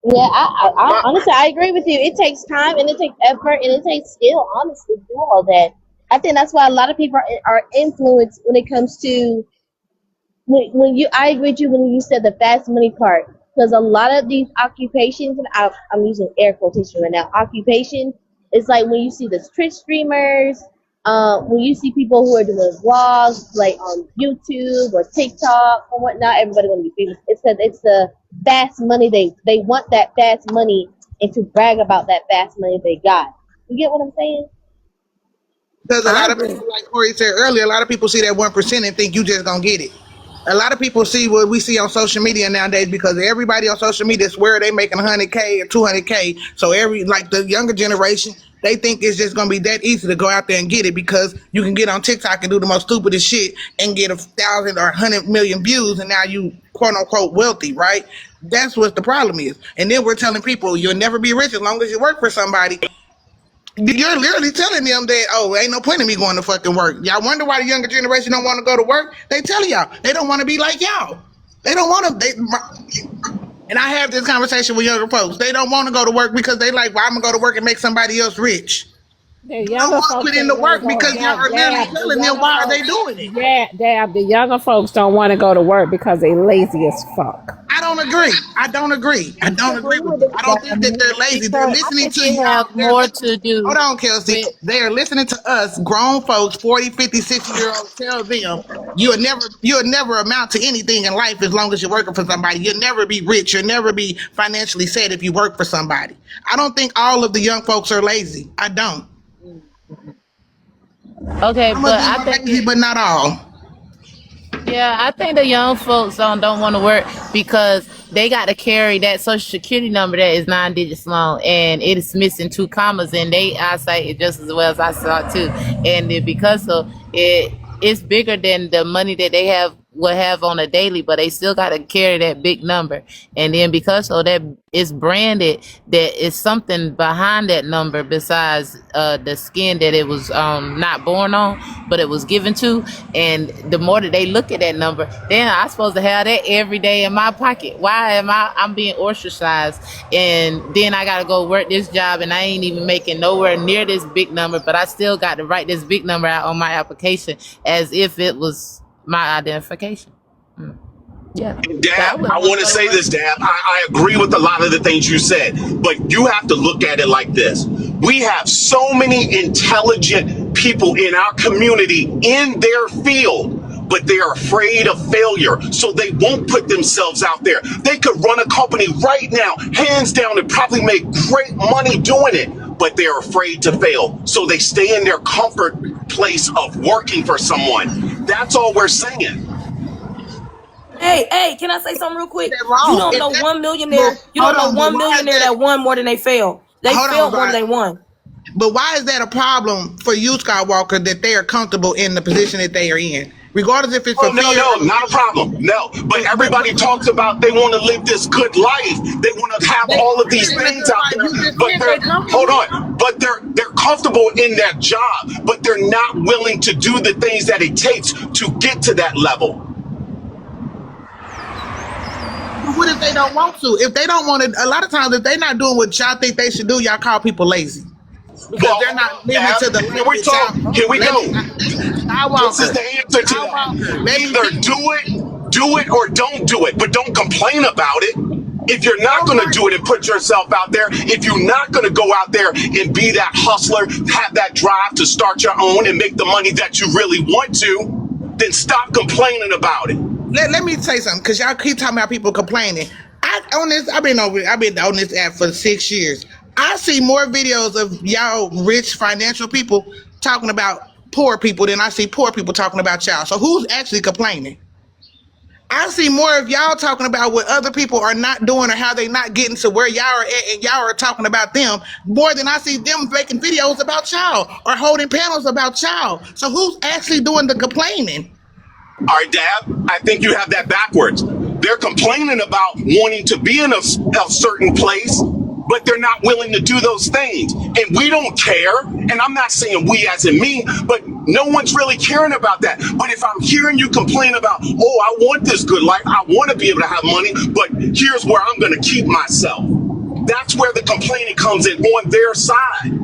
Yeah, I honestly I agree with you. It takes time and it takes effort and it takes skill, honestly, to do all that. I think that's why a lot of people are influenced when it comes to I agree with you when you said the fast money part, because a lot of these occupations, and I'm using air quotation right now, occupation, it's like when you see the Twitch streamers, when you see people who are doing vlogs like on YouTube or TikTok or whatnot, everybody want to be famous. It's because it's the fast money. They want that fast money and to brag about that fast money they got. You get what I'm saying? Because a lot of people, like Corey said earlier, a lot of people see that 1% and think you just gonna get it. A lot of people see what we see on social media nowadays because everybody on social media swear they making 100K or 200K. So like the younger generation, they think it's just gonna be that easy to go out there and get it because you can get on TikTok and do the most stupidest shit and get 1,000 or 100 million views, and now you quote unquote wealthy, right? That's what the problem is. And then we're telling people you'll never be rich as long as you work for somebody. You're literally telling them that, oh, ain't no point in me going to fucking work. Y'all wonder why the younger generation don't want to go to work? They tell y'all they don't want to be like y'all. They don't want to. And I have this conversation with younger folks. They don't want to go to work because they like, well, I'm gonna go to work and make somebody else rich. The younger folks put in the work because y'all are literally telling them why are they doing it. Yeah, the younger folks don't want to go to work because they lazy as fuck. I don't agree. I don't agree with you. I don't think that they're lazy. They're listening to you. Have more to do. Hold on, Kelsey. They are listening to us, grown folks, 40, 50, 60-year-olds, tell them you'll never amount to anything in life as long as you're working for somebody. You'll never be rich. You'll never be financially set if you work for somebody. I don't think all of the young folks are lazy. I don't. Okay, but I think lazy, but not all. Yeah, I think the young folks don't want to work because they got to carry that social security number that is 9 digits long and it is missing 2 commas and they eyesight it just as well as I saw it too. And because of it, it's bigger than the money that they will have on a daily, but they still got to carry that big number. And then because of that, it's branded that is something behind that number besides the skin that it was not born on, but it was given to. And the more that they look at that number, then I'm supposed to have that every day in my pocket. Why am I'm being ostracized? And then I got to go work this job and I ain't even making nowhere near this big number, but I still got to write this big number out on my application as if it was my identification. Yeah. Dad, I want to say this, Dad. I agree with a lot of the things you said, but you have to look at it like this. We have so many intelligent people in our community in their field, but they're afraid of failure, so they won't put themselves out there. They could run a company right now, hands down, and probably make great money doing it, but they're afraid to fail. So they stay in their comfort place of working for someone. That's all we're saying. Hey, can I say something real quick? Wrong. You don't know one millionaire. You don't know one millionaire that won more than they failed. They failed more than they won. But why is that a problem for you, Skywalker, that they are comfortable in the position that they are in? Regardless if it's for no, not a problem. No, but everybody talks about they want to live this good life. They want to have all of these things out there. But they're comfortable in that job, but they're not willing to do the things that it takes to get to that level. What if they don't want to? If they don't want to, a lot of times, if they're not doing what y'all think they should do, y'all call people lazy. Because they're not living to the Here we go. This is the answer to that. Either do it or don't do it, but don't complain about it. If you're not going to do it and put yourself out there, if you're not going to go out there and be that hustler, have that drive to start your own and make the money that you really want to, then stop complaining about it. Let me say something, because y'all keep talking about people complaining. I've been on this app for 6 years. I see more videos of y'all rich financial people talking about poor people than I see poor people talking about y'all. So who's actually complaining? I see more of y'all talking about what other people are not doing or how they not getting to where y'all are at, and y'all are talking about them more than I see them making videos about y'all or holding panels about y'all. So who's actually doing the complaining? All right, Dad, I think you have that backwards. They're complaining about wanting to be in a certain place, but they're not willing to do those things. And we don't care. And I'm not saying we as in me, but no one's really caring about that. But if I'm hearing you complain about, I want this good life, I want to be able to have money, but here's where I'm going to keep myself. That's where the complaining comes in on their side.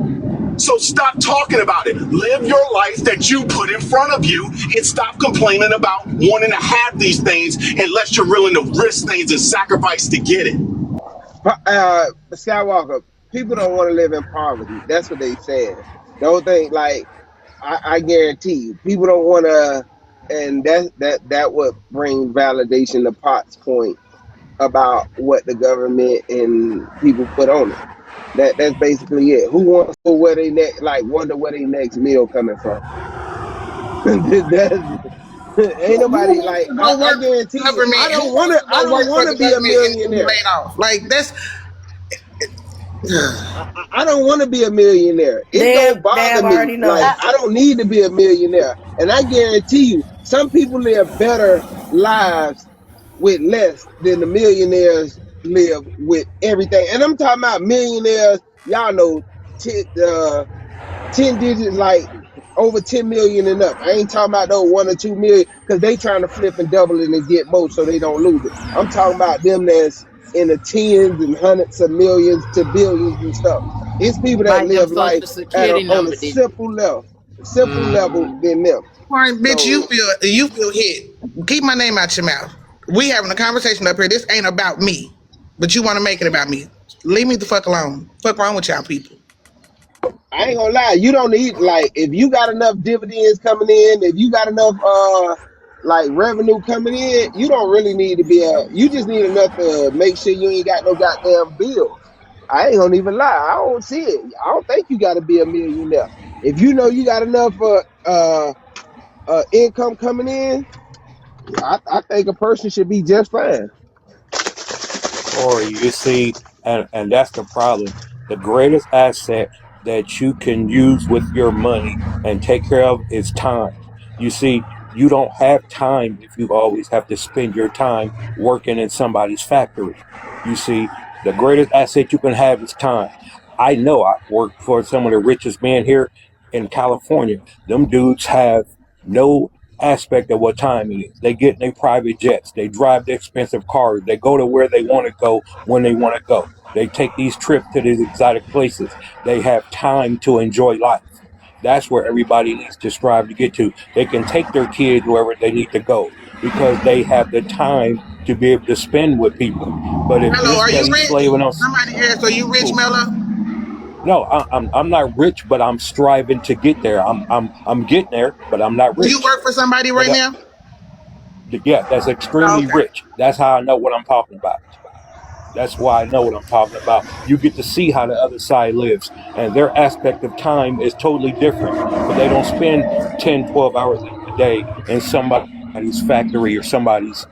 So stop talking about it. Live your life that you put in front of you and stop complaining about wanting to have these things unless you're willing to risk things and sacrifice to get it. Skywalker, people don't want to live in poverty. That's what they said. The whole thing, like, I guarantee you, people don't want to, and that would bring validation to Pot's point about what the government and people put on it. That's basically it. Who wants to wonder where their next meal coming from? Ain't nobody like. I guarantee you. I don't want to be a millionaire. Like that's. I don't want to be a millionaire. It don't bother me. Like, I don't need to be a millionaire. And I guarantee you, some people live better lives with less than the millionaires live with everything. And I'm talking about millionaires, y'all know, 10 digits, like over 10 million and up. I ain't talking about those 1 or 2 million, because they trying to flip and double it and get more so they don't lose it. I'm talking about them that's in the tens and hundreds of millions to billions and stuff. It's people that live life on a simple level than them. Right, bitch, so, you feel hit. Keep my name out your mouth. We having a conversation up here. This ain't about me, but you want to make it about me. Leave me the fuck alone. Fuck wrong with y'all people. I ain't gonna lie. You don't need, like, if you got enough dividends coming in, if you got enough like revenue coming in, you don't really need to be you just need enough to make sure you ain't got no goddamn bills. I ain't gonna even lie. I don't see it. I don't think you got to be a millionaire. If you know you got enough income coming in, I think a person should be just fine. Corey, you see, and that's the problem. The greatest asset that you can use with your money and take care of is time. You see, you don't have time if you always have to spend your time working in somebody's factory. You see, the greatest asset you can have is time. I know I work for some of the richest men here in California. Them dudes have no aspect of what time it is. They get in their private jets. They drive the expensive cars. They go to where they want to go when they want to go. They take these trips to these exotic places. They have time to enjoy life. That's where everybody needs to strive to get to. They can take their kids wherever they need to go because they have the time to be able to spend with people. But if Mello, you're are you steady rich? slaving on, Somebody asked, are you rich, who? Mello? No, I'm not rich, but I'm striving to get there. I'm getting there, but I'm not Do you rich. work for somebody right But now? yeah, that's extremely Okay. rich. That's how I know what I'm talking about. That's why I know what I'm talking about. You get to see how the other side lives, and their aspect of time is totally different because they don't spend 10, 12 hours a day in somebody's factory or somebody's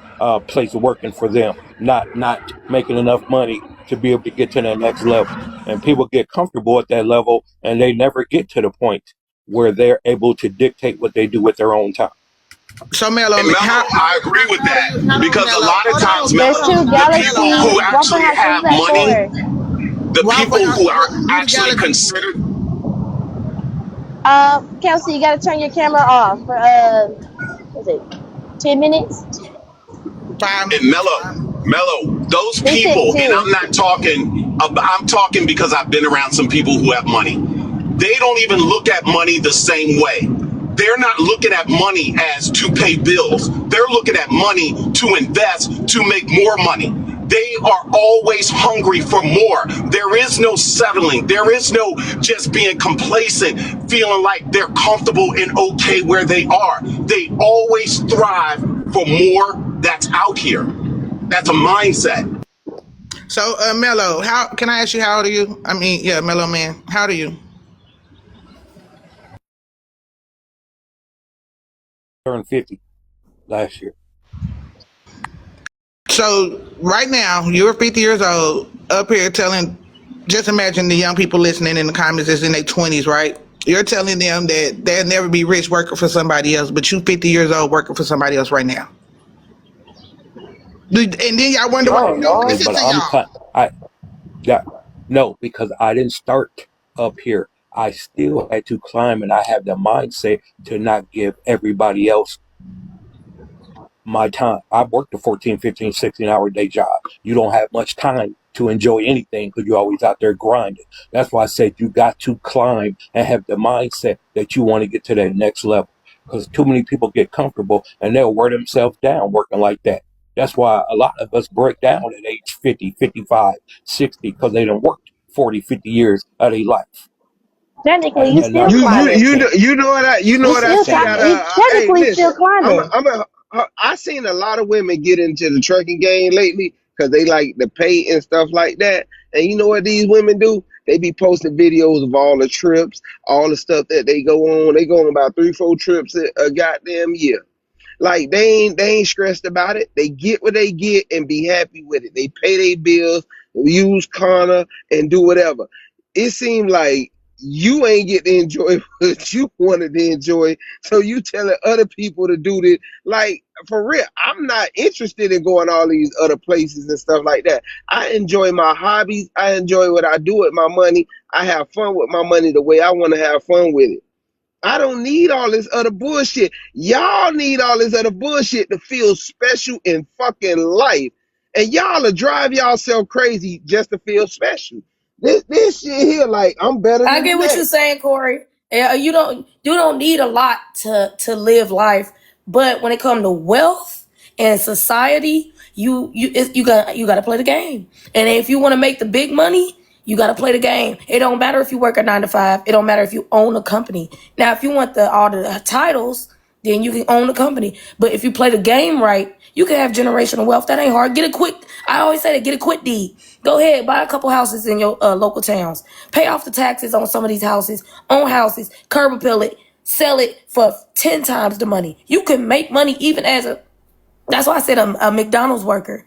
place of working for them, not making enough money to be able to get to that next level. And people get comfortable at that level, and they never get to the point where they're able to dictate what they do with their own time. So Mello, And Mello, how I agree with old are you? that Hold on, because a Mello. lot of Hold on, times, There's Mello, hold two on, the Mello. people galaxies. who Waffle actually House have is at money, 4. the Waffle people House. who are Who the actually galaxy? considered. Kelsey, you gotta turn your camera off for what's it? 10 minutes? And Mello, those They said people, and 2. I'm not talking, I'm talking because I've been around some people who have money. They don't even look at money the same way. They're not looking at money as to pay bills. They're looking at money to invest, to make more money. They are always hungry for more. There is no settling. There is no just being complacent, feeling like they're comfortable and okay where they are. They always thrive for more that's out here. That's a mindset. So Mello, how can I ask you how old are you? I mean, yeah, Mello man, how old are you? Turned 50 last year. So right now, you're 50 years old, up here telling, just imagine the young people listening in the comments that's in their 20s, right? You're telling them that they'll never be rich working for somebody else, but you 50 years old working for somebody else right now. And then y'all wonder why Yeah, you don't listen but to y'all. yeah, no, because I didn't start up here. I still had to climb, and I have the mindset to not give everybody else my time. I've worked a 14, 15, 16-hour day job. You don't have much time to enjoy anything because you're always out there grinding. That's why I said you got to climb and have the mindset that you want to get to that next level, because too many people get comfortable and they'll wear themselves down working like that. That's why a lot of us break down at age 50, 55, 60 because they done worked 40, 50 years of their life. Technically, And, you and still not giving climbing. them a chance. You know what You I still see climbing. out You of hey technically still listen, climbing. I seen a lot of women get into the trucking game lately because they like the pay and stuff like that. And you know what these women do? They be posting videos of all the trips, all the stuff that they go on. They go on about 3-4 trips a goddamn year. Like they ain't stressed about it. They get what they get and be happy with it. They pay their bills, use Klarna, and do whatever. It seemed like you ain't get to enjoy what you wanted to enjoy, so you telling other people to do this. Like for real, I'm not interested in going all these other places and stuff like that. I enjoy my hobbies. I enjoy what I do with my money. I have fun with my money the way I want to have fun with it. I don't need all this other bullshit. Y'all need all this other bullshit to feel special in fucking life. And y'all will drive y'allself crazy just to feel special. This shit here, like, I'm better I than the get what you're next. saying, Corey. You don't need a lot to live life, but when it comes to wealth and society, you got to play the game. And if you want to make the big money, you got to play the game. It don't matter if you work a 9 to 5. It don't matter if you own a company. Now, if you want all the titles, then you can own a company. But if you play the game right, you can have generational wealth. That ain't hard. I always say that, get a quick deed. Go ahead, buy a couple houses in your local towns. Pay off the taxes on some of these houses, own houses, curb appeal it, sell it for 10 times the money. You can make money even as a That's why I said a McDonald's worker.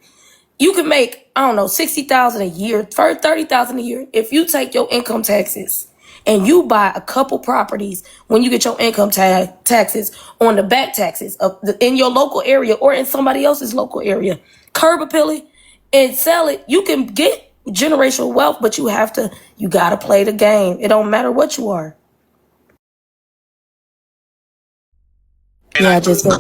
You can make, I don't know, $60,000 a year, $30,000 a year. If you take your income taxes and you buy a couple properties when you get your income taxes on the back taxes in your local area or in somebody else's local area, curb appeal it and sell it, you can get generational wealth, but you gotta play the game. It don't matter what you are.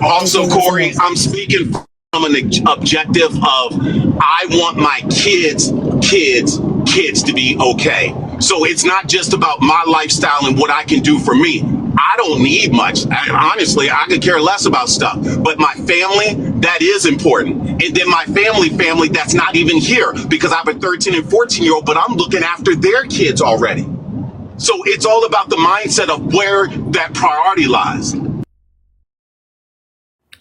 Also, Corey, I'm speaking from an objective of I want my kids to be okay. So it's not just about my lifestyle and what I can do for me. I don't need much. Honestly, I could care less about stuff. But my family, that is important. And then my family that's not even here because I have a 13 and 14-year-old, but I'm looking after their kids already. So it's all about the mindset of where that priority lies.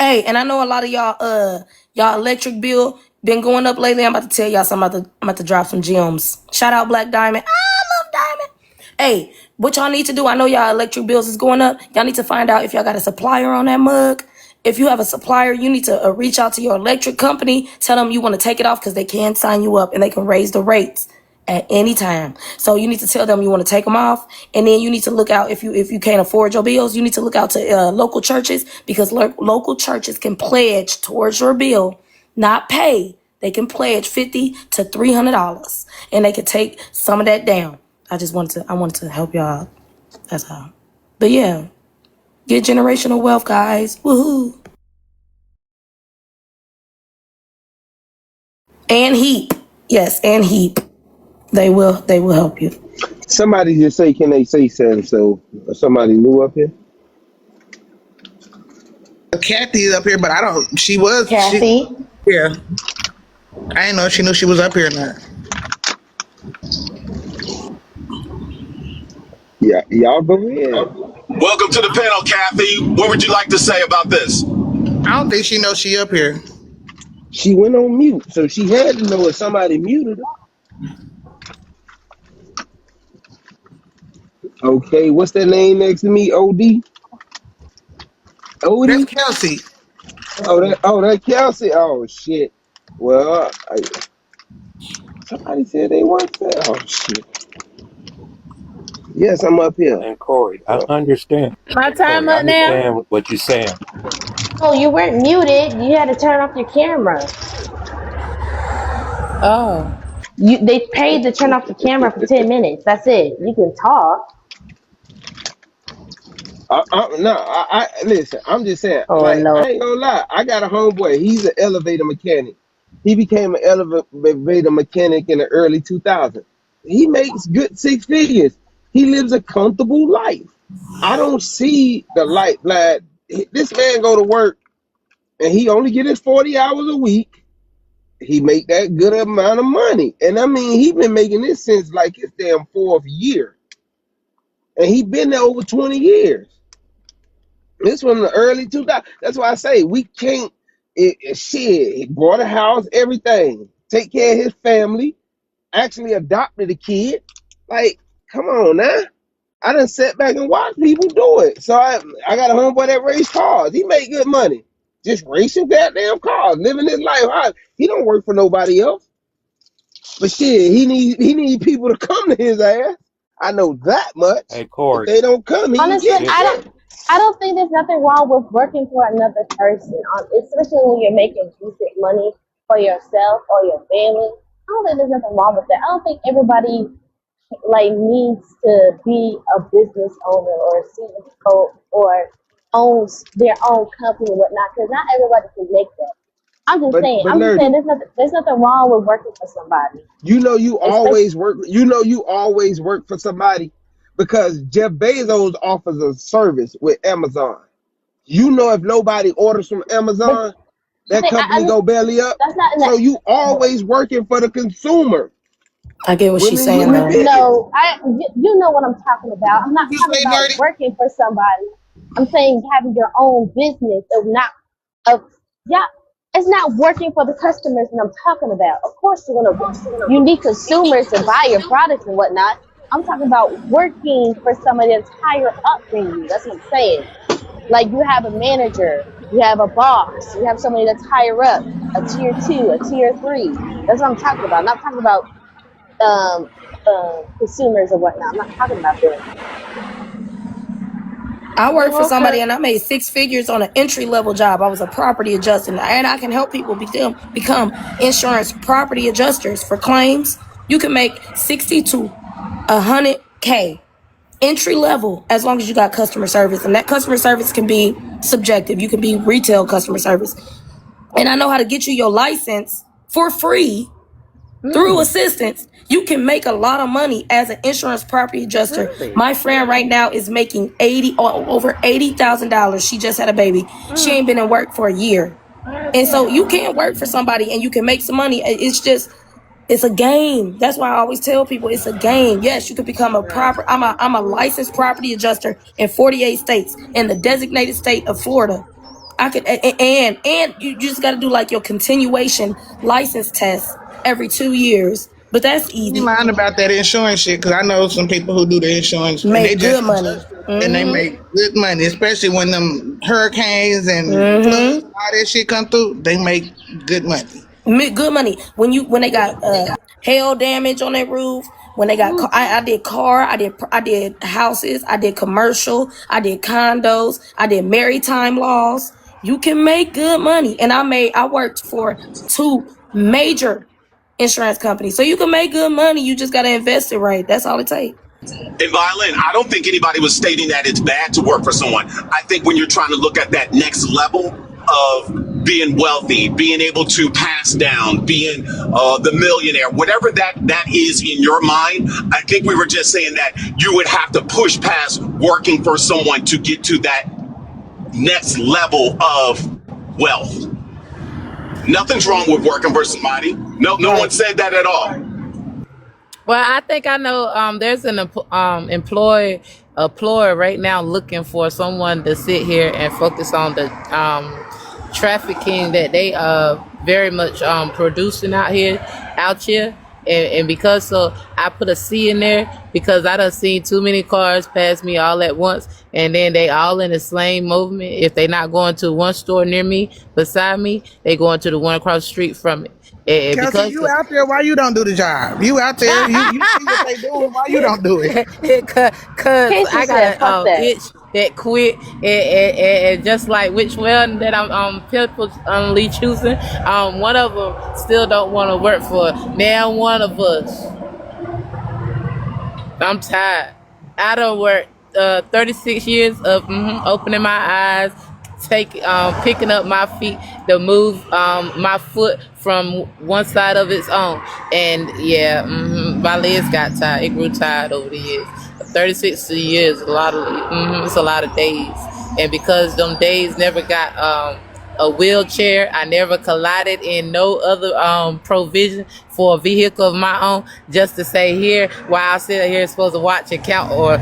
Hey, and I know a lot of y'all electric bill been going up lately. I'm about to tell y'all something. I'm about to drop some gems. Shout out Black Diamond. I love Diamond. Hey, what y'all need to do, I know y'all electric bills is going up. Y'all need to find out if y'all got a supplier on that mug. If you have a supplier, you need to reach out to your electric company. Tell them you want to take it off because they can sign you up and they can raise the rates at any time. So you need to tell them you want to take them off, and then you need to look out if you can't afford your bills. You need to look out to local churches because local churches can pledge towards your bill, not pay. They can pledge $50 to $300, and they can take some of that down. I wanted to help y'all out. That's all. But yeah, get generational wealth, guys. Woohoo! And HEAP, yes, and HEAP. They will help you. Somebody just say, can they say something? So somebody new up here? Kathy's up here, but she was. Kathy? Yeah. I didn't know if she knew she was up here or not. Yeah, y'all go ahead. Welcome to the panel, Kathy. What would you like to say about this? I don't think she knows she up here. She went on mute, so she had to know if somebody muted her. Okay, what's that name next to me? OD? That's Kelsey. That Kelsey. Oh shit. Well, somebody said they weren't there. Oh shit. Yes, I'm up here. And Corey, I understand. My time up now. I understand what you're saying. Oh, you weren't muted. You had to turn off your camera. Oh. They paid to turn off the camera for 10 minutes. That's it. You can talk. Listen, I'm just saying, Oh, like, no. I ain't gonna lie. I got a homeboy. He's an elevator mechanic. He became an elevator mechanic in the early 2000s. He makes good 6 figures. He lives a comfortable life. I don't see the light. Like, this man go to work and he only get his 40 hours a week. He make that good amount of money. And I mean, he been making this since like his damn 4th year. And he been there over 20 years. This from the early 2000s. That's why I say we can't, shit, he bought a house, everything. Take care of his family. Actually adopted a kid. Like, come on now. I done sat back and watched people do it. So I got a homeboy that race cars. He make good money. Just racing goddamn cars, living his life. He don't work for nobody else. But shit, he need people to come to his ass. I know that much. Hey, Corey. If they don't come, Honestly, I don't think there's nothing wrong with working for another person, especially when you're making decent money for yourself or your family. I don't think there's nothing wrong with that. I don't think everybody needs to be a business owner or a CEO or owns their own company and whatnot, because not everybody can make that. I'm just saying there's nothing wrong with working for somebody. You always work for somebody because Jeff Bezos offers a service with Amazon. If nobody orders from Amazon, that company go belly up. So you always working for the consumer. I get what she's saying though. No, you know what I'm talking about. I'm not talking about working for somebody. I'm saying having your own business it's not working for the customers that I'm talking about. Of course you need consumers to buy your products and whatnot. I'm talking about working for somebody that's higher up than you. That's what I'm saying. Like you have a manager You have a boss. You have somebody that's higher up, a tier 2, a tier 3. That's what I'm talking about. I'm not talking about consumers or whatnot. I'm not talking about them. I worked for Okay. somebody and I made 6 figures on an entry level job. I was a property adjuster, and I can help people become insurance property adjusters for claims. You can make 60 to 100K entry level as long as you got customer service, and that customer service can be subjective. You can be retail customer service, and I know how to get you your license for free through assistance. You can make a lot of money as an insurance property adjuster. My friend right now is making over $80,000. She just had a baby. She ain't been in work for a year, and so you can work for somebody and you can make some money. It's a game. That's why I always tell people it's a game. Yes, you could become I'm a licensed property adjuster in 48 states in the designated state of Florida. I could and you just got to do like your continuation license test every 2 years. But that's You easy. lying about that insurance shit, because I know some people who do the insurance and they Make just good money. and they make good money, especially when them hurricanes and floods, all that shit come through. They make good money. Make good money when they got hail damage on their roof. When they got I did car, I did houses, I did commercial, I did condos, I did maritime laws. You can make good money, and I worked for 2 major insurance companies, so you can make good money. You just gotta invest it right. That's all it takes. And Violin, I don't think anybody was stating that it's bad to work for someone. I think when you're trying to look at that next level of being wealthy, being able to pass down, being the millionaire, whatever that is in your mind, I think we were just saying that you would have to push past working for someone to get to that next level of wealth. Nothing's wrong with working for somebody. No one said that at all. Well, I think I know. There's an employer right now looking for someone to sit here and focus on the trafficking that they very much producing out here, and because I put a C in there because I done seen too many cars pass me all at once, and then they all in the same movement. If they not going to one store near me, beside me, they going to the one across the street from it. And Kelsey, because you out there, why you don't do the job? You out there, you see what they doing, why you don't do it? Cause Casey I said, got "Fuck that." itch that quit, and just like which one that I'm purposely choosing, one of them still don't want to work for now one of us. I'm tired. I done worked 36 years of opening my eyes, picking up my feet to move my foot from one side of its own, and yeah, my legs got tired. It grew tired over the years. 36 years, it's a lot of days, and because them days never got a wheelchair, I never collided in no other provision for a vehicle of my own, just to say here while I sit here supposed to watch and count or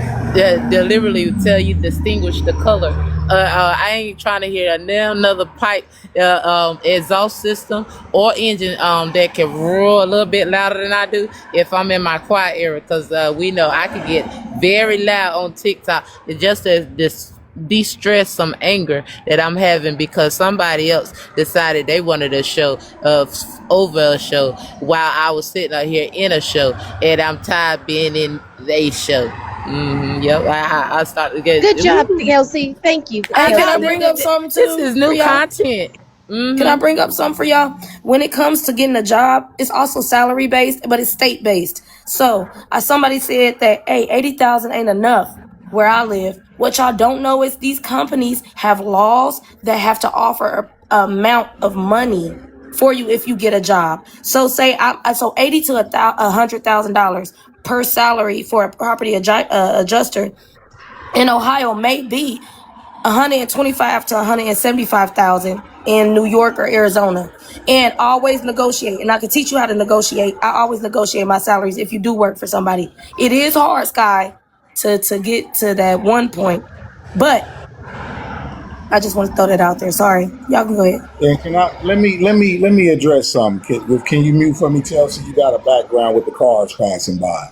deliberately tell you distinguish the color. I ain't trying to hear another pipe exhaust system or engine that can roar a little bit louder than I do if I'm in my quiet area, because we know I can get very loud on TikTok just as this de-stress some anger that I'm having because somebody else decided they wanted a show over a show while I was sitting out here in a show, and I'm tired being in a show. Yep, I started to get Good job, Kelsey. Thank you. Hey, can I bring up something too? This is new for y'all? content. Can I bring up something for y'all? When it comes to getting a job, it's also salary based, but it's state based. So somebody said that, hey, 80,000 ain't enough where I live. What y'all don't know is these companies have laws that have to offer a amount of money for you if you get a job. So say so $80,000 to $100,000 per salary for a property adjuster in Ohio may be 125 to 175,000 in New York or Arizona. And always negotiate. And I can teach you how to negotiate. I always negotiate my salaries if you do work for somebody. It is hard, Sky, to get to that one point. But I just want to throw that out there. Sorry. Y'all can go ahead. And can I let me address something. Can you mute for me, Chelsea? You got a background with the cars passing by.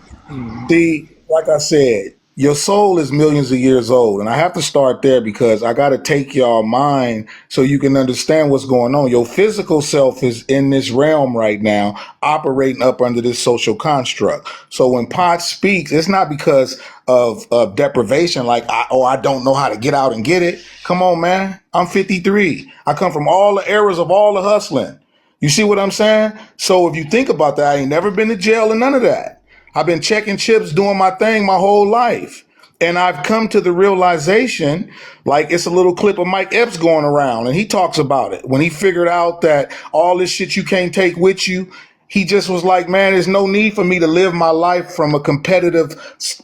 See, like I said, Your soul is millions of years old. And I have to start there because I got to take y'all mind so you can understand what's going on. Your physical self is in this realm right now, operating up under this social construct. So when Potts speaks, it's not because of deprivation, like, I don't know how to get out and get it. Come on, man. I'm 53. I come from all the eras of all the hustling. You see what I'm saying? So if you think about that, I ain't never been to jail and none of that. I've been checking chips, doing my thing my whole life. And I've come to the realization, like it's a little clip of Mike Epps going around and he talks about it. When he figured out that all this shit you can't take with you, he just was like, man, there's no need for me to live my life from a competitive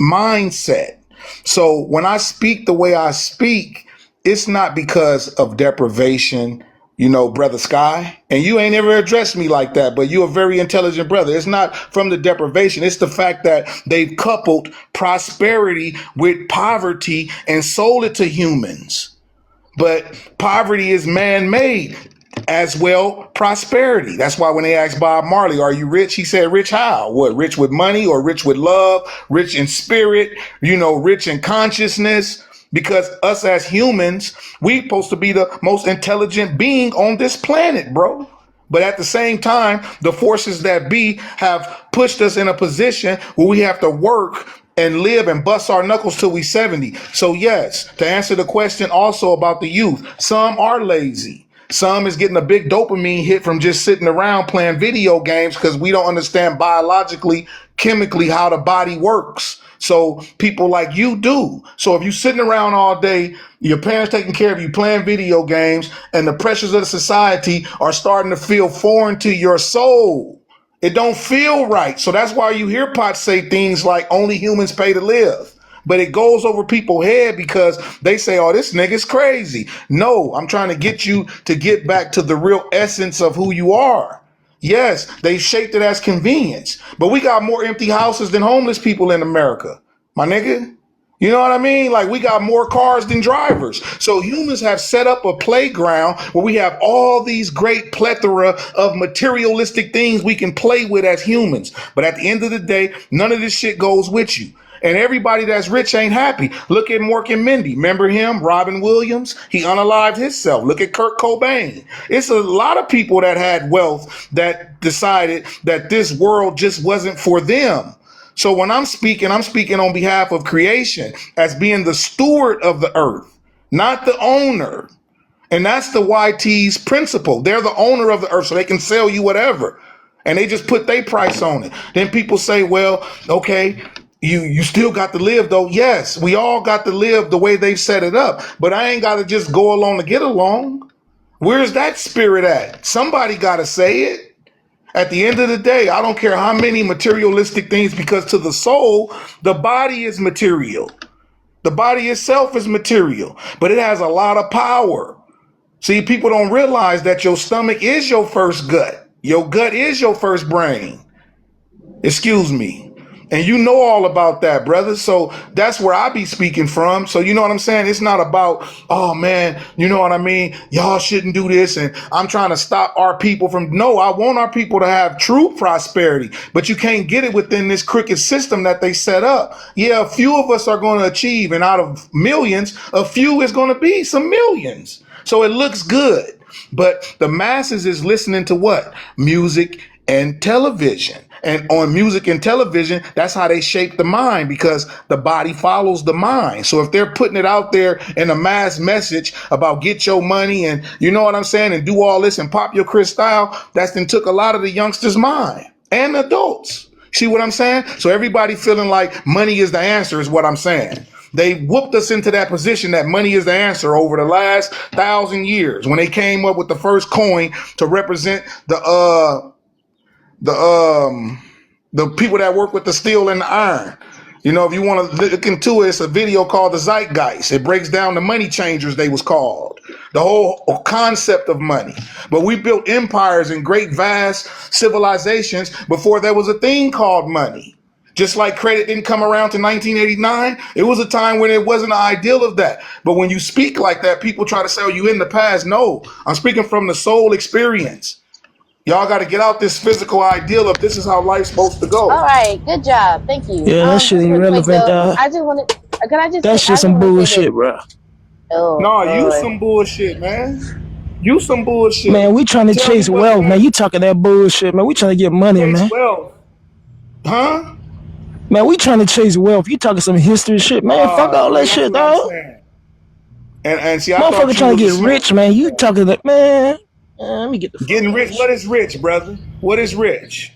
mindset. So when I speak the way I speak, it's not because of deprivation, you know, Brother Sky, and you ain't ever addressed me like that, but you're a very intelligent brother. It's not from the deprivation. It's the fact that they've coupled prosperity with poverty and sold it to humans. But poverty is man-made as well, prosperity. That's why when they asked Bob Marley, are you rich? He said, rich how? What, rich with money or rich with love, rich in spirit, you know, rich in consciousness? Because us as humans, we supposed to be the most intelligent being on this planet, bro. But at the same time, the forces that be have pushed us in a position where we have to work and live and bust our knuckles till we 70. So yes, to answer the question also about the youth, some are lazy. Some is getting a big dopamine hit from just sitting around playing video games because we don't understand biologically, chemically how the body works. So people like you do. So if you're sitting around all day, your parents taking care of you, playing video games, and the pressures of the society are starting to feel foreign to your soul, it don't feel right. So that's why you hear Potts say things like only humans pay to live. But it goes over people's head because they say, oh, this nigga's crazy. No, I'm trying to get you to get back to the real essence of who you are. Yes, they shaped it as convenience, but we got more empty houses than homeless people in America, my nigga. You know what I mean? Like we got more cars than drivers. So humans have set up a playground where we have all these great plethora of materialistic things we can play with as humans. But at the end of the day, none of this shit goes with you. And everybody that's rich ain't happy. Look at Mork and Mindy. Remember him? Robin Williams? He unalived himself. Look at Kurt Cobain. It's a lot of people that had wealth that decided that this world just wasn't for them. So when I'm speaking on behalf of creation as being the steward of the earth, not the owner. And that's the YT's principle. They're the owner of the earth, so they can sell you whatever. And they just put their price on it. Then people say, well, okay, you still got to live though. Yes, we all got to live the way they've set it up. But I ain't got to just go along to get along. Where's that spirit at? Somebody got to say it. At the end of the day, I don't care how many materialistic things, because to the soul, the body is material. The body itself is material, but it has a lot of power. See, people don't realize that your stomach is your first gut. Your gut is your first brain. Excuse me. And you know all about that, brother. So that's where I be speaking from. So you know what I'm saying? It's not about, oh man, you know what I mean? Y'all shouldn't do this. And I'm trying to stop our people from, no, I want our people to have true prosperity, but you can't get it within this crooked system that they set up. Yeah, a few of us are going to achieve, and out of millions, a few is going to be some millions. So it looks good, but the masses is listening to what? Music and television. And on music and television, that's how they shape the mind, because the body follows the mind. So if they're putting it out there in a mass message about get your money and you know what I'm saying, and do all this and pop your Chris style, that's then took a lot of the youngsters' mind and adults. See what I'm saying? So everybody feeling like money is the answer is what I'm saying. They whooped us into that position that money is the answer over the last 1,000 years when they came up with the first coin to represent the people that work with the steel and the iron. You know, if you want to look into it, it's a video called The Zeitgeist. It breaks down the money changers, they was called. The whole concept of money. But we built empires and great vast civilizations before there was a thing called money. Just like credit didn't come around to 1989, it was a time when it wasn't an ideal of that. But when you speak like that, people try to say, oh, you in the past. No, I'm speaking from the soul experience. Y'all got to get out this physical ideal of this is how life's supposed to go. All right, good job. Thank you. Yeah, that shit Just ain't real quick relevant, though, dog. I just wanted can I just That say? I shit just some want to say this. bullshit, bro. Oh No, you Lord. some bullshit, man. You some bullshit. Man, we trying to Tell me chase what's wealth, man. better. You talking that bullshit, man. We trying to get money, Chase man. wealth. Huh? Man, we trying to chase wealth. You talking some history shit, man. Fuck all See, that that's shit, what I'm dog. saying. And see, I Motherfucker thought you trying to was a get smart rich, man. You talking that, man. Let me get the fuck getting out of rich. this What shit. is rich, brother? What is rich?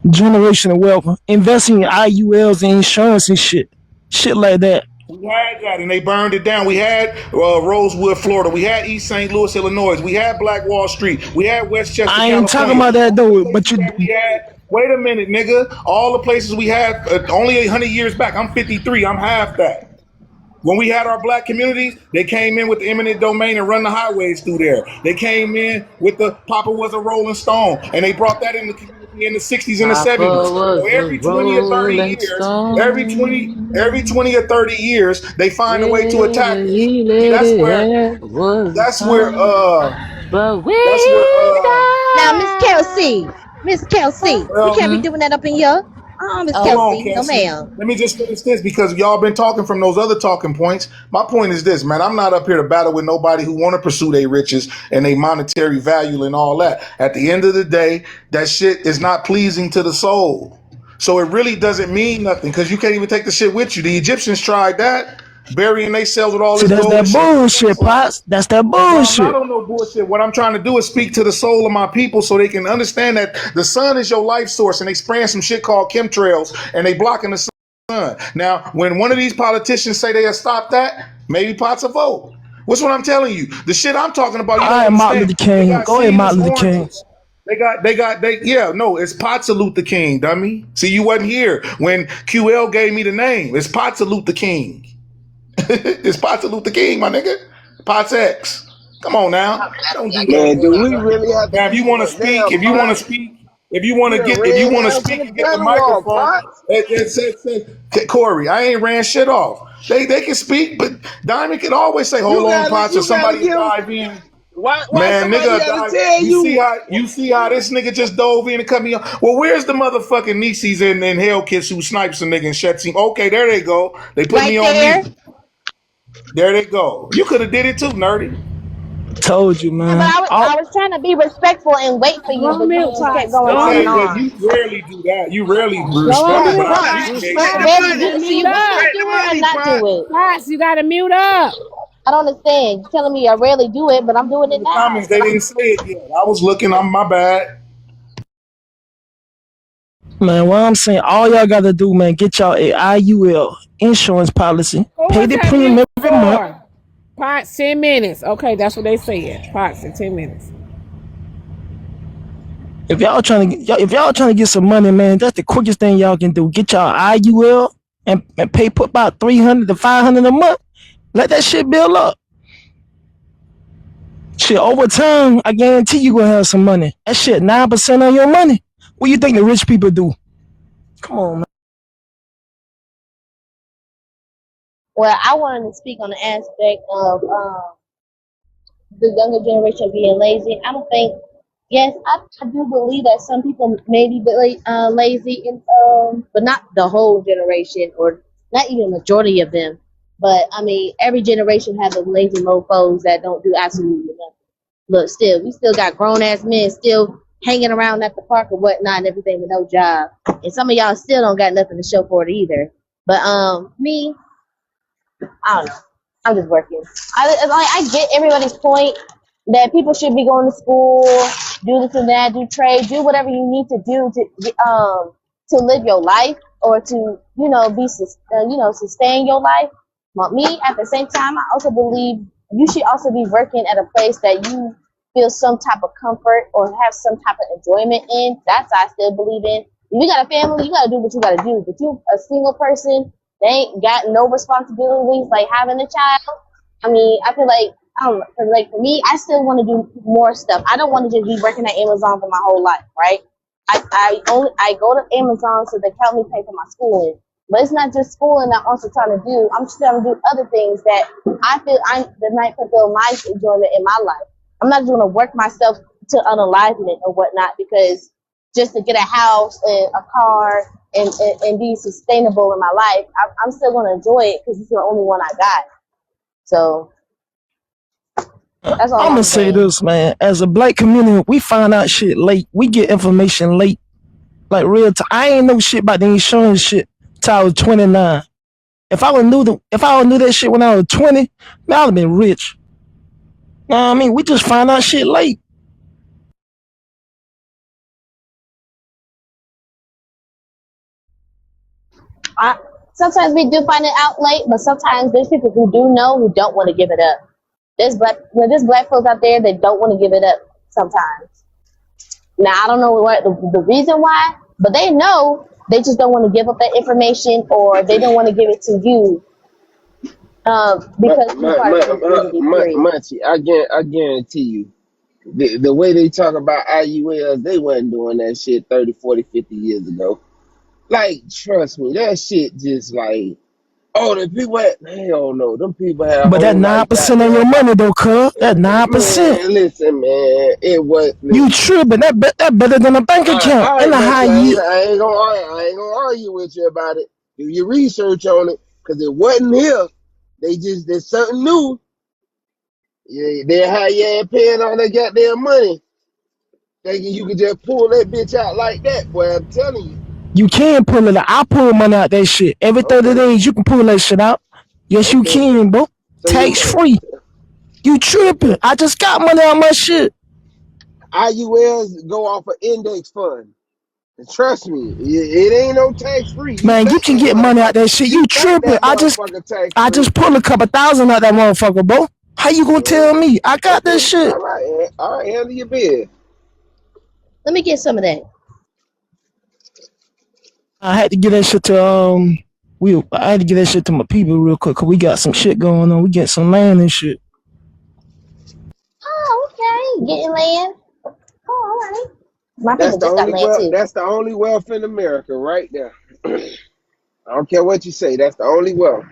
Generational wealth. Investing in IULs and insurance and shit. Shit like that. We had that, and they burned it down. We had Rosewood, Florida. We had East St. Louis, Illinois. We had Black Wall Street. We had Westchester, I ain't talking California. about that, All the though. But places you, that we had. Wait a minute, nigga. All the places we had only 100 years back. I'm 53. I'm half that. When we had our black communities, they came in with the eminent domain and run the highways through there. They came in with the Papa was a Rolling Stone, and they brought that in the community in the 60s and the Papa 70s. So was a every 20 or 30 rolling years, every 20 stone. or 30 years, they find a way to Yeah, attack us. he See, let it have was a that's where song. But we that's where Now, Miss Kelsey, Miss Kelsey, we well, can't be doing that up in here. Miss hold on, Kelsey, no Kelsey. ma'am. Let me just finish this because y'all been talking from those other talking points. My point is this, man. I'm not up here to battle with nobody who want to pursue their riches and their monetary value and all that. At the end of the day, that shit is not pleasing to the soul. So it really doesn't mean nothing because you can't even take the shit with you. The Egyptians tried that, burying themselves with all see, this that's gold that and shit. bullshit, Pops. That's that No, I'm not bullshit. on no bullshit. What I'm trying to do is speak to the soul of my people so they can understand that the sun is your life source and they spraying some shit called chemtrails and they blocking the sun. Now, when one of these politicians say they'll stop that, maybe Potts will vote. What's what I'm telling you? The shit I'm talking about, you All don't right, Martin understand. Luther They King. got Go ahead, seedless Martin Luther King. oranges. It's Potts of Luther King, dummy. See, you wasn't here when QL gave me the name. It's Potts of Luther King. It's Potts of Luther King, my nigga. Potts X. Come on now. Don't do that, Man, do man. we really have to Now, if you keep want to a speak, damn if you want to pot? speak, if You done you ran want to down from speak the and get the federal microphone, pots. Corey, I ain't ran shit off. They can speak, but Diamond can always say, "Hold on, Potts," or You gotta somebody will give. dive in. Why Man, somebody nigga, gotta dive. tell you? You see how this nigga just dove in and cut me off. Well, where's the motherfucking Nieces and Hellkits who snipes a nigga and shuts him? Okay, there they go. They put Right me on there. mute. There they go. You could have did it too, nerdy. Told you, Yeah, but man. I was trying to be respectful and wait for Go you, on but you mute, just kept Pops. going Go on on and Okay, mute. but on. you rarely do that. You rarely Go on respect me, Pot, but mute. I pot, appreciate spend I the that. rarely money. do Just it, so mute you want me up. to Spend the do it or money, not pot. do it? Pops, you gotta mute up. I don't understand. You're telling me I rarely do it, but I'm doing In it the now. comments, they didn't say it yet. I was looking. I'm my bad. Man, what I'm saying, all y'all gotta do, man, get y'all a IUL insurance policy. Who Pay was the that premium mute every month. for? Pots, 10 minutes. Okay, that's what they said. Pots in 10 minutes. If y'all trying to get some money, man, that's the quickest thing y'all can do. Get y'all IUL and put about $300 to $500 a month. Let that shit build up. Shit, over time, I guarantee you gonna have some money. That shit, 9% on your money. What you think the rich people do? Come on, man. Well, I wanted to speak on the aspect of the younger generation being lazy. I don't think. Yes, I do believe that some people may be lazy, but not the whole generation, or not even the majority of them. But I mean, every generation has those lazy mofos that don't do absolutely nothing. Look, still, we still got grown ass men still hanging around at the park or whatnot and everything with no job, and some of y'all still don't got nothing to show for it either. But me, I don't know. I'm just working. I get everybody's point that people should be going to school, do this and that, do trade, do whatever you need to do to live your life or to sustain your life. But me, at the same time, I also believe you should also be working at a place that you feel some type of comfort or have some type of enjoyment in. That's I still believe in. If you got a family, you gotta do what you gotta do. But you a single person, they ain't got no responsibilities like having a child. I mean, I feel like I don't know, like for me, I still want to do more stuff. I don't want to just be working at Amazon for my whole life, right? I go to Amazon so they can help me pay for my schooling. But it's not just schooling I'm also trying to do. I'm just trying to do other things that I feel that might fulfill my enjoyment in my life. I'm not going to work myself to unalivement or whatnot because just to get a house and a car and be sustainable in my life. I'm still going to enjoy it because it's the only one I got. So that's all I'm I'm gonna say saying. this, man. As a black community, we find out shit late. We get information late, like real time. I ain't know shit about the insurance shit till I was 29. If I would knew that shit when I was 20, man, I'd have been rich. You know what I mean? We just find out shit late. Sometimes we do find it out late, but sometimes there's people who do know who don't want to give it up. There's black folks out there that don't want to give it up sometimes. Now I don't know what the reason why, but they know they just don't want to give up that information or they don't want to give it to you because you're part of the community. Munchie, I guarantee you, the way they talk about IULs, they wasn't doing that shit 30, 40, 50 years ago. Like, trust me, that shit just like, oh, the people hell no, them people have But that whole life 9% on goddamn. your money though, cuz. That 9%. Man, listen, man, it was. You tripping. That better than a bank account. All right, And a high Munchie, yield. I ain't gonna argue with you about it. Do your research on it, cause it wasn't here. There's something new. Yeah, they had you paying all that goddamn money, thinking you could just pull that bitch out like that. Boy, I'm telling you. You can pull it out. I pull money out that shit. Every 30 days, you can pull that shit out. Yes, you can, bro. So Tax free. You tripping. I just got money on my shit. IULs go off an index fund. And trust me, it ain't no tax free. Man, you can get money out that shit. You tripping. I just pull a couple thousand out that motherfucker, bro. How you gonna tell me? I got that shit. All right, handle your bid. Let me get some of that. I had to get that shit to I had to get that shit to my people real quick because we got some shit going on. We get some land and shit. Oh, okay. Getting land. Oh, all right. My That's people the just got only land wealth. too. That's the only wealth in America, right there. I don't care what you say. That's the only wealth.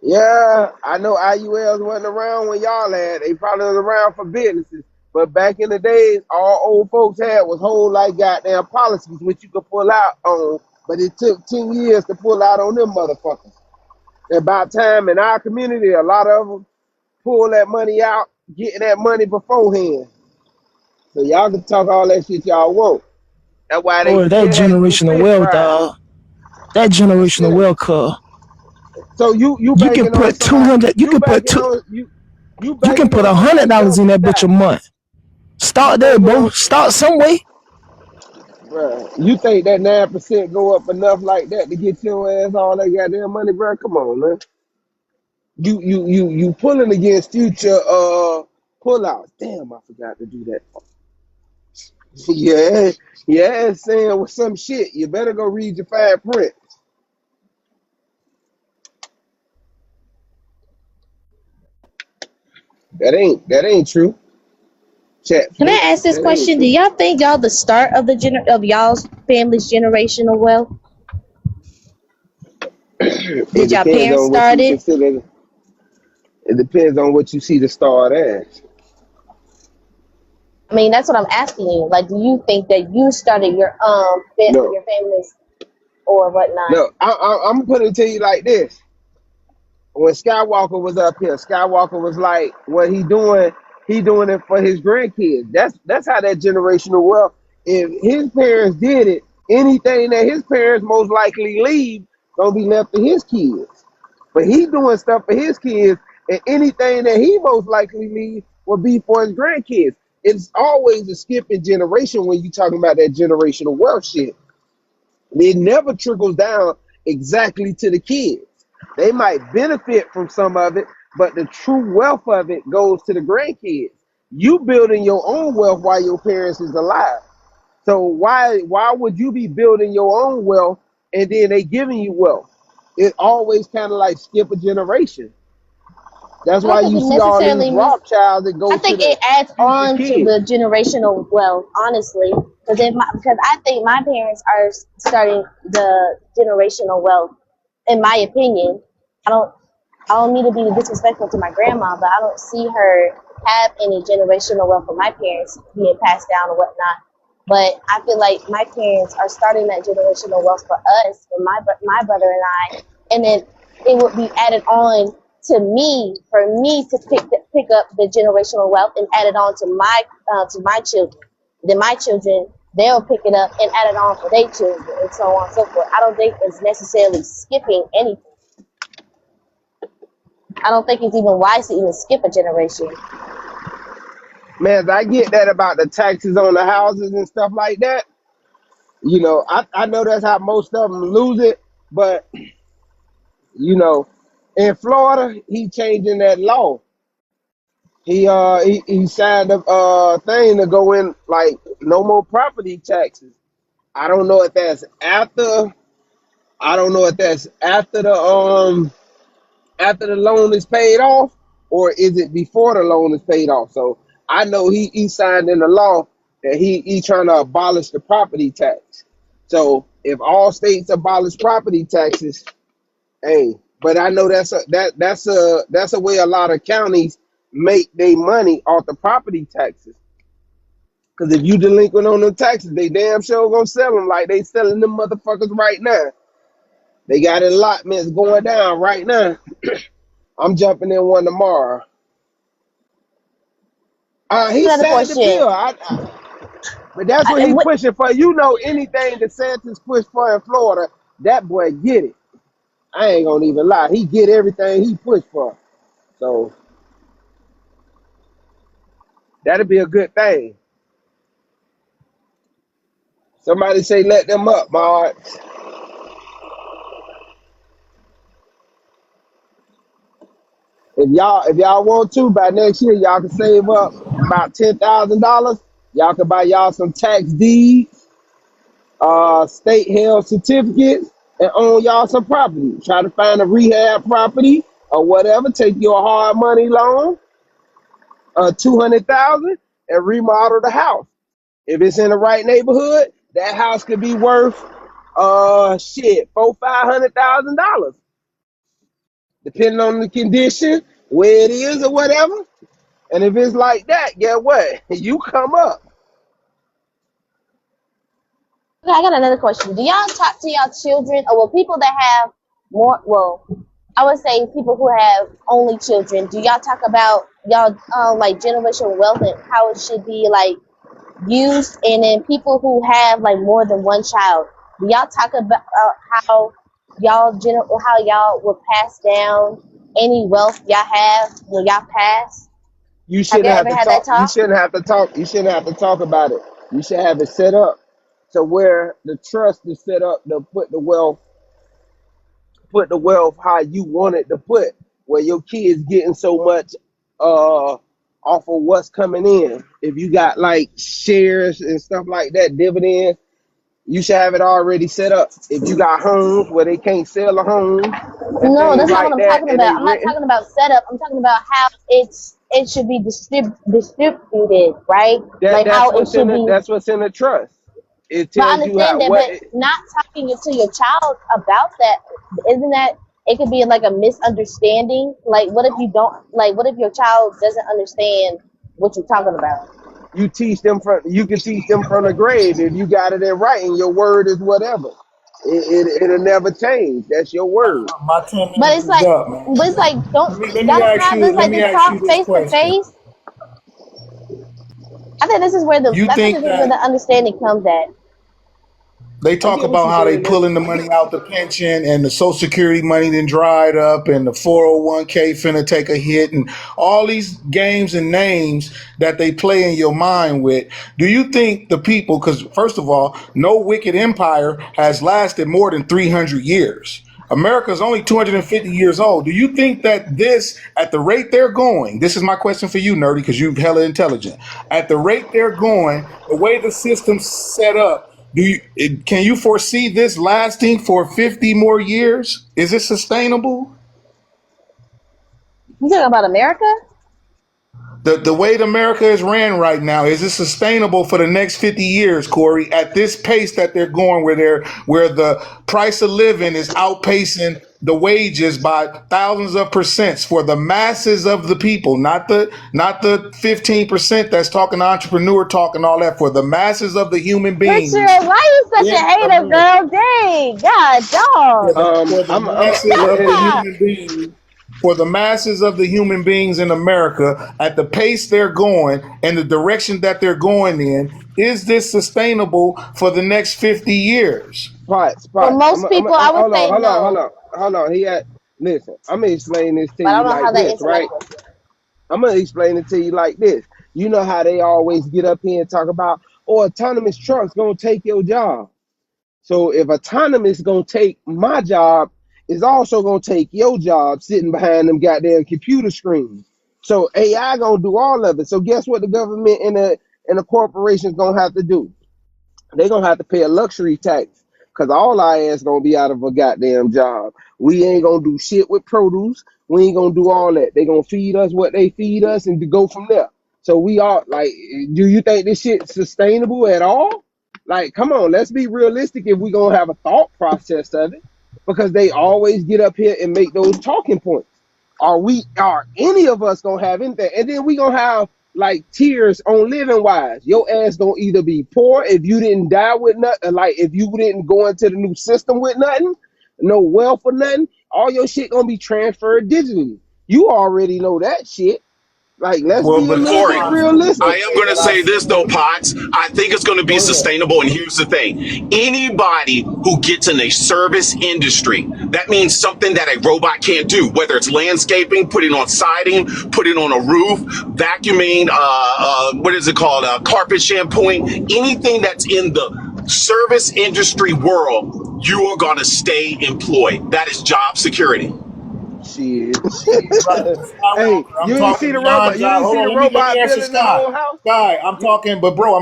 Yeah, I know IULs wasn't around when y'all had. They probably was around for businesses. But back in the days, all old folks had was whole like goddamn policies which you could pull out on. But it took 10 years to pull out on them motherfuckers. And about time in our community, a lot of them pull that money out, getting that money beforehand. So y'all can talk all that shit y'all want. That's why they Boy, that still had to do generational fish wealth, fries. dog. That generational wealth, cuz. So you can banking on put somebody, 200. You can put you can put $100 in that bitch a month. Start there, bro. Start some way. Bruh, you think that 9% go up enough like that to get your ass all that goddamn money, bro? Come on, man. You pulling against future pullouts. Damn, I forgot to do that. Yeah, saying with some shit. You better go read your fine print. That ain't true. Chat. Can I ask this question? Do y'all think y'all the start of the of y'all's family's generational wealth? Did y'all parents start it? It depends on what you see the start as. I mean, that's what I'm asking you. Like, do you think that you started your No. your family's or whatnot? No, I'm gonna put it to you like this. When Skywalker was up here, Skywalker was like, what he doing it for his grandkids. That's how that generational wealth. If his parents did it, anything that his parents most likely leave gonna be left to his kids. But he doing stuff for his kids, and anything that he most likely leave will be for his grandkids. It's always a skipping generation when you talking about that generational wealth shit. It never trickles down exactly to the kids. They might benefit from some of it, but the true wealth of it goes to the grandkids. You building your own wealth while your parents is alive. So why would you be building your own wealth and then they giving you wealth? It always kind of like skip a generation. That's why you see all these Rothschilds that go. I think it adds on to the generational wealth, honestly, because I think my parents are starting the generational wealth. In my opinion, I don't mean to be disrespectful to my grandma, but I don't see her have any generational wealth from my parents being passed down or whatnot. But I feel like my parents are starting that generational wealth for us, for my brother and I, and then it would be added on to me for me to pick up the generational wealth and add it on to my children. Then my children, they'll pick it up and add it on for their children, and so on and so forth. I don't think it's necessarily skipping anything. I don't think it's even wise to even skip a generation. Man, I get that about the taxes on the houses and stuff like that. You know, I know that's how most of them lose it, but you know, in Florida, he changing that law. He signed a thing to go in like no more property taxes. I don't know if that's after. I don't know if that's after the loan is paid off, or is it before the loan is paid off. So I know he signed in the law that he trying to abolish the property tax. So if all states abolish property taxes, hey, but I know that's a way a lot of counties make their money off the property taxes. Because if you delinquent on them taxes, they damn sure gonna sell them like they selling them motherfuckers right now. They got allotments going down right now. I'm jumping in one tomorrow. He Another signed the question. bill. But that's what he pushing for. You know, anything DeSantis pushed for in Florida, that boy get it. I ain't gonna even lie. He get everything he pushed for. So that'll be a good thing. Somebody say let them up, Mark. If y'all want to, by next year, y'all can save up about $10,000. Y'all can buy y'all some tax deeds, state held certificates, and own y'all some property. Try to find a rehab property or whatever. Take your hard money loan, $200,000, and remodel the house. If it's in the right neighborhood, that house could be worth $400,000-$500,000. Depending on the condition, where it is or whatever. And if it's like that, guess what? You come up. Okay, I got another question. Do y'all talk to y'all children, or well, people that have more? Well, I would say people who have only children. Do y'all talk about y'all like generational wealth and how it should be like used? And then people who have like more than one child, do y'all talk about how y'all will pass down any wealth y'all have when y'all pass? You shouldn't Have have you to ever had that talk. You talk? shouldn't have to talk. You shouldn't have to talk about it. You should have it set up to where the trust is set up to put the wealth how you want it to put, where your kids getting so much off of what's coming in. If you got like shares and stuff like that, dividends, you should have it already set up. If you got homes where they can't sell a home and No, things that's not what like I'm that, talking and they about. I'm not renting, talking about setup. I'm talking about how it should be distributed, right? Like that's how it what's in should it. be. That's what's in the trust. It But I tells you how understand that, what. but not talking to your child about that, isn't that it could be like a misunderstanding? Like what if you don't like what if your child doesn't understand what you're talking about? You teach them from. You can teach them from the grave if you got it in writing. Your word is whatever. It'll never change. That's your word. My 10 But minutes it's is like up, man. don't Let y'all me don't ask have you. this Let like me this ask you talk this face to question. face? I think this is where You I think think this is where the that understanding comes at. they I talk get what about you're how they saying. pulling the money out the pension and the Social Security money then dried up and the 401k finna take a hit and all these games and names that they play in your mind with. Do you think the people, because first of all, no wicked empire has lasted more than 300 years. America's only 250 years old. Do you think that this, at the rate they're going, this is my question for you, Nerdy, because you're hella intelligent. At the rate they're going, the way the system's set up, can you foresee this lasting for 50 more years? Is it sustainable? You talking about America? The way America is ran right now, is it sustainable for the next 50 years, Corey, at this pace that they're going, where the price of living is outpacing the wages by thousands of percents for the masses of the people, not the 15% that's talking entrepreneur talk and all that, for the masses of the human Picture, beings why you such in a hater, America, girl? Dang, God, dog. for the masses of the human beings, for the masses of the human beings in America, at the pace they're going and the direction that they're going in, is this sustainable for the next 50 years? For Spots. most people, I would say no. Hold on. Listen, I'm gonna explain this to But I you don't know how like that this, right? intellectual. I'm gonna explain it to you like this. You know how they always get up here and talk about, oh, autonomous trucks gonna take your job. So if autonomous gonna take my job, it's also gonna take your job sitting behind them goddamn computer screens. So AI gonna do all of it. So guess what the government and the corporations gonna have to do? They're gonna have to pay a luxury tax because all our ass gonna be out of a goddamn job. We ain't gonna do shit with produce. We ain't gonna do all that. They gonna feed us what they feed us and to go from there. So we are like, do you think this shit sustainable at all? Like, come on, let's be realistic if we gonna have a thought process of it, because they always get up here and make those talking points. Are any of us gonna have anything? And then we gonna have like tiers on living wise. Your ass gonna either be poor if you didn't die with nothing, like if you didn't go into the new system with nothing, no wealth or nothing, all your shit gonna be transferred digitally. You already know that shit. Like, let's Well, be a but little Corey, bit I realistic. am going to say this though, Potts. I think it's going to be sustainable. And here's the thing. Anybody who gets in a service industry, that means something that a robot can't do, whether it's landscaping, putting on siding, putting on a roof, vacuuming, what is it called? Carpet shampooing, anything that's in the service industry world, you are going to stay employed. That is job security. Shit. Right, but Hey, Skywalker, I'm you ain't see talking the robot. beyond You job. ain't Hold see on, the let me robot answer building the Sky. whole house. Sky, I'm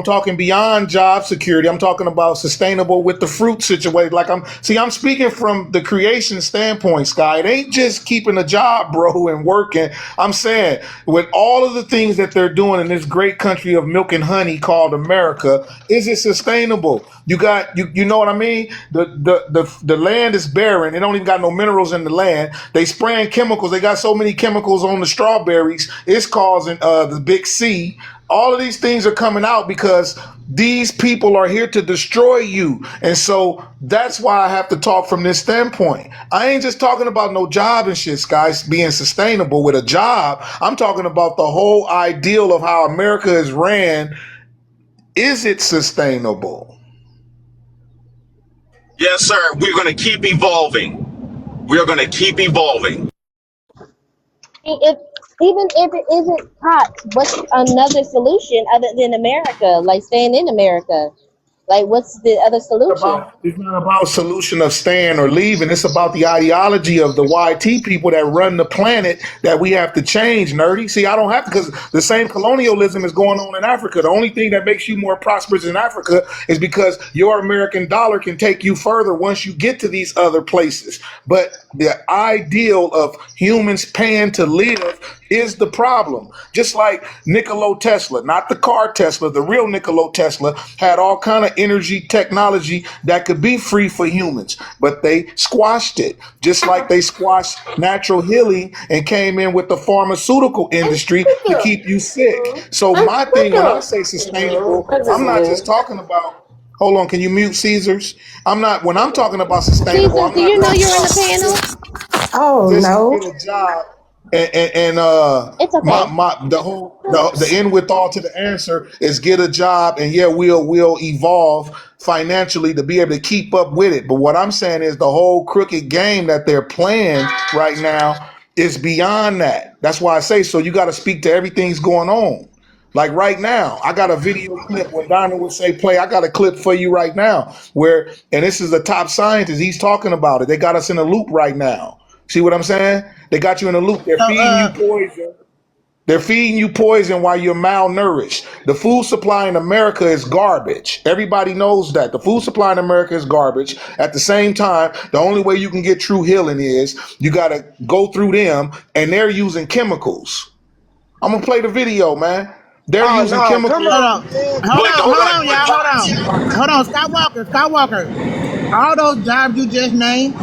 talking beyond job security. I'm talking about sustainable with the fruit situation. Like I'm speaking from the creation standpoint, Sky. It ain't just keeping a job, bro, and working. I'm saying with all of the things that they're doing in this great country of milk and honey called America, is it sustainable? You got you know what I mean? The land is barren. It don't even got no minerals in the land. They spraying chemicals. They got so many chemicals on the strawberries. It's causing the big C. All of these things are coming out because these people are here to destroy you. And so that's why I have to talk from this standpoint. I ain't just talking about no job and shit, guys, being sustainable with a job. I'm talking about the whole ideal of how America is ran. Is it sustainable? Yes, sir. We're going to keep evolving. We're going to keep evolving. If even if it isn't COTS, what's another solution other than America? Like staying in America. Like what's the other solution? It's not about solution of staying or leaving. It's about the ideology of the YT people that run the planet that we have to change, nerdy. See, I don't have to, because the same colonialism is going on in Africa. The only thing that makes you more prosperous in Africa is because your American dollar can take you further once you get to these other places. But the ideal of humans paying to live is the problem. Just like Nikola Tesla, not the car Tesla, the real Nikola Tesla had all kind of energy technology that could be free for humans, but they squashed it. Just like they squashed natural healing and came in with the pharmaceutical industry to keep you sick. So my thing, when I say sustainable, I'm not just talking about, hold on, can you mute Caesars? When I'm talking about sustainable, Caesar, I'm do not you know talking you're in about the panel? Oh just no. get a job and It's okay. the end with all to the answer is get a job, and yeah, we'll evolve financially to be able to keep up with it. But what I'm saying is the whole crooked game that they're playing right now is beyond that. That's why I say, so you got to speak to everything's going on. Like right now, I got a video clip when Donna would say play. I got a clip for you right now where, and this is the top scientist. He's talking about it. They got us in a loop right now. See what I'm saying? They got you in a loop. They're feeding you poison. They're feeding you poison while you're malnourished. The food supply in America is garbage. Everybody knows that. The food supply in America is garbage. At the same time, the only way you can get true healing is you got to go through them, and they're using chemicals. I'm going to play the video, man. They're using No, chemicals. come on, man. Hold on, Skywalker. All those jobs you just named,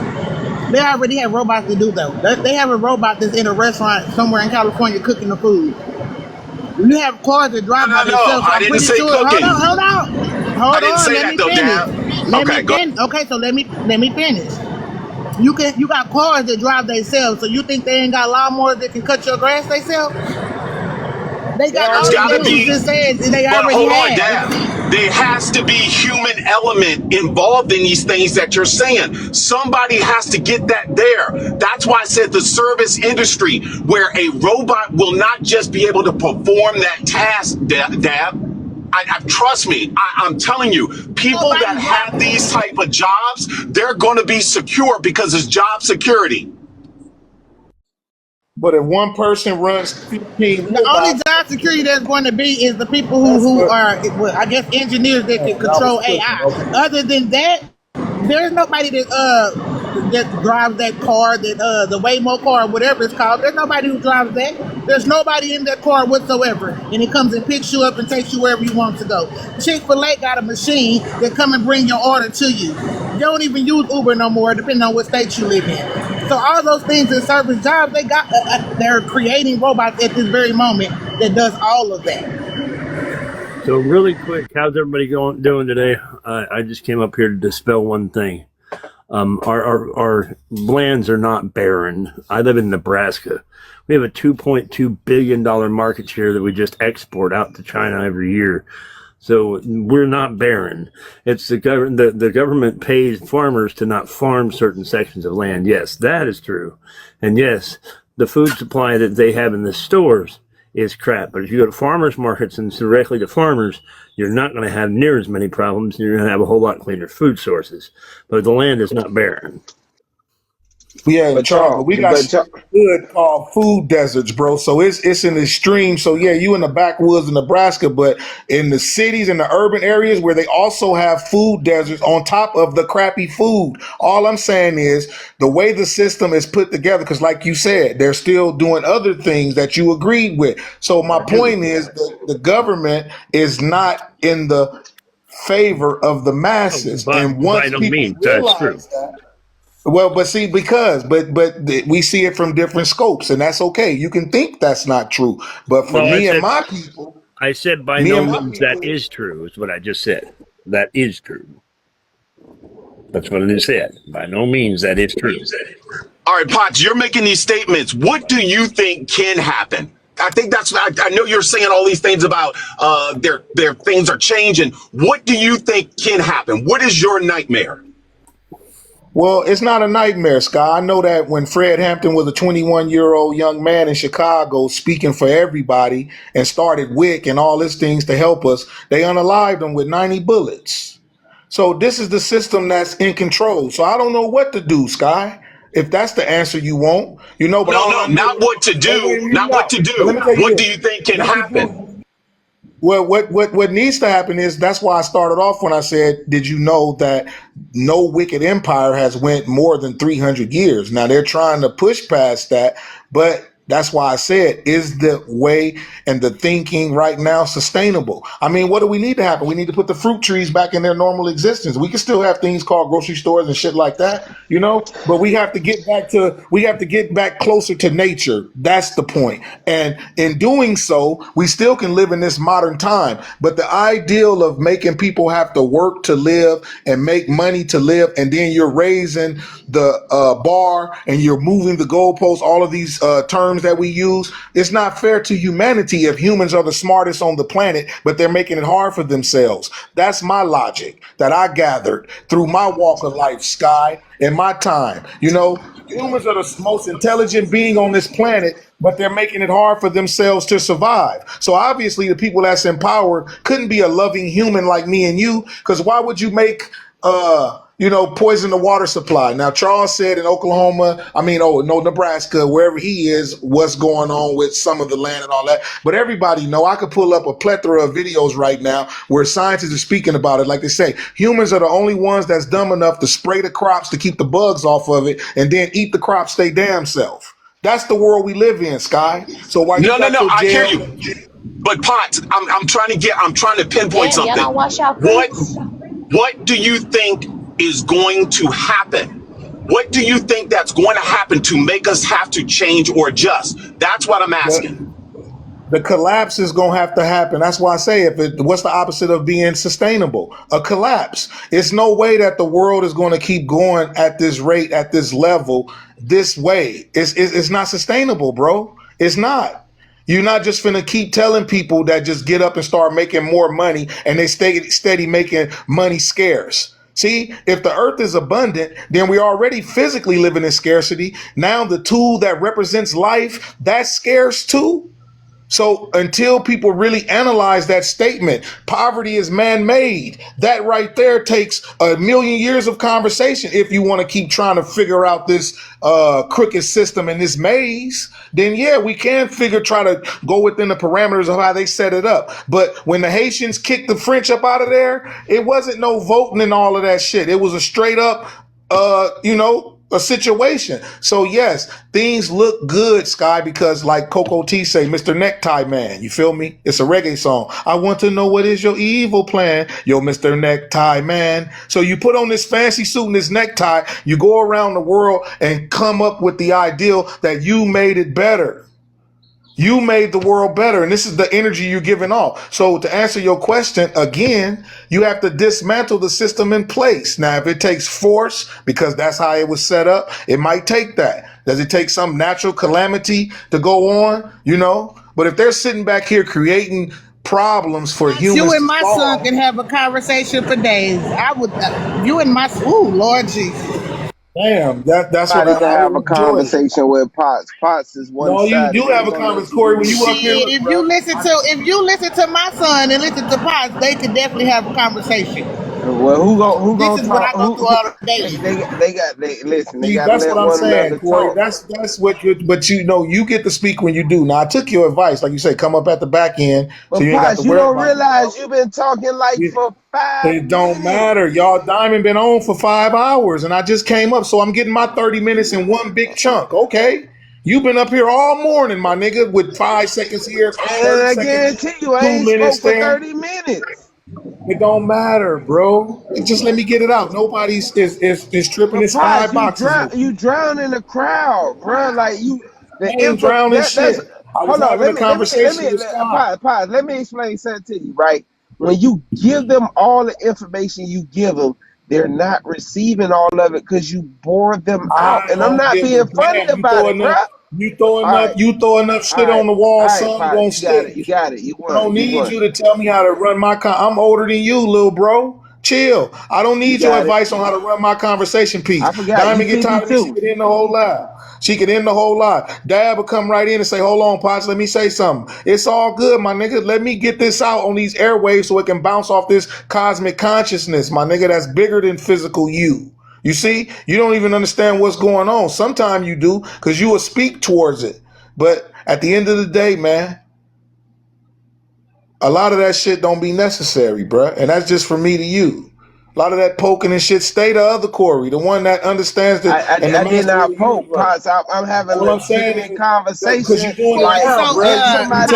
They already have robots to do though. They have a robot that's in a restaurant somewhere in California cooking the food. You have cars that drive by No. themselves. So I I'm didn't pretty say sure. cooking. Hold didn't on. say Let that me though, finish. Dad. Let Okay, me go. finish. Okay, so let me finish. You got cars that drive themselves. So you think they ain't got lawnmowers that can cut your grass themselves? They got There's all of got to that you be, just said. They but already hold on, have. Dad. There has to be human element involved in these things that you're saying. Somebody has to get that there. That's why I said the service industry, where a robot will not just be able to perform that task, Dad. Trust me, I'm telling you, people that have these type of jobs, they're going to be secure because it's job security. But if one person runs 15 The only robots, job security that's going to be is the people that's who what are, well, I guess, engineers that can y'all was control cooking. AI. Okay. Other than that, there's nobody that drives that car, that the Waymo car, whatever it's called. There's nobody who drives that. There's nobody in that car whatsoever, and it comes and picks you up and takes you wherever you want to go. Chick-fil-A got a machine that come and bring your order to you. You don't even use Uber no more, depending on what state you live in. So all those things in service jobs, they're creating robots at this very moment that does all of that. So really quick, how's everybody doing today? I just came up here to dispel one thing. Our lands are not barren. I live in Nebraska. We have a $2.2 billion market share that we just export out to China every year. So we're not barren. It's the government pays farmers to not farm certain sections of land. Yes, that is true. And yes, the food supply that they have in the stores is crap. But if you go to farmers markets and directly to farmers, you're not going to have near as many problems. You're going to have a whole lot cleaner food sources. But the land is not barren. Yeah, But Charles, y'all, we got something good called food deserts, bro. So it's an extreme. So yeah, you in the backwoods of Nebraska, but in the cities and the urban areas where they also have food deserts on top of the crappy food. All I'm saying is the way the system is put together, because like you said, they're still doing other things that you agreed with. So my point is the government is not in the favor of the masses. And By once no people means, that's true. realize that, well, but see, we see it from different scopes, and that's okay. You can think that's not true, but for Well, me and my people, I said by no means that is true, is what I just said. That is true. That's what it said. By no means that is true. All right, Potts, you're making these statements. What do you think can happen? I think I know you're saying all these things about their things are changing. What do you think can happen? What is your nightmare? well, it's not a nightmare, Sky. I know that when Fred Hampton was a 21-year-old young man in Chicago speaking for everybody and started WIC and all these things to help us, they unalived him with 90 bullets. So this is the system that's in control. So I don't know what to do, Sky. If that's the answer you want, but No, not what to do, not what to do. What do you think can happen? Well, what needs to happen is, that's why I started off when I said, did you know that no wicked empire has went more than 300 years? Now they're trying to push past that, but that's why I said, is the way and the thinking right now sustainable? I mean, what do we need to happen? We need to put the fruit trees back in their normal existence. We can still have things called grocery stores and shit like that, but we have to get back closer to nature. That's the point. And in doing so, we still can live in this modern time. But the ideal of making people have to work to live and make money to live, and then you're raising the bar and you're moving the goalposts, all of these terms that we use, it's not fair to humanity if humans are the smartest on the planet, but they're making it hard for themselves. That's my logic that I gathered through my walk of life, Sky, in my time. Humans are the most intelligent being on this planet, but they're making it hard for themselves to survive. So obviously the people that's in power couldn't be a loving human like me and you, because why would you make poison the water supply? Now, Charles said in Nebraska, wherever he is, what's going on with some of the land and all that. But everybody know, I could pull up a plethora of videos right now where scientists are speaking about it. Like they say, humans are the only ones that's dumb enough to spray the crops to keep the bugs off of it and then eat the crops they damn self. That's the world we live in, Sky. So why No, I hear you. But Potts, I'm trying to pinpoint something. Y'all don't wash out What do you think is going to happen What do you think that's going to happen to make us have to change or adjust? That's what I'm asking. The collapse is gonna have to happen. That's why I say, what's the opposite of being sustainable? A collapse. It's no way that the world is going to keep going at this rate, at this level, this way. It's not sustainable, bro. It's not. You're not just finna keep telling people that just get up and start making more money, and they stay steady making money scarce. See, if the earth is abundant, then we already physically living in scarcity. Now the tool that represents life, that's scarce too. So until people really analyze that statement, poverty is man-made, that right there takes a million years of conversation. If you want to keep trying to figure out this crooked system and this maze, then yeah, we can try to go within the parameters of how they set it up. But when the Haitians kicked the French up out of there, it wasn't no voting and all of that shit. It was a straight up, a situation. So yes, things look good, Sky, because like Coco T say, Mr. Necktie Man, you feel me? It's a reggae song. I want to know what is your evil plan, yo, Mr. Necktie Man. So you put on this fancy suit and this necktie, you go around the world and come up with the ideal that you made it better. You made the world better, and this is the energy you're giving off. So to answer your question, again, you have to dismantle the system in place. Now, if it takes force, because that's how it was set up, it might take that. Does it take some natural calamity to go on? But if they're sitting back here creating problems for humans, You and to my solve, son can have a conversation for days. I would, you and my, ooh, Lord Jesus. damn, that's what Somebody can I have a enjoy. conversation with Potts. Potts is one No, you sided. do He have ain't a gonna conversation, let you Corey, do when you nothing. up here. Shit, Look, if bro. you listen to my son and listen to Pops, they could definitely have a conversation. Well, who This gonna is what talk? I go through all the days. Listen. They See, gotta that's let what I'm one saying, another Corey. talk. That's what you. But you get to speak when you do. Now, I took your advice, like you say, come up at the back end, so But you ain't got to Potts, you worry don't about. realize you've been talking like It, for 5 it don't minutes. matter, y'all. Diamond been on for 5 hours, and I just came up, so I'm getting my 30 minutes in one big chunk. Okay, you've been up here all morning, my nigga, with 5 seconds here, And 30 I seconds, guarantee you, I 2 ain't minutes spoke for there. 30 minutes. It don't matter, bro. Just let me get it out. Nobody's is tripping. But It's 5 Potts, boxes open. you drown in the crowd, bro. Like the I ain't info. drowning That's. shit. I was Hold on. having a Let conversation me, with Scott. Potts. Let me explain something to you, right? When you give them all the information you give them, they're not receiving all of it because you bore them I out. And I'm don't not give a being funny damn. about it, bro. All right. You throw enough All shit right. on the wall, All right, son, Potts. gonna You got it. stick. You got it. You I don't won. You need won. you to tell me how to run my I'm older than you, little bro. Chill. I don't You need your got it. advice on how to run my conversation piece. I forgot you Diamond get tired of me, she 52. could end the whole lot. She could end the whole lot. Dad would come right in and say, hold on, Pots, let me say something. It's all good, my nigga. Let me get this out on these airwaves so it can bounce off this cosmic consciousness, my nigga, that's bigger than physical you. You see, you don't even understand what's going on. Sometimes you do, because you will speak towards it. But at the end of the day, man, a lot of that shit don't be necessary, bruh. And that's just from me to you. A lot of that poking and shit, stay the other Corey, the one that understands the and the I did master of not the poke universe. Potts. I'm having a All I'm saying legitimate is, because conversation. you're doing it Like now, So, bruh. You somebody.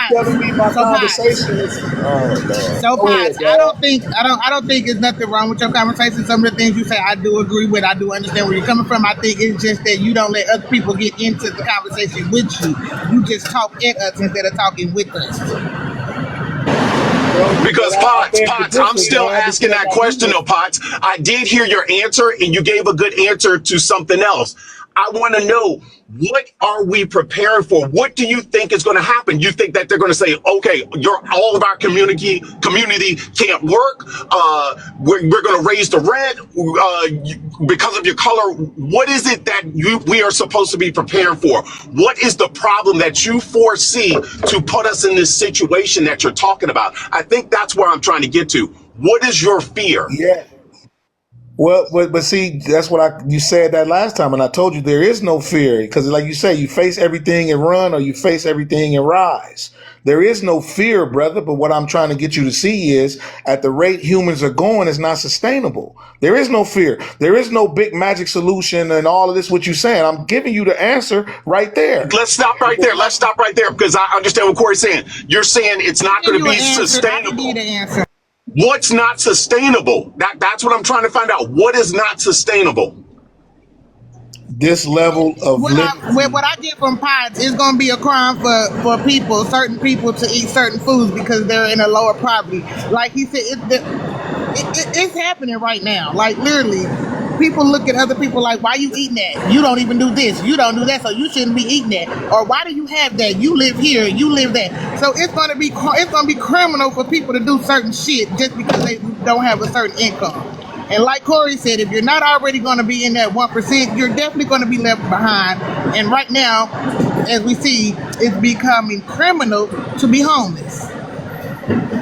telling me my Pots. conversation is. Oh Lord. So, Go ahead, Potts, dog. I don't think there's nothing wrong with your conversation. Some of the things you say, I do agree with. I do understand where you're coming from. I think it's just that you don't let other people get into the conversation with you. You just talk at us instead of talking with us. Bro, Because but I Potts, beg to I'm differ, still man, asking because that I do question this. though, Potts. I did hear your answer and you gave a good answer to something else. I want to know, what are we preparing for? What do you think is going to happen? You think that they're going to say, okay, all of our community can't work. We're going to raise the rent because of your color. What is it that we are supposed to be preparing for? What is the problem that you foresee to put us in this situation that you're talking about? I think that's where I'm trying to get to. What is your fear? Yeah. Well, but see, that's what you said that last time, and I told you there is no fear because, like you say, you face everything and run, or you face everything and rise. There is no fear, brother. But what I'm trying to get you to see is, at the rate humans are going, is not sustainable. There is no fear. There is no big magic solution, and all of this. What you're saying, I'm giving you the answer right there. Let's stop right there. Let's stop right there because I understand what Corey's saying. You're saying it's not going to be sustainable. I need an answer. What's not sustainable? That's what I'm trying to find out. What is not sustainable? this level of What I get from pods is gonna be a crime for people, certain people, to eat certain foods because they're in a lower poverty. Like he said, it's happening right now. Like literally, people look at other people like, "Why you eating that? You don't even do this. You don't do that, so you shouldn't be eating that." Or why do you have that? You live here. You live that. So it's gonna be criminal for people to do certain shit just because they don't have a certain income. And like Corey said, if you're not already going to be in that 1%, you're definitely going to be left behind. And right now, as we see, it's becoming criminal to be homeless.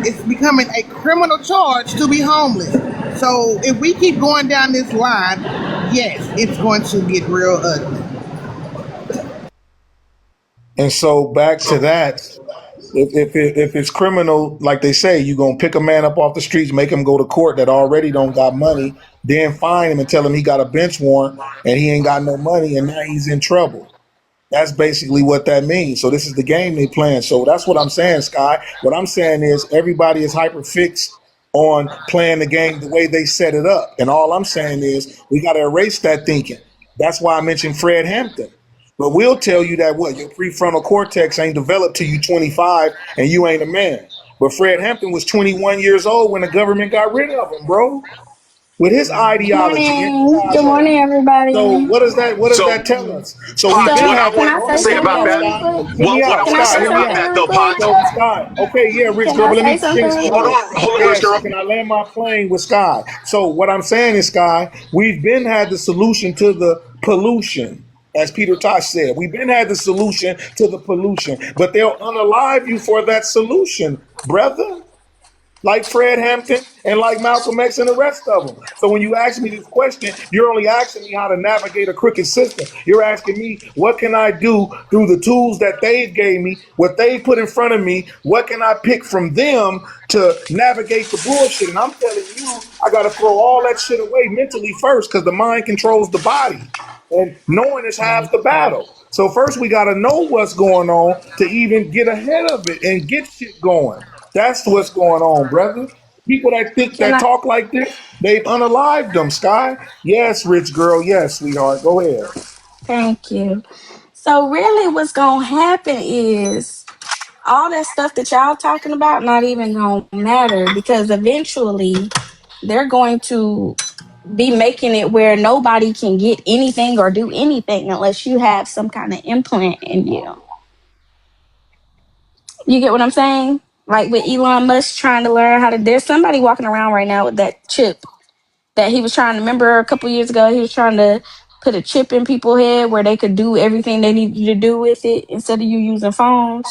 It's becoming a criminal charge to be homeless. So if we keep going down this line, yes, it's going to get real ugly. And so back to that, if it's criminal, like they say, you're gonna pick a man up off the streets, make him go to court that already don't got money, then fine him and tell him he got a bench warrant and he ain't got no money and now he's in trouble. That's basically what that means. So this is the game they playing. So that's what I'm saying, Sky. What I'm saying is everybody is hyper fixed on playing the game the way they set it up. And all I'm saying is we got to erase that thinking. That's why I mentioned Fred Hampton. But we'll tell you that what your prefrontal cortex ain't developed till you 25 and you ain't a man. But Fred Hampton was 21 years old when the government got rid of him, bro, with his ideology. Good morning, everybody. So what does that tell us? So we've Pods, been what I having. want to say about that, what I want to say about that, though, Pods. So Scott, okay, yeah, Rich girl, but let me finish. Hold on, Rich girl. Can I land my plane with Sky? So what I'm saying is, Sky, we've been had the solution to the pollution. As Peter Tosh said, we've been had the solution to the pollution, but they'll unalive you for that solution, brother. Like Fred Hampton and like Malcolm X and the rest of them. So when you ask me this question, you're only asking me how to navigate a crooked system. You're asking me, what can I do through the tools that they gave me, what they put in front of me, what can I pick from them to navigate the bullshit? And I'm telling you, I got to throw all that shit away mentally first because the mind controls the body. And knowing is half the battle. So first we got to know what's going on to even get ahead of it and get shit going. That's what's going on, brother. People that think that talk like this, they've unalived them, Sky. Yes, rich girl. Yes, sweetheart. Go ahead. Thank you. So really what's going to happen is all that stuff that y'all talking about not even going to matter because eventually they're going to be making it where nobody can get anything or do anything unless you have some kind of implant in you. You get what I'm saying? Like with Elon Musk trying to learn how to, there's somebody walking around right now with that chip that he was trying to, remember a couple years ago, he was trying to put a chip in people's head where they could do everything they needed to do with it instead of you using phones.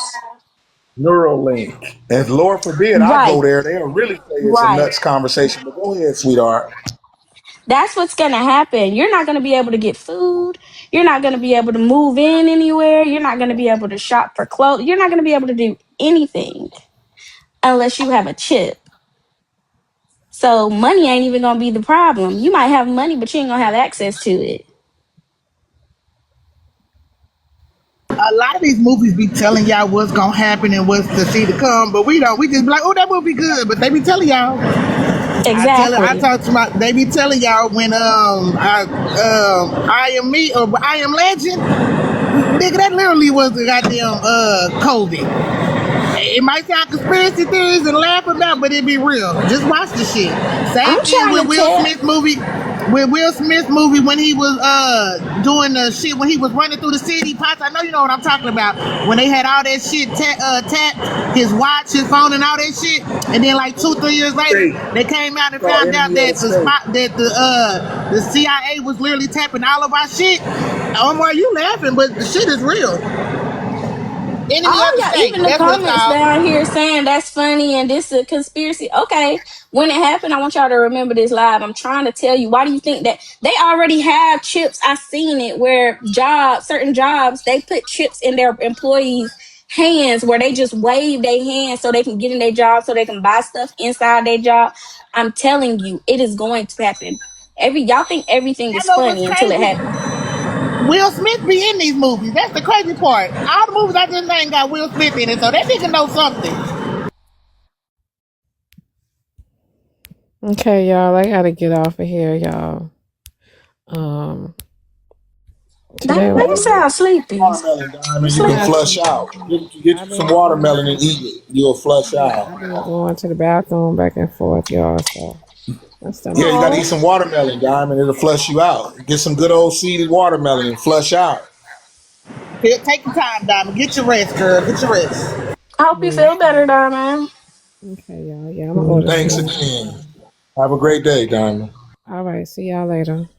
Neuralink. And Lord forbid I go there, they'll really say it's a nuts conversation. But go ahead, sweetheart. That's what's going to happen. You're not going to be able to get food. You're not going to be able to move in anywhere. You're not going to be able to shop for clothes. You're not going to be able to do anything unless you have a chip. So money ain't even going to be the problem. You might have money, but you ain't going to have access to it. A lot of these movies be telling y'all what's gonna happen and what's to see to come, but we don't. We just be like, oh, that movie good, but they be telling y'all. Exactly. They be telling y'all when I Am Me or I Am Legend, nigga, that literally was the goddamn COVID. It might sound conspiracy theories and laugh about, but it be real. Just watch the shit. Same thing with Will Smith movie. With Will Smith movie when he was doing the shit when he was running through the city. Pops, I know you know what I'm talking about. When they had all that shit tapped, his watch, his phone, and all that shit, and then like 2-3 years later, they came out and found out that the CIA was literally tapping all of our shit. Omar, you laughing, but the shit is real. Even the comments down here saying that's funny and this is a conspiracy. Okay, when it happened, I want y'all to remember this live. I'm trying to tell you, why do you think that they already have chips? I've seen it where certain jobs, they put chips in their employees' hands where they just wave their hands so they can get in their job, so they can buy stuff inside their job. I'm telling you, it is going to happen. Y'all think everything is funny until it happens. Will Smith be in these movies. That's the crazy part. All the movies I just named got Will Smith in it, so that nigga know something. Okay, y'all, I gotta get off of here, y'all. Today Diamond, was you sound sleepy. Watermelon, You Diamond, you can sleepy? flush out. Get I've some been watermelon and eat it. You'll flush out. I've been going to the bathroom back and forth, y'all. So my stomach. Yeah, you gotta eat Oh, some watermelon, Diamond. It'll flush you out. Get some good old seeded watermelon and flush out. Take your time, Diamond. Get your rest, girl. Get your rest. I hope you Yeah. feel better, Diamond. Okay, y'all. Yeah, I'm gonna go to Thanks sleep. again. Have a great day, Diamond. All right, see y'all later.